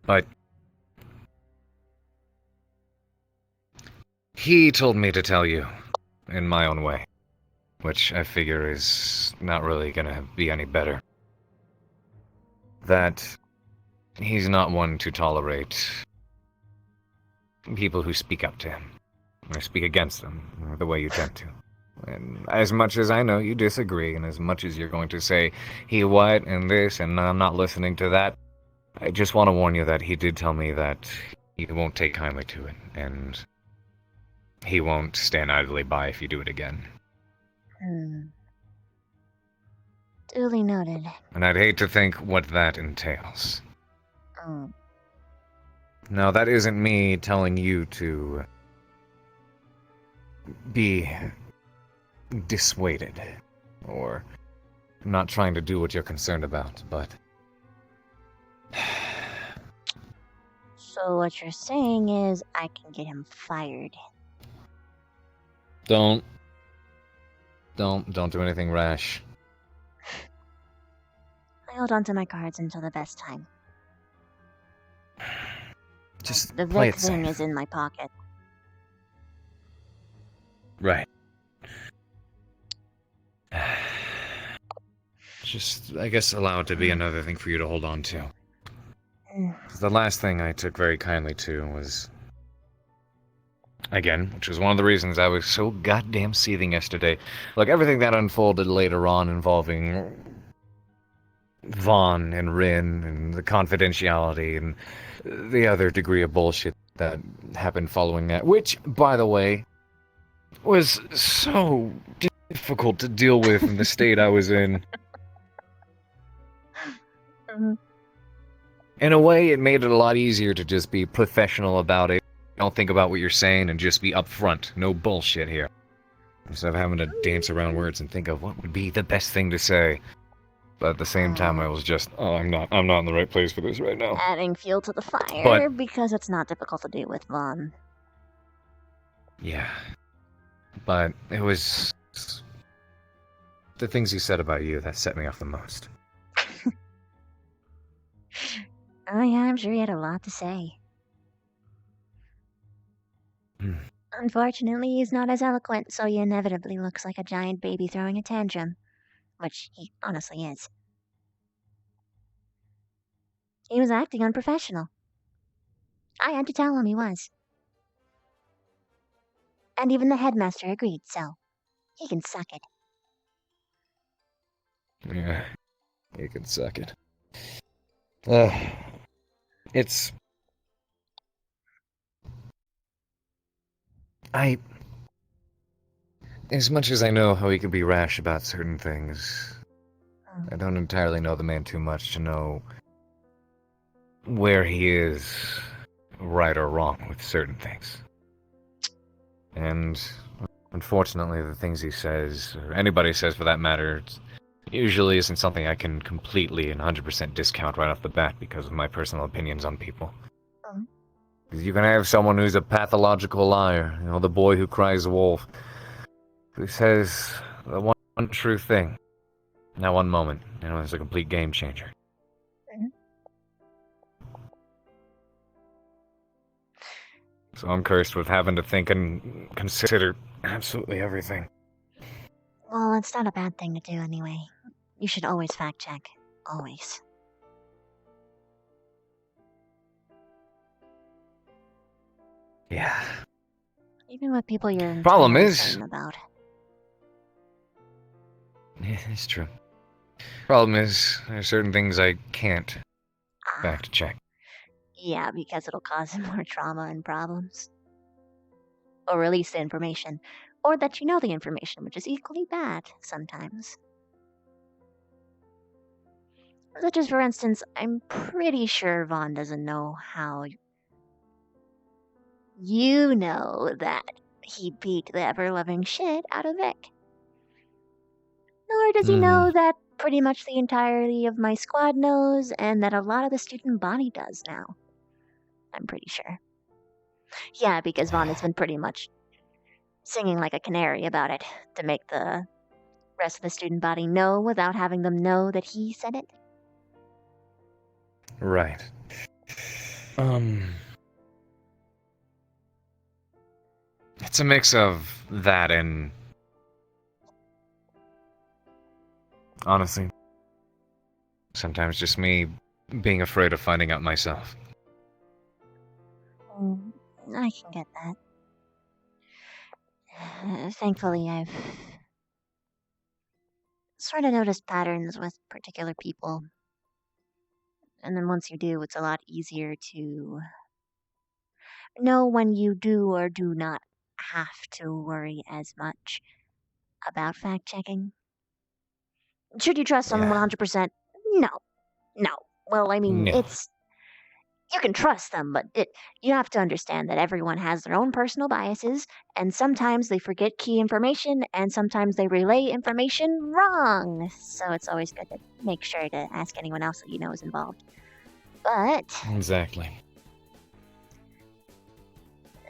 but he told me to tell you in my own way, which I figure is not really gonna be any better. That he's not one to tolerate people who speak up to him, or speak against him, the way you tend to. And as much as I know you disagree, and as much as you're going to say, he what, and this, and I'm not listening to that, I just want to warn you that he did tell me that he won't take kindly to it, and he won't stand idly by if you do it again. Duly noted. And I'd hate to think what that entails. Oh. Now, that isn't me telling you to be dissuaded, or not trying to do what you're concerned about, but... So what you're saying is I can get him fired. Don't do anything rash. I hold on to my cards until the best time. Just the play Vic it thing safe. is in my pocket. Right. Just, I guess, allow it to be another thing for you to hold on to. 'Cause the last thing I took very kindly to was, again, which was one of the reasons I was so goddamn seething yesterday. Like, everything that unfolded later on involving Vaughn and Rin and the confidentiality and the other degree of bullshit that happened following that, which, by the way, was so difficult to deal with in the state I was in. In a way, it made it a lot easier to just be professional about it. Don't think about what you're saying and just be upfront. No bullshit here. Instead of having to dance around words and think of what would be the best thing to say. But at the same time, I was just, oh, I'm not in the right place for this right now. Adding fuel to the fire But- because it's not difficult to do with Vaughn. Yeah. But it was the things he said about you that set me off the most. Oh yeah, I'm sure he had a lot to say. Unfortunately, he's not as eloquent, so he inevitably looks like a giant baby throwing a tantrum. Which he honestly is. He was acting unprofessional. I had to tell him he was. And even the headmaster agreed, so he can suck it. Yeah, you can suck it. It's... As much as I know how he could be rash about certain things, I don't entirely know the man too much to know where he is right or wrong with certain things. And unfortunately, the things he says, or anybody says for that matter, usually isn't something I can completely and 100% discount right off the bat because of my personal opinions on people. Because you can have someone who's a pathological liar, the boy who cries wolf, who says the one true thing, in that one moment, it's a complete game changer. So I'm cursed with having to think and consider absolutely everything. Well, it's not a bad thing to do anyway. You should always fact check. Always. Yeah. Even with people you're Problem entirely is- certain about. Yeah, it's true. Problem is, there's certain things I can't fact check. Yeah, because it'll cause more trauma and problems. Or release the information. Or that you know the information, which is equally bad sometimes. Such as, for instance, I'm pretty sure Vaughn doesn't know how you know that he beat the ever-loving shit out of Vic. Nor does he know that pretty much the entirety of my squad knows, and that a lot of the student body does now. I'm pretty sure. Yeah, because Vaughn has been pretty much singing like a canary about it to make the rest of the student body know without having them know that he said it. Right. It's a mix of that and... honestly, sometimes just me being afraid of finding out myself. I can get that. Thankfully, I've sort of noticed patterns with particular people. And then once you do, it's a lot easier to know when you do or do not have to worry as much about fact checking. Should you trust someone 100%? No. No. Well, I mean, No. you can trust them, but you have to understand that everyone has their own personal biases, and sometimes they forget key information, and sometimes they relay information wrong. So it's always good to make sure to ask anyone else that you know is involved. But Exactly.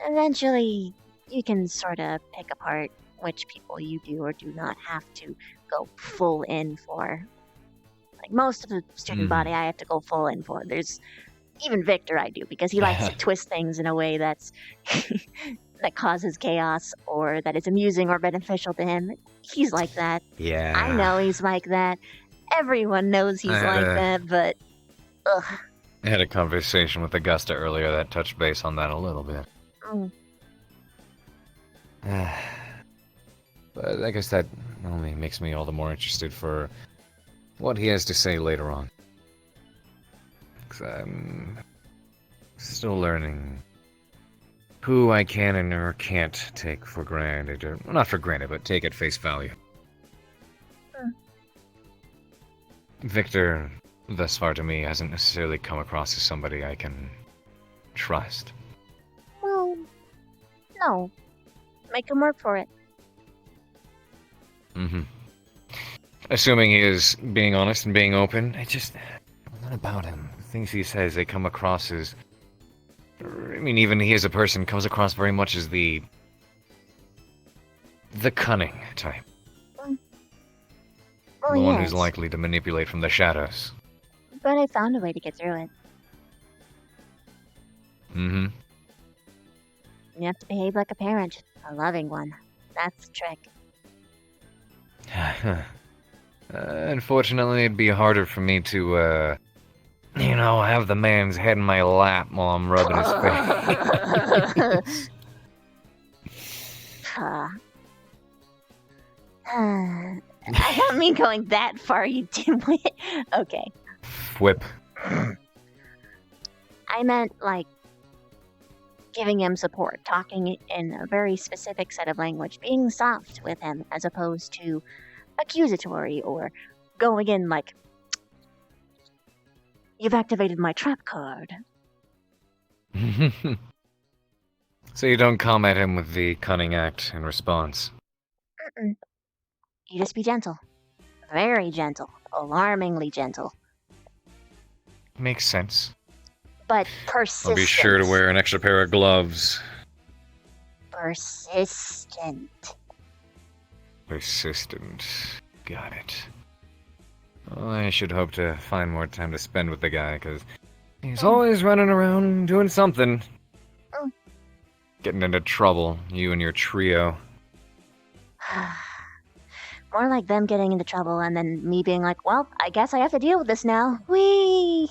eventually, you can sort of pick apart which people you do or do not have to go full in for. Like most of the student body, I have to go full in for. There's even Victor I do, because he likes to twist things in a way that's that causes chaos or that is amusing or beneficial to him. He's like that. Yeah. I know he's like that. Everyone knows he's like that, but ugh. I had a conversation with Augusta earlier that touched base on that a little bit. But I guess that only makes me all the more interested for what he has to say later on. 'Cause I'm still learning who I can and or can't take for granted. Or, well, not for granted, but take at face value. Victor, thus far to me, hasn't necessarily come across as somebody I can trust. Well, no. Make him work for it. Assuming he is being honest and being open, it just... Not about him. The things he says, they come across as... I mean, even he as a person comes across very much as the cunning type. Well, The one yes, who's likely to manipulate from the shadows. but I found a way to get through it. Mm-hmm. You have to behave like a parent, a loving one. That's the trick. Unfortunately, it'd be harder for me to, have the man's head in my lap while I'm rubbing his face. I don't mean going that far, you dimwit. Okay. Whip. I meant, like, giving him support, talking in a very specific set of language, being soft with him as opposed to accusatory or going in like, you've activated my trap card. So you don't come at him with the cunning act in response. Mm-mm. You just be gentle. Very gentle. Alarmingly gentle. Makes sense. But persistent. I'll be sure to wear an extra pair of gloves. Persistent. Persistent. Got it. Well, I should hope to find more time to spend with the guy, because he's always running around doing something. Oh. Getting into trouble, you and your trio. More like them getting into trouble and then me being like, well, I guess I have to deal with this now. Whee!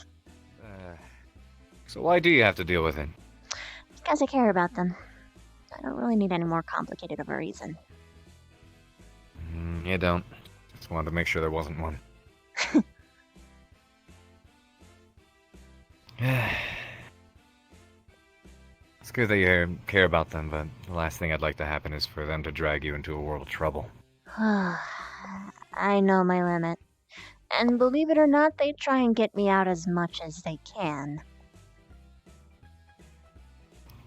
So why do you have to deal with it? Because I care about them. I don't really need any more complicated of a reason. You don't. Just wanted to make sure there wasn't one. It's good that you care about them, but the last thing I'd like to happen is for them to drag you into a world of trouble. I know my limit. And believe it or not, they try and get me out as much as they can.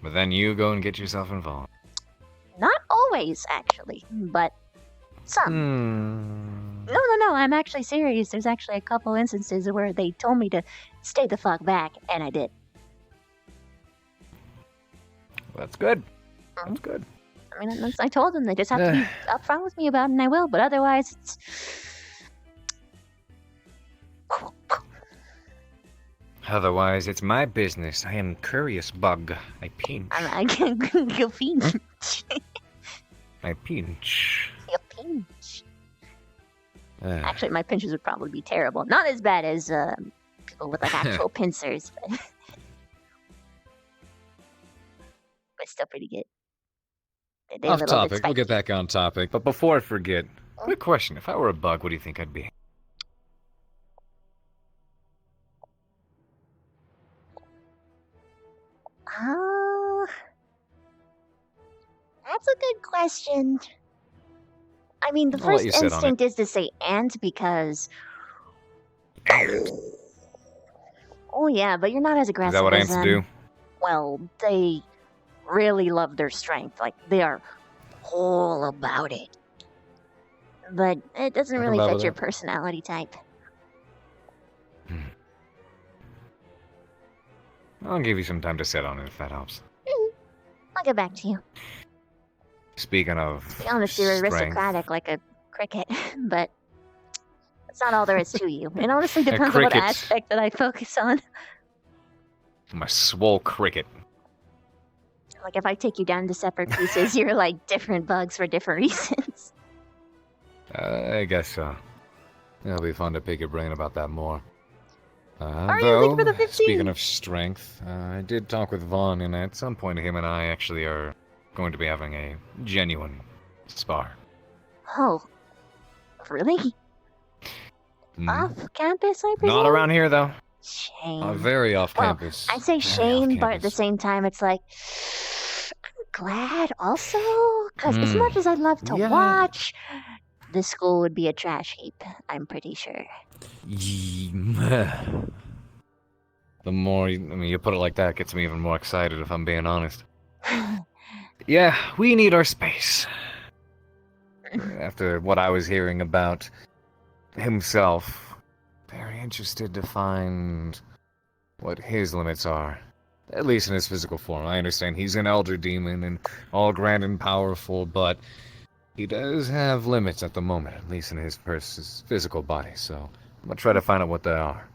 But then you go and get yourself involved. Not always, actually, but some. No, I'm actually serious. There's actually a couple instances where they told me to stay the fuck back, and I did. That's good. That's good. I mean, I told them they just have to be upfront with me about it, and I will, but otherwise, it's... Otherwise, it's my business. I am curious bug. I pinch. I can't go pinch. I pinch. You pinch. Actually, my pinches would probably be terrible. Not as bad as people with like actual pincers, but still pretty good. They're Off a little bit topic. We'll get back on topic. But before I forget, quick question. If I were a bug, what do you think I'd be? That's a good question. I mean, the I'll let first you sit on instinct is to say ant because... Oh yeah, but you're not as aggressive Is that what as ants them. do? Well, they really love their strength. Like, they are all about it. But it doesn't really love fit your that. personality type. I'll give you some time to sit on it if that helps. I'll get back to you. Speaking of To be honest, you're strength, aristocratic like a cricket, but that's not all there is to you. It honestly depends on what cricket. aspect that I focus on. I'm a swole cricket. Like, if I take you down to separate pieces, you're like different bugs for different reasons. I guess so. It'll be fun to pick your brain about that more. Are you Though, looking for the 15? speaking of strength, I did talk with Vaughn, and at some point him and I actually are going to be having a genuine spar. Oh, really? Off campus, I presume? Not around here, though. Shame. Very off Well, campus. I say Very shame, off but at the same time, it's like, I'm glad also, because as much as I'd love to watch, this school would be a trash heap, I'm pretty sure. The more you put it like that, gets me even more excited, if I'm being honest. Yeah, we need our space. After what I was hearing about himself very interested to find what his limits are. At least in his physical form. I understand he's an elder demon and all grand and powerful, but he does have limits at the moment, at least in his physical body, so I'm gonna try to find out what they are.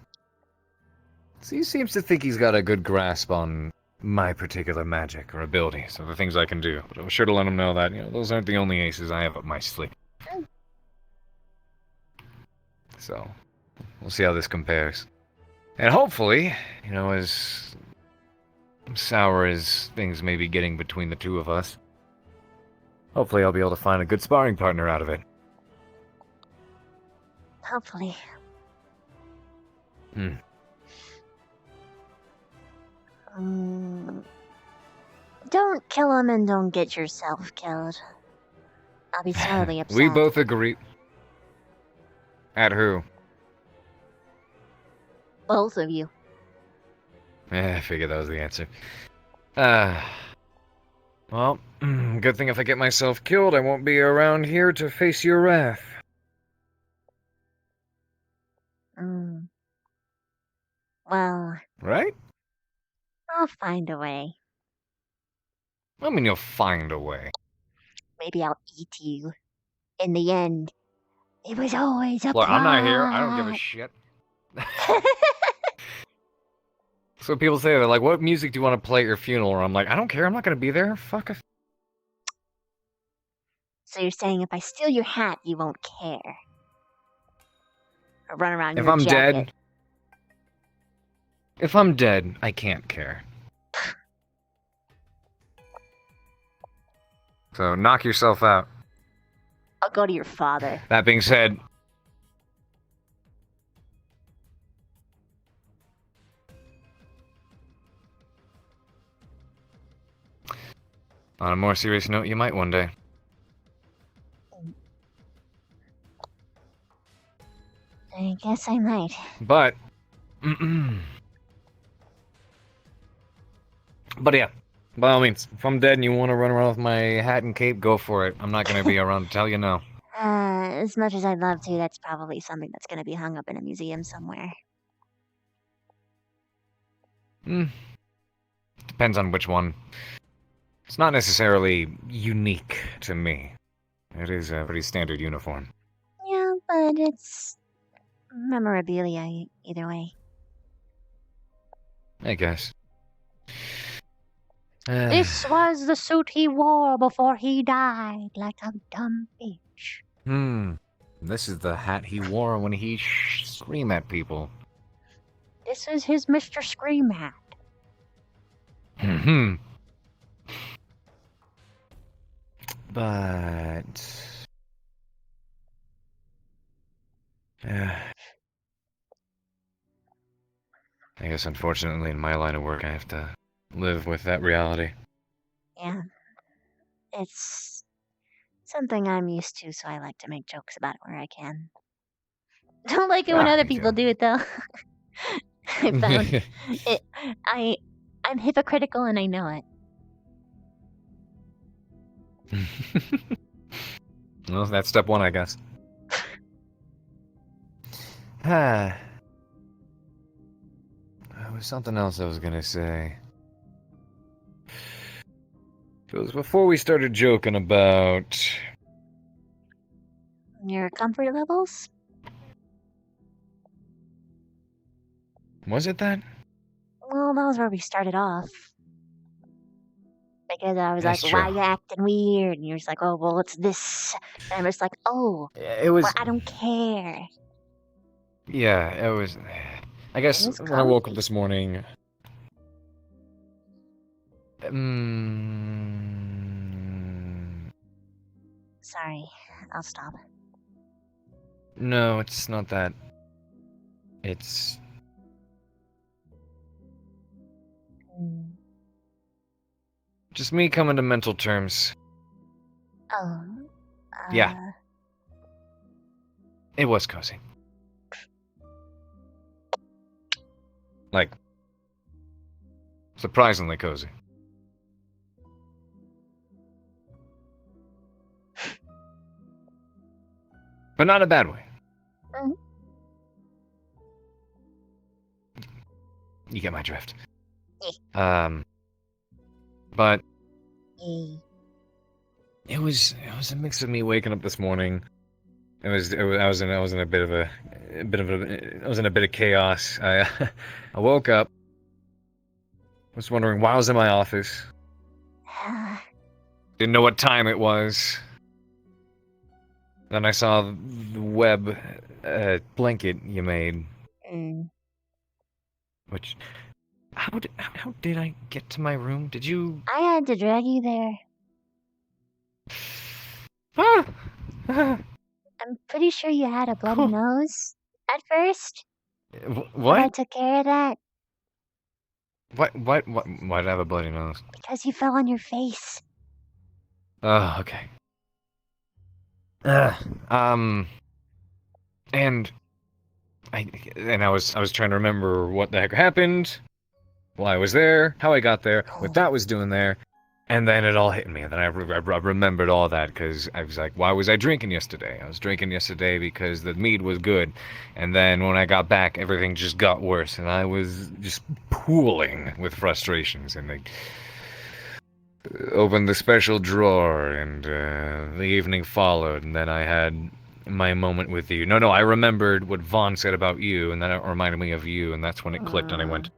So he seems to think he's got a good grasp on my particular magic or abilities, or the things I can do, but I'm sure to let him know that, those aren't the only aces I have up my sleeve. So, we'll see how this compares. And hopefully, as sour as things may be getting between the two of us, hopefully I'll be able to find a good sparring partner out of it. Hopefully. Don't kill him and don't get yourself killed. I'll be sorely upset. We both agree. At who? Both of you. I figured that was the answer. Well, good thing if I get myself killed, I won't be around here to face your wrath. Well, Right? I'll find a way. I mean, you'll find a way. Maybe I'll eat you. In the end, it was always a Look, plot. I'm not here. I don't give a shit. So people say, they're like, what music do you want to play at your funeral? Or I'm like, I don't care. I'm not going to be there. Fuck it. So you're saying if I steal your hat, you won't care? Or run around If your I'm jacket? If I'm dead, I can't care. So knock yourself out. I'll go to your father. That being said, on a more serious note, you might one day. I guess I might. But, but yeah, by all means, if I'm dead and you want to run around with my hat and cape, go for it. I'm not going to be around to tell you no. As much as I'd love to, that's probably something that's going to be hung up in a museum somewhere. Depends on which one. It's not necessarily unique to me. It is a pretty standard uniform. Yeah, but it's memorabilia either way. I guess. This was the suit he wore before he died, like a dumb bitch. This is the hat he wore when he screamed at people. This is his Mr. Scream hat. But... I guess unfortunately in my line of work I have to live with that reality. Yeah. It's something I'm used to, so I like to make jokes about it where I can. Don't like it when other people do it, though. I found it. I'm hypocritical and I know it. Well, that's step one, I guess. There was something else I was gonna say. It was before we started joking about... Your comfort levels? Was it that? Well, that was where we started off. Because I was That's like, true. why you acting weird? And you're just like, oh, well, it's this. And I'm just like, oh, It was... well, I don't care. Yeah, it was... I guess when I woke up this morning... Sorry, I'll stop. No, it's not that. It's... just me coming to mental terms. Oh. Yeah. It was cozy. Like, surprisingly cozy. But not in a bad way. You get my drift. Yeah. But Yeah. it was a mix of me waking up this morning. I was in a bit of chaos. I I woke up. Was wondering why I was in my office. Didn't know what time it was. Then I saw the web blanket you made. Which, how did I get to my room? Did you? I had to drag you there. I'm pretty sure you had a bloody nose at first. But I What? took care of that What? Why did I have a bloody nose? because you fell on your face. Oh, okay. And I was trying to remember what the heck happened, why I was there, how I got there, what that was doing there, and then it all hit me. And then I remembered all that because I was like, why was I drinking yesterday? I was drinking yesterday because the mead was good, and then when I got back, everything just got worse, and I was just pooling with frustrations, and I opened the special drawer, and the evening followed, and then I had my moment with you. No, I remembered what Vaughn said about you, and then it reminded me of you, and that's when it clicked, and I went,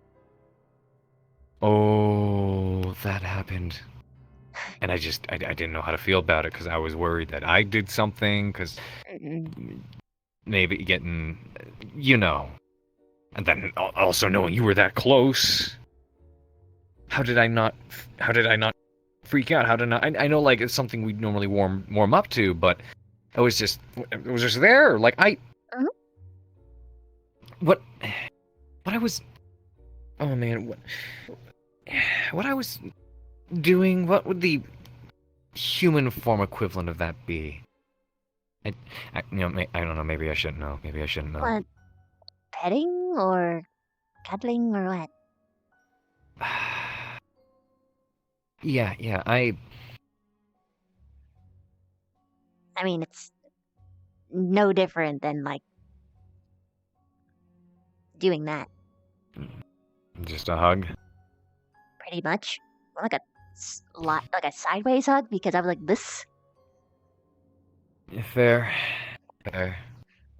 oh, that happened. And I didn't know how to feel about it, because I was worried that I did something, because maybe getting, and then also knowing you were that close. How did I not freak out? How did I know, like, it's something we normally warm up to, but it was just there. Like, what I was, oh man, what I was doing, what would the human form equivalent of that be? I don't know, maybe I shouldn't know. What? Petting or cuddling or what? Yeah, I mean, it's no different than, like, doing that, just a hug. pretty much. Like a sideways hug, because I was like this. Fair.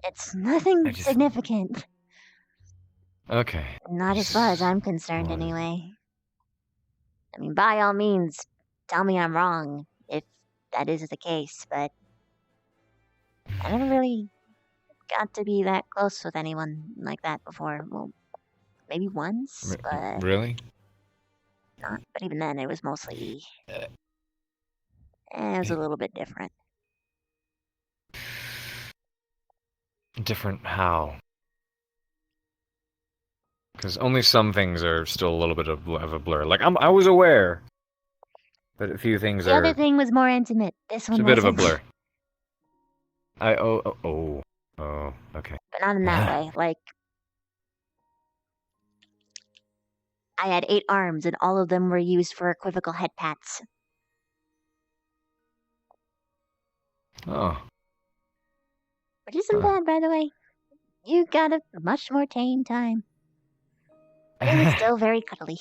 It's nothing significant. Okay. Not as far as I'm concerned, anyway. I mean, by all means, tell me I'm wrong if that is the case, but I never really got to be that close with anyone like that before. Well, maybe once, but Really? not. But even then, it was mostly. It was a little bit different. Different how? Because only some things are still a little bit of a blur. Like, I was aware, but a few things The are. other thing was more intimate. This one It's a bit of a wasn't. blur. Okay. But not in that way. Like, I had 8 arms, and all of them were used for equivocal head pats. Oh. Which isn't bad, by the way. You got a much more tame time. But it was still very cuddly.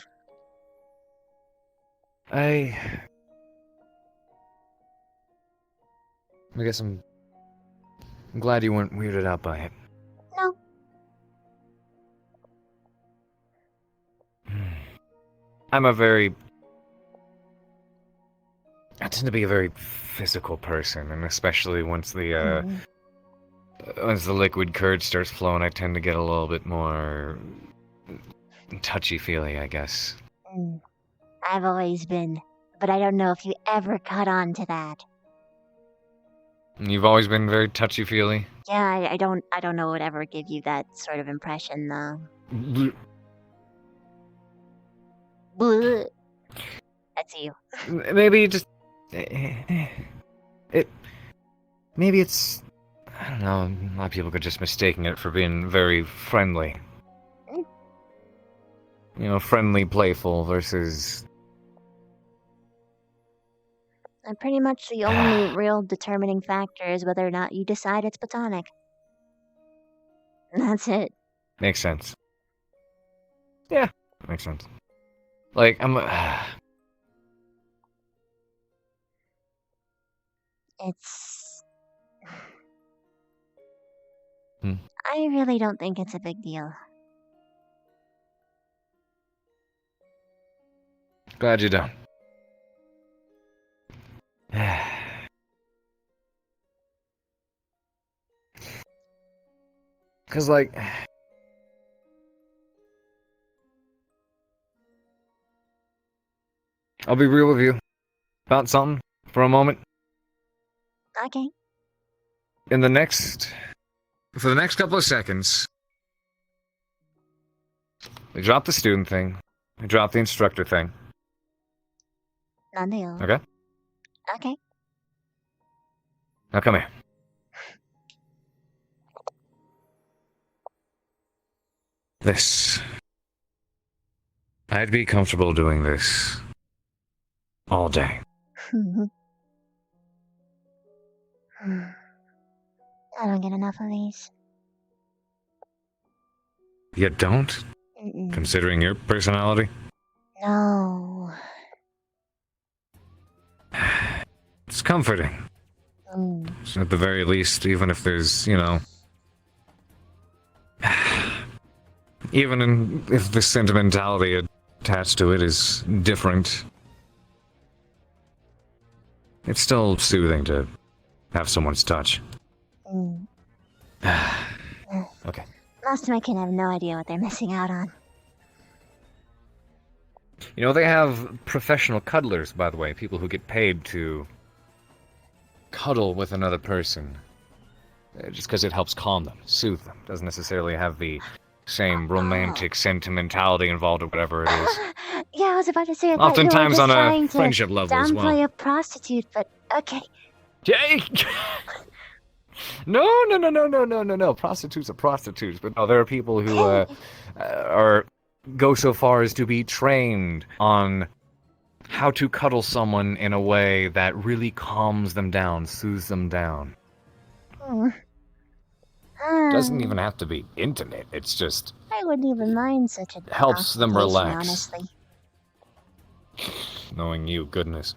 I guess I'm glad you weren't weirded out by it. No. I tend to be a very physical person, and especially once the liquid curd starts flowing, I tend to get a little bit more touchy-feely, I guess. I've always been, but I don't know if you ever caught on to that. You've always been very touchy-feely? Yeah, I don't know what would ever give you that sort of impression, though. Bleh. That's you. Maybe just maybe it's, I don't know, a lot of people could just mistaking it for being very friendly. Friendly, playful versus. And pretty much the only real determining factor is whether or not you decide it's platonic. That's it. Makes sense. Yeah, makes sense. Like, It's. Hmm. I really don't think it's a big deal. Glad you don't. Because, like... I'll be real with you about something for a moment. Okay. For the next couple of seconds, we drop the student thing. We drop the instructor thing. None deal. Okay? Okay. Now come here. This. I'd be comfortable doing this all day. I don't get enough of these. You don't? Mm-mm. Considering your personality? No. It's comforting. So at the very least, even if there's, if the sentimentality attached to it is different, it's still soothing to have someone's touch. Okay. Most of my kin have no idea what they're missing out on. They have professional cuddlers, by the way, people who get paid to cuddle with another person. Just because it helps calm them, soothe them. Doesn't necessarily have the same romantic sentimentality involved or whatever it is. Yeah, I was about to say. I Oftentimes thought you were on just a trying to friendship level as well. downplay a prostitute, but okay. Jay! No. Prostitutes are prostitutes, but no, there are people who go so far as to be trained on how to cuddle someone in a way that really calms them down, soothes them down. Doesn't even have to be intimate. It's just I wouldn't even mind such a helps them occupation, relax. honestly. Knowing you, goodness.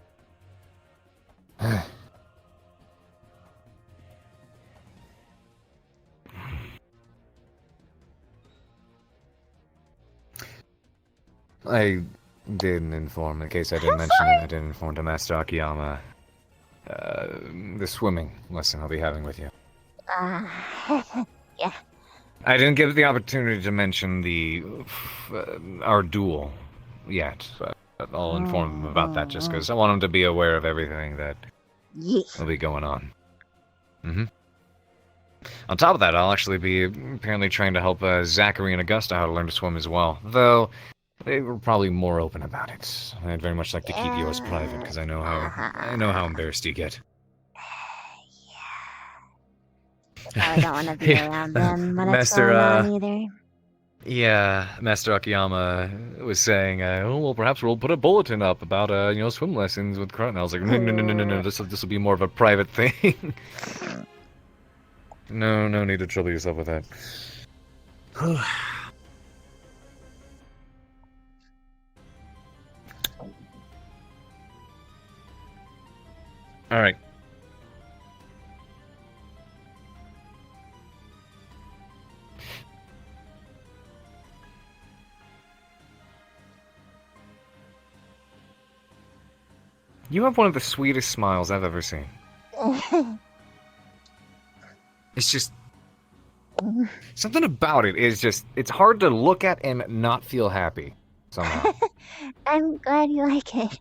I didn't inform, in case I didn't mention it, I didn't inform to Master Akiyama the swimming lesson I'll be having with you. Yeah. I didn't get the opportunity to mention our duel yet, but I'll inform him about that just because I want him to be aware of everything that will be going on. On top of that, I'll actually be apparently trying to help Zachary and Augusta how to learn to swim as well, though they were probably more open about it. I'd very much like to keep yours private because I know how embarrassed you get. I don't want to be around them when it's Master, going on either. Yeah, Master Akiyama was saying, well, perhaps we'll put a bulletin up about, swim lessons with Crut. And I was like, no, this will be more of a private thing. No need to trouble yourself with that. All right. You have one of the sweetest smiles I've ever seen. It's just... something about it is just... it's hard to look at and not feel happy, somehow. I'm glad you like it.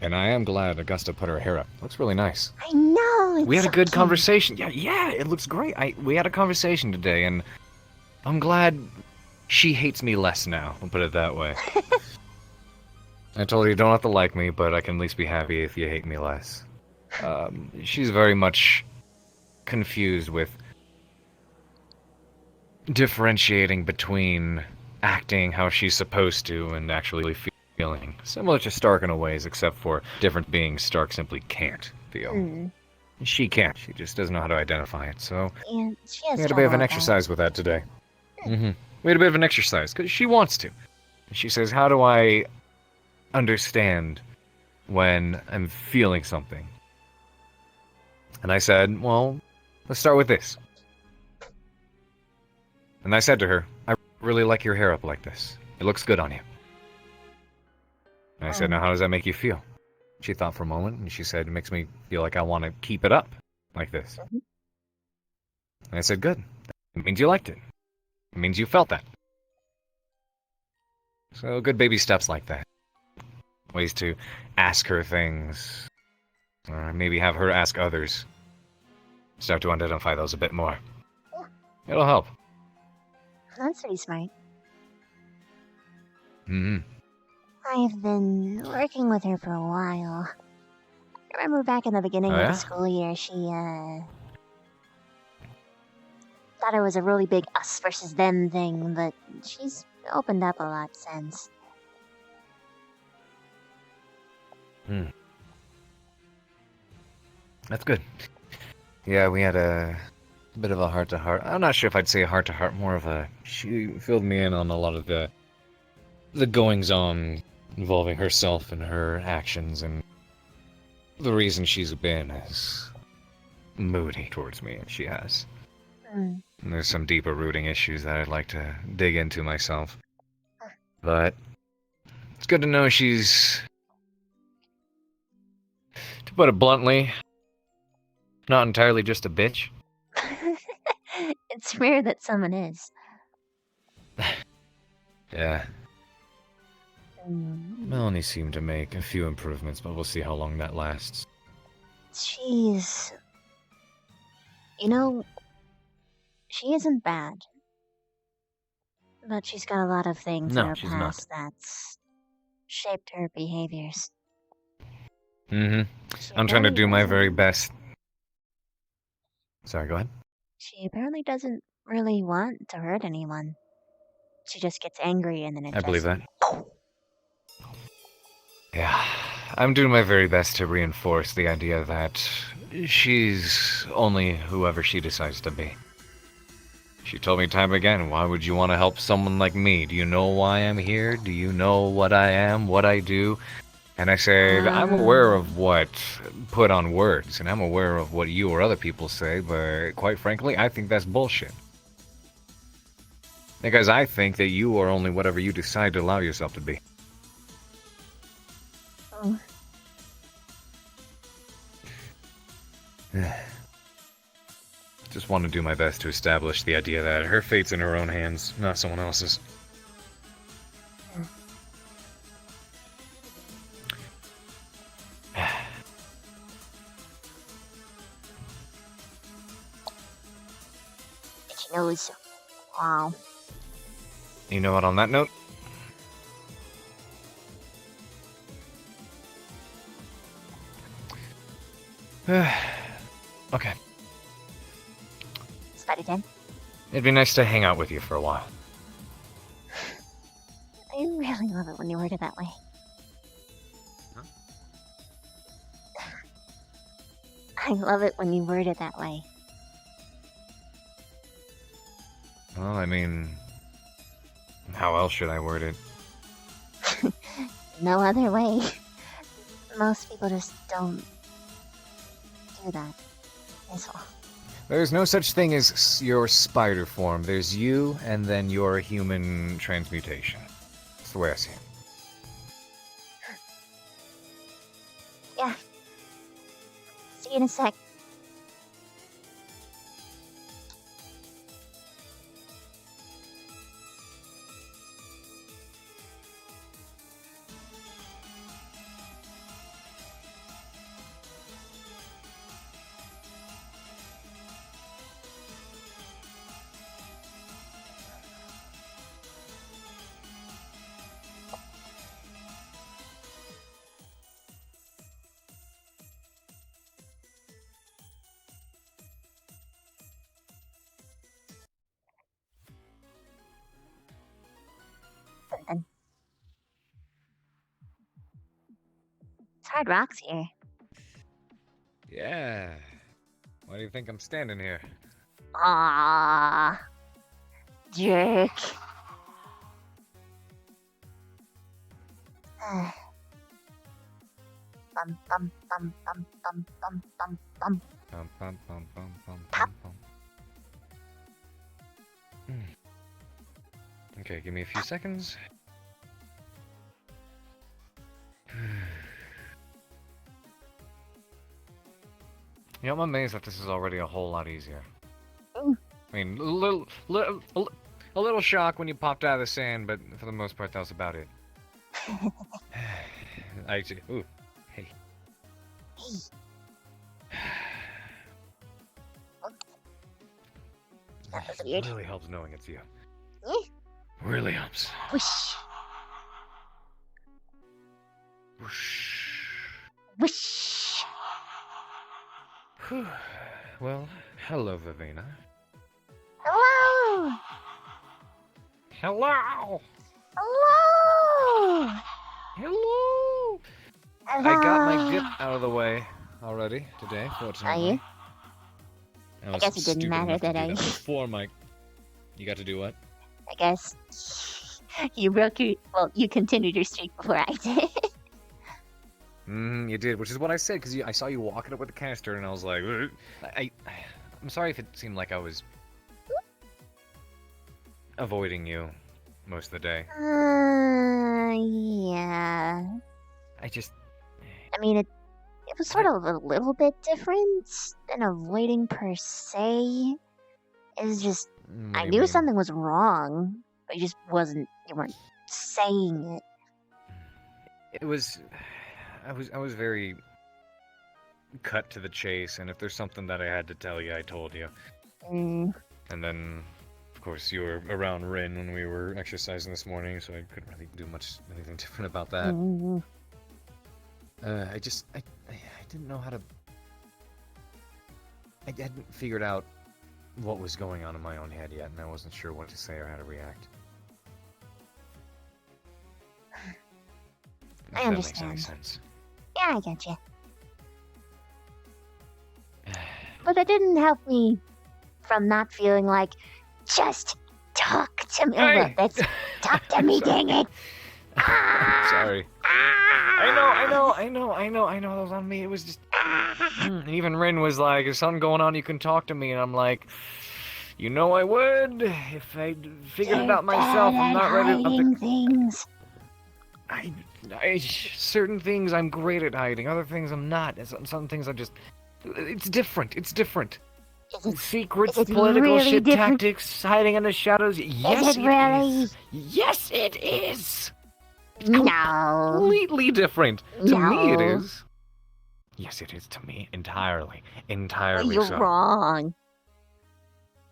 And I am glad Augusta put her hair up. Looks really nice. I know. It's We had a so good cute. conversation. Yeah, it looks great. We had a conversation today, and I'm glad she hates me less now. I'll put it that way. I told her you don't have to like me, but I can at least be happy if you hate me less. She's very much confused with differentiating between acting how she's supposed to and actually feeling. Similar to Stark in a ways, except for different beings Stark simply can't feel. She can't. She just doesn't know how to identify it. So Yeah, she has we had a bit of trouble an with that. exercise with that today. We had a bit of an exercise because she wants to. She says, "How do I understand when I'm feeling something?" And I said, "Well, let's start with this." And I said to her, "I really like your hair up like this. It looks good on you." And I said, "Now, how does that make you feel?" She thought for a moment, and she said, "It makes me feel like I want to keep it up like this." And I said, "Good. It means you liked it. It means you felt that." So good baby steps like that. Ways to ask her things, or maybe have her ask others. Start to identify those a bit more. It'll help. That's pretty smart. I've been working with her for a while. I remember back in the beginning Oh, of yeah? the school year, she, thought it was a really big us versus them thing, but she's opened up a lot since. That's good. Yeah, we had a bit of a heart-to-heart. I'm not sure if I'd say a heart-to-heart, more of a... She filled me in on a lot of the goings-on involving herself and her actions, and the reason she's been as moody towards me as she has. And there's some deeper rooting issues that I'd like to dig into myself. But it's good to know she's, to put it bluntly, not entirely just a bitch. It's rare that someone is. Yeah. Melanie seemed to make a few improvements, but we'll see how long that lasts. She's. You know, she isn't bad. But she's got a lot of things in No, her she's not. past that's shaped her behaviors. I'm trying to do my very best. Sorry, go ahead. She apparently doesn't really want to hurt anyone. She just gets angry and then it I believe just... that. Yeah, I'm doing my very best to reinforce the idea that she's only whoever she decides to be. She told me time again, "Why would you want to help someone like me? Do you know why I'm here? Do you know what I am, what I do?" And I said, "I'm aware of what put on words, and I'm aware of what you or other people say, but quite frankly, I think that's bullshit. Because I think that you are only whatever you decide to allow yourself to be." Oh. Just want to do my best to establish the idea that her fate's in her own hands, not someone else's. Itchy nose. Wow. You know what, on that note? Okay. Spider 10. It'd be nice to hang out with you for a while. I really love it when you word it that way. I love it when you word it that way. Well, I mean, how else should I word it? No other way. Most people just don't do that. That's all. There's no such thing as your spider form. There's you, and then your human transmutation. That's the way I see it. Yeah. See you in a sec. Something. It's hard rocks here. Yeah. Why do you think I'm standing here? Ah, jerk. Bum bum bum bum bum bum bum bum. Bum, bum, bum, bum, bum, bum, bum. Okay, give me a few seconds. You know, I'm amazed that this is already a whole lot easier. Ooh. I mean, a little shock when you popped out of the sand, but for the most part, that was about it. Ooh, hey. That was weird. Really helps knowing it's you. Eh? Really helps. Whoosh. Whoosh. Whew. Well, hello, Vivina. Hello. Hello. Hello. Hello. I got my dip out of the way already today, fortunately. Are you? I guess it didn't stupid matter enough to that do I- that before my. You got to do what? I guess you broke your. Well, you continued your streak before I did. You did, which is what I said, because I saw you walking up with the canister, and I was like, "Ugh." I'm sorry if it seemed like I was avoiding you most of the day. Yeah. I mean, it was sort of a little bit different than avoiding per se. It's just What I do you knew mean? something was wrong, but you weren't saying it. It was, I was very cut to the chase, and if there's something that I had to tell you, I told you. Mm. And then, of course, you were around Rin when we were exercising this morning, so I couldn't really do anything different about that. Mm-hmm. I didn't know how to. I hadn't figured out what was going on in my own head yet, and I wasn't sure what to say or how to react. If I that makes any understand. sense. Yeah, I get you. But that didn't help me from not feeling like, just talk to me. Hey! Look, that's talk to me, dang it. Sorry. I know. That was on me. It was just. And even Rin was like, "Is something going on? You can talk to me." And I'm like, "You know I would if I figured it out myself. I'm not ready." Hiding things. Certain things I'm great at hiding. Other things I'm not. Some things I'm just. It's different. Secrets, political really shit, different? tactics, hiding in the shadows. Yes, it really? is. Yes, it is. No. Completely different. To me, it No. is. Yes, it is to me. Entirely You're so. wrong.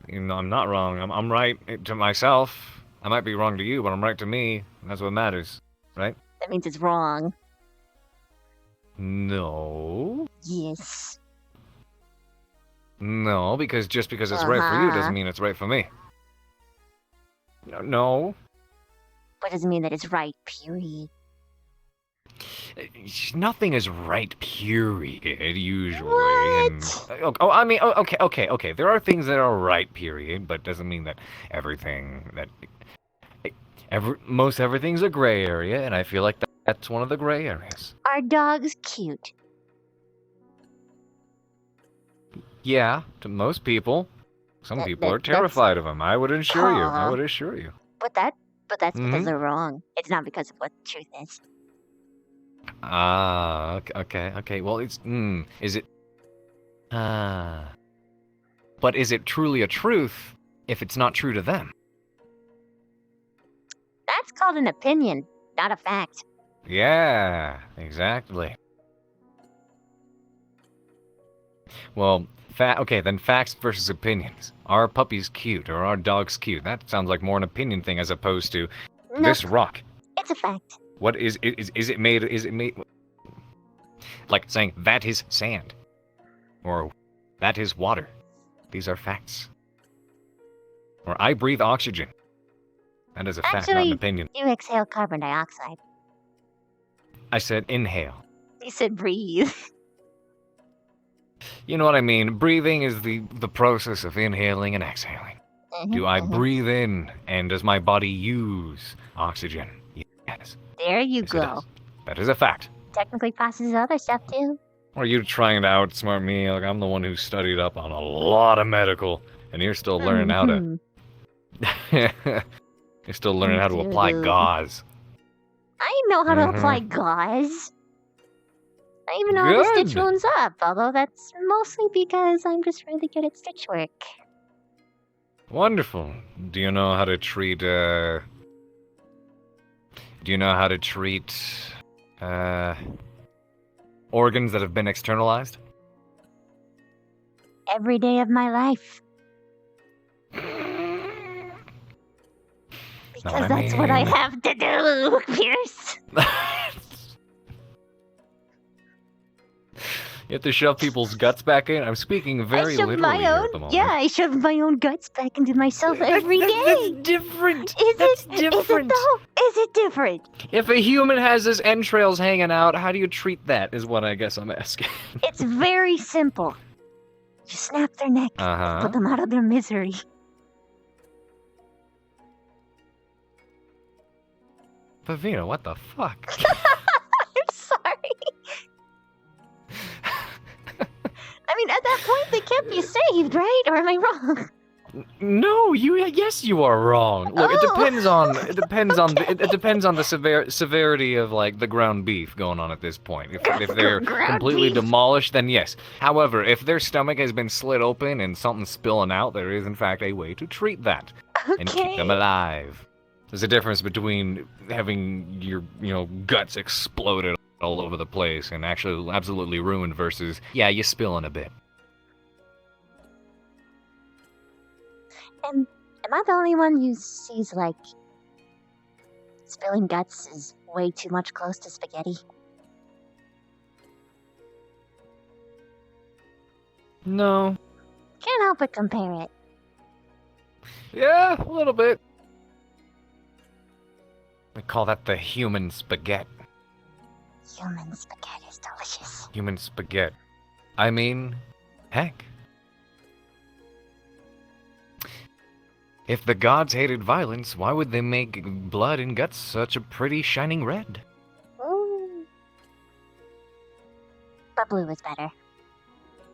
You know, I'm not wrong. I'm right to myself. I might be wrong to you, but I'm right to me. That's what matters, right? That means it's wrong. No. Yes. No, because just because it's right for you doesn't mean it's right for me. No. But doesn't mean that it's right, period. Nothing is right, period, usually. What? I mean, okay. There are things that are right, period, but doesn't mean that everything that... most everything's a gray area, and I feel like that's one of the gray areas. Are dogs cute? Yeah, to most people. Some people are terrified of them. I would assure you. But that's because Mhm. they're wrong. It's not because of what the truth is. Ah, okay. Well, is it... But is it truly a truth if it's not true to them? That's called an opinion, not a fact. Yeah, exactly. Well, okay, then facts versus opinions. Are puppies cute or are dogs cute? That sounds like more an opinion thing as opposed to this rock. It's a fact. What is it made? Is it made like saying that is sand or that is water? These are facts. Or I breathe oxygen. That is a fact, not an opinion. You exhale carbon dioxide. I said inhale. You said breathe. You know what I mean? Breathing is the process of inhaling and exhaling. Do I breathe in, and does my body use oxygen? Yes. There you Yes, it go. does. That is a fact. Technically processes other stuff too. Or are you trying to outsmart me? Like, I'm the one who studied up on a lot of medical, and you're still learning how to... You're still learning how to apply gauze. I know how to apply gauze. I even know how to stitch Good. wounds up, although that's mostly because I'm just really good at stitch work. Wonderful. Do you know how to treat, organs that have been externalized? Every day of my life. Because that's what I have to do, Pierce. You have to shove people's guts back in? I'm speaking very literally here at the moment. Yeah, I shove my own guts back into myself every day. That's different. Is That's it? different. Is it though? Is it different? If a human has his entrails hanging out, how do you treat that, is what I guess I'm asking. It's very simple. You snap their neck, put them out of their misery. Pavina, what the fuck? I'm sorry. I mean, at that point, they can't be saved, right? Or am I wrong? No, yes, you are wrong. Look, it depends on the severity of like the ground beef going on at this point. If they're completely demolished, then yes. However, if their stomach has been slit open and something's spilling out, there is in fact a way to treat that and keep them alive. There's a difference between having your, guts exploded all over the place and actually absolutely ruined versus, yeah, you're spilling a bit. Am I the only one who sees, like, spilling guts is way too much close to spaghetti? No. Can't help but compare it. Yeah, a little bit. We call that the human spaghetti. Human spaghetti is delicious. Human spaghetti. I mean, heck. If the gods hated violence, why would they make blood and guts such a pretty shining red? Ooh. But blue is better.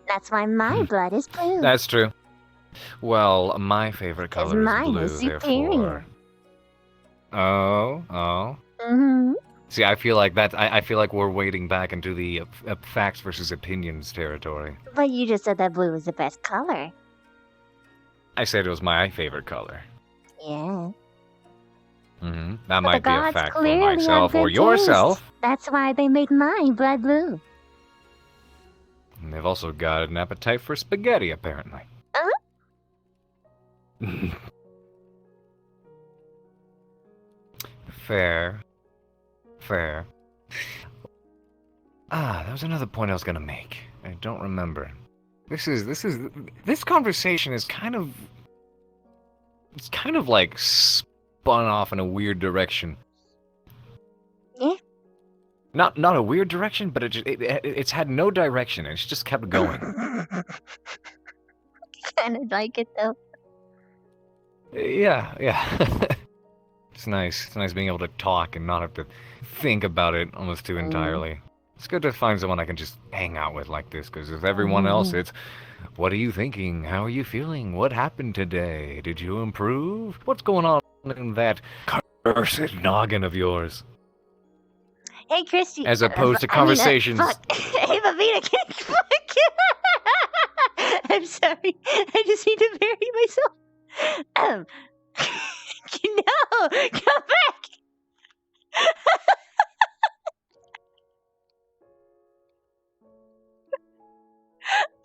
That's why my blood is blue. That's true. Well, my favorite color is mine blue, is superior. therefore. Oh. Mm-hmm. See, I feel like I feel like we're wading back into the facts versus opinions territory. But you just said that blue was the best color. I said it was my favorite color. Yeah. That But might the be a gods fact for clearly have myself or good yourself. taste. That's why they made my blood blue. And they've also got an appetite for spaghetti, apparently. Fair. There was another point I was gonna make. I don't remember. This conversation is kind of like spun off in a weird direction. Yeah. Not a weird direction, but it's had no direction. It's just kept going. Kind of like it though. Yeah. It's nice. It's nice being able to talk and not have to think about it almost too entirely. It's good to find someone I can just hang out with like this, because with everyone else, it's, what are you thinking? How are you feeling? What happened today? Did you improve? What's going on in that cursed noggin of yours? Hey, Christy. As opposed to conversations. Hey, Pavina, fuck. I'm sorry. I just need to bury myself. No, come back.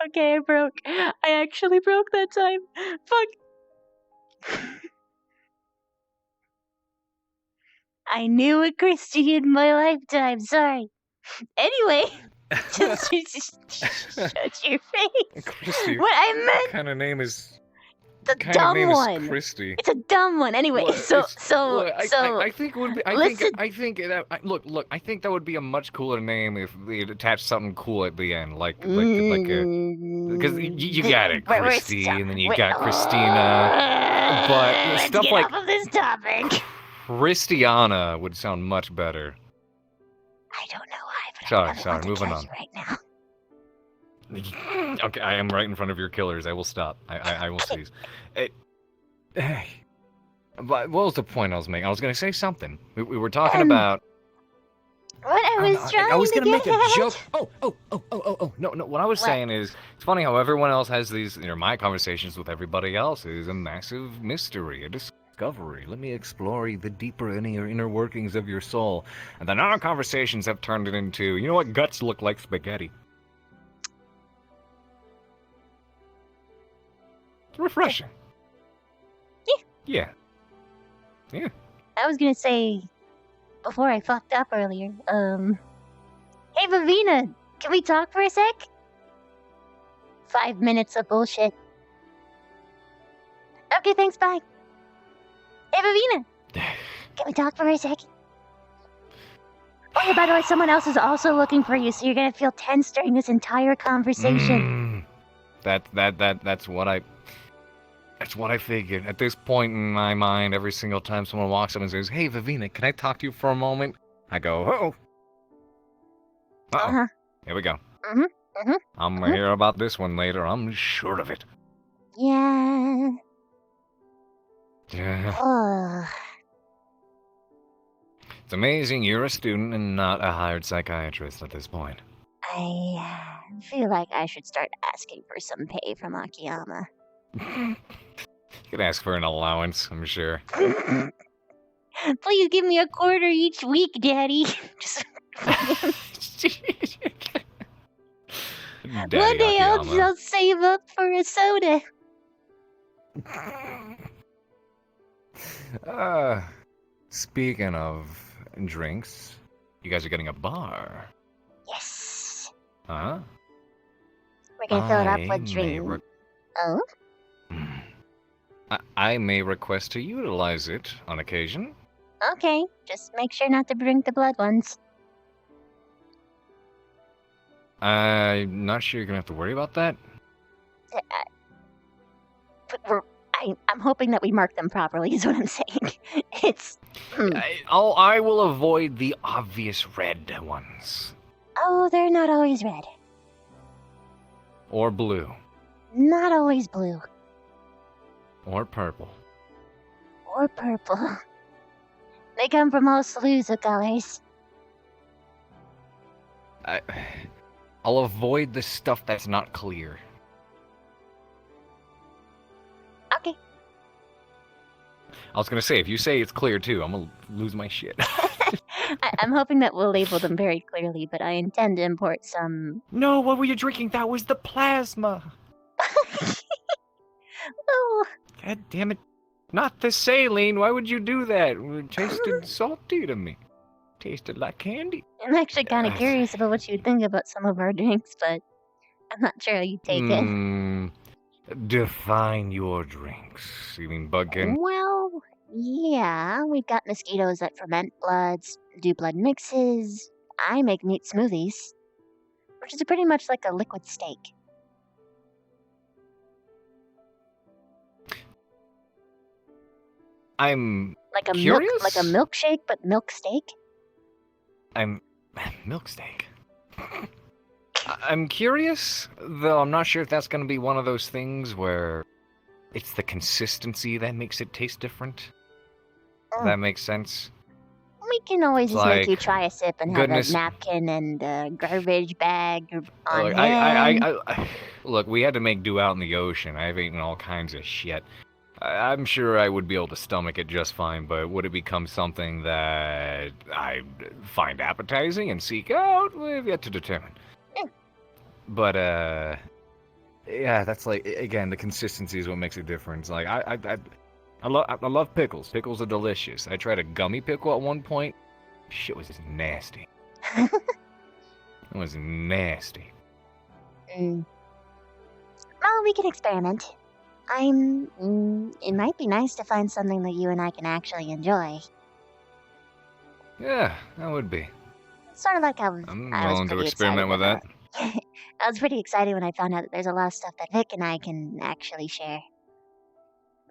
Okay, I broke. I actually broke that time. Fuck. I knew a Christy in my lifetime. Sorry. Anyway, just shut your face. Christy, What I meant. what kind of name is a kind of dumb name one. is Christy? It's a dumb one. Anyway, Look, so it's- so look, so. I think it would be. listen. I think that. Look. I think that would be a much cooler name if they attached something cool at the end, like a. Because you got it, Wait, Christy, stop. and then you Wait, got Christina, but let's stuff get like off of this topic. Christiana would sound much better. I don't know why, but Sorry, moving kill on. you right now. Okay, I am right in front of your killers. I will stop. I will cease. Hey, what was the point I was making? I was going to say something. We were talking about. What I was trying I was to gonna make get a at. joke. Oh. No. What I was saying is, it's funny how everyone else has these. My conversations with everybody else is a massive mystery, a discovery. Let me explore the deeper inner workings of your soul. And then our conversations have turned it into, you know what, guts look like spaghetti. It's refreshing. Yeah. I was gonna say before I fucked up earlier. Hey, Vavina, can we talk for a sec? 5 minutes of bullshit. Okay, thanks. Bye. Hey, Vavina, can we talk for a sec? Oh, yeah, by the way, someone else is also looking for you, so you're gonna feel tense during this entire conversation. That's what I figured. At this point in my mind, every single time someone walks up and says, "Hey, Vavina, can I talk to you for a moment?" I go, "Oh, here we go. I'm gonna hear about this one later. I'm sure of it." Yeah. Yeah. Ugh. It's amazing you're a student and not a hired psychiatrist at this point. I feel like I should start asking for some pay from Akiyama. You could ask for an allowance, I'm sure. Please give me a quarter each week, Daddy. Just Daddy one day Akiyama. I'll save up for a soda. Speaking of drinks, you guys are getting a bar. Yes. Huh? We're gonna fill it up I with may drink. Oh? I may request to utilize it on occasion. Okay. Just make sure not to drink the blood ones. I'm not sure you're gonna have to worry about that. But I'm hoping that we mark them properly, is what I'm saying. It's. I will avoid the obvious red ones. Oh, they're not always red. Or blue. Not always blue. Or purple. Or purple. They come from all slews of colors. I'll avoid the stuff that's not clear. Okay. I was gonna say, if you say it's clear too, I'm gonna lose my shit. I'm hoping that we'll label them very clearly, but I intend to import some. No, what were you drinking? That was the plasma. Oh. God damn it. Not the saline. Why would you do that? It tasted salty to me. Tasted like candy. I'm actually kind of curious about what you'd think about some of our drinks, but I'm not sure how you take it. Define your drinks. You mean Budkin? Well, yeah, we've got mosquitoes that ferment bloods, do blood mixes. I make meat smoothies, which is pretty much like a liquid steak. I'm like a curious? like a milkshake, but milk steak. Milk steak. I'm curious, though I'm not sure if that's going to be one of those things where it's the consistency that makes it taste different. If that makes sense. We can always just make you Like, try a sip and goodness- have a napkin and a garbage bag on Look, hand. Look, we had to make do out in the ocean. I've eaten all kinds of shit. I'm sure I would be able to stomach it just fine, but would it become something that I find appetizing and seek out? We've yet to determine. But, yeah, that's like, again, the consistency is what makes a difference. Like, I love pickles. Pickles are delicious. I tried a gummy pickle at one point. Shit was just nasty. It was nasty. Well, we can experiment. It might be nice to find something that you and I can actually enjoy. Yeah, that would be. It's sort of like I'm I was willing to pretty experiment with that. I was pretty excited when I found out that there's a lot of stuff that Vic and I can actually share.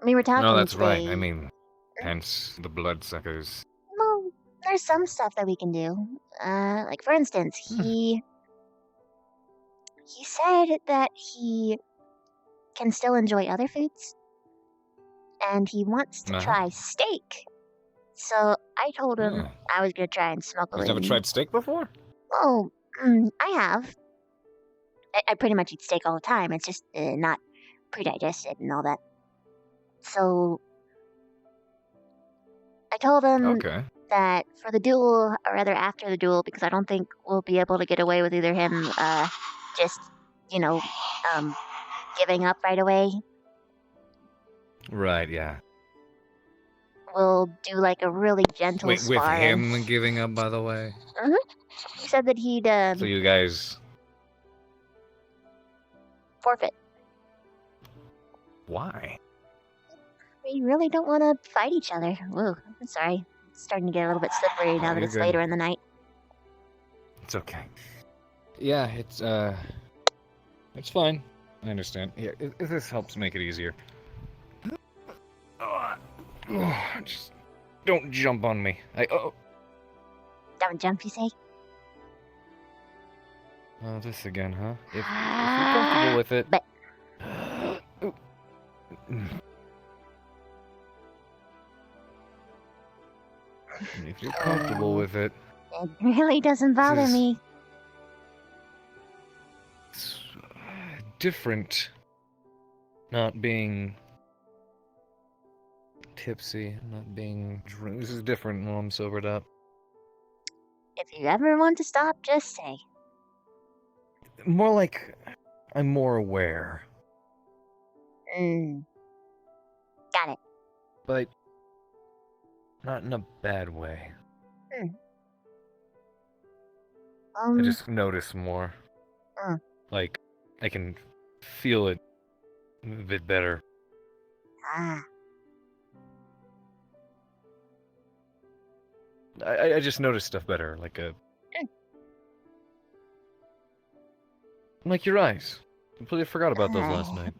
We were talking No, that's today. right. I mean, hence the bloodsuckers. Well, there's some stuff that we can do. Like for instance, he said that he can still enjoy other foods, and he wants to try steak. So I told him I was gonna try and smuggle You've in. never tried steak before? Oh, I have. I pretty much eat steak all the time. It's just not pre-digested and all that. So I told him that for the duel, or rather after the duel, because I don't think we'll be able to get away with either him just, giving up right away. Right, yeah. We'll do like a really gentle Wait, with sparring. him giving up, by the way? He said that he'd So you guys... forfeit. Why? We really don't want to fight each other. Ooh, I'm sorry. It's starting to get a little bit slippery now that you're it's good. later in the night. It's okay. Yeah, it's fine. I understand. Yeah, if this helps make it easier. Just don't jump on me. Don't jump, you say? Oh, this again, huh? If you're comfortable with it. But if you're comfortable with it. it really doesn't bother This is- me. It's different not being tipsy, not being drunk. This is different when I'm sobered up. If you ever want to stop, just say. More like I'm more aware. Got it. But not in a bad way. I just notice more. Like, I can feel it a bit better. I just notice stuff better, like your eyes. Completely forgot about those last night.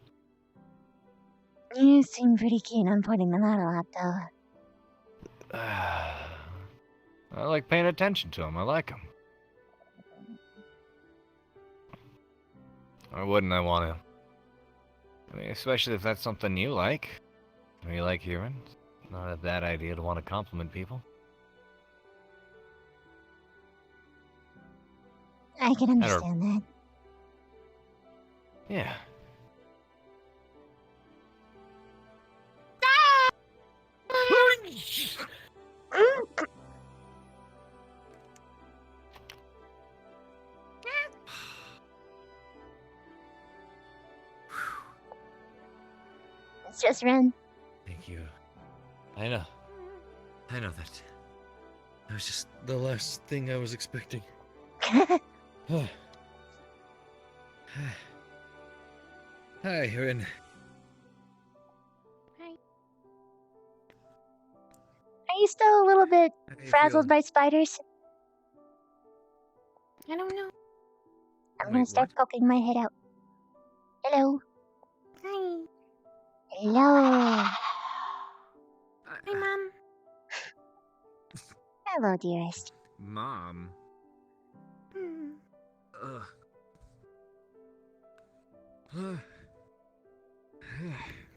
You seem pretty keen on pointing them out a lot, though. I like paying attention to them. I like them. Or wouldn't I want to? I mean, especially if that's something you like. Or you like hearing. It's not a bad idea to want to compliment people. I can understand that. Yeah. It's just Ren. Thank you. I know that. That was just the last thing I was expecting. Oh. Hi, Ren. Are you still a little bit frazzled by spiders? I don't know. I'm gonna start poking my head out. Hello. Hi. Hello. Hi, Mom. Hello, dearest. Mom. Ugh. I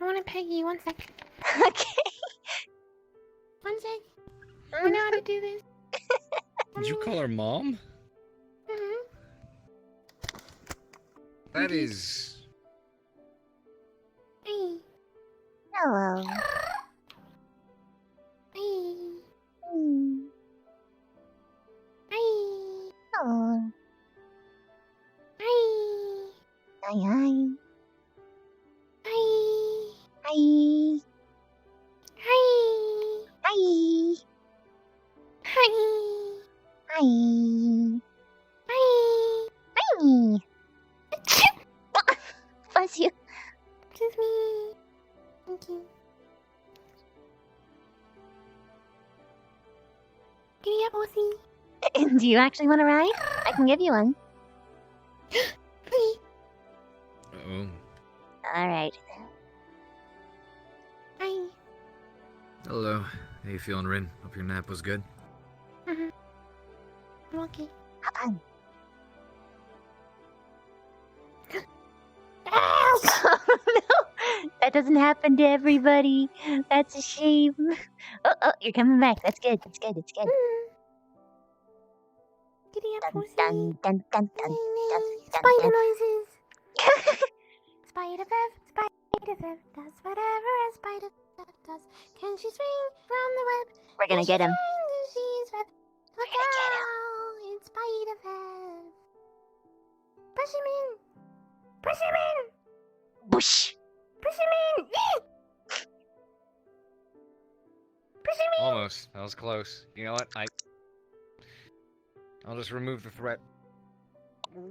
want to peg you. 1 sec. Okay. 1 sec. I know how to do this. Did you call her Mom? That is... Hey. Hello. Hey. Hi. Hello. Hi. Hi, hi. Hi. Hi. Hi. Hi. Hi. Hi. Hi. Hi. Bless you. Excuse me. up, pussy. Do you actually want to ride? I can give you one. Please. Oh. All right. Hi. Hello. How you feeling, Rin? Hope your nap was good. I'm okay. Hop on. No, that doesn't happen to everybody. That's a shame. Oh, you're coming back. That's good. It's good. It's good. Giddy up, Dun, pussy. dun, dun, dun, dun, dun, Spider dun. noises. Spider Bev does whatever a spider does. Can she swing from the web? We're gonna Can she get him. swing if she's web? Look gonna get him. out, it's Spider Bev. Push him in. Push him in. Whoosh. Push him in. Push him in. Almost. That was close. You know what? I'll just remove the threat. Oh.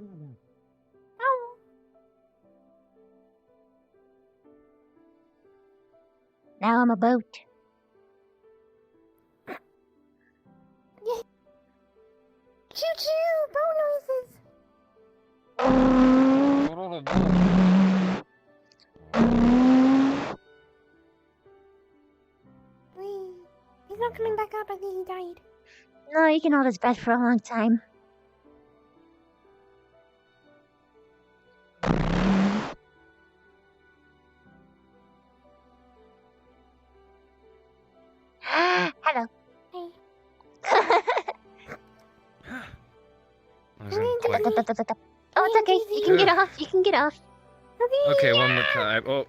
Now I'm a boat. Choo choo, boat noises. He's not coming back up. I think he died. No, you can hold his breath for a long time. Hello. Hey. I was in quick. Oh, it's okay. You can get off. You can get off. Okay, one more time. Oh.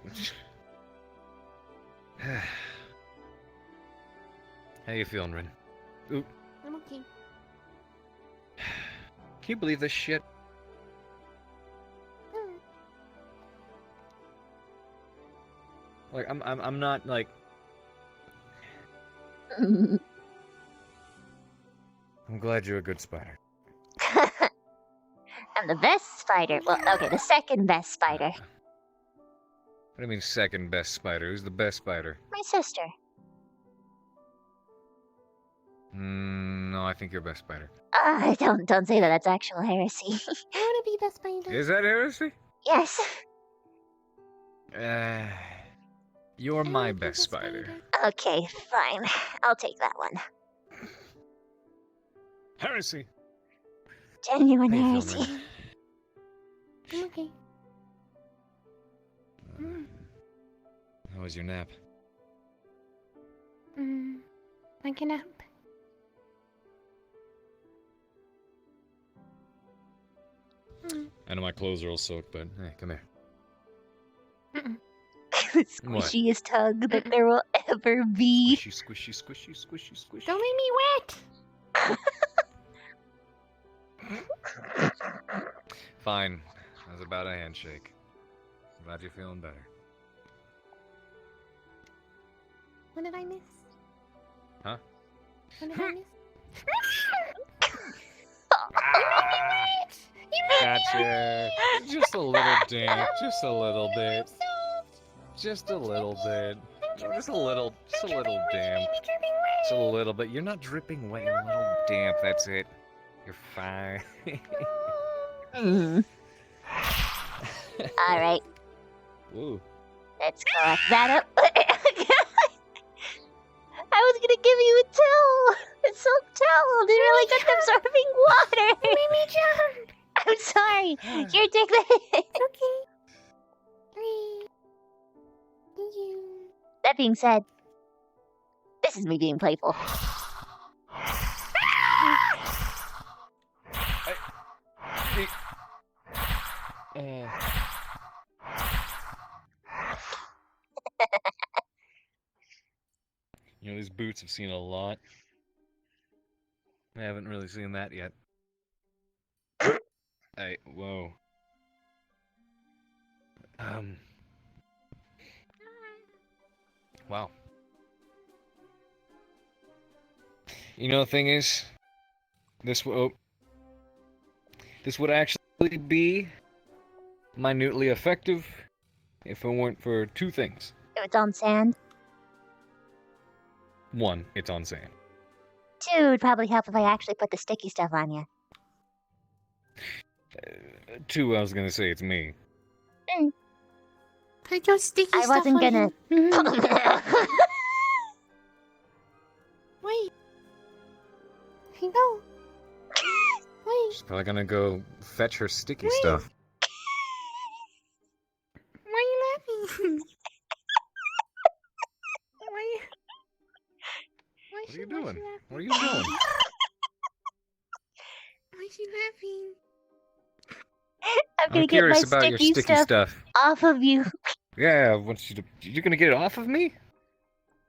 How you feeling, Rin? Oop. I'm okay. Can you believe this shit? Like, I'm not, like... I'm glad you're a good spider. I'm the best spider. Well, okay, the second best spider. What do you mean second best spider? Who's the best spider? My sister. No, I think you're best spider. Don't say that. That's actual heresy. I want to be best spider. Is that heresy? Yes. You're my best spider. Okay, fine. I'll take that one. Heresy. Genuine How you heresy. feeling, I'm okay. How was your nap? Like a nap. I know my clothes are all soaked, but hey, come here. The squishiest hug that there will ever be. Squishy, squishy, squishy, squishy, squishy. Don't make me wet. Fine. That was about a handshake. Glad you're feeling better. What did I miss? Huh? What did I miss? Gotcha. Just a little damp. Just a little bit. Just a little bit. Just a little damp. Just a little bit. You're not dripping wet. You're a little damp. That's it. You're fine. All right. Ooh. Let's collect that up. I was gonna give you a towel. A silk towel. Didn't really good at absorbing water. Made me jump. I'm sorry. Here, take that. Okay. Thank you. That being said, this is me being playful. You know, these boots have seen a lot. I haven't really seen that yet. Hey, whoa. Wow. You know, the thing is, this would actually be minutely effective if it weren't for two things. If it's on sand. One, it's on sand. Two would probably help if I actually put the sticky stuff on you. Two, I was gonna say it's me. Put your sticky I stuff wasn't on gonna. him. Wait. Here you go. Wait. She's probably gonna go fetch her sticky stuff. Why are you laughing? Why? What are you doing? Where are you going? Why is she laughing? I'm gonna I'm get my curious about your sticky stuff. off of you. Yeah, I want you to. You're gonna get it off of me?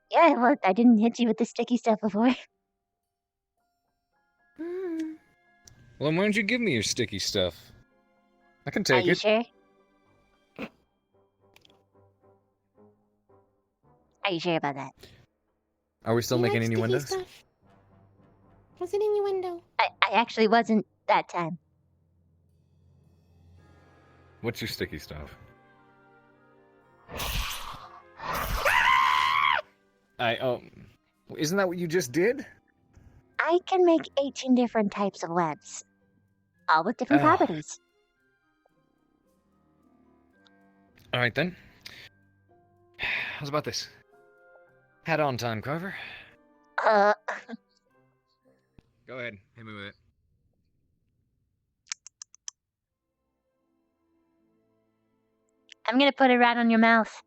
Yeah, well, I didn't hit you with the sticky stuff before. Well, then why don't you give me your sticky stuff? I can Are take you it. sure? Are you sure about that? Are we still You making like sticky innuendos? stuff? Was it innuendo? I actually wasn't that time. What's your sticky stuff? Isn't that what you just did? I can make 18 different types of webs, all with different properties. All right then. How's about this? Hat on time, Carver. Uh, Go ahead, hit me with it. I'm gonna put it right on your mouth.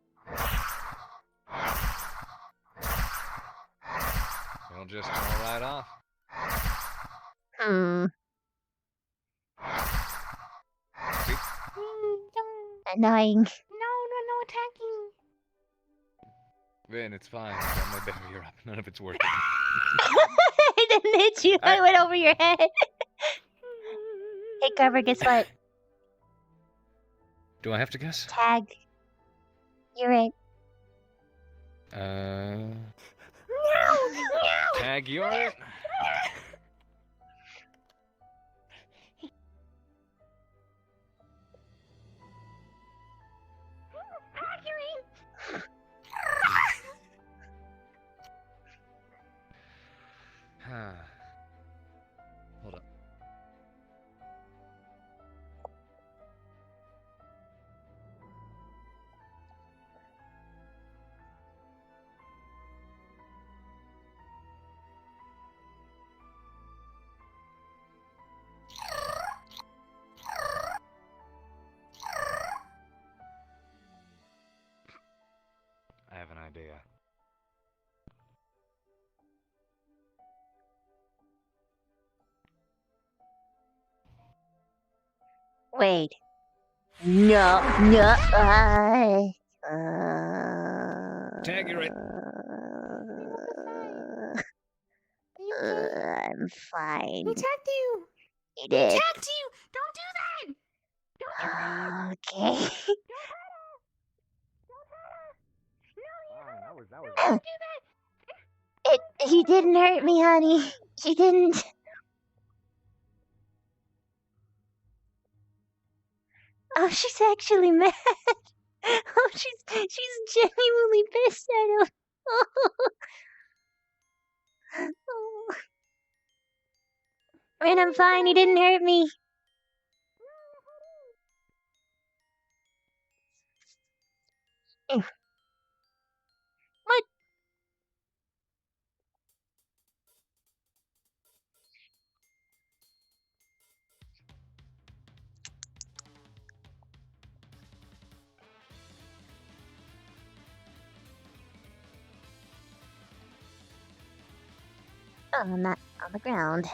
It'll just fall right off. Annoying. No attacking. Vin, it's fine. I got my barrier up. None of it's working. I didn't hit you. I went over your head. Hey, Carver, guess what? Do I have to guess? Tag. You're right. Tag, you alright? Hold up. I have an idea. Wait. No. Tag, you're right. I'm fine. Who attacked you? You Who did. attacked you? Don't do that! Okay. That was He didn't hurt me, honey. He didn't. Oh, she's actually mad. Oh, she's genuinely pissed at him. Oh. Man, I'm fine. He didn't hurt me. What? Oh, I'm not on the ground.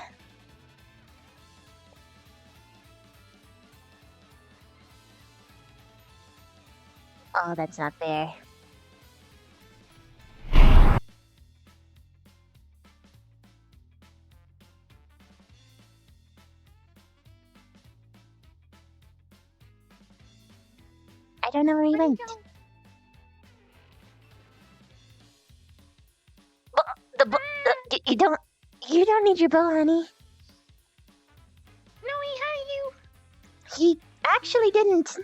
Oh, that's not fair. I don't know where he went. You don't need your bow, honey. No, he hurt you. He actually didn't.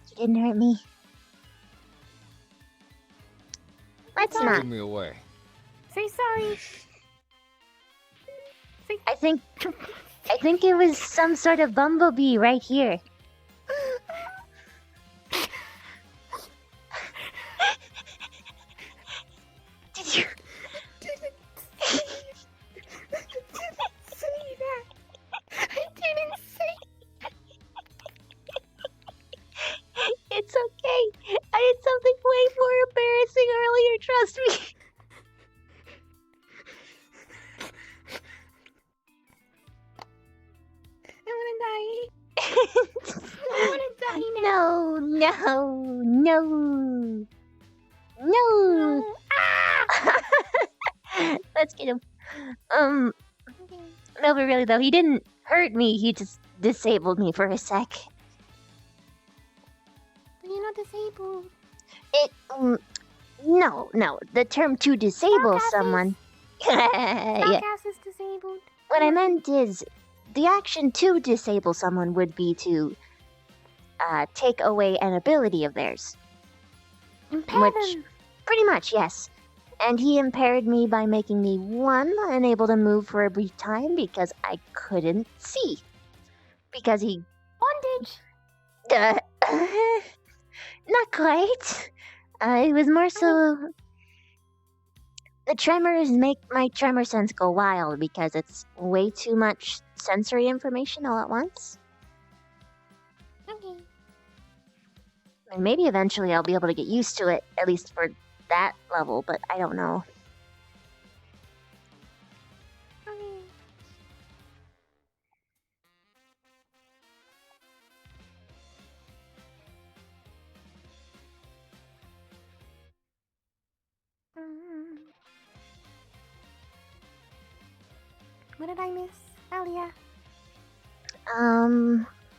He didn't hurt me. Let's not. Give me away. Say sorry. I think it was some sort of bumblebee right here. Did you? Say that. I didn't say. It's okay. I did something way more embarrassing earlier, trust me. I wanna die. I wanna die now. No. Let's get him. No, but really though, he didn't hurt me. He just disabled me for a sec. But you're not disabled. No. The term to disable Starcast someone. Yeah. Starcast is disabled. What I meant is, the action to disable someone would be to take away an ability of theirs. Impair them. Pretty much, yes. And he impaired me by making me, one, unable to move for a brief time because I couldn't see. Because he... Bondage! Not quite. It was more so... The tremors make my tremor sense go wild because it's way too much sensory information all at once. Okay. And maybe eventually I'll be able to get used to it, at least for that level, but I don't know. Okay. What did I miss? Alia.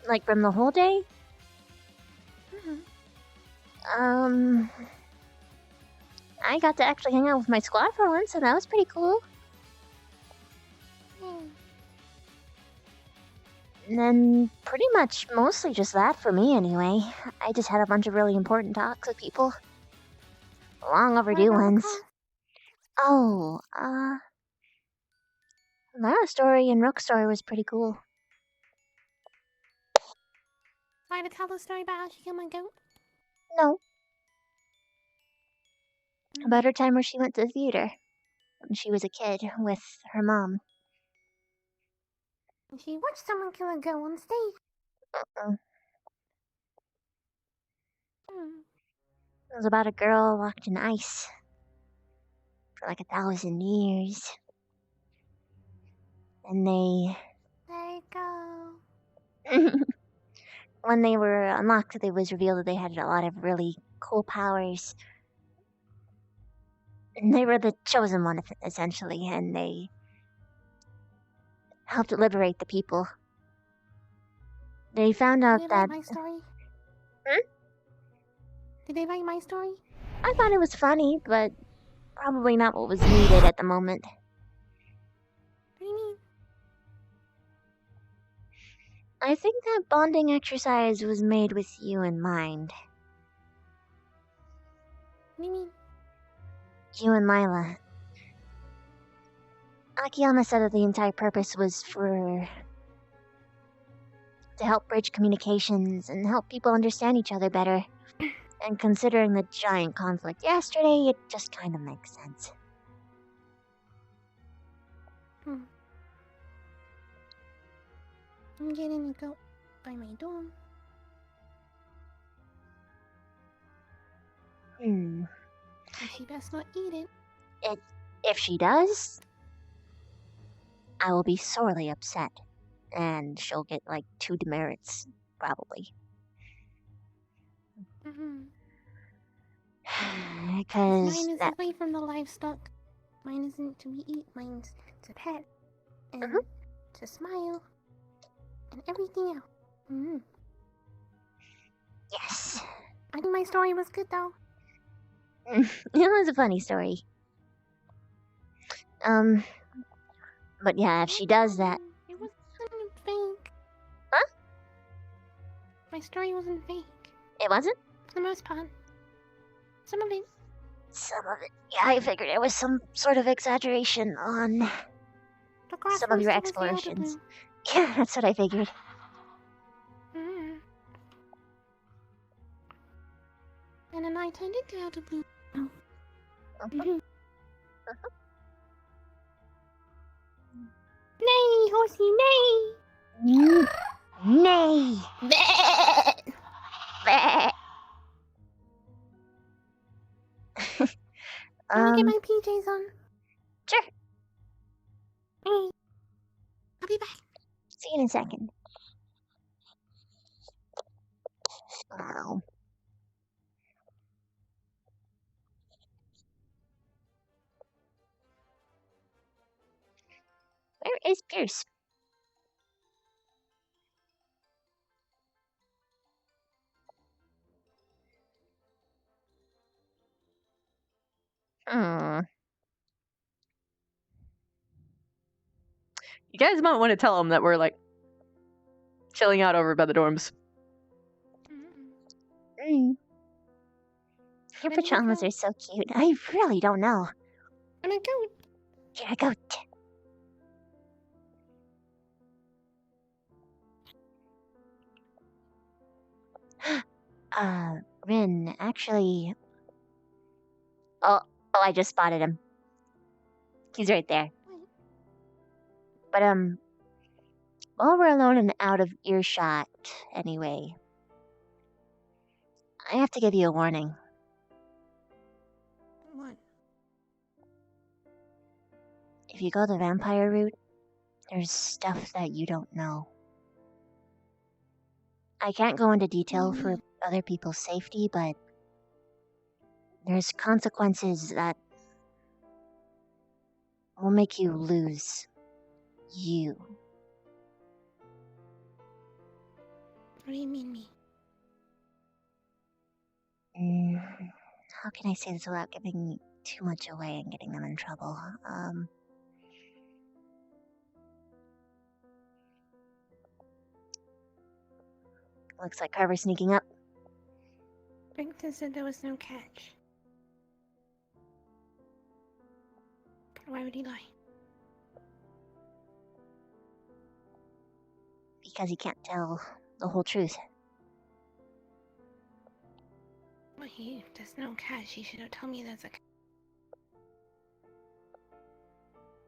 Like from the whole day? I got to actually hang out with my squad for once, and that was pretty cool. And then pretty much mostly just that for me anyway. I just had a bunch of really important talks with people. Long overdue ones. Oh, Lara story and Rook's story was pretty cool. Want to tell the story about how she killed my goat? No. About her time where she went to the theater when she was a kid with her mom. And she watched someone kill a goat on stage. It was about a girl locked in ice for like 1,000 years. And Let it go. when they were unlocked, it was revealed that they had a lot of really cool powers. And they were the chosen one, essentially, and they helped liberate the people. They found out Did they that... like my story? Hmm? Did they like my story? I thought it was funny, but probably not what was needed at the moment. What do you mean? I think that bonding exercise was made with you in mind. What do you mean? You and Lila. Akiyama said that the entire purpose was to help bridge communications and help people understand each other better. And considering the giant conflict yesterday, it just kind of makes sense. I'm getting a goat by my dorm. And she best not eat it. If she does, I will be sorely upset. And she'll get like 2 demerits, probably. Because mine is away from the livestock. Mine isn't to be eaten. Mine's to pet and to smile and everything else. Yes. I think my story was good though. It was a funny story. But yeah, if she does that... It wasn't fake. Huh? My story wasn't fake. It wasn't? For the most part. Some of it. Some of it. Yeah, I figured it was some sort of exaggeration on The grass some of your roasted was the elder explorations. bloom. Yeah, that's what I figured. Mm. And then I turned into elder bloom. Mhm. Nay, horsey, nay! Nay! Bleh. Bleh. Can I get my PJs on? Sure. Hey. I'll be back. See you in a second. Wow. Where is Pierce? Hmm. You guys might want to tell him that we're like chilling out over by the dorms. Mm. Your pajamas are so cute. I really don't know. I'm a goat. You're a goat. Rin, actually... Oh, I just spotted him. He's right there. But, while we're alone and out of earshot, anyway, I have to give you a warning. What? If you go the vampire route, there's stuff that you don't know. I can't go into detail for other people's safety, but there's consequences that will make you lose you. What do you mean me? How can I say this without giving too much away and getting them in trouble? Looks like Carver's sneaking up. Brington said there was no catch. But why would he lie? Because he can't tell the whole truth. Well, if there's no catch, he should have told me there's a catch.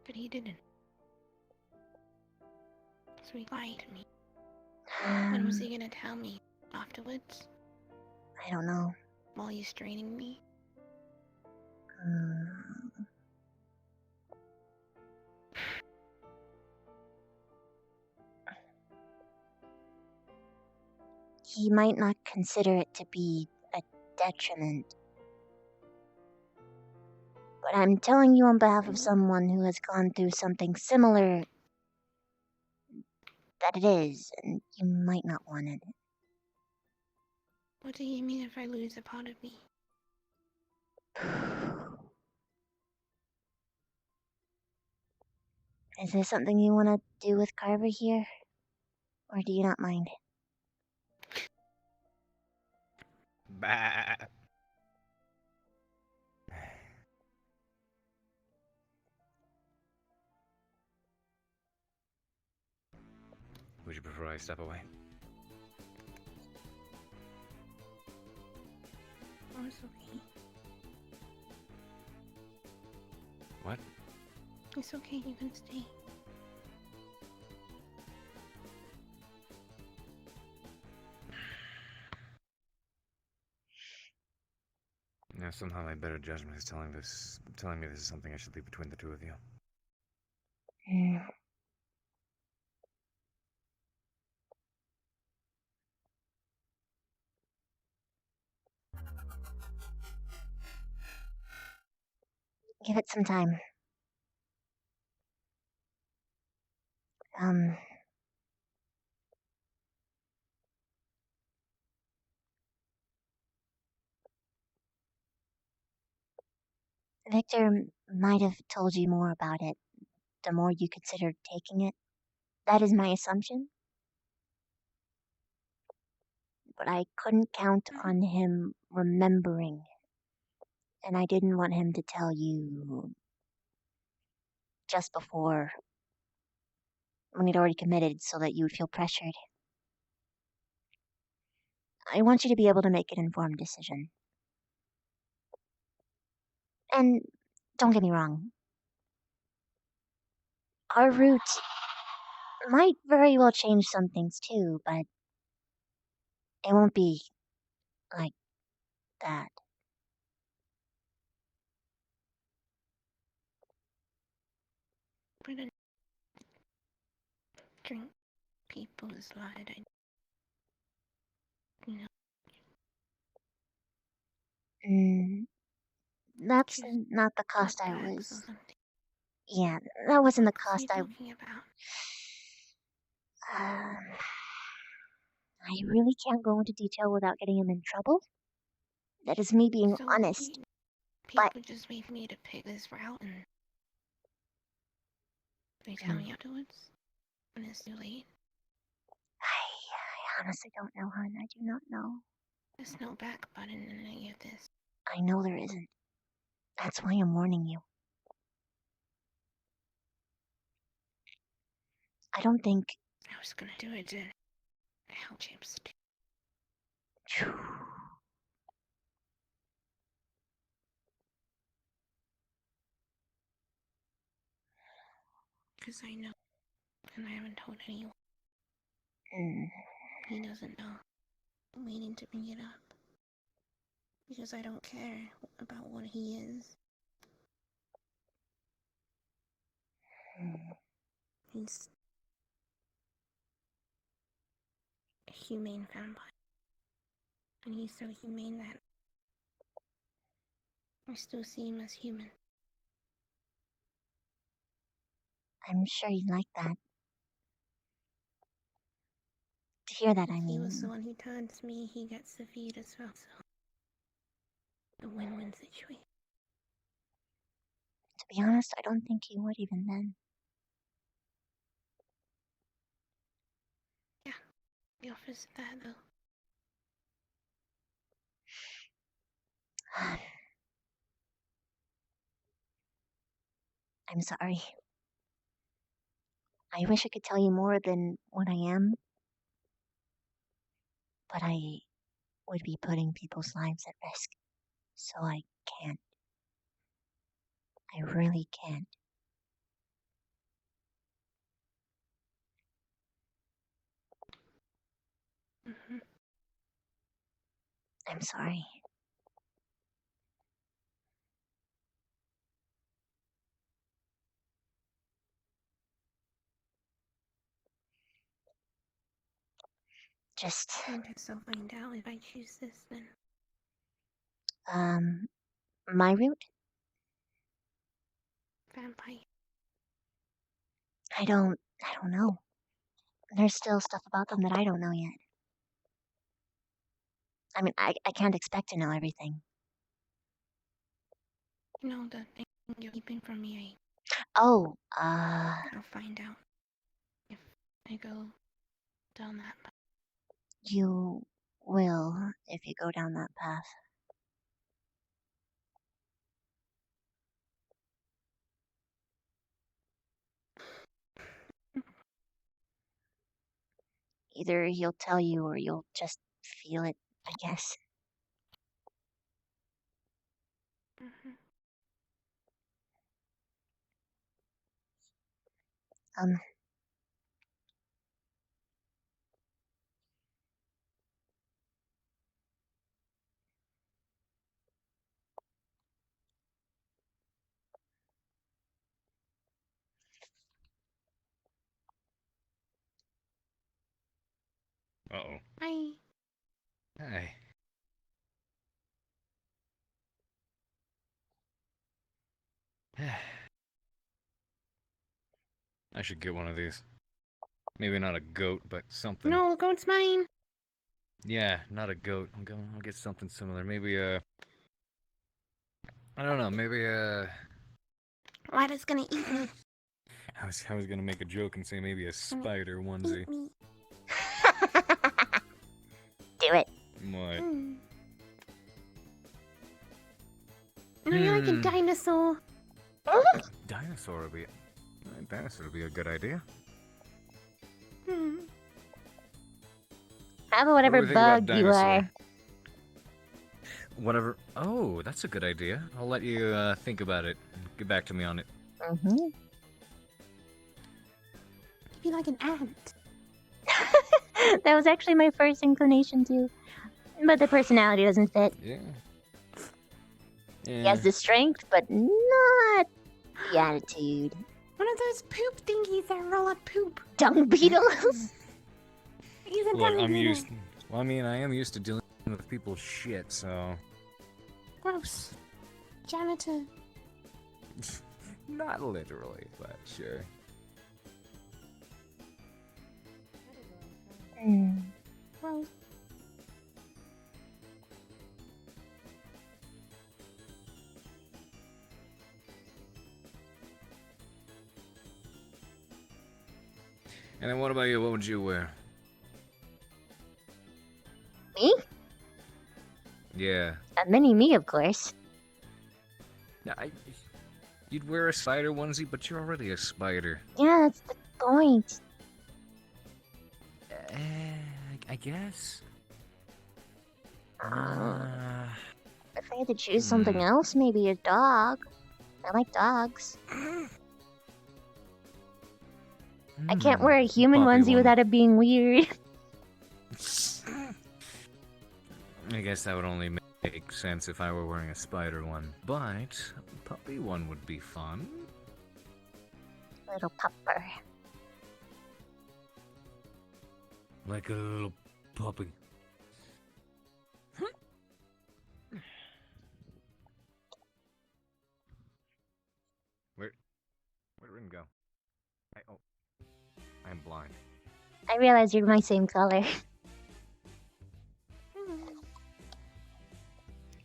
But he didn't. So he lied to me. When was he gonna tell me? Afterwards? I don't know. While he's training me? He might not consider it to be a detriment. But I'm telling you on behalf of someone who has gone through something similar that it is, and you might not want it. What do you mean if I lose a part of me? Is there something you want to do with Carver here? Or do you not mind? Bah. Would you prefer I step away? Oh, it's okay. What? It's okay, you can stay. Now somehow my better judgment is telling me this is something I should leave between the two of you. Give it some time. Victor might have told you more about it the more you considered taking it. That is my assumption. But I couldn't count on him remembering. And I didn't want him to tell you just before when he'd already committed so that you would feel pressured. I want you to be able to make an informed decision. And don't get me wrong, our route might very well change some things too, but it won't be like that. But a drink people is lied. You know, That's not the cost I was. Yeah, that wasn't the cost I. Talking about. I really can't go into detail without getting him in trouble. That is me being So honest. people But just wait for me to pick this route and they tell me afterwards when it's too late. I honestly don't know, hon. I do not know. There's no back button in any of this. I know there isn't. That's why I'm warning you. I don't think. I was gonna do it to help James. Because I know, and I haven't told anyone. He doesn't know. I'm waiting to bring it up. Because I don't care about what he is. He's a humane vampire. And he's so humane that I still see him as human. I'm sure you'd like that. To hear that, I If he was the mean. one who turns me, he gets the feed as well, so a win-win situation. To be honest, I don't think he would even then. Yeah, the office that though. I'm sorry. I wish I could tell you more than what I am. But I would be putting people's lives at risk. So I can't. I really can't. I'm sorry. Just. I guess I'll find out if I choose this then. My route? Vampire. I don't know. There's still stuff about them that I don't know yet. I mean, I can't expect to know everything. No, the thing you're keeping from me, Oh, I'll find out if I go down that path. You will if you go down that path. Either he'll tell you or you'll just feel it, I guess. Um, Uh-oh. Hi. Hey. I should get one of these. Maybe not a goat, but something. No, goat's mine. Yeah, not a goat. I'll get something similar. Maybe I don't know. Maybe Lada's gonna eat me. I was gonna make a joke and say maybe a spider onesie. Do it. What? No, you're like a dinosaur. Dinosaur would be a good idea. Have What whatever do we think about bug you dinosaur? are. Whatever. Oh, that's a good idea. I'll let you think about it. Get back to me on it. Mm-hmm. Be like an ant. That was actually my first inclination too. But the personality doesn't fit. Yeah. He has the strength, but not the attitude. One of those poop thingies that roll up poop. Dung beetles? He's a Look, dung I'm beetle. used. Well, I mean, I am used to dealing with people's shit, so. Gross. Janitor. Not literally, but sure. Gross. And then what about you? What would you wear? Me? Yeah. A mini me, of course. Yeah, you'd wear a spider onesie, but you're already a spider. Yeah, that's the point. I guess. If I had to choose something else, maybe a dog. I like dogs. I can't wear a human Puppy onesie one. without it being weird. I guess that would only make sense if I were wearing a spider one, but a puppy one would be fun. Little pupper. Like a little puppy. Where'd Rin go? I'm blind. I realize you're my same color.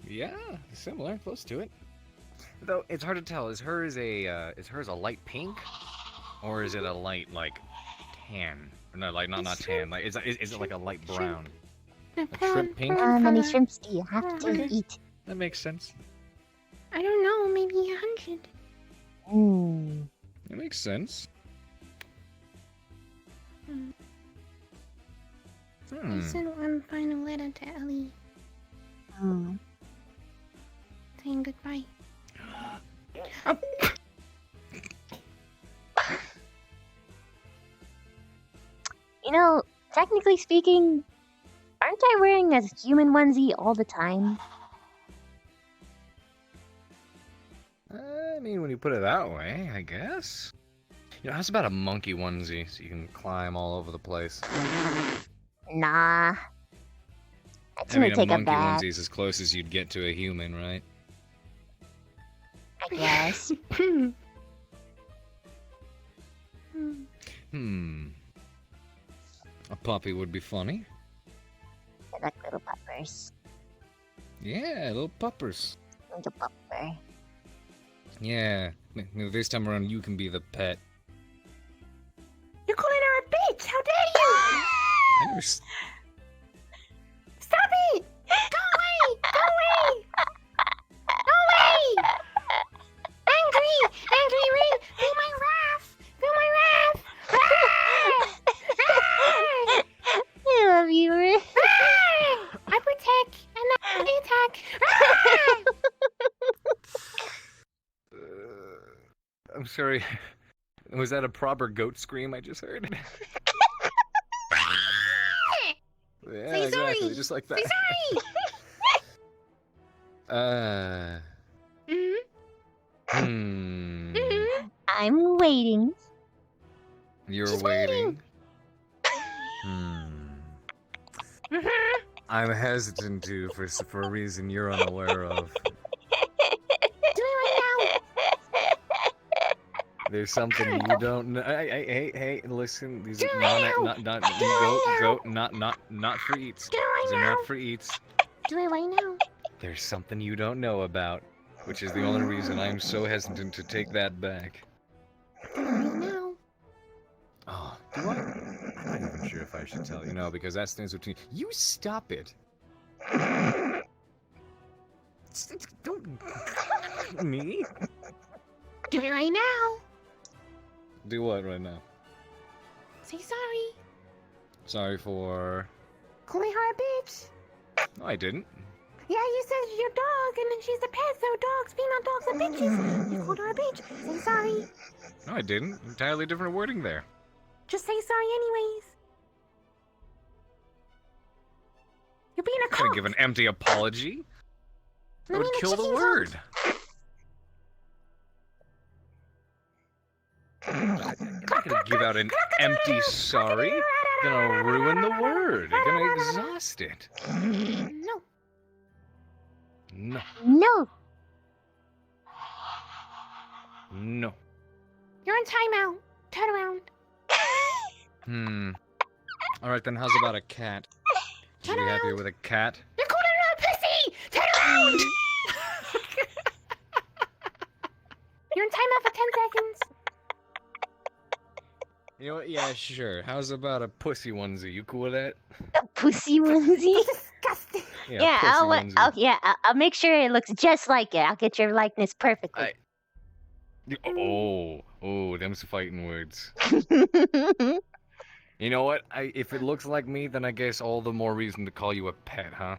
Yeah, similar, close to it. Though it's hard to tell. Is hers a light pink, or is it a light like tan? Or no, like not tan. Like is it like a light brown? Like shrimp pink? How many shrimps do you have to eat? That makes sense. I don't know, maybe 100. That makes sense. I sent one final letter to Ellie, saying goodbye. You know, technically speaking, aren't I wearing a human onesie all the time? I mean, when you put it that way, I guess. You know, how's about a monkey onesie so you can climb all over the place? Nah. That's I mean, gonna take a a monkey bath, onesie is as close as you'd get to a human, right? I guess. A puppy would be funny. I like little puppers. Yeah, little puppers. Little pupper. Yeah. This time around, you can be the pet. You're calling her a bitch! How dare you! I never Stop it! Go away! Go away! Go away! Angry! Angry Rin! Feel my wrath! Feel my wrath! I love you, Rin. I protect and I attack! I'm sorry. Was that a proper goat scream I just heard? Yeah, Say exactly. sorry. Just like that. Say sorry! I'm waiting. You're waiting. I'm hesitant to for a reason you're unaware of. Do it right now! There's something you don't know. Hey, listen. These Do are it not now. not for eats. Do it right These are now. not for eats. Do it right now! There's something you don't know about, which is the only reason I'm so hesitant to take that back. Do it right now! Oh, do I? I'm not even sure if I should tell you. No, because that's things between. You stop it. Don't. Me? Do it right now! Do what right now? Say sorry! Sorry for. Calling her a bitch. No, I didn't. Yeah, you said your dog, and then she's a pet, so dogs, female dogs are bitches. You called her a bitch. Say sorry. No, I didn't. Entirely different wording there. Just say sorry anyways. You're being a Gonna cock. give an empty apology? That I would mean, a kill the chicken word. You're not gonna give out an empty sorry. Gonna ruin the word. You're gonna exhaust it. No. No. No. No. You're in timeout. Turn around. Alright then, how's about a cat? Would you be happier with a cat? You're calling her a pussy. Turn around. You're in timeout for 10 seconds. You know what? Yeah, sure. How's about a pussy onesie? You cool with that? A pussy onesie? Disgusting. Yeah, pussy onesie. I'll make sure it looks just like it. I'll get your likeness perfectly. Oh, them's fighting words. You know what? If it looks like me, then I guess all the more reason to call you a pet, huh?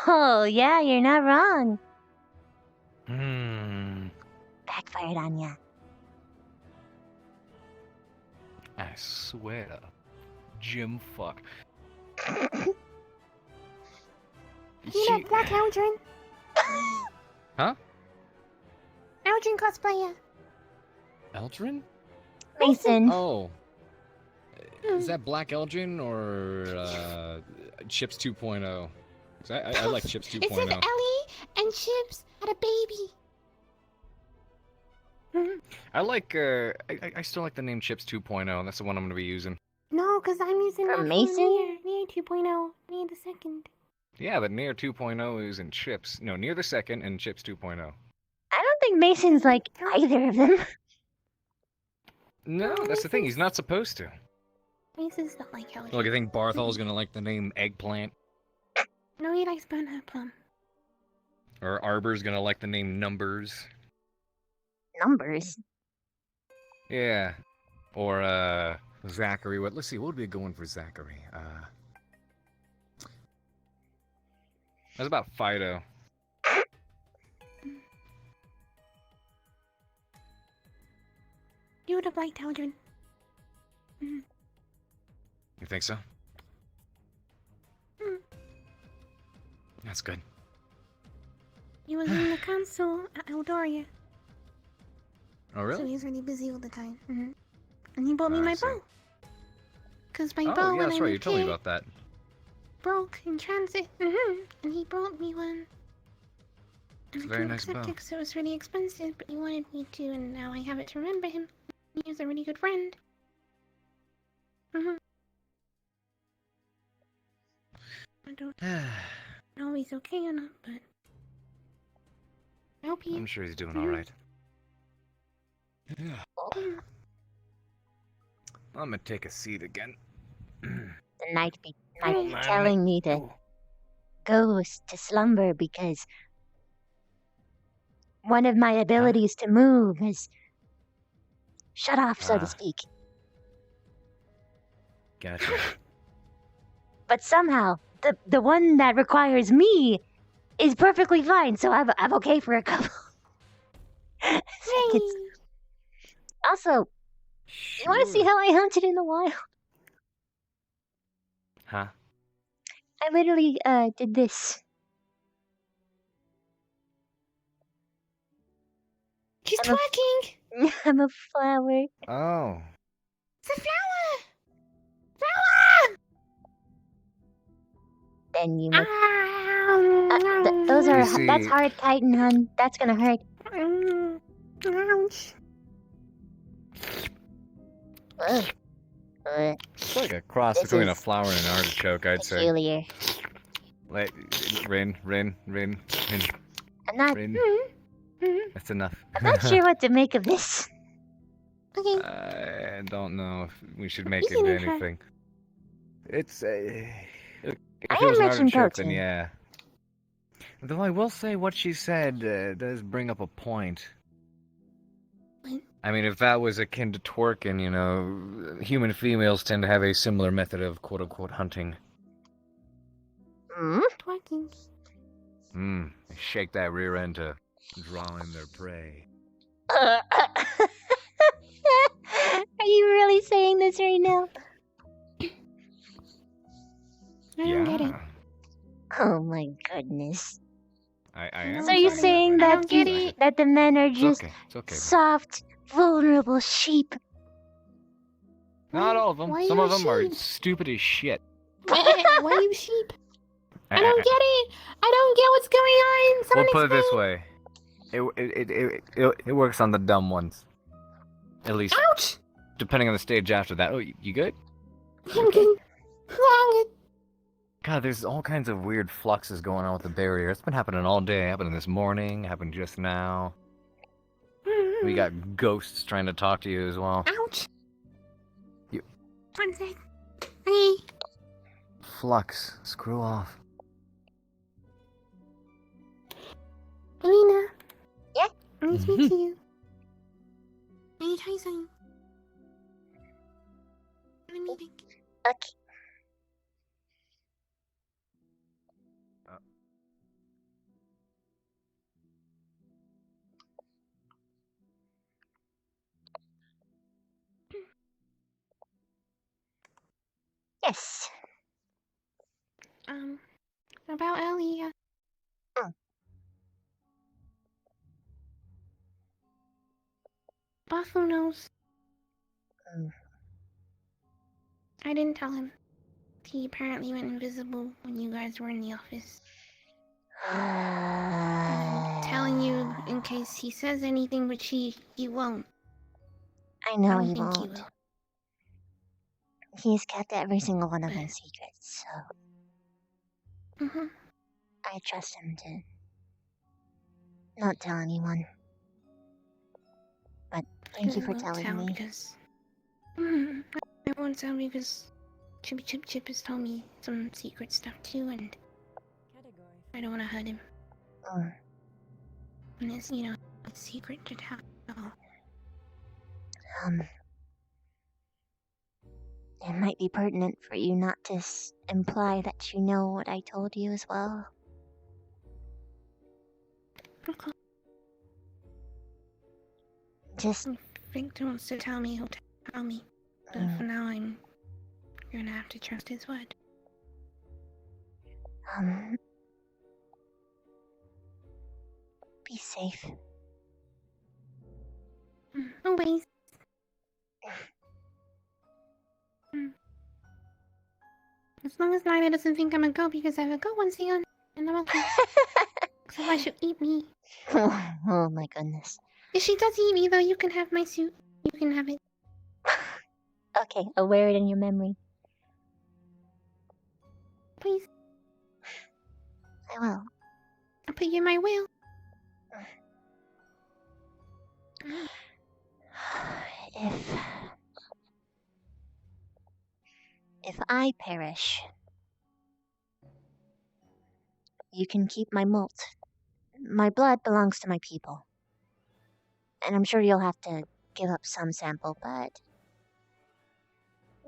Oh, yeah, you're not wrong. Backfired on ya. I swear. Jim fuck. You know, Black Eldrin. Huh? Eldrin cosplayer. Eldrin? Mason. Oh. Is that Black Eldrin or Chips 2.0? 'Cause I like Chips 2.0. It says Ellie and Chips had a baby. I like, I still like the name Chips 2.0. That's the one I'm gonna be using. No, because I'm using For that Mason? Near 2.0. Near the second. Yeah, but Near 2.0 is in Chips. No, Near the second and Chips 2.0. I don't think Mason's like either of them. No, that's the thing. He's not supposed to. Mason's not like Eldrin. Look, I think Barthol's gonna like the name Eggplant. No, he likes banana plum. Or Arbor's gonna like the name Numbers. Numbers? Yeah. Or, Zachary. Let's see, what would be a good one for Zachary? That's about Fido. You would have liked Eldrin. You think so? That's good. He was in the council at Eldoria. Oh, really? So he's really busy all the time. And he bought me I my see. bow. Because my Oh, bow yeah, when that's I right. You moved told me here about that. broke in transit. And he brought me one. And It's a I very couldn't nice accept bow. it because it was really expensive, but he wanted me to, and now I have it to remember him. He was a really good friend. I don't know if he's okay or not, but I hope he I'm sure he's doing all right. Mm. I'm gonna take a seat again. The night be Oh, man. telling me to go to slumber because one of my abilities to move is shut off, so to speak. Gotcha. But somehow, the one that requires me is perfectly fine, so I'm okay for a couple seconds. Also, you want to see how I hunted in the wild? Huh? I literally did this. She's twerking! I'm a flower. Oh. It's a flower! Flower! Then you make... those are... You see- That's hard kiting, hun. That's gonna hurt. Ouch. Ugh. It's like a cross This between a is flower and an artichoke, I'd say. peculiar. Wait, Rin. I'm not... Rin. That's enough. I'm not sure what to make of this. Okay. I don't know if we should make You it can into try. anything. It's a... If I it am was an rich in artichoke, protein. then yeah. Though I will say what she said does bring up a point. I mean, if that was akin to twerking, you know, human females tend to have a similar method of quote-unquote hunting. talking. They shake that rear end to draw in their prey. Are you really saying this right now? I don't get it. Oh my goodness. I I am. So you're get it. saying I that don't get it. that the men are It's just okay. It's okay. soft, vulnerable sheep? Not all of them. Why Some you of a them are sheep? stupid as shit. Why you sheep? I don't get it. I don't get what's going on. We'll Someone put it this explain. way. It works on the dumb ones. At least. Ouch! Depending on the stage after that. Oh, you good? I'm good. God, there's all kinds of weird fluxes going on with the barrier. It's been happening all day. Happening this morning. Happened just now. We got ghosts trying to talk to you as well. Ouch! You... One sec. Hey. Flux. Screw off. Alina. Yeah? I need to speak to you. I need to tell you something. In a meeting. Okay. Yes. About Ellie. Bafu knows. I didn't tell him. He apparently went invisible when you guys were in the office. I'm telling you in case he says anything, but he won't. I know I don't he think he won't. will. He's kept every single one of my secrets, so Mm-hmm. I trust him to not tell anyone. But thank you for telling me. Because... I won't tell because Chippy Chip Chip has told me some secret stuff too, and I don't want to hurt him. And it's, it's secret to tell. It might be pertinent for you not to imply that you know what I told you as well. Okay. Just... If Victor wants to tell me, he'll tell me. But for now, I'm gonna have to trust his word. Be safe. Always. As long as Lila doesn't think I'm a goat because I have a goat once again, and I'm okay. So why should eat me? Oh my goodness. If she does eat me, though, you can have my suit. You can have it. Okay, I'll wear it in your memory. Please. I will. I'll put you in my will. If I perish, you can keep my molt. My blood belongs to my people. And I'm sure you'll have to give up some sample, but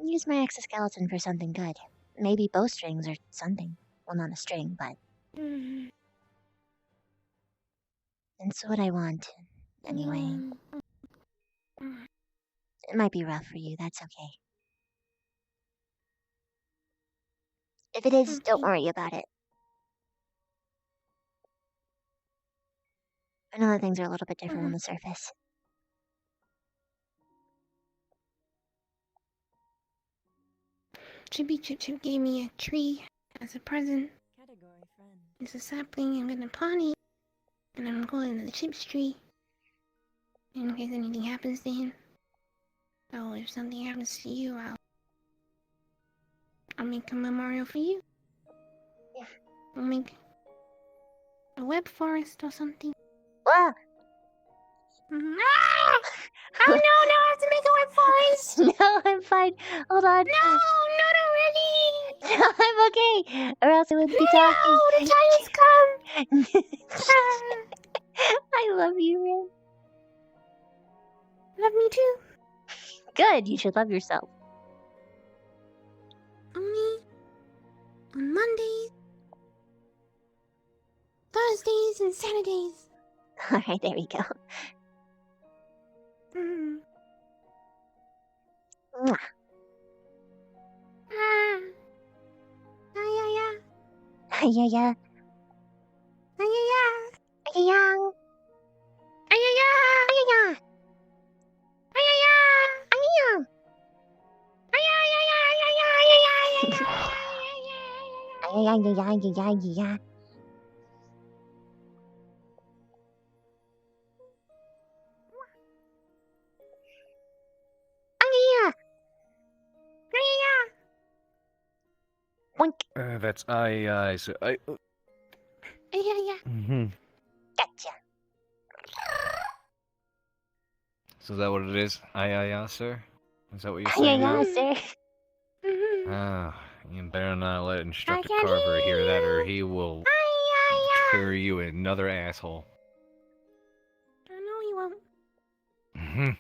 use my exoskeleton for something good. Maybe bowstrings or something. Well, not a string, but that's what I want. Anyway. It might be rough for you, that's okay. If it is, don't worry about it. I know that things are a little bit different on the surface. Chippy Chip Chip gave me a tree as a present. It's a sapling. I'm gonna plant it, and I'm going to the Chips tree in case anything happens to him. So if something happens to you, I'll make a memorial for you. I'll make a web forest or something. Ah! Ah! Oh no, I have to make a web forest! No, I'm fine. Hold on. No, not already! No, I'm okay. Or else I wouldn't be talking. No, the time has come! I love you, Rin. Love me too. Good, you should love yourself. Only on Mondays Wednesdays and Saturdays. Alright, there we go. Mm. Mwah. Ah. Yeah, yeah. Yeah, yeah. Yeah, yeah. Yeah, yeah. Yeah, yeah. Yeah, yeah. Yeah, Yeah, yeah, yeah, yeah, yeah, yeah. Wink. That's I. So I. yeah. Mm-hmm. Gotcha. So is that what it is? Sir? Is that what you're Yeah, saying yeah, now? sir. Ah, you better not let Instructor Carver hear that, or he will tear you another asshole. I know you won't. Mm-hmm.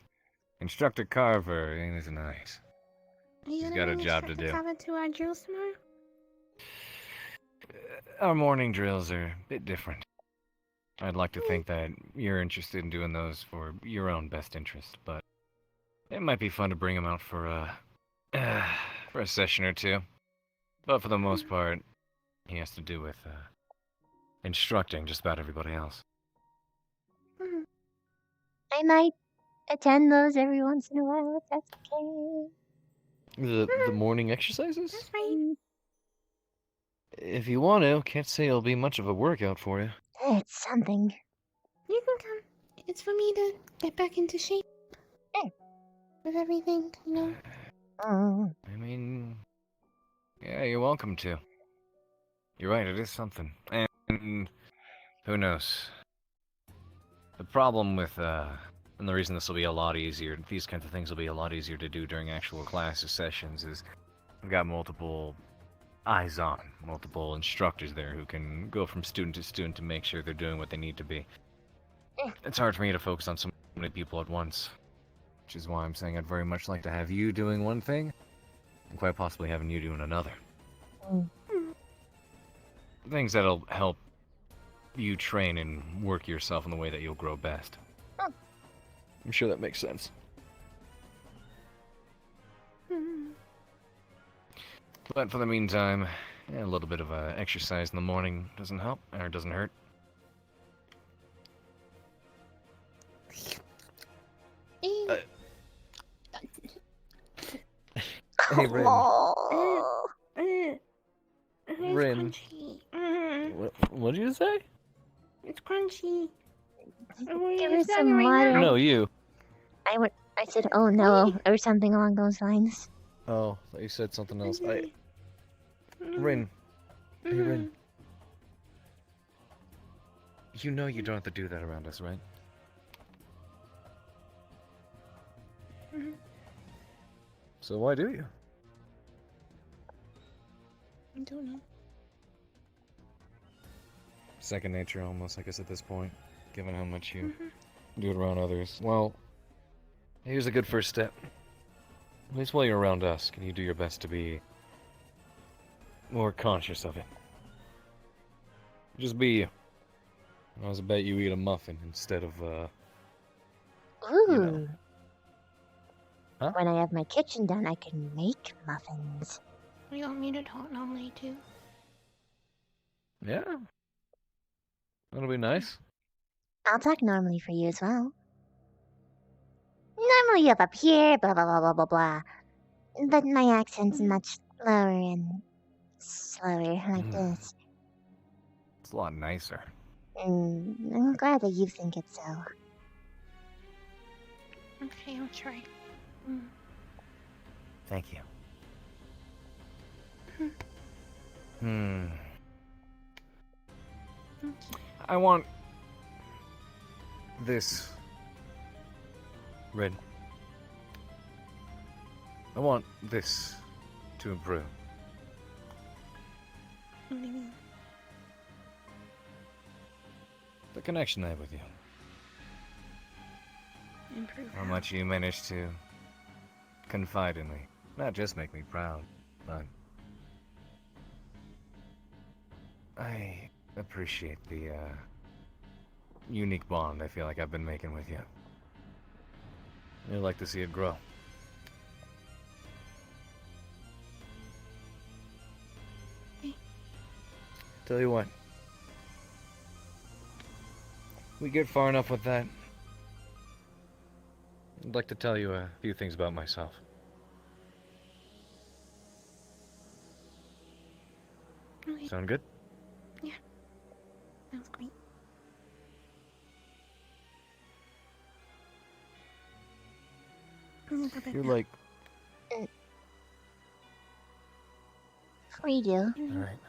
Instructor Carver, he's nice. Are you He's gonna got a bring job to Instructor do. Carver to our drills tomorrow? Our morning drills are a bit different. I'd like to think that you're interested in doing those for your own best interest, but it might be fun to bring him out for a session or two. But for the most part, he has to do with instructing just about everybody else. I might attend those every once in a while if that's okay. The morning exercises? That's right. If you want to, can't say it'll be much of a workout for you. It's something. You can come. It's for me to get back into shape. With everything, you know? I mean, yeah, you're welcome to. You're right, it is something. And who knows? The problem with, and the reason this will be a lot easier, these kinds of things will be a lot easier to do during actual classes sessions, is we've got multiple eyes on, multiple instructors there who can go from student to student to make sure they're doing what they need to be. It's hard for me to focus on so many people at once, which is why I'm saying I'd very much like to have you doing one thing, and quite possibly having you doing another. Things that'll help you train and work yourself in the way that you'll grow best. I'm sure that makes sense. But for the meantime, a little bit of exercise in the morning doesn't help, or doesn't hurt. Hey, Rin. Rin. What did you say? It's crunchy. Give her some water. No, you. I said, oh no, or something along those lines. Oh, I thought you said something else. Rin. Hey, Rin. You know you don't have to do that around us, right? So why do you? I don't know. Second nature, almost, I guess, at this point, given how much you do it around others. Well, here's a good first step. At least while you're around us, can you do your best to be more conscious of it? Just be you. I was bet you eat a muffin instead of, Ooh. You know. Huh? When I have my kitchen done, I can make muffins. You want me to talk normally too? Yeah. That'll be nice. I'll talk normally for you as well. Normally up here, blah blah blah blah blah blah. But my accent's much lower and slower, like this. It's a lot nicer. I'm glad that you think it's so. Okay, I'll try. Thank you. I want this red. I want this to improve. What do you mean? The connection I have with you. Improve How much you managed to confide in me. Not just make me proud, but I appreciate the unique bond I feel like I've been making with you. I'd like to see it grow. Tell you what. We get far enough with that. I'd like to tell you a few things about myself. Okay. Sound good? Yeah. Sounds great. You're like... Before you do, Alright.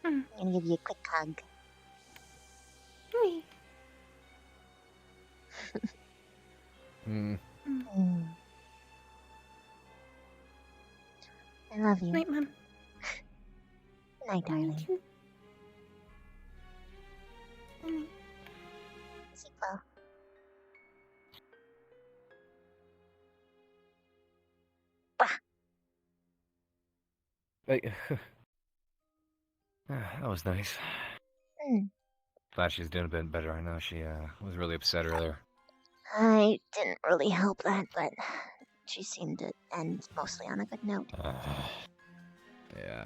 I'm gonna give you a quick hug. Hmm. I love you. Night, Mom. Good night, darling. Sleep well. Hey. That was nice. Glad she's doing a bit better. I know she was really upset earlier. I didn't really help that, but she seemed to end mostly on a good note. Yeah.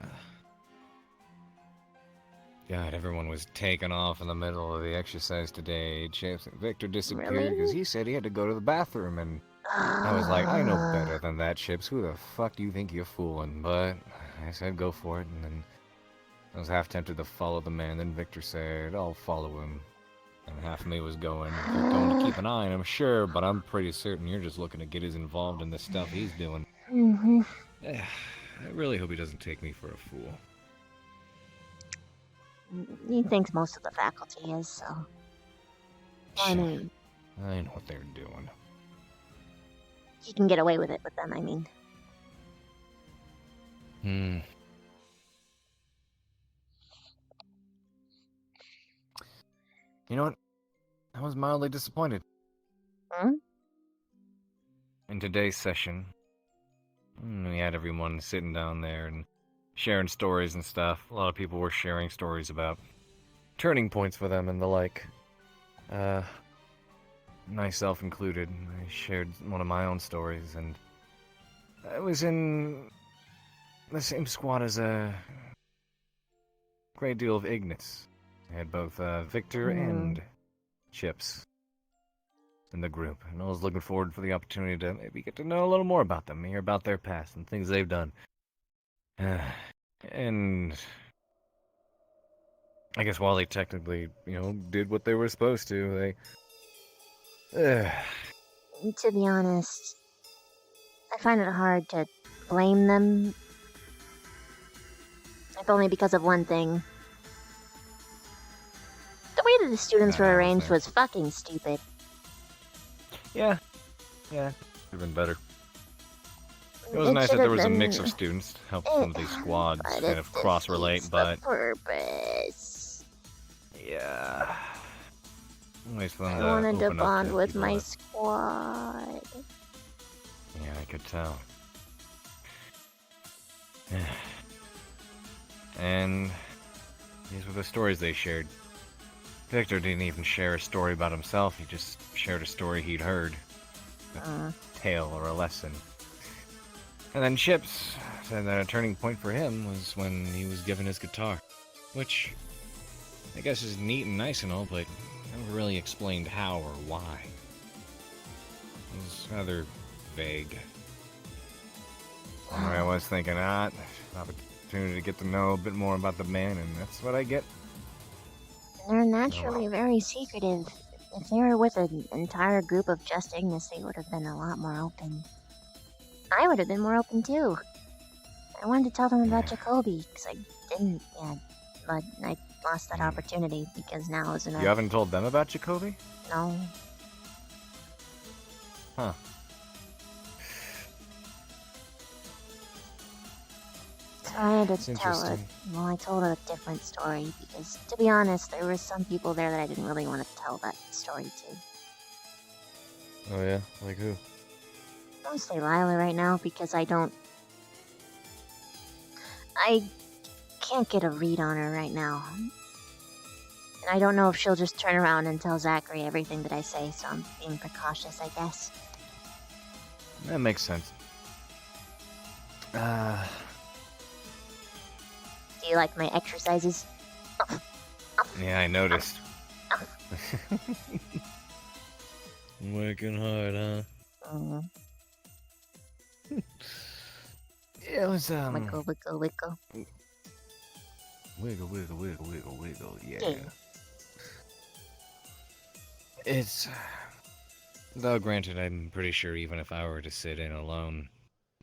God, everyone was taken off in the middle of the exercise today. Chips and Victor disappeared because he said he had to go to the bathroom, and I was like, I know better than that, Chips. Who the fuck do you think you're fooling? But I said go for it, and then I was half tempted to follow the man. Then Victor said, I'll follow him. And half of me was going, you're going to keep an eye on him, sure, but I'm pretty certain you're just looking to get as involved in the stuff he's doing. I really hope he doesn't take me for a fool. He thinks most of the faculty is, so. I mean, I know what they're doing. he can get away with it with them, I mean. You know what? I was mildly disappointed. In today's session, we had everyone sitting down there and sharing stories and stuff. A lot of people were sharing stories about turning points for them and the like. Myself included. I shared one of my own stories, and I was in the same squad as a great deal of Ignis. I had both Victor and Chips in the group, and I was looking forward for the opportunity to maybe get to know a little more about them, hear about their past and things they've done. And I guess while they technically, did what they were supposed to, they... To be honest, I find it hard to blame them. If only because of one thing. The way that the students were arranged was fucking stupid. Yeah. Could have been better. It was nice that there was a mix of students to help some of these squads kind of cross-relate, but... purpose. Yeah. Nice for them I wanted to open up bond with people my that- squad. Yeah, I could tell. And these were the stories they shared. Victor didn't even share a story about himself, he just shared a story he'd heard. A tale or a lesson. And then Chips said that a turning point for him was when he was given his guitar. Which, I guess is neat and nice and all, but never really explained how or why. It was rather vague. Anyway, I was thinking, an opportunity to get to know a bit more about the man, and that's what I get. They're naturally very secretive. If they were with an entire group of just Ignis, they would have been a lot more open. I would have been more open too. I wanted to tell them about Jacoby, because I didn't yet, but I lost that opportunity because now isn't You haven't told them about Jacoby? No. Huh. So I had It's to tell it. interesting. Well, I told a different story because, to be honest, there were some people there that I didn't really want to tell that story to. Oh yeah? Like who? Mostly Lila right now because I can't get a read on her right now. And I don't know if she'll just turn around and tell Zachary everything that I say, so I'm being precautious, I guess. That makes sense. Do you like my exercises? Yeah, I noticed. Working hard, huh? Yeah, it was, Wiggle, wiggle, wiggle. Wiggle, wiggle, wiggle, wiggle, wiggle, yeah. Yeah. It's... Though granted, I'm pretty sure even if I were to sit in alone,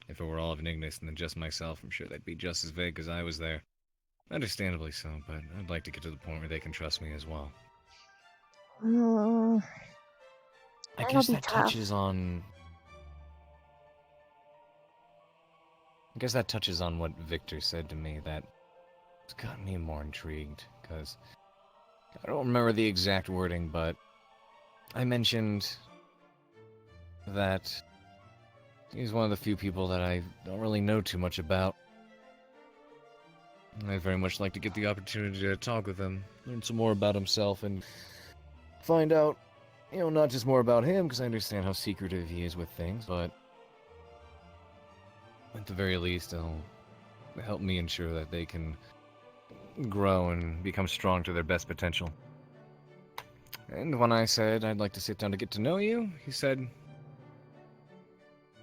if it were all of Ignis and then just myself, I'm sure they'd be just as vague as I was there. Understandably so, but I'd like to get to the point where they can trust me as well. I That'll guess be that tough. touches on... I guess that touches on what Victor said to me, that it's got me more intrigued, because I don't remember the exact wording, but I mentioned that he's one of the few people that I don't really know too much about. I'd very much like to get the opportunity to talk with him, learn some more about himself, and find out, you know, not just more about him, because I understand how secretive he is with things, but at the very least, it'll help me ensure that they can grow and become strong to their best potential. And when I said I'd like to sit down to get to know you, he said,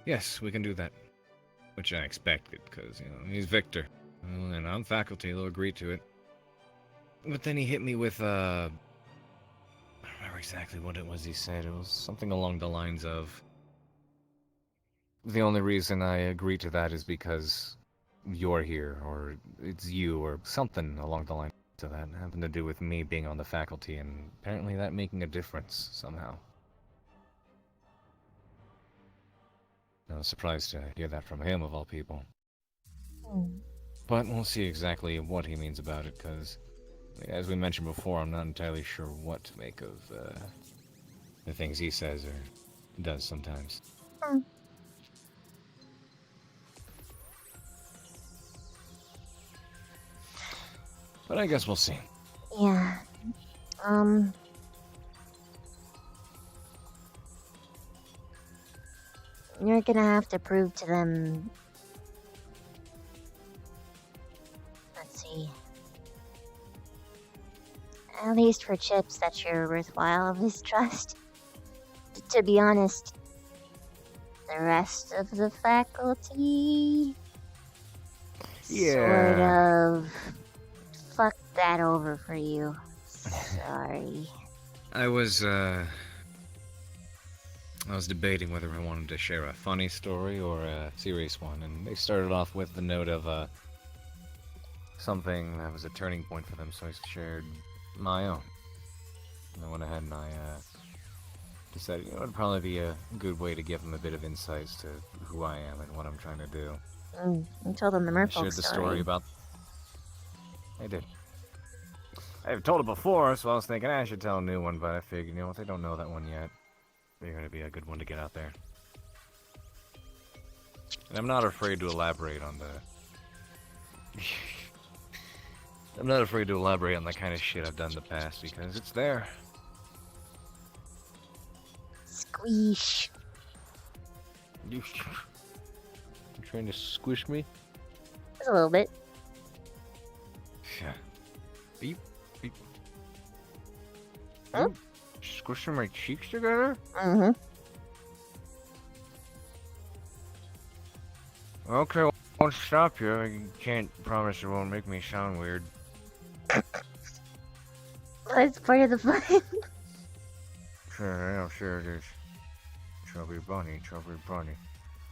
yes, we can do that. Which I expected, because, you know, he's Victor. And I'm faculty, they'll agree to it. But then he hit me with, I don't remember exactly what it was he said. It was something along the lines of, the only reason I agree to that is because you're here, or it's you, or something along the line to that. It happened to do with me being on the faculty, and apparently that making a difference somehow. I was surprised to hear that from him, of all people. But we'll see exactly what he means about it, because, as we mentioned before, I'm not entirely sure what to make of the things he says or does sometimes. But I guess we'll see. Yeah. You're gonna have to prove to them... Let's see. At least for Chips, that you're worthwhile of his trust. To be honest, the rest of the faculty... Sort of... fucked that over for you. Sorry. I was debating whether I wanted to share a funny story or a serious one, and they started off with the note of something that was a turning point for them, so I shared my own. And I went ahead and I decided, you know, it'd probably be a good way to give them a bit of insights to who I am and what I'm trying to do. You told them the I Merfolk shared the story story about... I did. I've told it before, so I was thinking I should tell a new one, but I figured, you know what, they don't know that one yet. They're going to be a good one to get out there. And I'm not afraid to elaborate on the... I'm not afraid to elaborate on the kind of shit I've done in the past, because it's there. Squeesh. You trying to squish me? Just a little bit. Yeah. Are you Huh? squishing my cheeks together? Mm-hmm. Okay, well, I won't stop you. I can't promise it won't make me sound weird. That's part of the fun. Sure, yeah, sure it is. Chubby bunny, chubby bunny.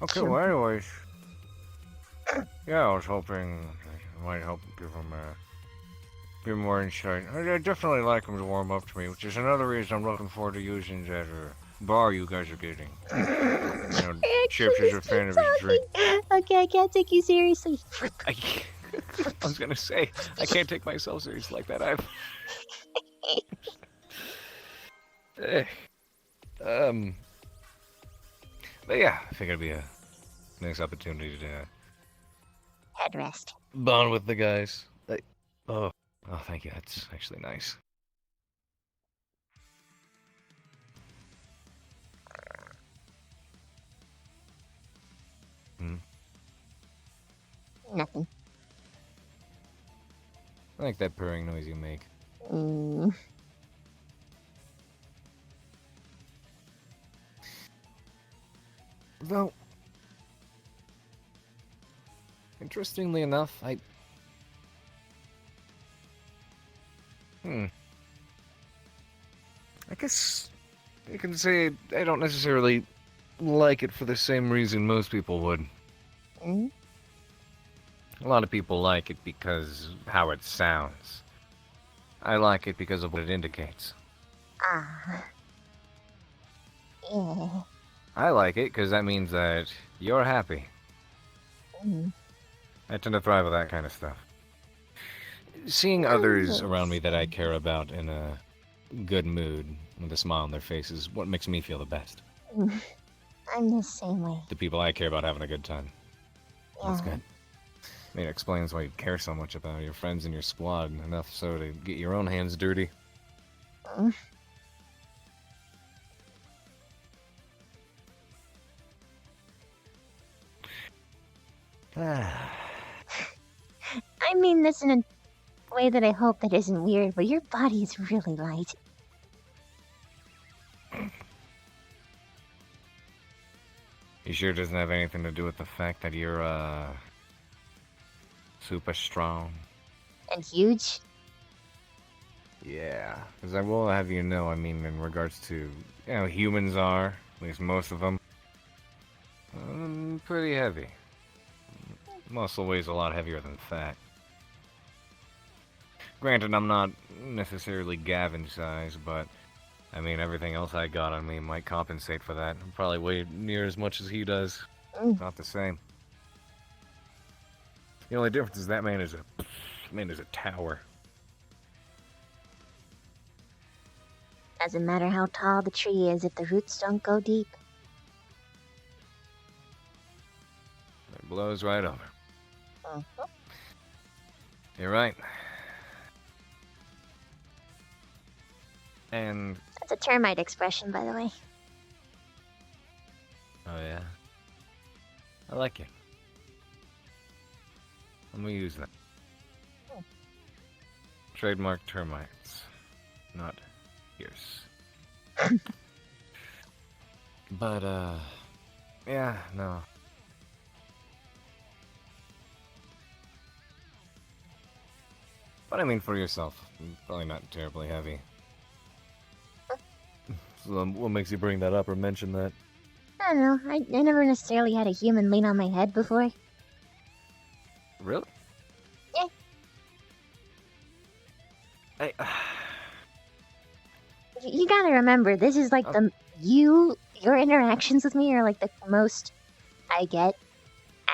Okay, Chubby. well, anyways. Yeah, I was hoping it might help give him more insight. I definitely like him to warm up to me, which is another reason I'm looking forward to using that bar you guys are getting. You know, Chips is a fan of his drink. Okay, I can't take you seriously. I was gonna say, I can't take myself seriously like that. But yeah, I think it'd be a nice opportunity to Headrest. bond with the guys. Oh, thank you. That's actually nice. Hmm. Nothing. I like that purring noise you make. Mm. Though, interestingly enough, I guess you can say I don't necessarily like it for the same reason most people would. Mm? A lot of people like it because of how it sounds. I like it because of what it indicates. Ah. Yeah. I like it because that means that you're happy. Mm. I tend to thrive with that kind of stuff. Seeing others around me that I care about in a good mood with a smile on their face is what makes me feel the best. I'm the same way. The people I care about having a good time. That's Yeah. good. I mean, it explains why you care so much about your friends and your squad, enough so to get your own hands dirty. Mm. I mean this in a way that I hope that isn't weird, but your body is really light. You sure it doesn't have anything to do with the fact that you're, super strong? And huge? Yeah, because I will have you know, I mean, in regards to, humans are, at least most of them, pretty heavy. Muscle weighs a lot heavier than fat. Granted, I'm not necessarily Gavin size, but I mean, everything else I got on me might compensate for that. I probably weigh near as much as he does. Not the same. The only difference is that man is a tower. Doesn't matter how tall the tree is if the roots don't go deep. It blows right over. Uh-huh. You're right. And That's a termite expression, by the way. oh yeah, I like it. Let me use that. Trademark termites, not yours. But yeah, no. But I mean, for yourself, probably not terribly heavy. So, what makes you bring that up or mention that? I don't know. I never necessarily had a human lean on my head before. Really? Yeah. You gotta remember, this is like your interactions with me are like the most I get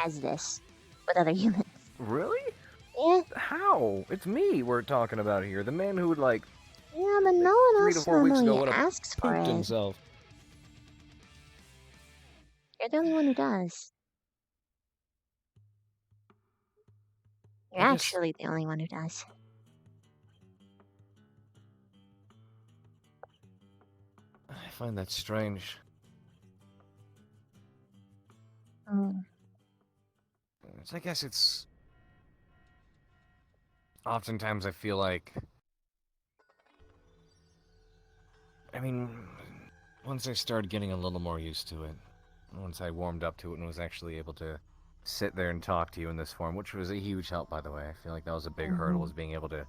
as this with other humans. Really? Yeah. How? It's me we're talking about here. The man who would like Yeah, but no one 3 to else 4 weeks ago normally would have asks for pooped it. himself. You're the only one who does. You're I guess- actually the only one who does. I find that strange. Mm. I guess it's... Oftentimes I feel like... I mean, once I started getting a little more used to it, once I warmed up to it and was actually able to sit there and talk to you in this form, which was a huge help, by the way. I feel like that was a big hurdle, was being able to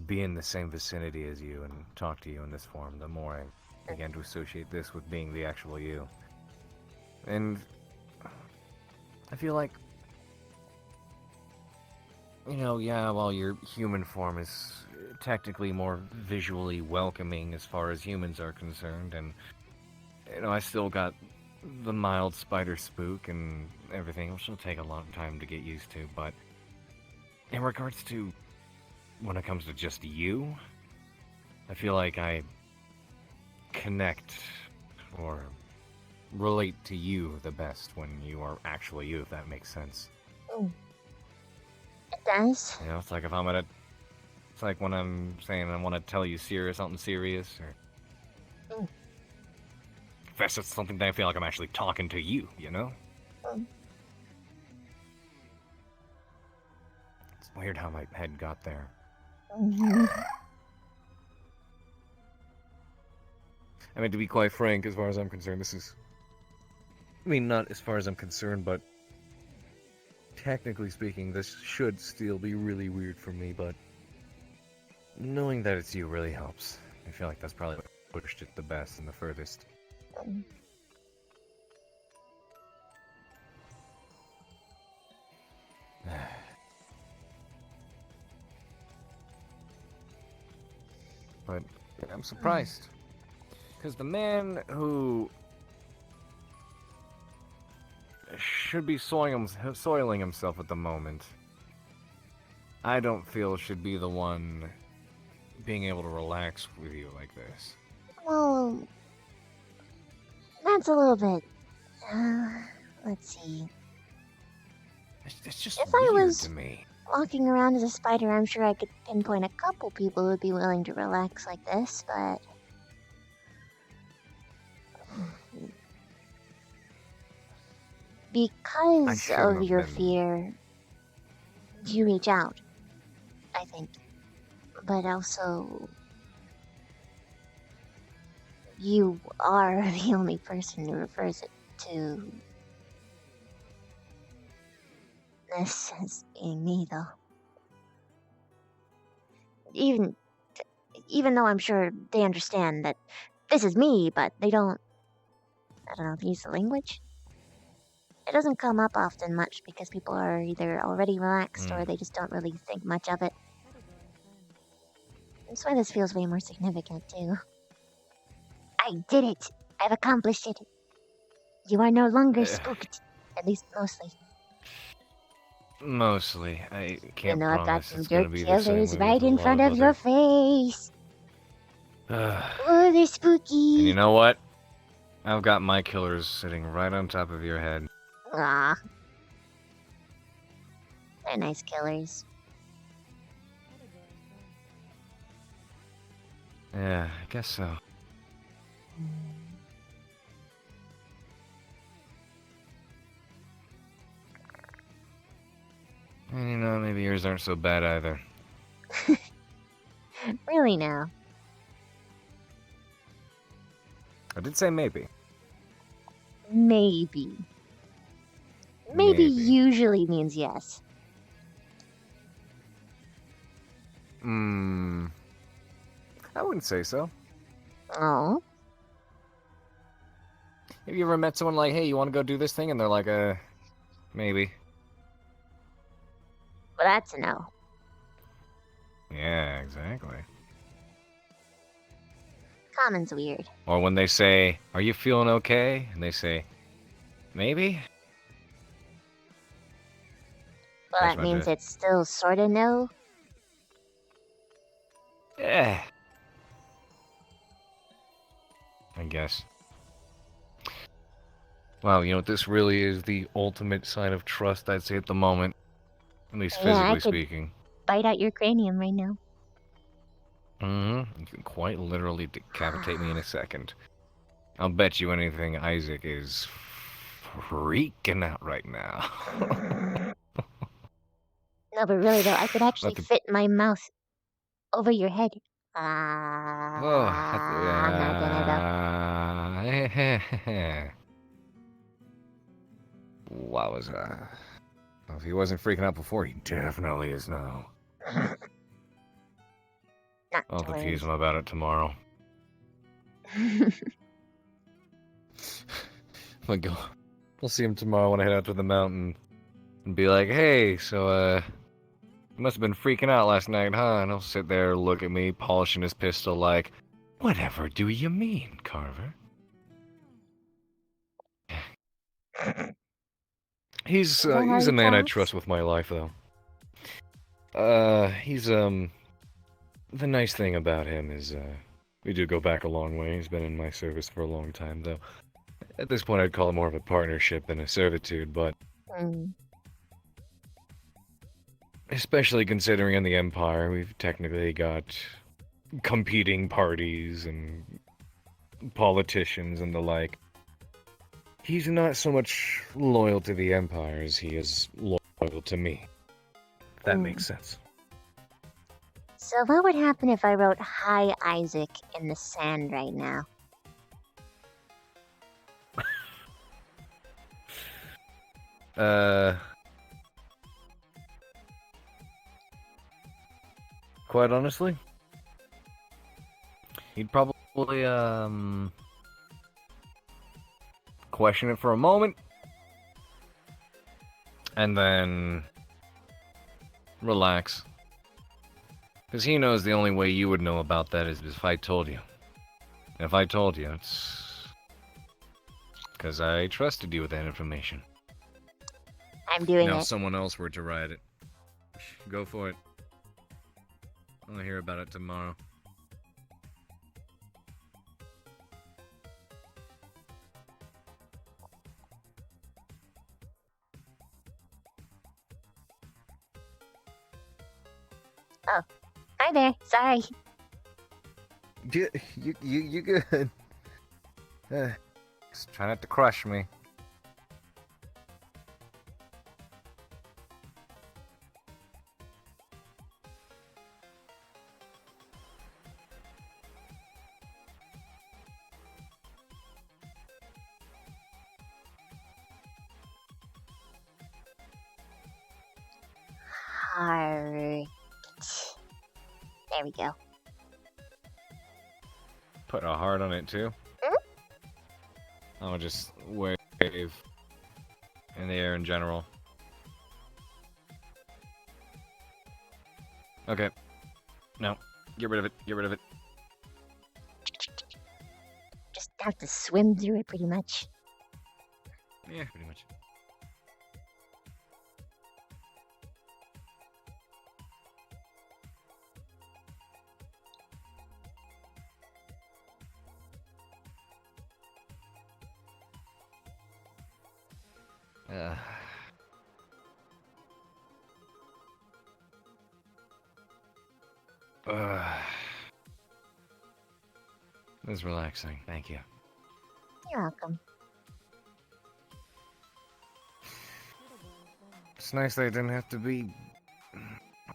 be in the same vicinity as you and talk to you in this form. The more I began to associate this with being the actual you. And I feel like, yeah, while your human form is technically more visually welcoming as far as humans are concerned, and, I still got the mild spider spook and everything, which will take a long time to get used to, but in regards to when it comes to just you, I feel like I connect or relate to you the best when you are actually you, if that makes sense. Oh. It does. It's like if I'm at it's like when I'm saying I want to tell you something serious, or if that's just something that I feel like I'm actually talking to you, Mm. Weird how my head got there. I mean, to be quite frank, as far as I'm concerned, this is... I mean, not as far as I'm concerned, but... technically speaking, this should still be really weird for me, but... knowing that it's you really helps. I feel like that's probably what pushed it the best and the furthest. But I'm surprised. Because the man who should be soiling himself at the moment, I don't feel should be the one being able to relax with you like this. Well, that's a little bit. Let's see. It's just if I weird was to me. walking around as a spider, I'm sure I could pinpoint a couple people who would be willing to relax like this, but... because of your fear, you reach out, I think. But also, you are the only person who refers it to this as being me, though. Even though I'm sure they understand that this is me, but they don't, I don't know if you use the language. It doesn't come up often much because people are either already relaxed or they just don't really think much of it. That's why this feels way more significant, too. I did it! I've accomplished it! You are no longer spooked. At least mostly. Mostly. I can't I've got promise some it's gonna dirt be the same killers with right a in lot front of other... your face. Oh, they're spooky. And you know what? I've got my killers sitting right on top of your head. Ah. They're nice killers. Yeah, I guess so. And you know, maybe yours aren't so bad either. Really now. I did say maybe. Maybe. Maybe usually means yes. I wouldn't say so. Oh? Have you ever met someone like, hey, you want to go do this thing? And they're like, maybe. Well, that's a no. Yeah, exactly. Common's weird. Or when they say, are you feeling okay? And they say, maybe? Well, That's that my means bit. it's still sorta no. Yeah. I guess. Wow, you know what? This really is the ultimate sign of trust, I'd say, at the moment. At least Yeah, I physically could speaking. bite out your cranium right now. You can quite literally decapitate me in a second. I'll bet you anything Isaac is freaking out right now. No, but really though, I could actually Let the- fit my mouth over your head. Oh, I'm not gonna Wowza. Well, if he wasn't freaking out before, he definitely is now. I'll confuse him about it tomorrow. We'll see him tomorrow when I head out to the mountain and be like, hey, so, you must have been freaking out last night, huh? And he'll sit there, look at me, polishing his pistol like, whatever do you mean, Carver? He's a man I trust with my life, though. The nice thing about him is, we do go back a long way. He's been in my service for a long time, though. At this point, I'd call it more of a partnership than a servitude, but... Especially considering in the Empire, we've technically got competing parties and politicians and the like. He's not so much loyal to the Empire as he is loyal to me. That makes sense. So what would happen if I wrote "Hi Isaac" in the sand right now? Quite honestly, he'd probably question it for a moment, and then relax. Because he knows the only way you would know about that is if I told you. And if I told you, it's because I trusted you with that information. I'm doing Now, it. if someone else were to write it, go for it. I'll hear about it tomorrow. Oh, hi there. Sorry. You good? Just try not to crush me. Heart. There we go. Put a heart on it too. Hmm? I'll just wave in the air in general. Okay. No. Get rid of it. Get rid of it. Just have to swim through it pretty much. Yeah, pretty much. It was relaxing. Thank you. You're welcome. It's nice that I didn't have to be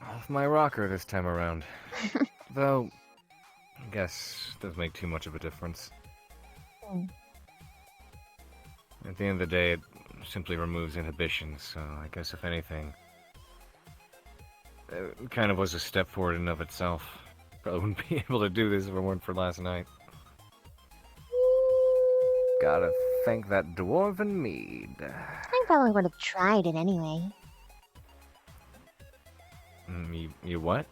off my rocker this time around. Though, I guess it doesn't make too much of a difference. Hmm. At the end of the day, it simply removes inhibitions, so I guess if anything, it kind of was a step forward in and of itself. Probably wouldn't be able to do this if it weren't for last night. Gotta thank that dwarven mead. I probably would have tried it anyway. You what?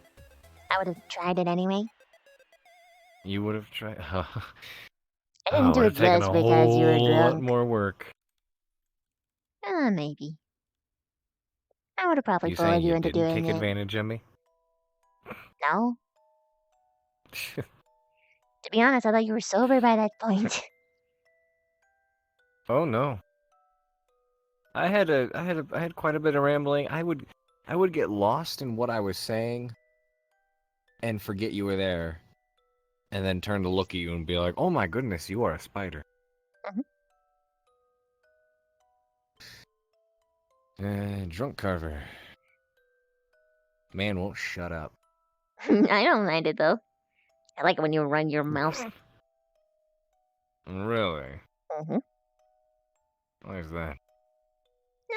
I would have tried it anyway. You would have tried? I didn't do would it have taken just a because you were whole lot drunk. more work. Maybe. I would have probably You bullied saying you you into didn't doing take it. advantage of me? No. To be honest, I thought you were sober by that point. Oh no. I had quite a bit of rambling. I would get lost in what I was saying and forget you were there. And then turn to look at you and be like, "Oh my goodness, you are a spider." Drunk Carver. Man won't shut up. I don't mind it though. I like it when you run your mouth. Really? Mm-hmm. Why is that?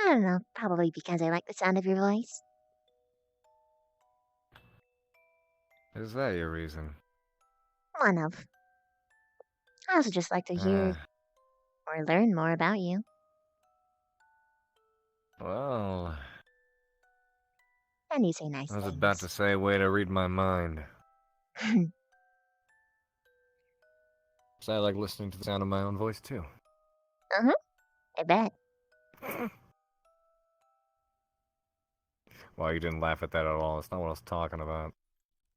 I don't know. Probably because I like the sound of your voice. Is that your reason? One of. I also just like to hear or learn more about you. Well, And you say nice I was things. about to say, way to read my mind. So I like listening to the sound of my own voice too. Uh-huh. I bet. Well, you didn't laugh at that at all. That's not what I was talking about.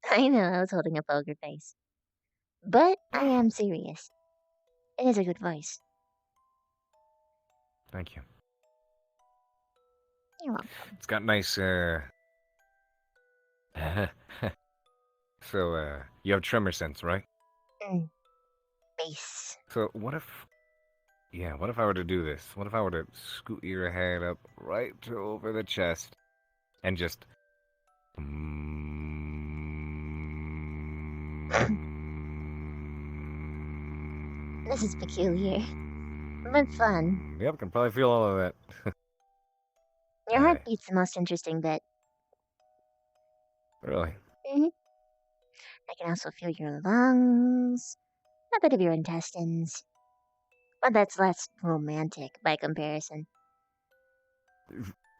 I know, I was holding a poker face. But I am serious. It is a good voice. Thank you. You're welcome. It's got nice, So, you have tremor sense, right? Bass. So, what if I were to do this? What if I were to scoot your head up right to over the chest and just This is peculiar, but fun. Yep, can probably feel all of that. Your heartbeat's the most interesting bit. Really? hmm I can also feel your lungs, a bit of your intestines, but that's less romantic by comparison.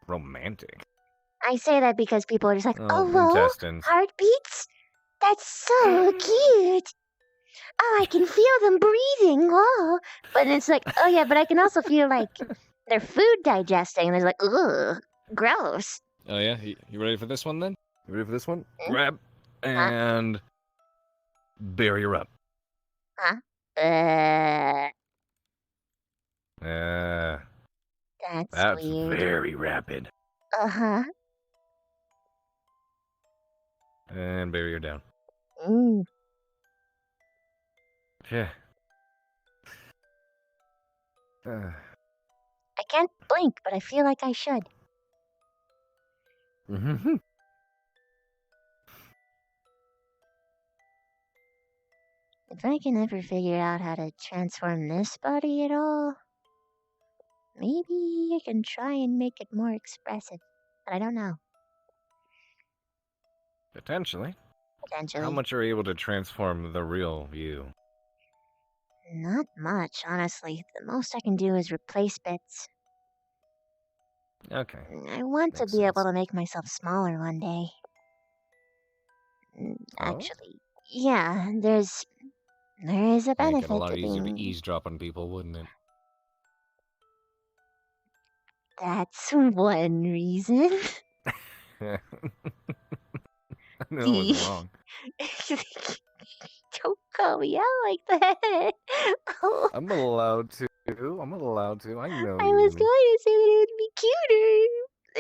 Romantic. I say that because people are just like, Oh, oh, whoa, intestines. heartbeats? That's so cute. Oh, I can feel them breathing. Oh, but it's like, oh yeah, but I can also feel like their food digesting. And it's like, ugh, gross. Oh yeah, you ready for this one then? You ready for this one? Hmm? Grab and bury her up. Huh? That's weird. very rapid. Uh-huh. And bury her down. Mm. Yeah. I can't blink, but I feel like I should. Mm-hmm. If I can ever figure out how to transform this body at all, maybe I can try and make it more expressive. But I don't know. Potentially. Potentially. How much are you able to transform the real you? Not much, honestly. The most I can do is replace bits. Okay. I want to be able to make myself smaller one day. Oh? Actually, yeah, there is a Make it a benefit lot to easier to being. eavesdrop on people, wouldn't it? That's one reason. I know it was wrong. Don't call me out like that. Oh, I'm allowed to. I'm allowed to. I know I was you. going to say that it would be cuter,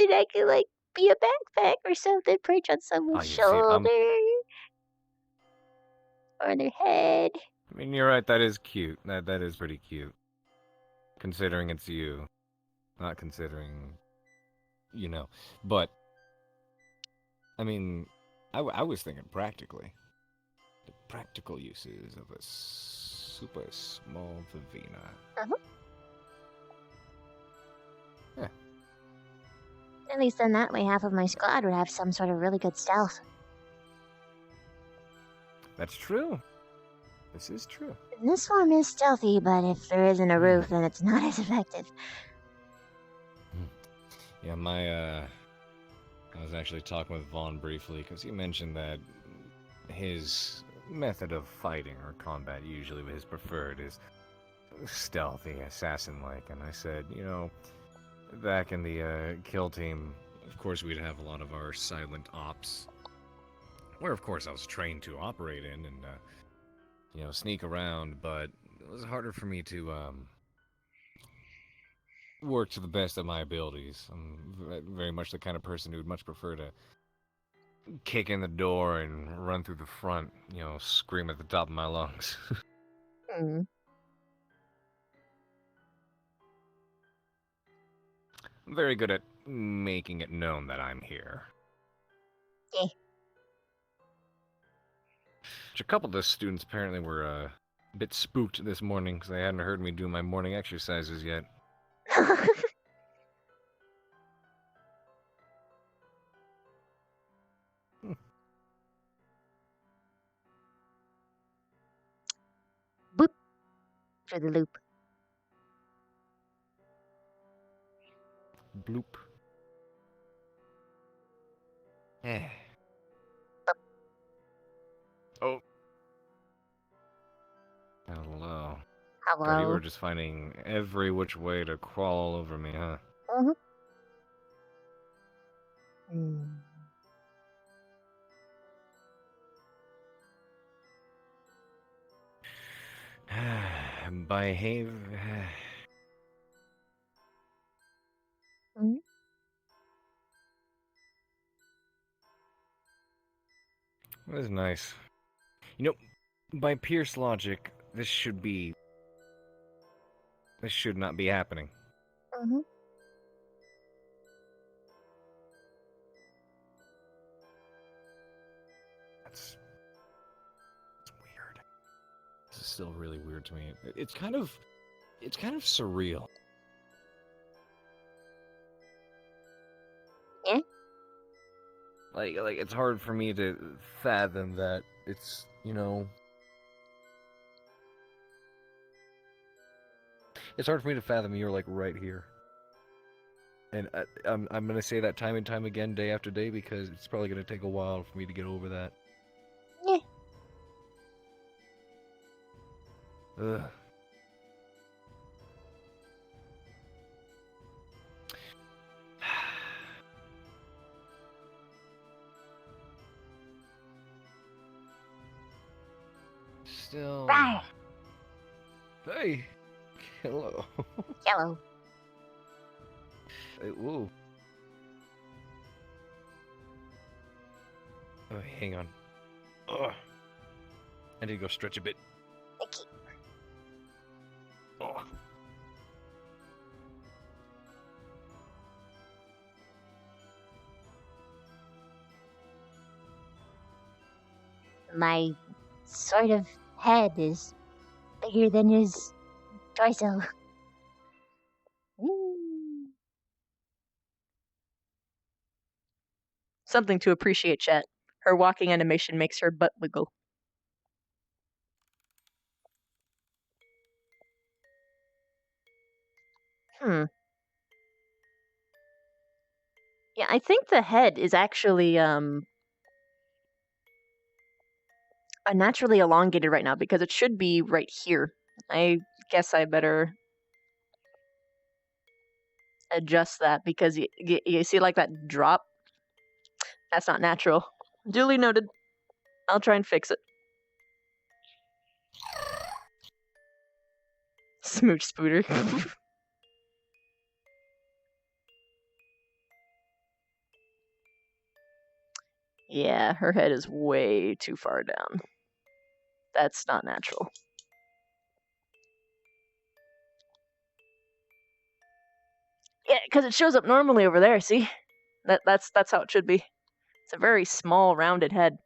and I could like be a backpack or something, perch on someone's you see, I'm- shoulder or their head. I mean, you're right. That is cute. That is pretty cute. Considering it's you. Not considering, you know. But, I mean, I was thinking practically. The practical uses of a super small Vivina. Uh-huh. Yeah. At least then that way half of my squad would have some sort of really good stealth. That's true. This is true. This form is stealthy, but if there isn't a roof, then it's not as effective. Yeah, I was actually talking with Vaughn briefly, because he mentioned that his method of fighting or combat, usually his preferred, is stealthy, assassin-like. And I said, you know, back in the kill team, of course we'd have a lot of our silent ops, where of course I was trained to operate in and, you know, sneak around, but it was harder for me to, work to the best of my abilities. I'm very much the kind of person who would much prefer to kick in the door and run through the front, you know, scream at the top of my lungs. Mm. I'm very good at making it known that I'm here. Yeah. Which a couple of the students apparently were a bit spooked this morning because they hadn't heard me do my morning exercises yet. Boop. For the loop. Bloop. Eh. Oh. Hello. Hello. God, you were just finding every which way to crawl all over me, huh? Mm-hmm. Behave. Mm-hmm. That is nice. You know, by Pierce logic, this should not be happening. Mm-hmm. still really weird to me. It's kind of surreal. Yeah? Like it's hard for me to fathom that it's, it's hard for me to fathom you're like right here. And I'm gonna say that time and time again, day after day, because it's probably gonna take a while for me to get over that. Yeah. Ugh. Still. Bye. Hey. Hello. Hello. Hey, whoa. Oh, hang on. Ugh. I need to go stretch a bit. Thank you. Oh. My sort of head is bigger than his torso. Something to appreciate, chat. Her walking animation makes her butt wiggle. Yeah, I think the head is actually naturally elongated right now because it should be right here. I guess I better adjust that because you see like that drop? That's not natural. Duly noted. I'll try and fix it. Smooch spooter. Yeah, her head is way too far down. That's not natural. Yeah, because it shows up normally over there, see? That's how it should be. It's a very small, rounded head.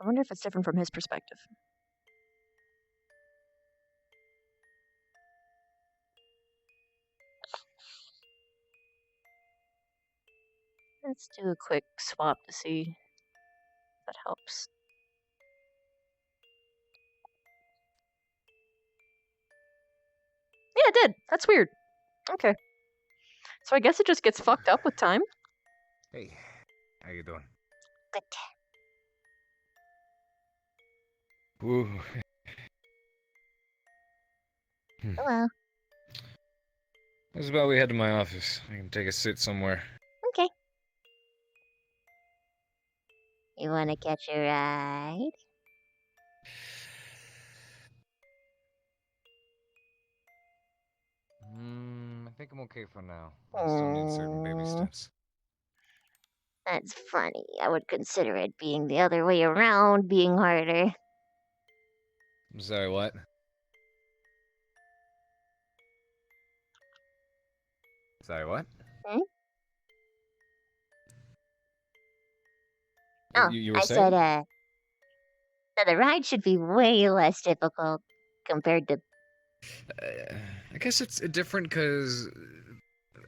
I wonder if it's different from his perspective. Let's do a quick swap to see if that helps. Yeah, it did. That's weird. Okay. So I guess it just gets fucked up with time. Hey, how you doing? Good. Woo. Hello. How's about we head to my office? I can take a sit somewhere. Okay. You want to catch a ride? I think I'm okay for now. I still need certain baby steps. That's funny. I would consider it being the other way around being harder. I'm sorry, what? Sorry, what? Hmm? Oh, You were I saying? said, that the ride should be way less difficult compared to... I guess it's different because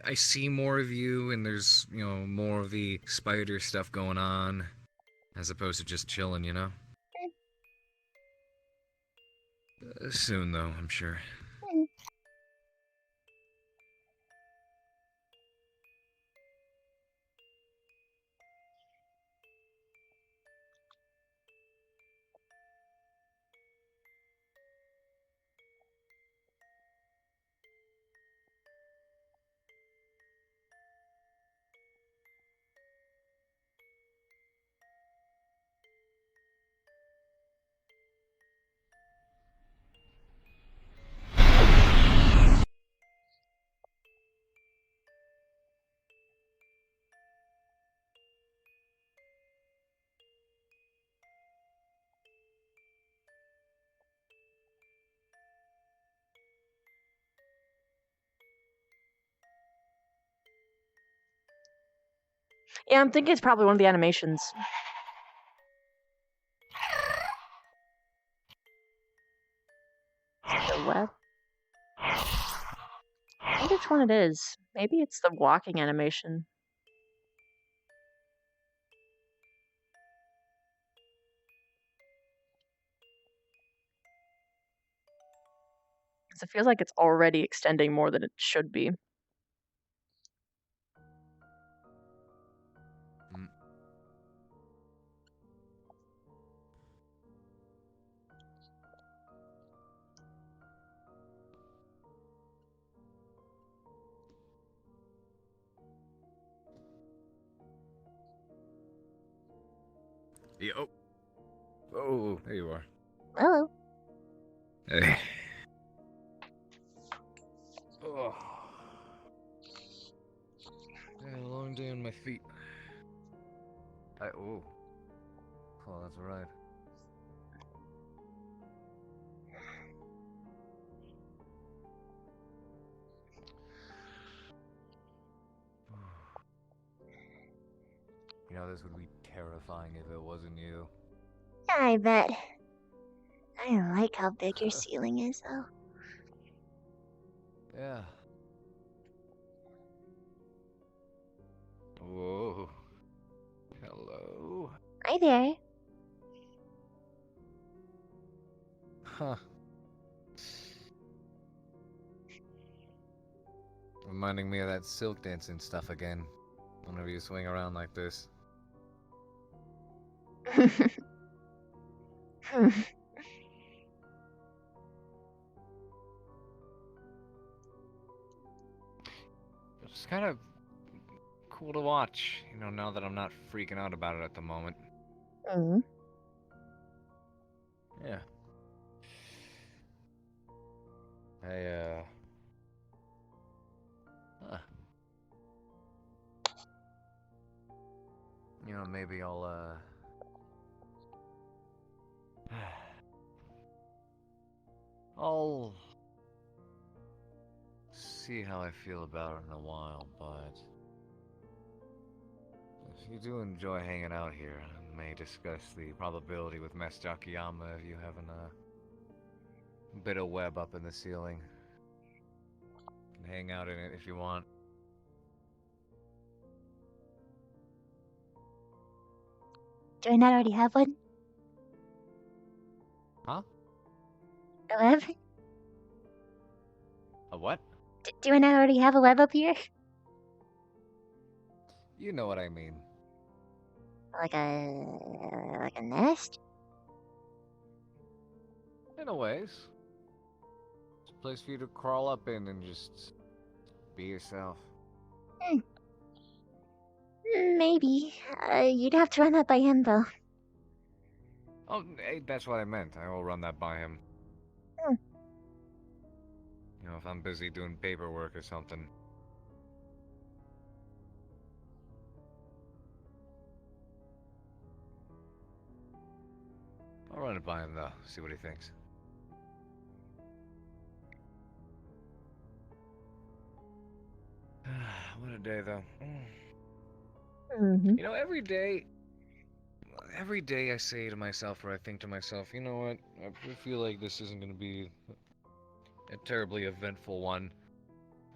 I see more of you and there's, more of the spider stuff going on as opposed to just chilling, Soon, though, I'm sure. Yeah, I'm thinking it's probably one of the animations. I wonder which one it is. Maybe it's the walking animation. Because it feels like it's already extending more than it should be. Yo. Oh, there you are. Hello. Hey. Oh. Yeah, a long day on my feet. Oh, that's right. You know, this would be terrifying if it wasn't you. I bet. I like how big your ceiling is, though. Yeah. Whoa. Hello. Hi there. Huh. Reminding me of that silk dancing stuff again. Whenever you swing around like this. It's kind of cool to watch, you know, now that I'm not freaking out about it at the moment. Mm-hmm. Yeah. Huh. You know, maybe I'll see how I feel about it in a while, but if you do enjoy hanging out here, I may discuss the probability with Master Akiyama of you having a bit of web up in the ceiling. You can hang out in it if you want. Do I not already have one? Huh? A web? A what? Do I not already have a web up here? You know what I mean. Like a nest? In a ways. It's a place for you to crawl up in and just be yourself. Maybe. You'd have to run that by him, though. Oh, hey, that's what I meant. I will run that by him. Hmm. You know, if I'm busy doing paperwork or something. I'll run it by him, though. See what he thinks. What a day, though. Mm-hmm. You know, every day I say to myself, or I think to myself, you know what? I feel like this isn't going to be a terribly eventful one.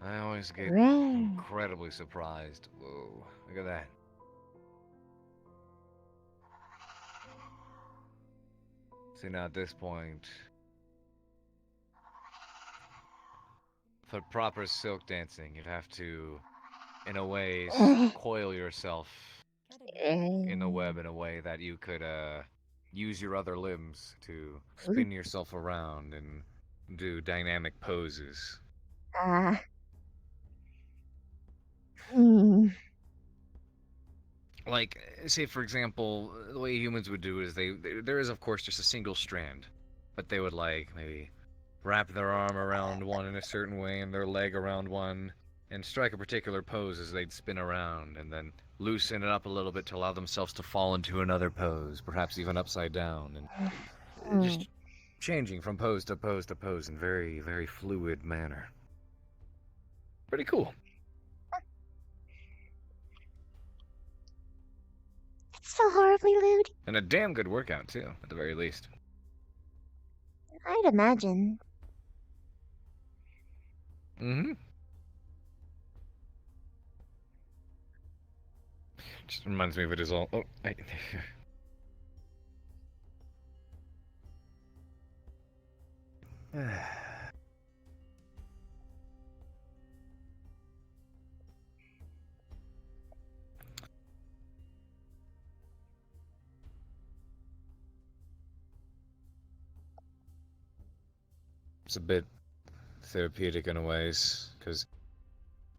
I always get incredibly surprised. Whoa, look at that. See, now at this point, for proper silk dancing, you'd have to, in a way, coil yourself in the web in a way that you could use your other limbs to spin yourself around and do dynamic poses. Like, say for example, the way humans would do is there is of course just a single strand, but they would like maybe wrap their arm around one in a certain way and their leg around one and strike a particular pose as they'd spin around and then loosen it up a little bit to allow themselves to fall into another pose, perhaps even upside down, and just changing from pose to pose to pose in very, very fluid manner. Pretty cool. It's so horribly lewd. And a damn good workout too, at the very least. I'd imagine. Mm-hmm. Just reminds me of it as all. Oh, It's a bit therapeutic in a ways, because,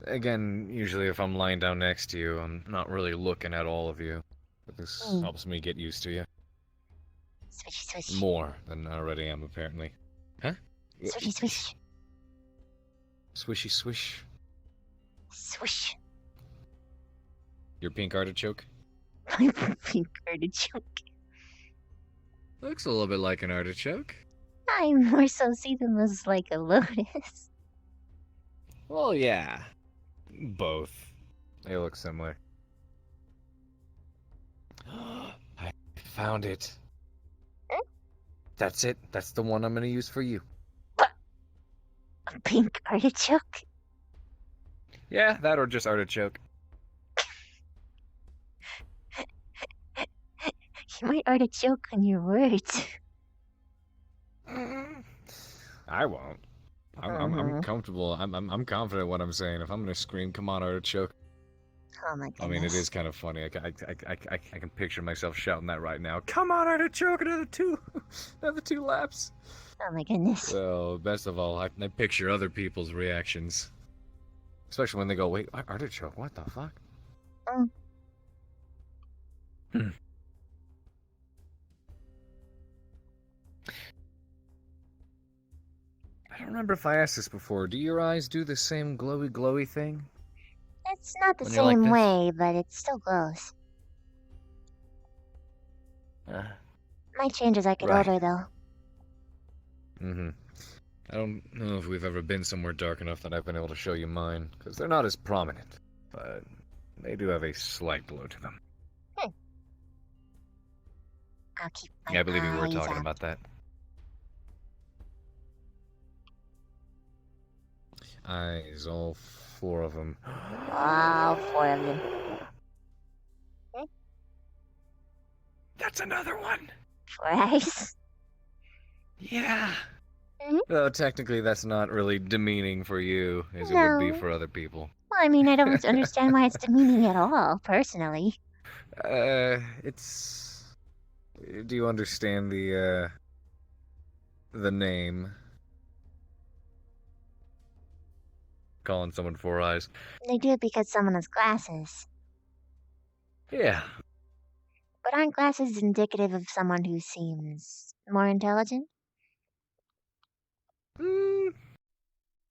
again, usually if I'm lying down next to you, I'm not really looking at all of you. But this helps me get used to you. Swish, swish. More than I already am, apparently. Huh? Swishy, swish. Swishy swish. Swish. Your pink artichoke? My pink artichoke. Looks a little bit like an artichoke. I more so see them as like a lotus. Well, yeah. Both. They look similar. I found it. That's it. That's the one I'm gonna use for you. A pink artichoke? Yeah, that or just artichoke. You might artichoke on your words. I won't. I'm comfortable. I'm confident what I'm saying. If I'm gonna scream, "Come on, artichoke!" Oh my goodness. I mean, it is kind of funny. I can picture myself shouting that right now. Come on, artichoke! Another two laps. Oh my goodness. So, best of all, I picture other people's reactions, especially when they go, "Wait, artichoke? What the fuck?" I don't remember if I asked this before. Do your eyes do the same glowy thing? It's not the When you're like same this? way, but it still glows. Might change as I get Right. older, though. Mm-hmm. I don't know if we've ever been somewhere dark enough that I've been able to show you mine, because they're not as prominent, but they do have a slight glow to them. I'll keep my Yeah, I believe we were eyes talking out. about that. Eyes, all 4 of them. All 4 of them. That's another one! 4 eyes? Yeah. Though technically that's not really demeaning for you, as it would be No. for other people. Well, I mean, I don't understand why it's demeaning at all, personally. It's... Do you understand the name? Calling someone 4 eyes. They do it because someone has glasses. Yeah. But aren't glasses indicative of someone who seems more intelligent?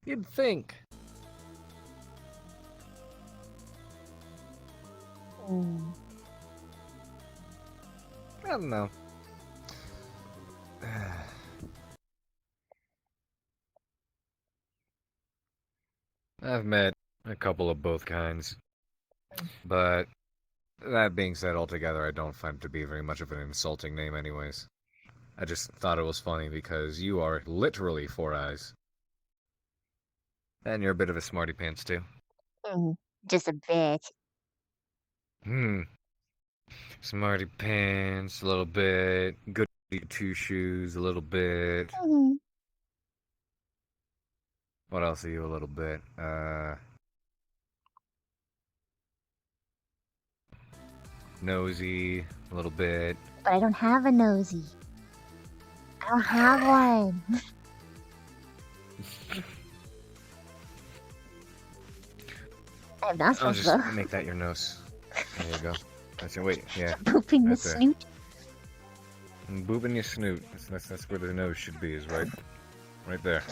You'd think. I don't know. I've met a couple of both kinds. But that being said, altogether, I don't find it to be very much of an insulting name anyways. I just thought it was funny because you are literally 4 eyes. And you're a bit of a smarty pants too. Just a bit. Smarty pants, a little bit. Good 2 shoes, a little bit. What else are you a little bit? Nosy, a little bit. But I don't have a nosy. I don't have one. I have I'll nostrils, just though. make that your nose. There you go. That's your, wait, yeah. Poop in the right there. snoot. And boob in your snoot. That's where the nose should be, is right there.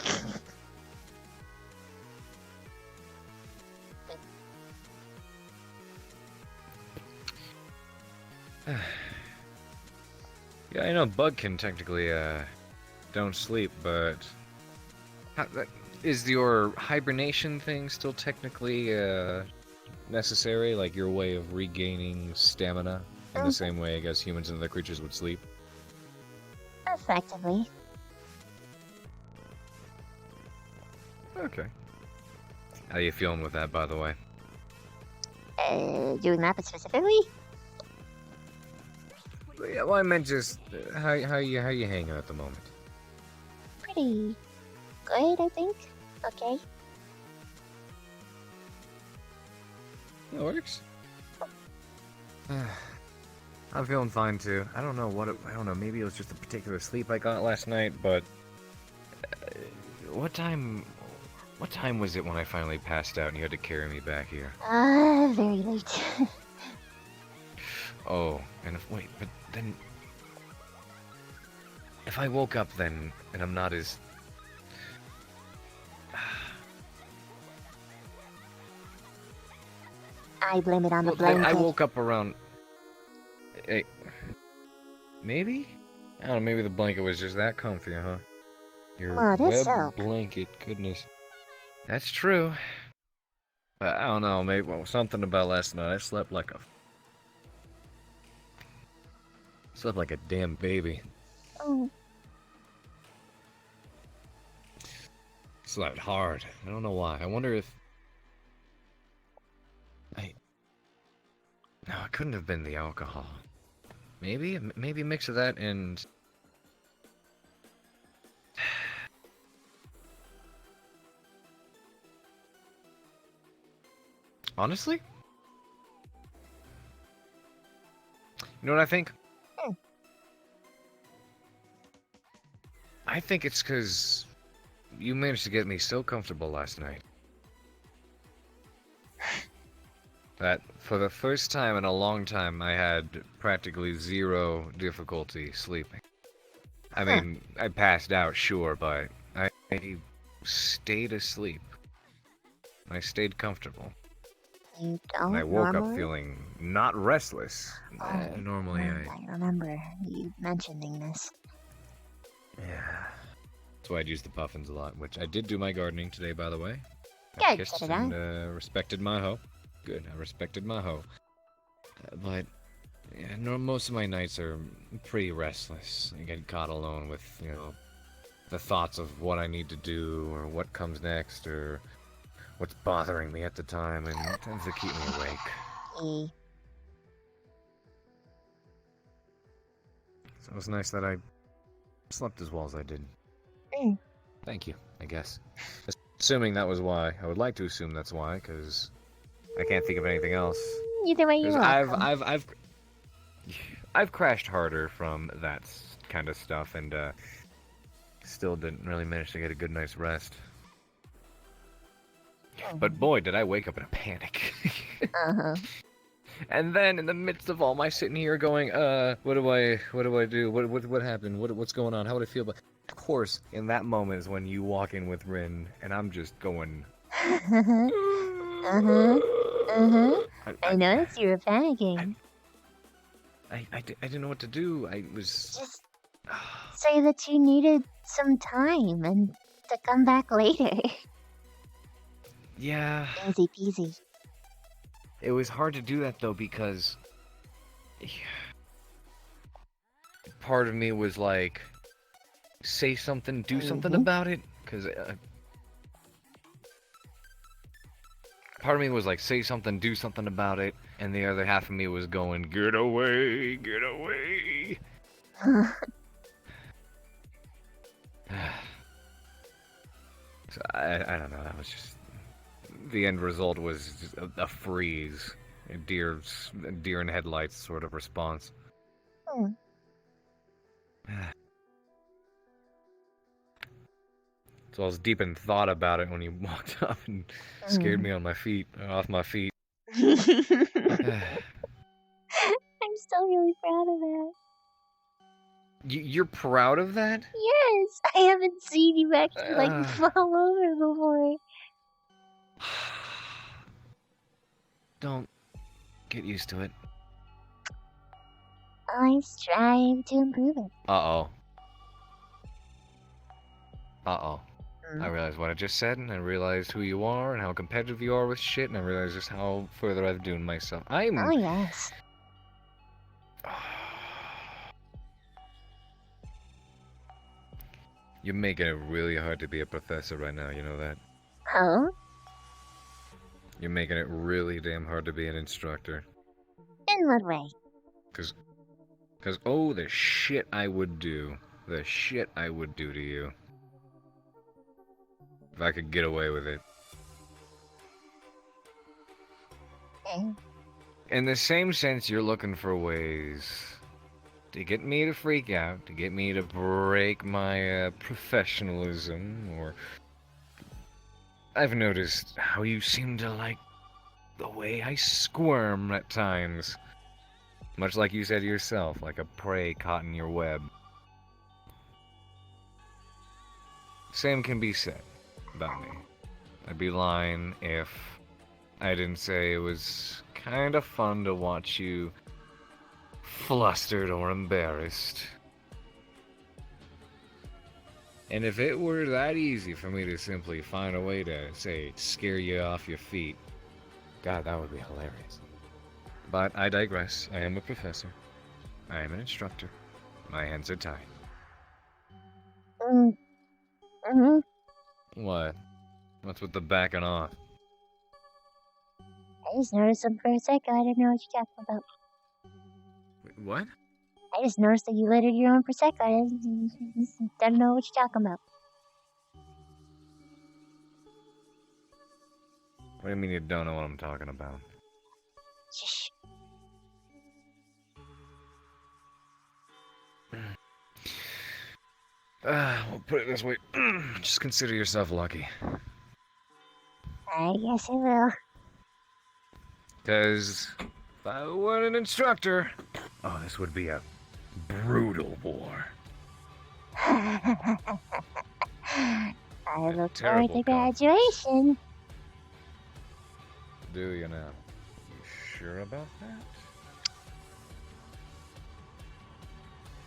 Yeah, I know Bug can technically, don't sleep, but... Is your hibernation thing still technically, necessary? Like your way of regaining stamina? In the same way, I guess, humans and other creatures would sleep? Effectively. Okay. How you feeling with that, by the way? Doing that specifically? Yeah, well, I meant just how you hanging at the moment? Pretty good, I think. Okay. That works. I'm feeling fine too. I don't know I don't know. Maybe it was just the particular sleep I got last night, but what time was it when I finally passed out and you had to carry me back here? Very late. Oh, and wait, but then if I woke up then and I'm not as I blame it on the well, then blanket. I woke up around. Maybe? I don't know, maybe the blanket was just that comfy, huh? Your Well, it is web silk. blanket, goodness. That's true. But I don't know, maybe something about last night. I slept like a damn baby. Oh. Slept hard. I don't know why. I wonder if no, it couldn't have been the alcohol. Maybe a mix of that and honestly? You know what I think? I think it's because you managed to get me so comfortable last night that for the first time in a long time I had practically zero difficulty sleeping. I mean, I passed out, sure, but I stayed asleep. I stayed comfortable. You And don't I woke normally? up feeling not restless. Normally I remember you mentioning this. Yeah. So I'd use the puffins a lot, which I did do my gardening today, by the way. Good, I kissed so did I. and respected my hoe. Good, I respected my hoe. But yeah, most of my nights are pretty restless. I get caught alone with, the thoughts of what I need to do, or what comes next, or what's bothering me at the time, and it tends to keep me awake. So it was nice that I slept as well as I did. Thank you, I guess. Assuming that was why. I would like to assume that's why, because I can't think of anything else. Either way, you're welcome. I've crashed harder from that kind of stuff, and still didn't really manage to get a good night's rest. But boy, did I wake up in a panic. Uh-huh. And then in the midst of all my sitting here going, what do I do? What happened? What's going on? How would I feel? But of course, in that moment is when you walk in with Rin, and I'm just going. I noticed you were panicking. I didn't know what to do. I was. Just say that you needed some time and to come back later. Yeah. Easy peasy. It was hard to do that though because part of me was like, say something, do something about it, because part of me was like, say something, do something about it, and the other half of me was going, get away, get away. So I don't know. That was just the end result was just a freeze, a deer in headlights sort of response. So I was deep in thought about it when you walked up and scared me on my feet, off my feet. I'm still really proud of that. You're proud of that? Yes, I haven't seen you actually fall over before. Don't get used to it. I strive to improve it. Uh-oh. I realized what I just said, and I realized who you are, and how competitive you are with shit, and I realized just how further I've doomed myself. Oh yes. You're making it really hard to be a professor right now, you know that? Oh? You're making it really damn hard to be an instructor. In what way? Cause, oh, the shit I would do. The shit I would do to you. If I could get away with it. In the same sense, you're looking for ways to get me to freak out, to get me to break my professionalism, or... I've noticed how you seem to like the way I squirm at times. Much like you said yourself, like a prey caught in your web. Same can be said about me. I'd be lying if I didn't say it was kind of fun to watch you flustered or embarrassed. And if it were that easy for me to simply find a way to, say, scare you off your feet, God, that would be hilarious. But I digress. I am a professor. I am an instructor. My hands are tied. Mm-hmm. What? What's with the backing off? I just noticed him for a second. I didn't know what you're talking about. Wait, what? I just noticed that you littered your own Prosecco. I just don't know what you're talking about. What do you mean you don't know what I'm talking about? Shh. We'll put it this way. Just consider yourself lucky. I guess I will. Because if I were an instructor, oh, this would be a brutal war. I look forward to graduation. Do you now? You sure about that?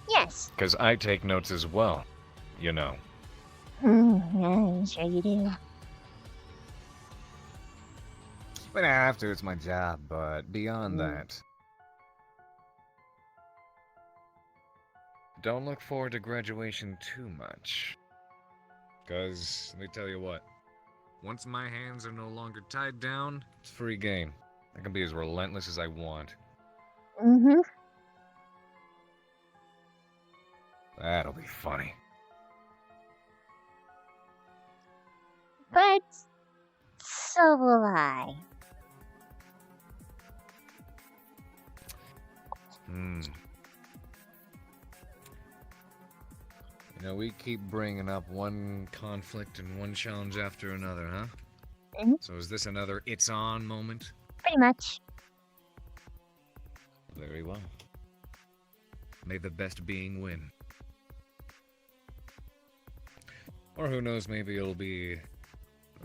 Yes. Because I take notes as well, you know. I'm sure you do. But I have to, it's my job, but beyond that... Don't look forward to graduation too much. Because, let me tell you what. Once my hands are no longer tied down, it's free game. I can be as relentless as I want. Mm-hmm. That'll be funny. But so will I. You know, we keep bringing up one conflict and one challenge after another, huh? Mm-hmm. So is this another it's on moment? Pretty much. Very well. May the best being win. Or who knows, maybe it'll be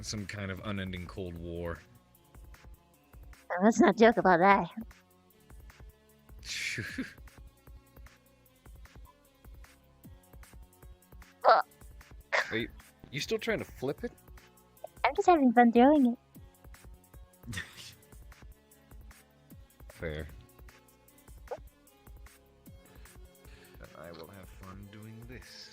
some kind of unending Cold War. Let's not joke about that. Are you still trying to flip it? I'm just having fun throwing it. Fair. Then I will have fun doing this.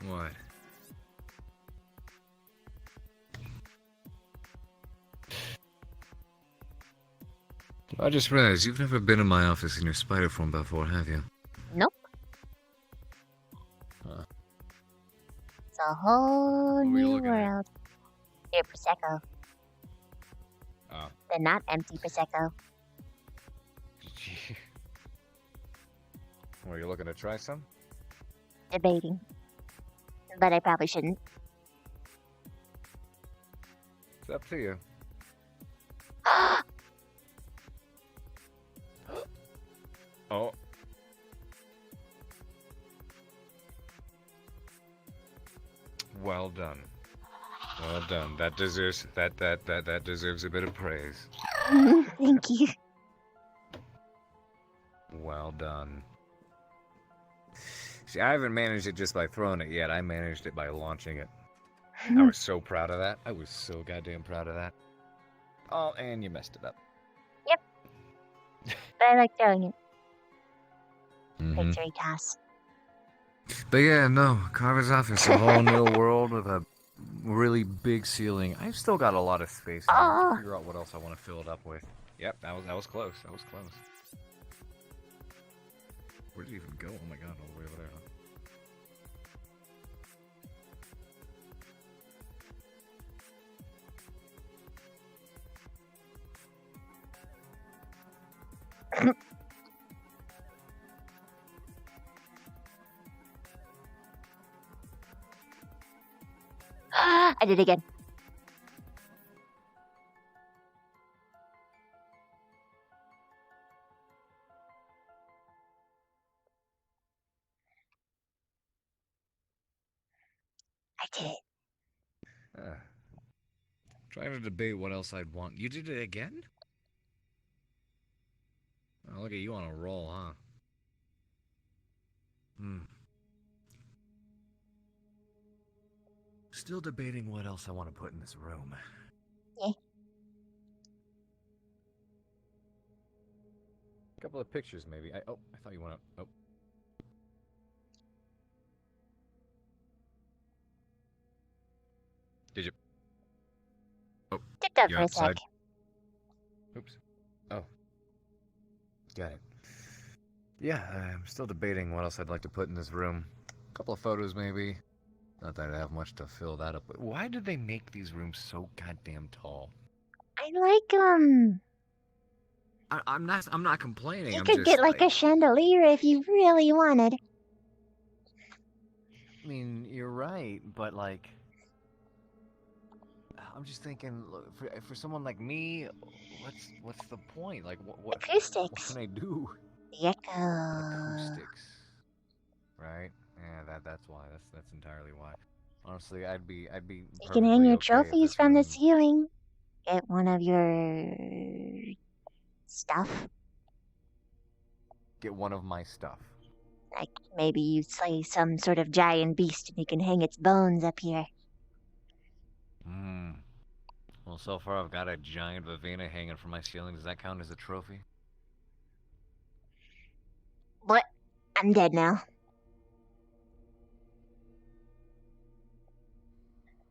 What? I just realized you've never been in my office in your spider form before, have you? Nope. Huh. It's a whole What were you new looking at? world. Your Prosecco. Oh. The not empty Prosecco. Were you looking to try some? Debating. But I probably shouldn't. It's up to you. Oh. Well done. Well done. That deserves that deserves a bit of praise. Thank you. Well done. See, I haven't managed it just by throwing it yet. I managed it by launching it. I was so proud of that. I was so goddamn proud of that. Oh, and you messed it up. Yep. But I like throwing it. Mhm. Victory toss. But yeah, no, Carver's office, a whole new world with a really big ceiling. I've still got a lot of space in here. I have to figure out what else I want to fill it up with. Yep, that was close. That was close. Where did it even go? Oh my god, all the way over there, huh? I did it again. I did it. Trying to debate what else I'd want. You did it again? Oh, look at you on a roll, huh? Still debating what else I want to put in this room. Yeah. A couple of pictures, maybe. I thought you wanted. Oh. Did you? Oh, Tipped up you're for a outside. sec. Oops. Oh. Got it. Yeah, I'm still debating what else I'd like to put in this room. A couple of photos, maybe. Not that I have much to fill that up with. Why did they make these rooms so goddamn tall? I like I'm not complaining. You I'm could just get like a chandelier if you really wanted. I mean, you're right, but like, I'm just thinking, look, for someone like me, what's the point? Like, what Acoustics. what can I do? The echo. Acoustics, right? Yeah, that's why. That's entirely why. Honestly, I'd be. You can hang your okay if trophies this from the room- ceiling. Get one of your stuff. Get one of my stuff. Like maybe you slay some sort of giant beast and you can hang its bones up here. Hmm. Well, so far I've got a giant Vivena hanging from my ceiling. Does that count as a trophy? What? I'm dead now.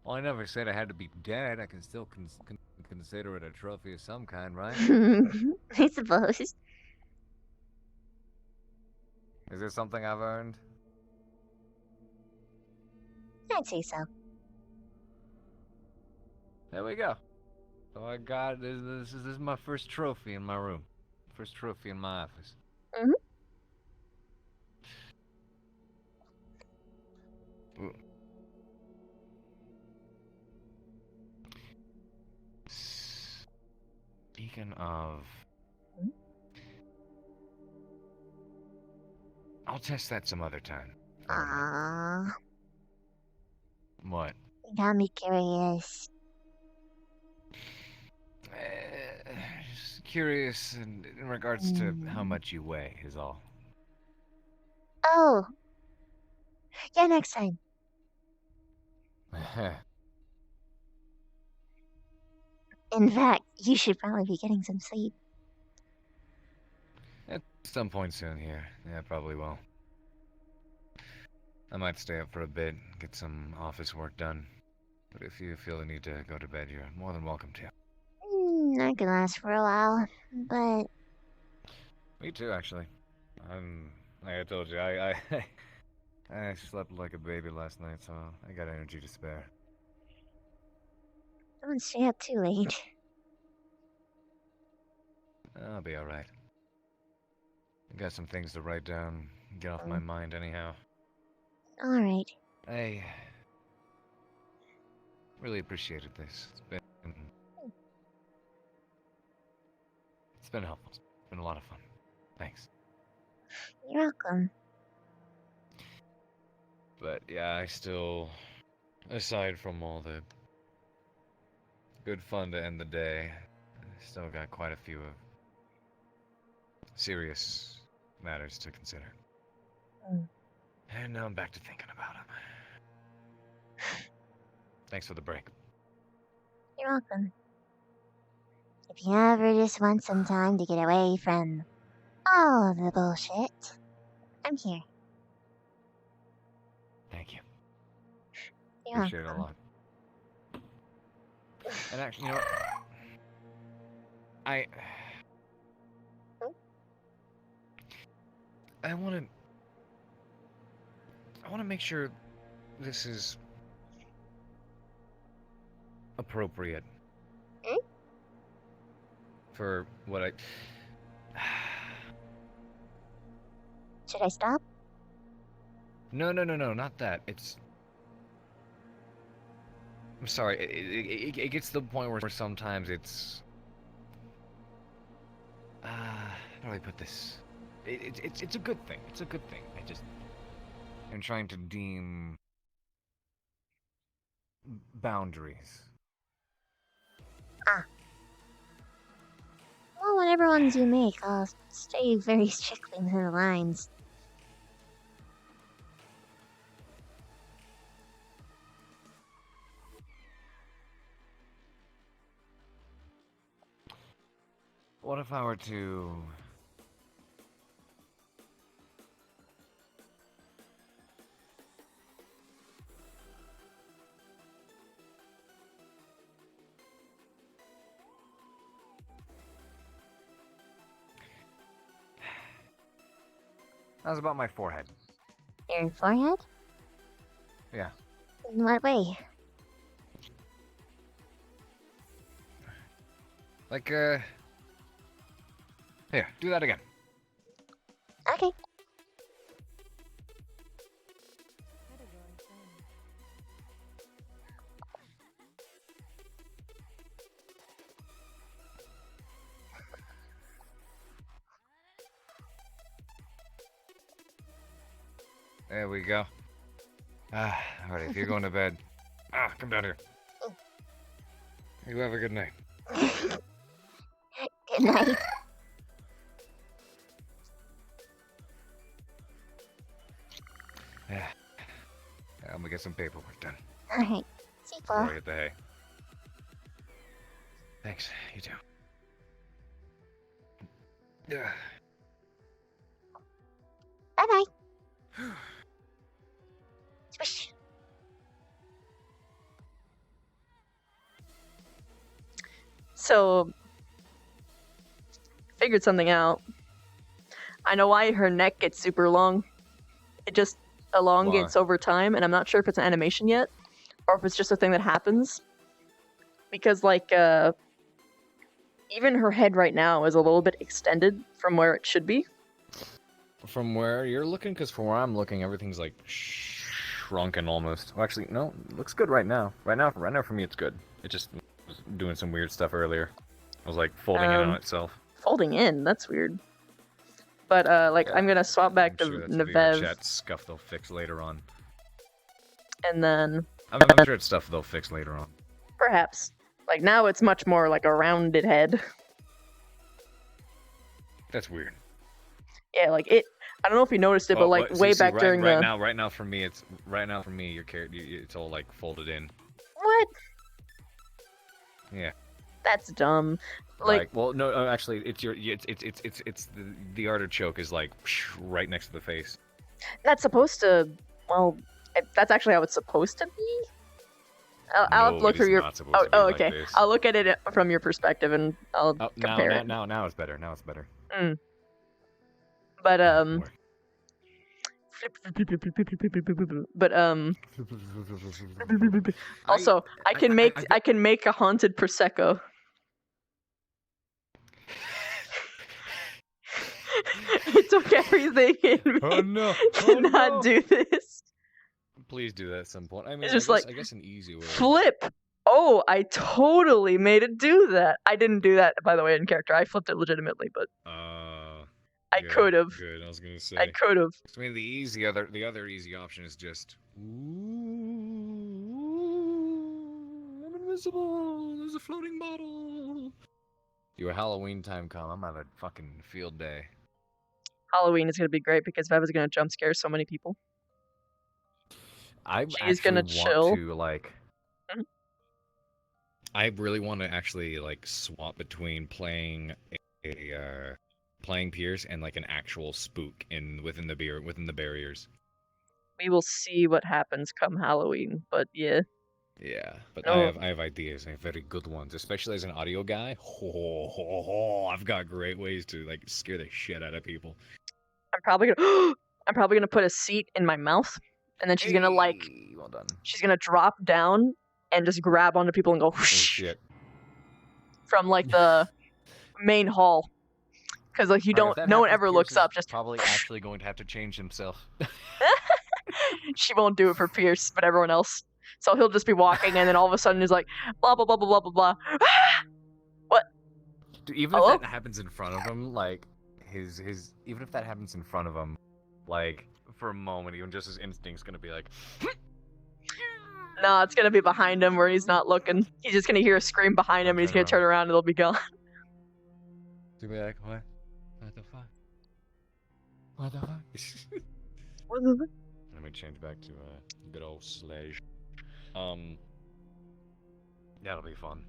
Well, I never said I had to be dead. I can still consider it a trophy of some kind, right? I suppose. Is this something I've earned? I'd say so. There we go. So I got this is my first trophy in my room. First trophy in my office. Mm-hmm. Ooh. Speaking of, I'll test that some other time. What? You got me curious. Just curious in regards to how much you weigh is all. Oh. Yeah, next time. In fact, you should probably be getting some sleep. At some point soon here. Yeah, probably will. I might stay up for a bit, get some office work done. But if you feel the need to go to bed, you're more than welcome to. I can last for a while, but Me too, actually. Like I told you, I I slept like a baby last night, so I got energy to spare. don't stay up too late. I'll be alright. I got some things to write down, get off my mind anyhow. Alright. I really appreciated this. It's been helpful. It's been a lot of fun. Thanks. You're welcome. But yeah, I still, aside from all the good fun to end the day, I still got quite a few of serious matters to consider. And now I'm back to thinking about him. Thanks for the break. You're welcome. If you ever just want some time to get away from all of the bullshit, I'm here. Thank you. You're Appreciate it a welcome. lot. And actually, you know what? I want to make sure this is appropriate for what I. Should I stop? No, not that. It's. I'm sorry. It gets to the point where sometimes it's. How do I put this? It's a good thing. It's a good thing. I'm trying to deem boundaries. Well, whatever ones you make, I'll stay very strictly within the lines. What if I were to... How's about my forehead? Your forehead? Yeah. In what way? Like, here, do that again. Okay. There we go. Alright, if you're going to bed, come down here. You have a good night. Good night. Yeah. I'm gonna get some paperwork done. Alright. See you, Paul. Before I get the hay. Thanks. You too. Yeah. Bye-bye. Swish. So, figured something out. I know why her neck gets super long. It just elongates over time, and I'm not sure if it's an animation yet, or if it's just a thing that happens. Because, like, even her head right now is a little bit extended from where it should be. From where you're looking? Because from where I'm looking, everything's like shrunken almost. Well, actually, no, it looks good right now. Right now for me, it's good. It just was doing some weird stuff earlier. It was like folding in on itself. Folding in, that's weird. But, like, I'm gonna swap back to Sure, that's a bigger Nevev, chat scuff they'll fix later on. and then I'm sure it's stuff they'll fix later on. perhaps. Like, now it's much more like a rounded head. That's weird. Yeah, like, it... I don't know if you noticed it, but, like, way back during the... Right now for me, your character, it's all, like, folded in. What? Yeah. That's dumb. Like, well, no, actually, it's the artichoke is like right next to the face. that's supposed to... Well, that's actually how it's supposed to be? I'll have to look through your... Okay. This. I'll look at it from your perspective, and I'll compare it. Now it's better. Now it's better. But, also, I can make a haunted prosecco. It took everything in me to not do this. Please do that at some point. I mean, It's just I guess an easy way. Flip! Oh, I totally made it do that. I didn't do that, by the way, in character. I flipped it legitimately, but I could have. Good. I was gonna say. I could have. I mean, the other easy option is just. Ooh, I'm invisible. There's a floating bottle. Your Halloween time come. I'm having a fucking field day. Halloween is gonna be great because Vev is gonna jump scare so many people. I She's actually gonna want chill. to like. Mhm. I really want to actually like swap between playing playing Pierce and like an actual spook within the barriers. We will see what happens come Halloween, but yeah. Yeah, but No. I have ideas. I have very good ones, especially as an audio guy. I've got great ways to like scare the shit out of people. I'm probably gonna put a seat in my mouth, and then she's gonna like well done. she's gonna drop down and just grab onto people and go Oh shit! from like the main hall, because like you Alright, if don't, that no one happens, ever Pierce looks is up. Just probably actually going to have to change himself. she won't do it for Pierce, but everyone else. So he'll just be walking, and then all of a sudden he's like blah blah blah blah blah blah blah. What? Dude, even if that happens in front of him, like his even if that happens in front of him, like for a moment, even just his instinct's gonna be like. No, it's gonna be behind him where he's not looking. He's just gonna hear a scream behind him, and he's gonna turn around and it'll be gone. To be like, what? What the fuck? What the fuck? What the fuck? Let me change back to good old Sledge. That'll be fun.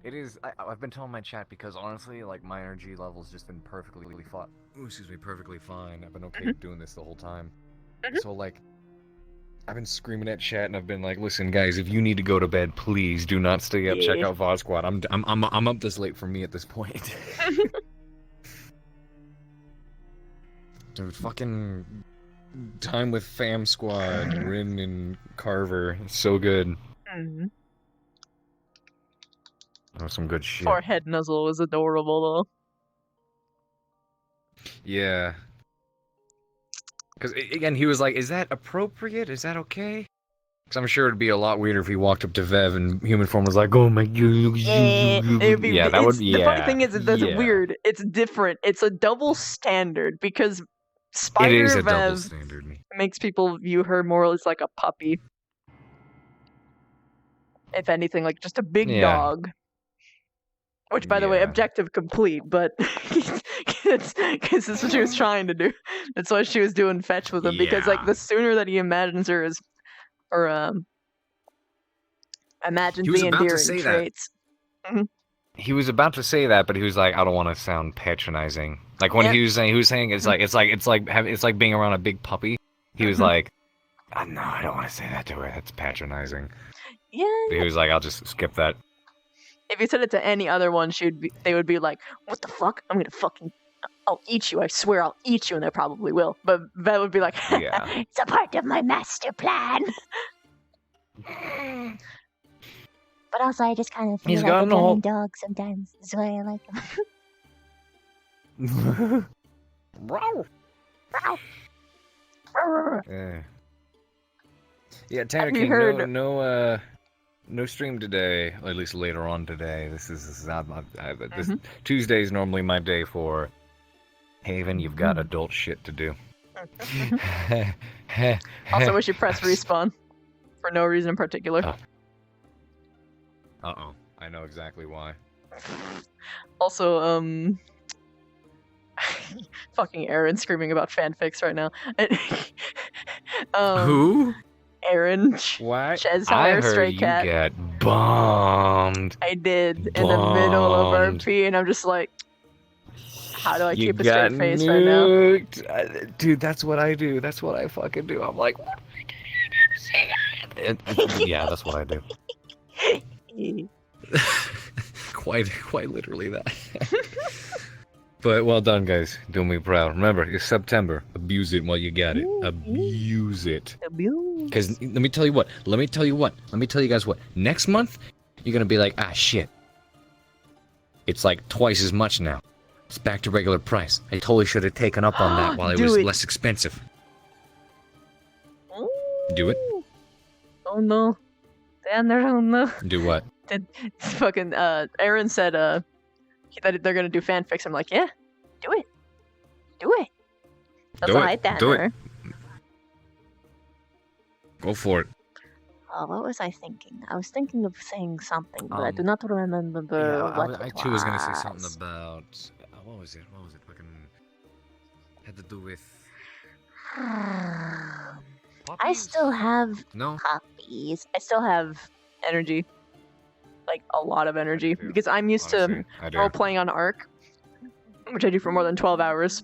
It is. I've been telling my chat because honestly, like my energy level's just been perfectly perfectly fine. I've been okay doing this the whole time. So like, I've been screaming at chat and I've been like, listen guys, if you need to go to bed, please do not stay up. Check out VOD Squad. I'm up this late for me at this point. Dude, fucking time with Fam Squad, Rin and Carver. It's so good. Oh, some good shit. Forehead nuzzle was adorable though. Yeah. Because, again, he was like, is that appropriate? Is that okay? Because I'm sure it'd be a lot weirder if he walked up to Vev and human form was like, oh my god. It'd be, Yeah, that would The funny thing is, that's weird. It's different. It's a double standard because Spider It is a double Vev standard. makes people view her more as like a puppy. If anything, like just a big dog. Which, by the way, objective complete, but because this is what she was trying to do. That's why she was doing fetch with him, because like the sooner that he imagines her as, or imagines He was the about to endearing say that. traits. He was about to say that, but he was like, I don't want to sound patronizing. Like when he was saying it's like being around a big puppy. He was like, oh, no, I don't want to say that to her. That's patronizing. Yeah. But he was like, I'll just skip that. If you said it to any other one, they would be like, what the fuck? I'll eat you. I swear I'll eat you, and they probably will. But Vet would be like, it's a part of my master plan. But also, I just kind of feel He's like got a an cunning old- dog sometimes. That's why I like him. Yeah, Tanner Have you King, heard- no stream today. Or at least later on today. Tuesday's normally my day for Haven. You've got adult shit to do. Also, we should press respawn for no reason in particular. Uh-oh. I know exactly why. Also, fucking Aaron screaming about fanfics right now. Who? Aaron. What? Chez I Hire heard Stray you Cat. get bombed. I did in the middle of Bombed. RP, and I'm just like, how do I You keep a got straight face right now? nuked. Dude, that's what I do. That's what I fucking do. I'm like, what? Yeah, that's what I do. Quite literally that. But well done, guys. Doing me proud. Remember, it's September. Abuse it while you got it. Abuse it. Because let me tell you what. Let me tell you guys what. Next month, you're gonna be like, ah, shit. It's like twice as much now. It's back to regular price. I totally should have taken up on that while it was less expensive. Do it. Oh no. Dan, oh no. Do what? Fucking, Aaron said, that they're gonna do fanfics. I'm like, yeah, do it. Do it. That's Do a it. high that Do it. Go for it. What was I thinking? I was thinking of saying something, but I do not remember what I it too was gonna say was. something about what was it? Fucking had to do with copies? I still have No. copies. I still have energy. Like, a lot of energy. Because I'm used Honestly, I to do. role playing on Arc, which I do for more than 12 hours.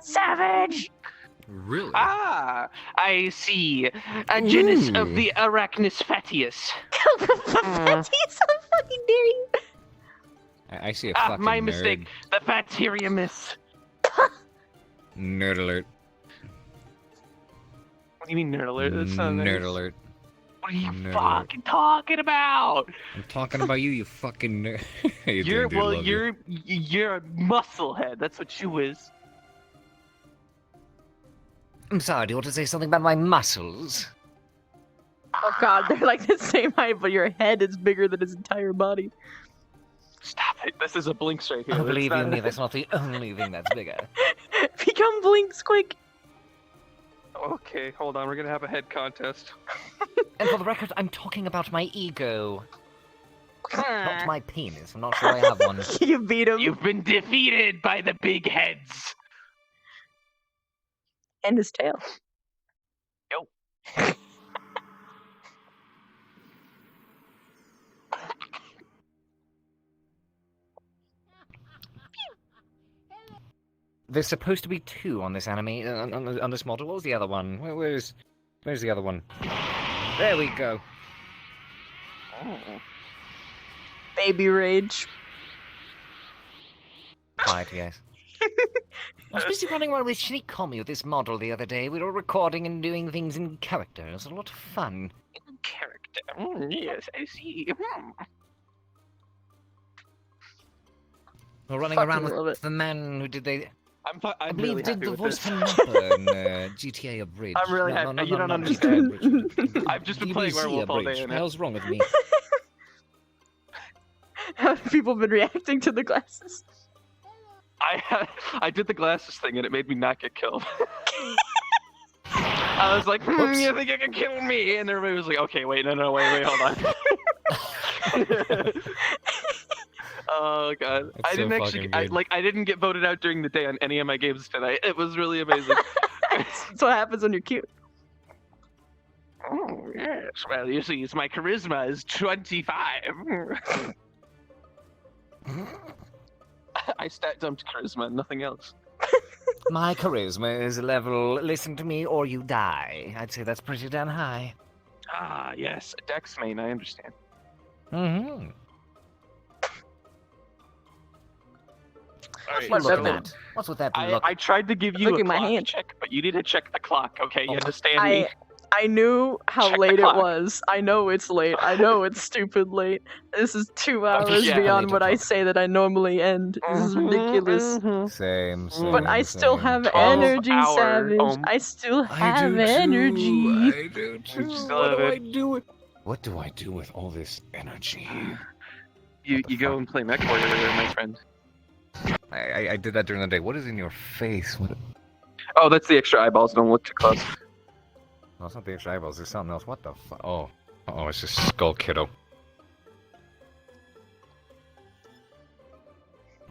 Savage! Really? Ah, I see. A genus of the Arachnus fetius. Fetius, how fucking dare you! I see a Ah, fucking my nerd. mistake. The Fateriumus. Nerd alert. What do you mean nerd alert? That's not Nerd nice. alert. What are you Nerd fucking talking about? I'm talking about you, you fucking nerd. How you You're doing, dude? Love you. you're a musclehead. That's what you is. I'm sorry, do you want to say something about my muscles? Oh god, they're like the same height, but your head is bigger than his entire body. Stop it. This is a Blinks right here. Oh, That's believe you not- me, that's not the only thing that's bigger. Become Blinks quick! Okay, hold on. We're gonna have a head contest. And for the record, I'm talking about my ego. Not my penis. I'm not sure I have one. You beat him. You've been defeated by the big heads. And his tail. Yo. There's supposed to be two on this anime, on this model. What was the other one? Where's the other one? There we go. Oh. Baby rage. Quiet, yes. I was busy running around with Shinikomi with this model the other day. We were recording and doing things in character. It was a lot of fun. Character. Yes, I see. We're running Fucking around love with the man who did I I'm believe really did happy the with voice this. for Nappa in GTA Abridged. I'm really happy. You don't not understand. GTA Abridged. I've just been playing DBZ Werewolf all day. Abridged. And Hell's wrong with me? How have people been reacting to the glasses? I did the glasses thing and it made me not get killed. I was like, you think you can kill me? And everybody was like, okay, wait, no, wait, hold on. Oh god, That's I didn't so actually, fucking good. I didn't get voted out during the day on any of my games tonight. It was really amazing. That's what happens when you're cute. Oh yes, well you see, it's my charisma is 25. I stat dumped charisma, nothing else. My charisma is level, listen to me or you die. I'd say that's pretty damn high. Ah yes, Dex main, I understand. Mm-hmm. Alright, What's so with that? What's with that look? I tried to give you Look a at my clock hand. check, but you need to check the clock, okay? You understand me? I knew how Check the late it clock. was. I know it's late. I know it's stupid late. This is 2 hours Yeah. beyond what I say that I normally end. This is ridiculous. Same. But I still same. have 12 energy, hour, Savage. I still have do energy. I do too. still What have do it. I do with? What do I do with all this energy? You go and play Mech Warrior, my friend. I did that during the day. What is in your face? What? Oh, that's the extra eyeballs. Don't look too close. No, it's not the extra eyeballs. There's something else. What the fuck? Oh, it's just Skull Kiddo.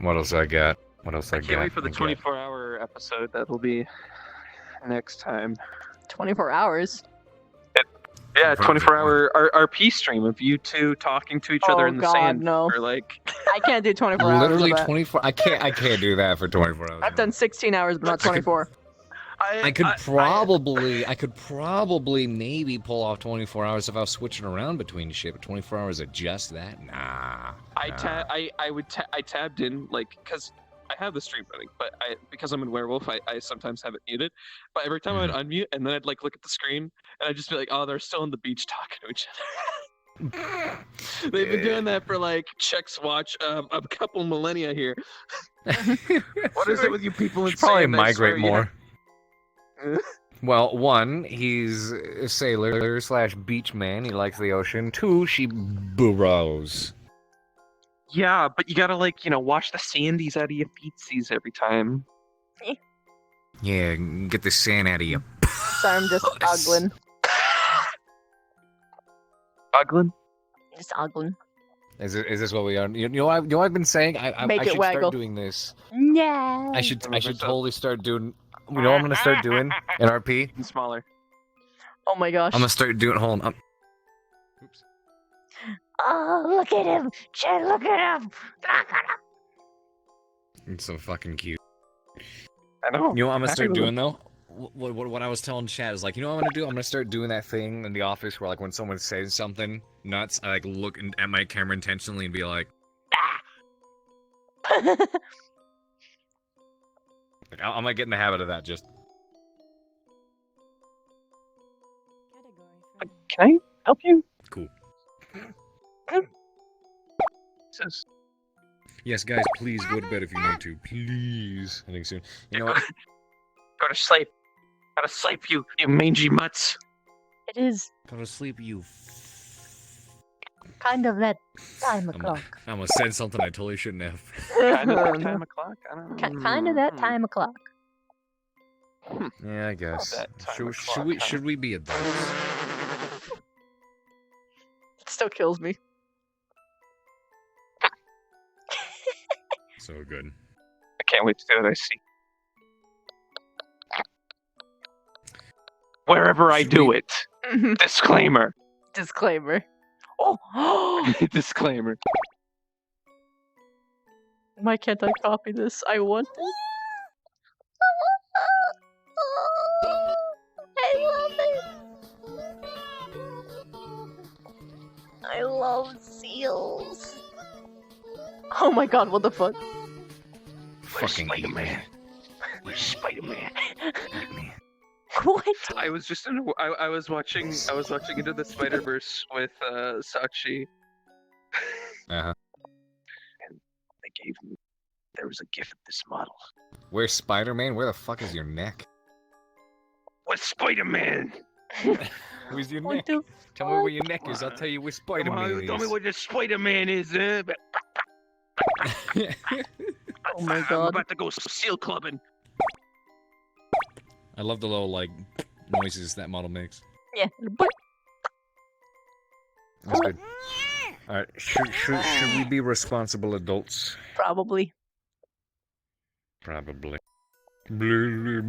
What else I got? What else I got? Can't wait for the I got- 24-hour episode. That'll be next time. 24 hours. Yeah, 24-hour RP stream of you two talking to each other Oh, in the God, sand no. for like. I can't do 24 hours. Literally of that. 24. I can't do that for 24 hours. I've done 16 hours, but not 24. I could probably maybe pull off 24 hours if I was switching around between shit, but 24 hours of just that? Nah. I tabbed in like because I have the stream running, but because I'm in Werewolf, I sometimes have it muted. But every time I'd unmute and then I'd like look at the screen and I'd just be like, oh, they're still on the beach talking to each other. They've been doing that for like checks watch a couple millennia here. What is it with you people in Should probably sand? I swear migrate you more. Well, one, he's a sailor / beach man. He likes the ocean. Two, she burrows. Yeah, but you gotta wash the sandies out of your feetsies every time. Yeah, get the sand out of you. Sorry, I'm just ogling. Ogling? Just ogling. Is this what we are? You know what I've been saying? I Make it should waggle. start doing this. Yeah. I should totally start doing. You know what I'm gonna start doing in RP? Smaller. Oh my gosh. I'm gonna start doing. Hold on. Oops. Oh, look at him! Jen, look at him! Look at him! It's so fucking cute. I know. You know what I'm gonna start Happy with doing though? What I was telling Chad is like, you know what I'm gonna do? I'm gonna start doing that thing in the office where like when someone says something nuts, I like look at my camera intentionally and be like, I'm gonna get in the habit of that. Just Can I help you? cool. Says, Yes, guys, please go to bed if you need to. Please. I think soon. You know what? Go to sleep. Go to sleep, you mangy mutts. It is Go to sleep, you. Kind of that time o'clock. I'm gonna send something I totally shouldn't have. Kind of that time o'clock. I don't know. Kind of that time o'clock. Yeah, I guess. That time Should we be adults? it still kills me. So good. I can't wait to do what I see. Wherever I do it. Disclaimer. Disclaimer. Oh! Disclaimer. Why can't I copy this? I want it. I love it. I love seals. Oh my god, what the fuck? Fucking Spider-Man. Where's Spider-Man? What? I was just in. I was watching Into the Spider-Verse with Sakshi. Uh-huh. And they gave me. There was a gift of this model. Where's Spider-Man? Where the fuck is your neck? What's Spider-Man? Where's your What neck? the Tell me where your neck is. I'll tell you where Spider-Man is. Tell me where the Spider-Man is. Oh my I'm god. about to go seal clubbing. I love the little like noises that model makes. Yeah. But That's good. All right, should we be responsible adults? probably. Probably. You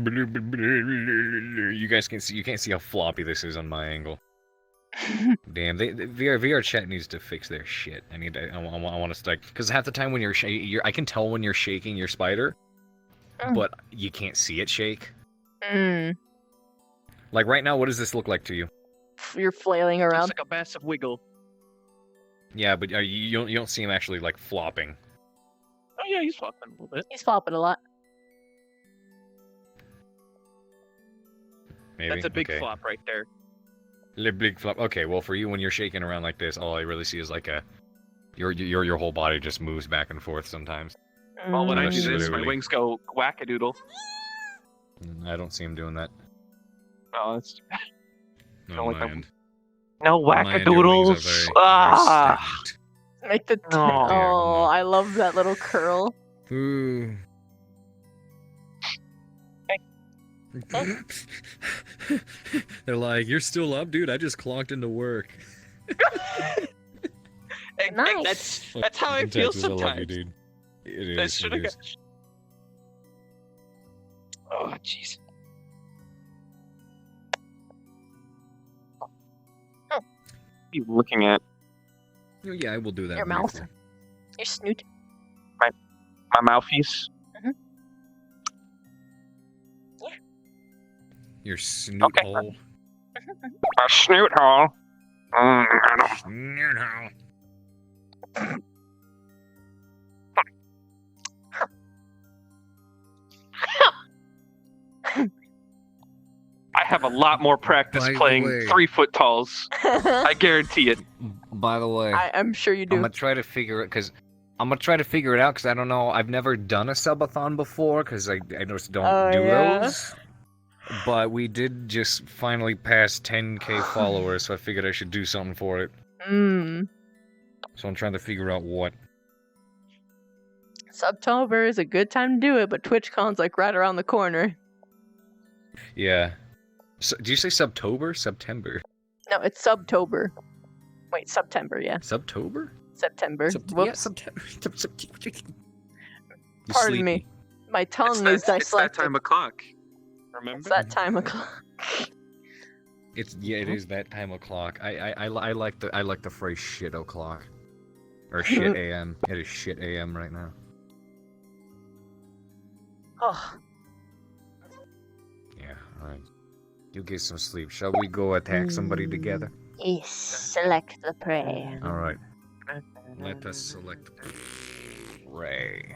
guys can see. You can't see how floppy this is on my angle. Damn, the VR chat needs to fix their shit. I want to like, because half the time when I can tell when you're shaking your spider, but you can't see it shake. Like right now, what does this look like to you? You're flailing It's around. like a massive wiggle. Yeah, but you don't see him actually like flopping. Oh yeah, he's flopping a little bit. He's flopping a lot. Maybe. That's a big Okay. flop right there. Big flop. Okay, well for you when you're shaking around like this, all I really see is like your whole body just moves back and forth sometimes. Well, when I That's do this, my literally- wings go whack-a-doodle. I don't see him doing that. Oh, that's No, Don't like my that. end. no My end, your wings are whack-a-doodles. very Ah! stacked. Make the Oh. oh, I love that little curl. Ooh. They're like, you're still up, dude. I just clocked into work. Nice. That's how I Fucking feel Texas, I love you, sometimes. dude. It is. That's It true. is. Oh, jeez. What are you looking at? Oh, yeah, I will do that. Your mouth. briefly. Your snoot. My mouthpiece? Your snoot Okay. hole. A snoot hole. Snoot hole. I have a lot more practice By the playing way- 3-foot talls. I guarantee it. By the way, I'm sure you I'm do. gonna try to figure it out because I don't know. I've never done a subathon before because I just don't Oh, do yeah? those. But we did just finally pass 10k followers, so I figured I should do something for it. So I'm trying to figure out what. Subtober is a good time to do it, but TwitchCon's like right around the corner. Yeah. So, do you say Subtober? September. No, it's Subtober. Wait, September, yeah. Subtober? September. Yeah, Whoops. September. Pardon me. My tongue is It's that dyslexic. time o'clock. Remember? It's that time o'clock. It is that time o'clock. I like the phrase shit o'clock. Or shit AM. It is shit AM right now. Oh. Yeah, alright. You get some sleep. Shall we go attack somebody together? Yes, select the prey. Alright. Let us select the prey.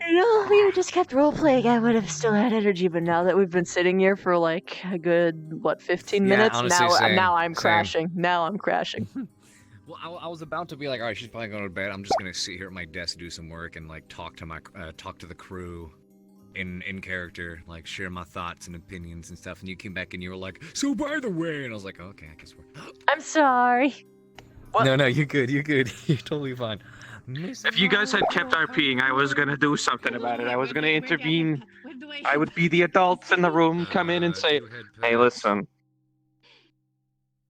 You know, if we just kept roleplaying, I would have still had energy, but now that we've been sitting here for like a good, 15 minutes, honestly, now I'm same. crashing. Now I'm crashing. Well, I was about to be like, alright, she's probably going to bed. I'm just gonna sit here at my desk, do some work, and like talk to the crew in character, like share my thoughts and opinions and stuff. And you came back and you were like, so by the way, and I was like, okay, I guess we're. I'm sorry. What? No, you're good. You're totally fine. If you guys had kept RPing, I was gonna do something about it. I was gonna intervene. I would be the adults in the room, come in and say, "Hey, listen,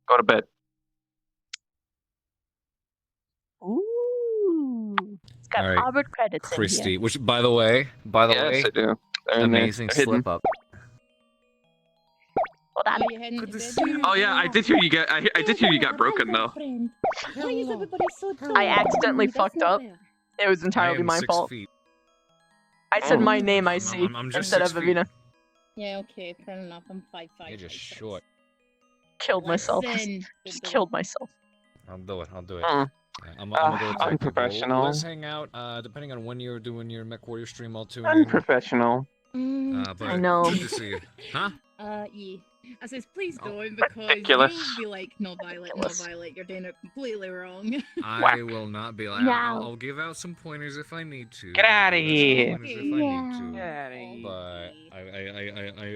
go to bed." Ooh. It's got All right, Harvard credits Christy, in here. which by the way, Yes, I do. They're in there. amazing They're hidden. slip up. Hold on. Good to see you. Oh yeah, I did hear you get. I did hear you got broken though. Why is everybody so tall? I accidentally That's fucked not up. fair. It was entirely my fault. I said my name, I see, I'm just instead of 6 feet. Avina. Yeah, okay, fair enough. I'm 5'5". You're just short. Killed myself. Listen. Just killed myself. I'll do it. Mm. Yeah, I'm gonna go attack people. Unprofessional. Let's hang out. Depending on when you're doing your MechWarrior stream, I'll tune in. Unprofessional. But I know. Good to see you. Huh? Yeah. I says, please don't, because Ridiculous. you'll be like, no, Violet, you're doing it completely wrong. I will not be like. No. I'll give out some pointers if I need to. Get outta I'll give out some here. pointers if I need to. Get outta here.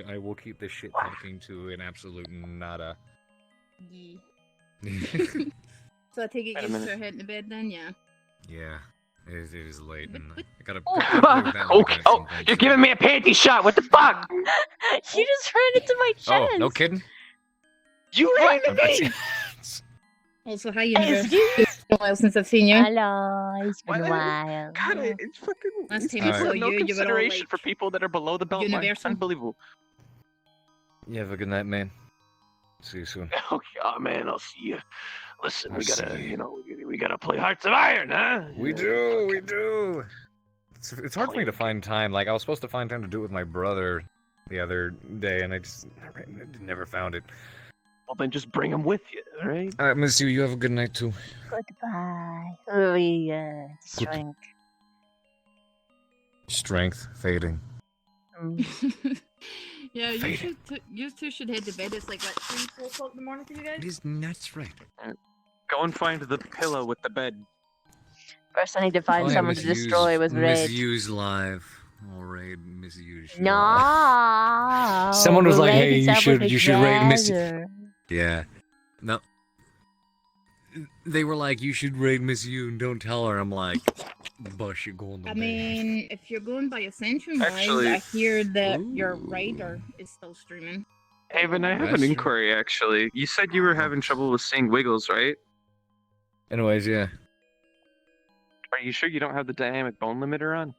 But I will keep this shit talking to an absolute nada. Yeah. So I take it Wait a you minute. start heading to bed then, yeah? Yeah, it is late, and I gotta. Okay. Oh, you're giving me a panty shot. What the fuck? You just ran into my chest. Oh, no kidding. You ran into me. Also, hi, Universe. It's been a while since I've seen you. Hello, it's been a What? while. God, it's fucking. Last time All I right. saw no you were all consideration like, for people that are below the belt line. Universal. Unbelievable. You have a good night, man. See you soon. Okay, oh man, I'll see you. Listen, I'll we gotta, see you. you know, we gotta play Hearts of Iron, huh? We do. It's hard for me to find time. Like, I was supposed to find time to do it with my brother the other day, and I just never found it. Well, then just bring him with you, all right? Alright, miss you. You have a good night, too. Goodbye. Really, strength. Strength fading. yeah, you Fading. you two should head to bed. It's like, what, 3, 4 o'clock in the morning for you guys? It is nuts, right? Go and find the pillow with the bed. First, I need to find someone to destroy with Raid. Misuse live. All raid misuse. No. Someone was like, "Hey, you should raid Miss." together. Yeah. No. They were like, "You should raid Miss You and don't tell her." I'm like, "Bush, you're going to I bed." mean, if you're going by Ascension wise, Actually- I hear that your rider is still streaming. Haven, I have That's an true. inquiry, actually. You said you were having trouble with seeing Wiggles, right? Anyways, yeah. Are you sure you don't have the dynamic bone limiter on?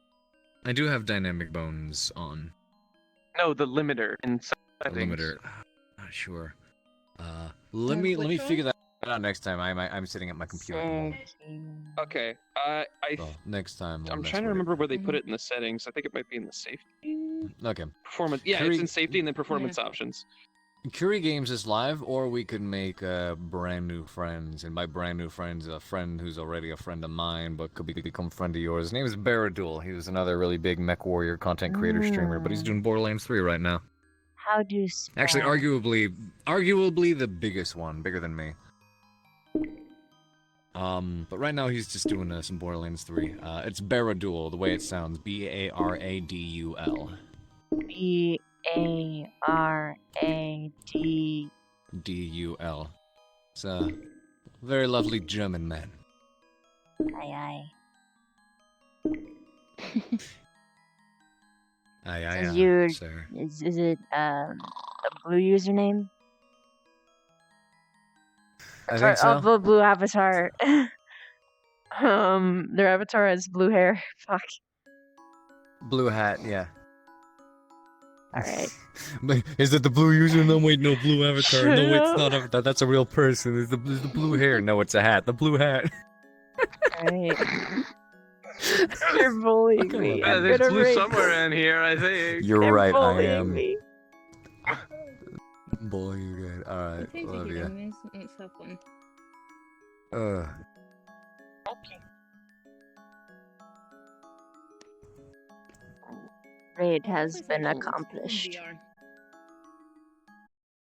I do have dynamic bones on. No, the limiter in The settings. limiter. Not sure. Let me which figure that out next time. I'm sitting at my computer. At the moment. Okay, So, next time. we'll I'm mess trying to with it. remember where they put it in the settings. I think it might be in the safety. Okay. Performance. Yeah, Curry- it's in safety and then performance options. Curie Games is live, or we could make brand new friends. And by brand new friends, a friend who's already a friend of mine, but could become a friend of yours. His name is Baradul. He was another really big MechWarrior content creator streamer, but he's doing Borderlands 3 right now. How do you spell? Actually, arguably the biggest one, bigger than me. But right now he's just doing some Borderlands 3. It's Baradul, the way it sounds. Baradul. Barad. D-U-L. It's a very lovely German man. Aye, Aye, Is your sir. is it a blue username? I think so. Blue avatar. Their avatar has blue hair. Fuck. Blue hat, yeah. Alright. Is it the blue user? No, wait, no, blue avatar. No, wait, it's not avatar. That's a real person. Is the blue hair? No, it's a hat. The blue hat. Alright. You're bullying me. I'm There's gonna blue rage. somewhere in here, I think. You're right, I bullying am. me. Boy, you're good. Alright, love you. It's so fun. Raid has been accomplished.